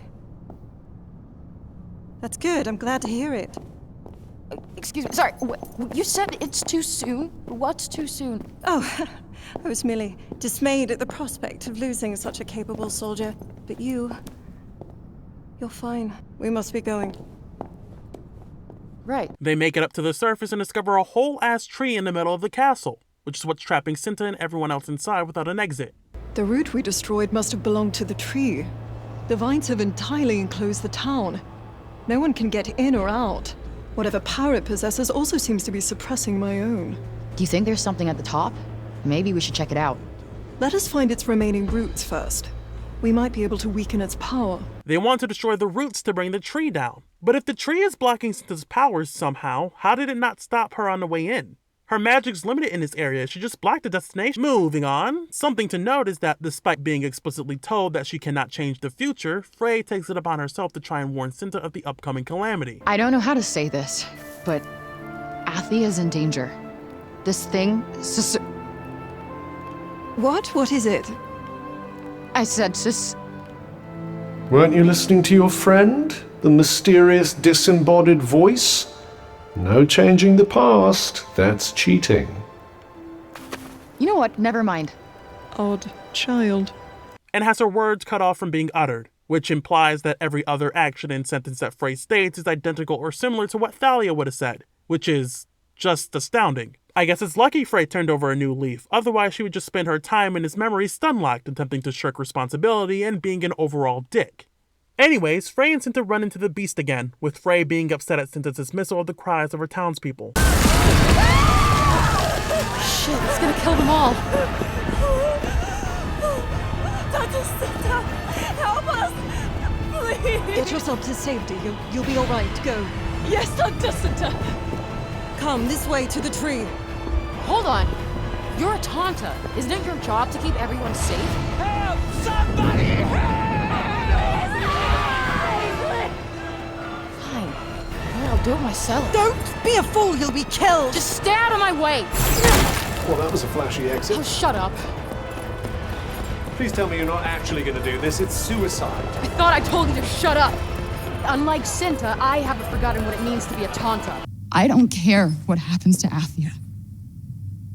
That's good, I'm glad to hear it. Excuse me, sorry, you said it's too soon? What's too soon? Oh, I was merely dismayed at the prospect of losing such a capable soldier. But you're fine. We must be going. Right. They make it up to the surface and discover a whole-ass tree in the middle of the castle, which is what's trapping Cinta and everyone else inside without an exit. The root we destroyed must have belonged to the tree. The vines have entirely enclosed the town. No one can get in or out. Whatever power it possesses also seems to be suppressing my own. Do you think there's something at the top? Maybe we should check it out. Let us find its remaining roots first. We might be able to weaken its power. They want to destroy the roots to bring the tree down. But if the tree is blocking Cinta's powers somehow, how did it not stop her on the way in? Her magic's limited in this area, she just blocked the destination. Moving on, something to note is that despite being explicitly told that she cannot change the future, Frey takes it upon herself to try and warn Cinta of the upcoming calamity. I don't know how to say this, but Athia is in danger. This thing... What? What is it? I said Sus... Weren't you listening to your friend? The mysterious disembodied voice? No changing the past. That's cheating. You know what? Never mind. Odd child. And has her words cut off from being uttered, which implies that every other action and sentence that Frey states is identical or similar to what Thalia would have said, which is just astounding. I guess it's lucky Frey turned over a new leaf, otherwise she would just spend her time in his memory stun-locked, attempting to shirk responsibility and being an overall dick. Anyways, Frey and Cinta run into the beast again, with Frey being upset at Cinta's dismissal of the cries of her townspeople. Shit, it's gonna kill them all. Help us! Please! Get yourself to safety. You'll be alright. Go. Yes, Tanta Cinta. Come, this way to the tree. Hold on. You're a Tanta. Isn't it your job to keep everyone safe? Help! Somebody help! Fine. I'll do it myself. Don't be a fool, you'll be killed! Just stay out of my way! Well, that was a flashy exit. Oh, shut up. Please tell me you're not actually going to do this. It's suicide. I thought I told you to shut up. Unlike Cinta, I haven't forgotten what it means to be a Tanta. I don't care what happens to Athia.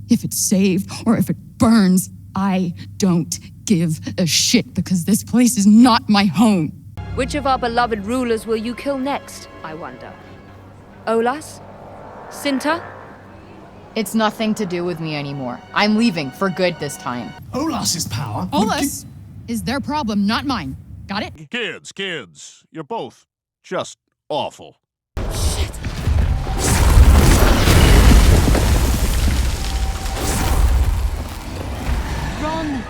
If it's saved or if it burns, I don't give a shit because this place is not my home. Which of our beloved rulers will you kill next, I wonder? Olas? Cinta? It's nothing to do with me anymore. I'm leaving for good this time. Olas's power? Olas is their problem, not mine. Got it? Kids, you're both just awful. Run!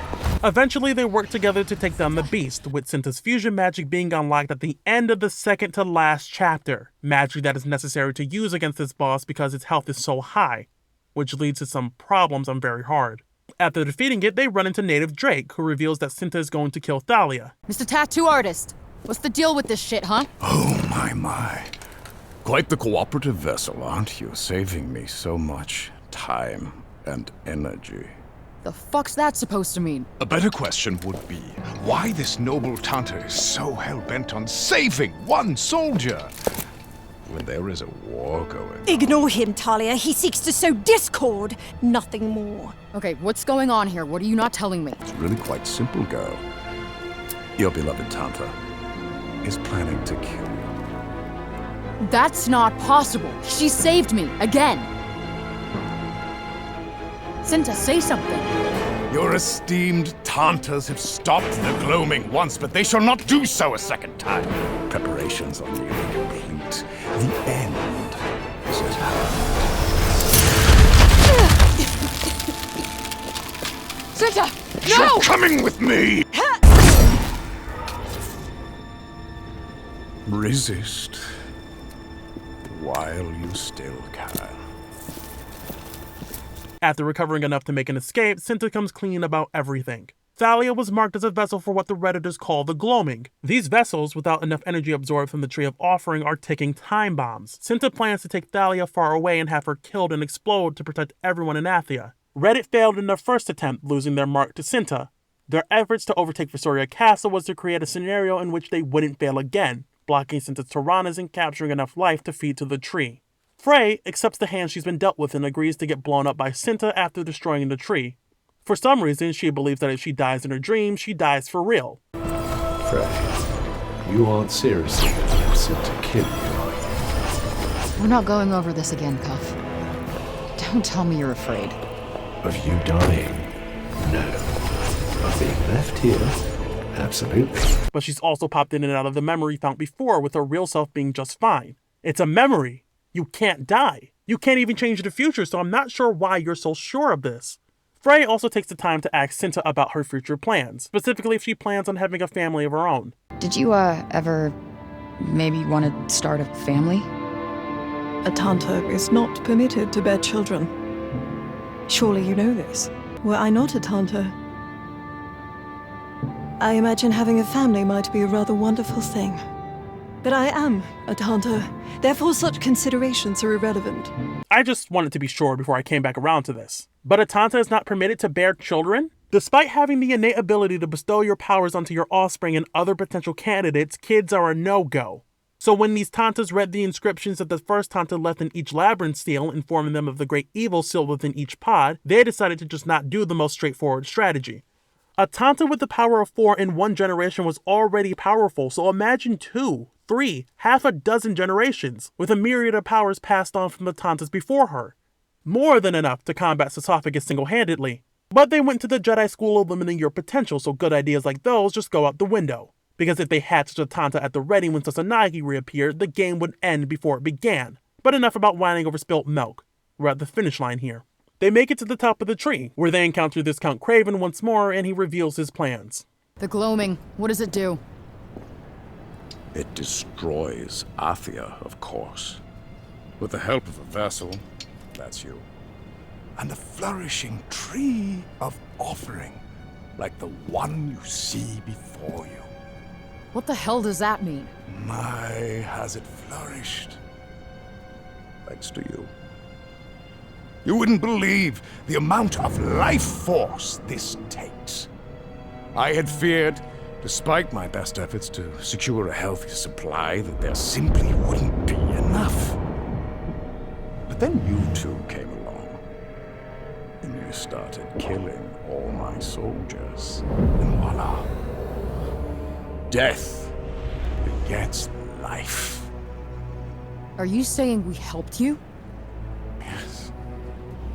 Eventually, they work together to take down the beast, with Cinta's fusion magic being unlocked at the end of the second to last chapter. Magic that is necessary to use against this boss because its health is so high, which leads to some problems on very hard. After defeating it, they run into Native Drake, who reveals that Cinta is going to kill Thalia. Mr. Tattoo Artist, what's the deal with this shit, huh? Oh my. Quite the cooperative vessel, aren't you? Saving me so much time and energy. The fuck's that supposed to mean? A better question would be, why this noble Tanta is so hell-bent on saving one soldier when there is a war going. Ignore him, Thalia. He seeks to sow discord, nothing more. Okay, what's going on here? What are you not telling me? It's really quite simple, girl. Your beloved Tanta is planning to kill you. That's not possible. She saved me, again. Cinta, say something. Your esteemed Tantas have stopped the gloaming once, but they shall not do so a second time. Preparations are nearly complete. The end is at hand. Cinta, no! You're coming with me! Resist while you still can. After recovering enough to make an escape, Cinta comes clean about everything. Thalia was marked as a vessel for what the Redditors call the gloaming. These vessels, without enough energy absorbed from the Tree of Offering, are ticking time bombs. Cinta plans to take Thalia far away and have her killed and explode to protect everyone in Athia. Reddit failed in their first attempt, losing their mark to Cinta. Their efforts to overtake Visoria Castle was to create a scenario in which they wouldn't fail again, blocking Cinta's Tyrannas and capturing enough life to feed to the tree. Frey accepts the hand she's been dealt with and agrees to get blown up by Cinta after destroying the tree. For some reason, she believes that if she dies in her dream, she dies for real. Frey, you aren't seriously going to let Cinta kill you, are you? We're not going over this again, Cuff. Don't tell me you're afraid. Of you dying? No. Of being left here? Absolutely. But she's also popped in and out of the memory found before, with her real self being just fine. It's a memory. You can't die. You can't even change the future, so I'm not sure why you're so sure of this. Frey also takes the time to ask Cinta about her future plans, specifically if she plans on having a family of her own. Did you, ever maybe want to start a family? A Tanta is not permitted to bear children. Surely you know this. Were I not a Tanta, I imagine having a family might be a rather wonderful thing. But I am a Tanta, therefore such considerations are irrelevant. I just wanted to be sure before I came back around to this. But a Tanta is not permitted to bear children? Despite having the innate ability to bestow your powers onto your offspring and other potential candidates, kids are a no-go. So when these Tantas read the inscriptions that the first Tanta left in each labyrinth seal, informing them of the great evil sealed within each pod, they decided to just not do the most straightforward strategy. A Tanta with the power of 4 in one generation was already powerful, so imagine 2, 3, half a dozen generations, with a myriad of powers passed on from the Tantas before her. More than enough to combat Sarcophagus single-handedly. But they went to the Jedi School of limiting your potential, so good ideas like those just go out the window. Because if they had such a Tanta at the ready when Sasanagi reappeared, the game would end before it began. But enough about whining over spilt milk. We're at the finish line here. They make it to the top of the tree, where they encounter Viscount Craven once more, and he reveals his plans. The gloaming, what does it do? It destroys Athia, of course. With the help of a vessel, that's you, and a flourishing tree of offering, like the one you see before you. What the hell does that mean? My, has it flourished. Thanks to you. You wouldn't believe the amount of life force this takes. I had feared, despite my best efforts to secure a healthy supply, that there simply wouldn't be enough. But then you two came along, and you started killing all my soldiers, and voila. Death begets life. Are you saying we helped you? Yes.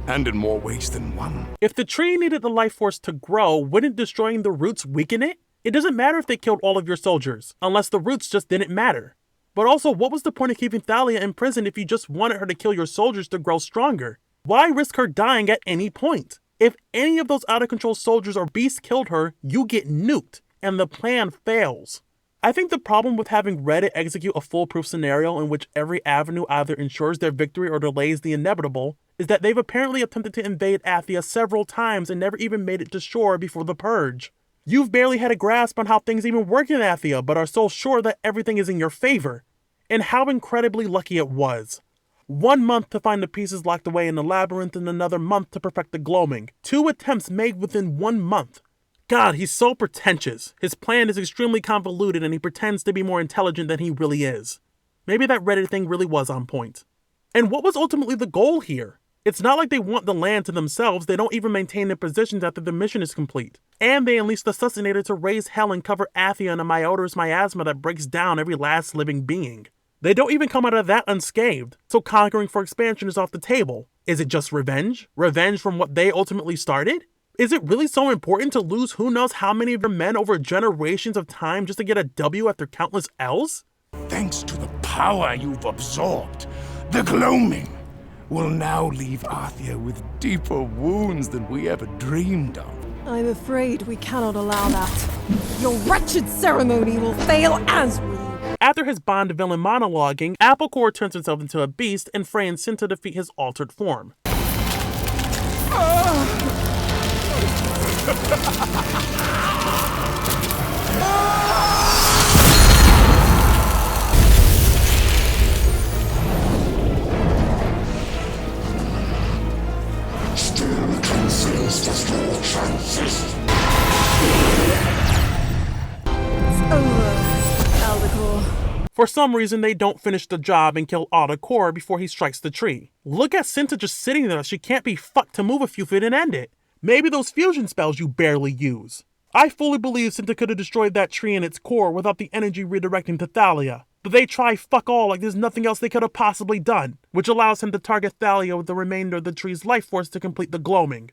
And in more ways than one. If the tree needed the life force to grow, wouldn't destroying the roots weaken it? It doesn't matter if they killed all of your soldiers, unless the roots just didn't matter. But also, what was the point of keeping Thalia in prison if you just wanted her to kill your soldiers to grow stronger? Why risk her dying at any point? If any of those out-of-control soldiers or beasts killed her, you get nuked, and the plan fails. I think the problem with having Reddit execute a foolproof scenario in which every avenue either ensures their victory or delays the inevitable is that they've apparently attempted to invade Athia several times and never even made it to shore before the purge. You've barely had a grasp on how things even work in Athia, but are so sure that everything is in your favor. And how incredibly lucky it was. 1 month to find the pieces locked away in the labyrinth and another month to perfect the gloaming. 2 attempts made within 1 month. God, he's so pretentious. His plan is extremely convoluted and he pretends to be more intelligent than he really is. Maybe that Reddit thing really was on point. And what was ultimately the goal here? It's not like they want the land to themselves, they don't even maintain their positions after the mission is complete. And they unleash the Sussinator to raise hell and cover Athia in a Myoder's miasma that breaks down every last living being. They don't even come out of that unscathed, so conquering for expansion is off the table. Is it just revenge? Revenge from what they ultimately started? Is it really so important to lose who knows how many of your men over generations of time just to get a W after countless L's? Thanks to the power you've absorbed, the gloaming will now leave Athia with deeper wounds than we ever dreamed of. I'm afraid we cannot allow that. Your wretched ceremony will fail as will you. After his Bond villain monologuing, Applecore turns himself into a beast and Frey and Cinta defeat his altered form. Still consist of your chances. It's over, Aldecor. For some reason, they don't finish the job and kill Aldecor before he strikes the tree. Look at Cinta just sitting there. She can't be fucked to move a few feet and end it. Maybe those fusion spells you barely use. I fully believe Cinta could have destroyed that tree in its core without the energy redirecting to Thalia. But they try fuck all like there's nothing else they could have possibly done, which allows him to target Thalia with the remainder of the tree's life force to complete the gloaming.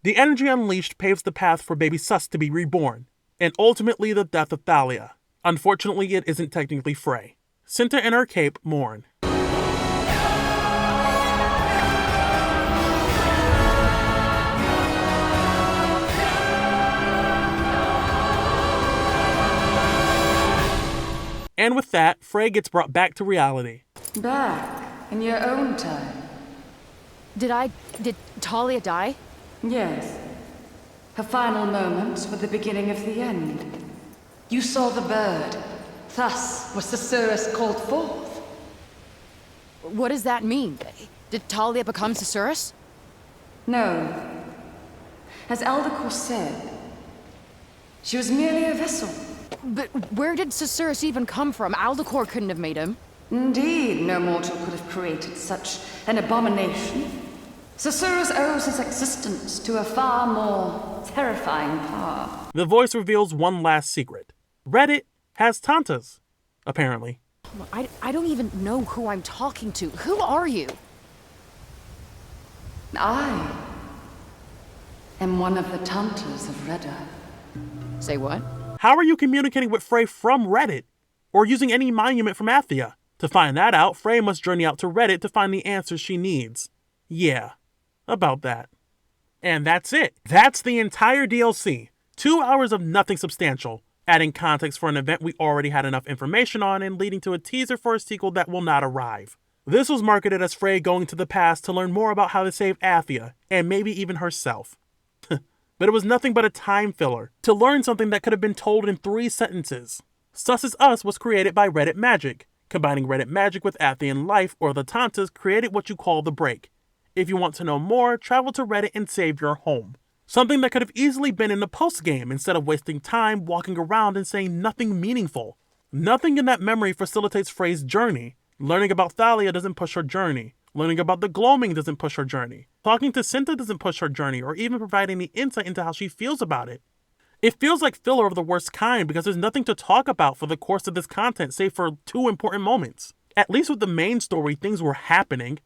The energy unleashed paves the path for baby Sus to be reborn, and ultimately the death of Thalia. Unfortunately, it isn't technically Frey. Cinta and her cape mourn. And with that, Frey gets brought back to reality. Back in your own time. Did Thalia die? Yes. Her final moments were the beginning of the end. You saw the bird. Thus was Susurrus called forth. What does that mean? Did Thalia become Susurrus? No. As Aldecor said, she was merely a vessel. But where did Susurrus even come from? Aldecor couldn't have made him. Indeed, no mortal could have created such an abomination. Susurrus owes his existence to a far more terrifying power. The voice reveals one last secret. Reddit has tantas, apparently. I don't even know who I'm talking to. Who are you? I am one of the tantas of Redda. Say what? How are you communicating with Frey from Reddit? Or using any monument from Athia? To find that out, Frey must journey out to Reddit to find the answers she needs. Yeah. About that. And that's it. That's the entire DLC. 2 hours of nothing substantial, adding context for an event we already had enough information on and leading to a teaser for a sequel that will not arrive. This was marketed as Frey going to the past to learn more about how to save Athia, and maybe even herself. But it was nothing but a time filler, to learn something that could have been told in 3 sentences. Sus Is Us was created by Reddit Magic. Combining Reddit Magic with Athian life or the Tantas created what you call the break. If you want to know more, travel to Reddit and save your home. Something that could have easily been in the post-game instead of wasting time walking around and saying nothing meaningful. Nothing in that memory facilitates Frey's journey. Learning about Thalia doesn't push her journey. Learning about the gloaming doesn't push her journey. Talking to Cinta doesn't push her journey or even provide any insight into how she feels about it. It feels like filler of the worst kind because there's nothing to talk about for the course of this content save for 2 important moments. At least with the main story, things were happening.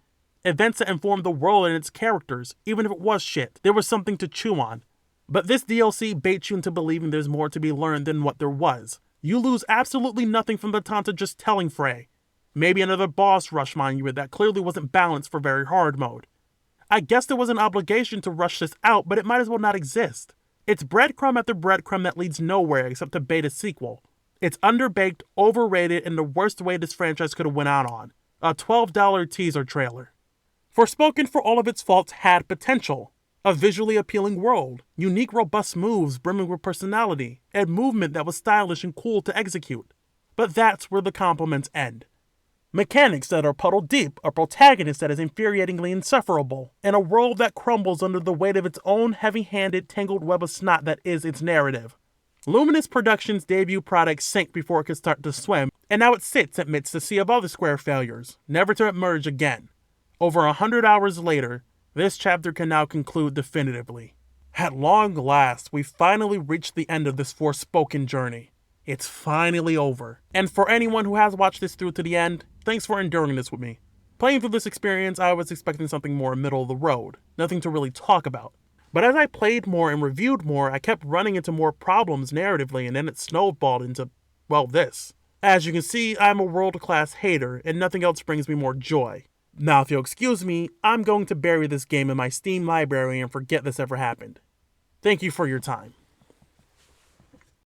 Events that informed the world and its characters, even if it was shit. There was something to chew on. But this DLC baits you into believing there's more to be learned than what there was. You lose absolutely nothing from the Tanta just telling Frey. Maybe another boss rush, mind you, that clearly wasn't balanced for very hard mode. I guess there was an obligation to rush this out, but it might as well not exist. It's breadcrumb after breadcrumb that leads nowhere except to bait a sequel. It's underbaked, overrated, and the worst way this franchise could have went out on. A $12 teaser trailer. Forspoken, for all of its faults, had potential. A visually appealing world, unique robust moves brimming with personality, and movement that was stylish and cool to execute. But that's where the compliments end. Mechanics that are puddle deep, a protagonist that is infuriatingly insufferable, and a world that crumbles under the weight of its own heavy-handed tangled web of snot that is its narrative. Luminous Productions' debut product sank before it could start to swim, and now it sits amidst the sea of other Square failures, never to emerge again. Over 100 hours later, this chapter can now conclude definitively. At long last, we've finally reached the end of this Forspoken journey. It's finally over. And for anyone who has watched this through to the end, thanks for enduring this with me. Playing through this experience, I was expecting something more middle of the road, nothing to really talk about. But as I played more and reviewed more, I kept running into more problems narratively, and then it snowballed into, well, this. As you can see, I'm a world-class hater, and nothing else brings me more joy. Now, if you'll excuse me, I'm going to bury this game in my Steam library and forget this ever happened. Thank you for your time.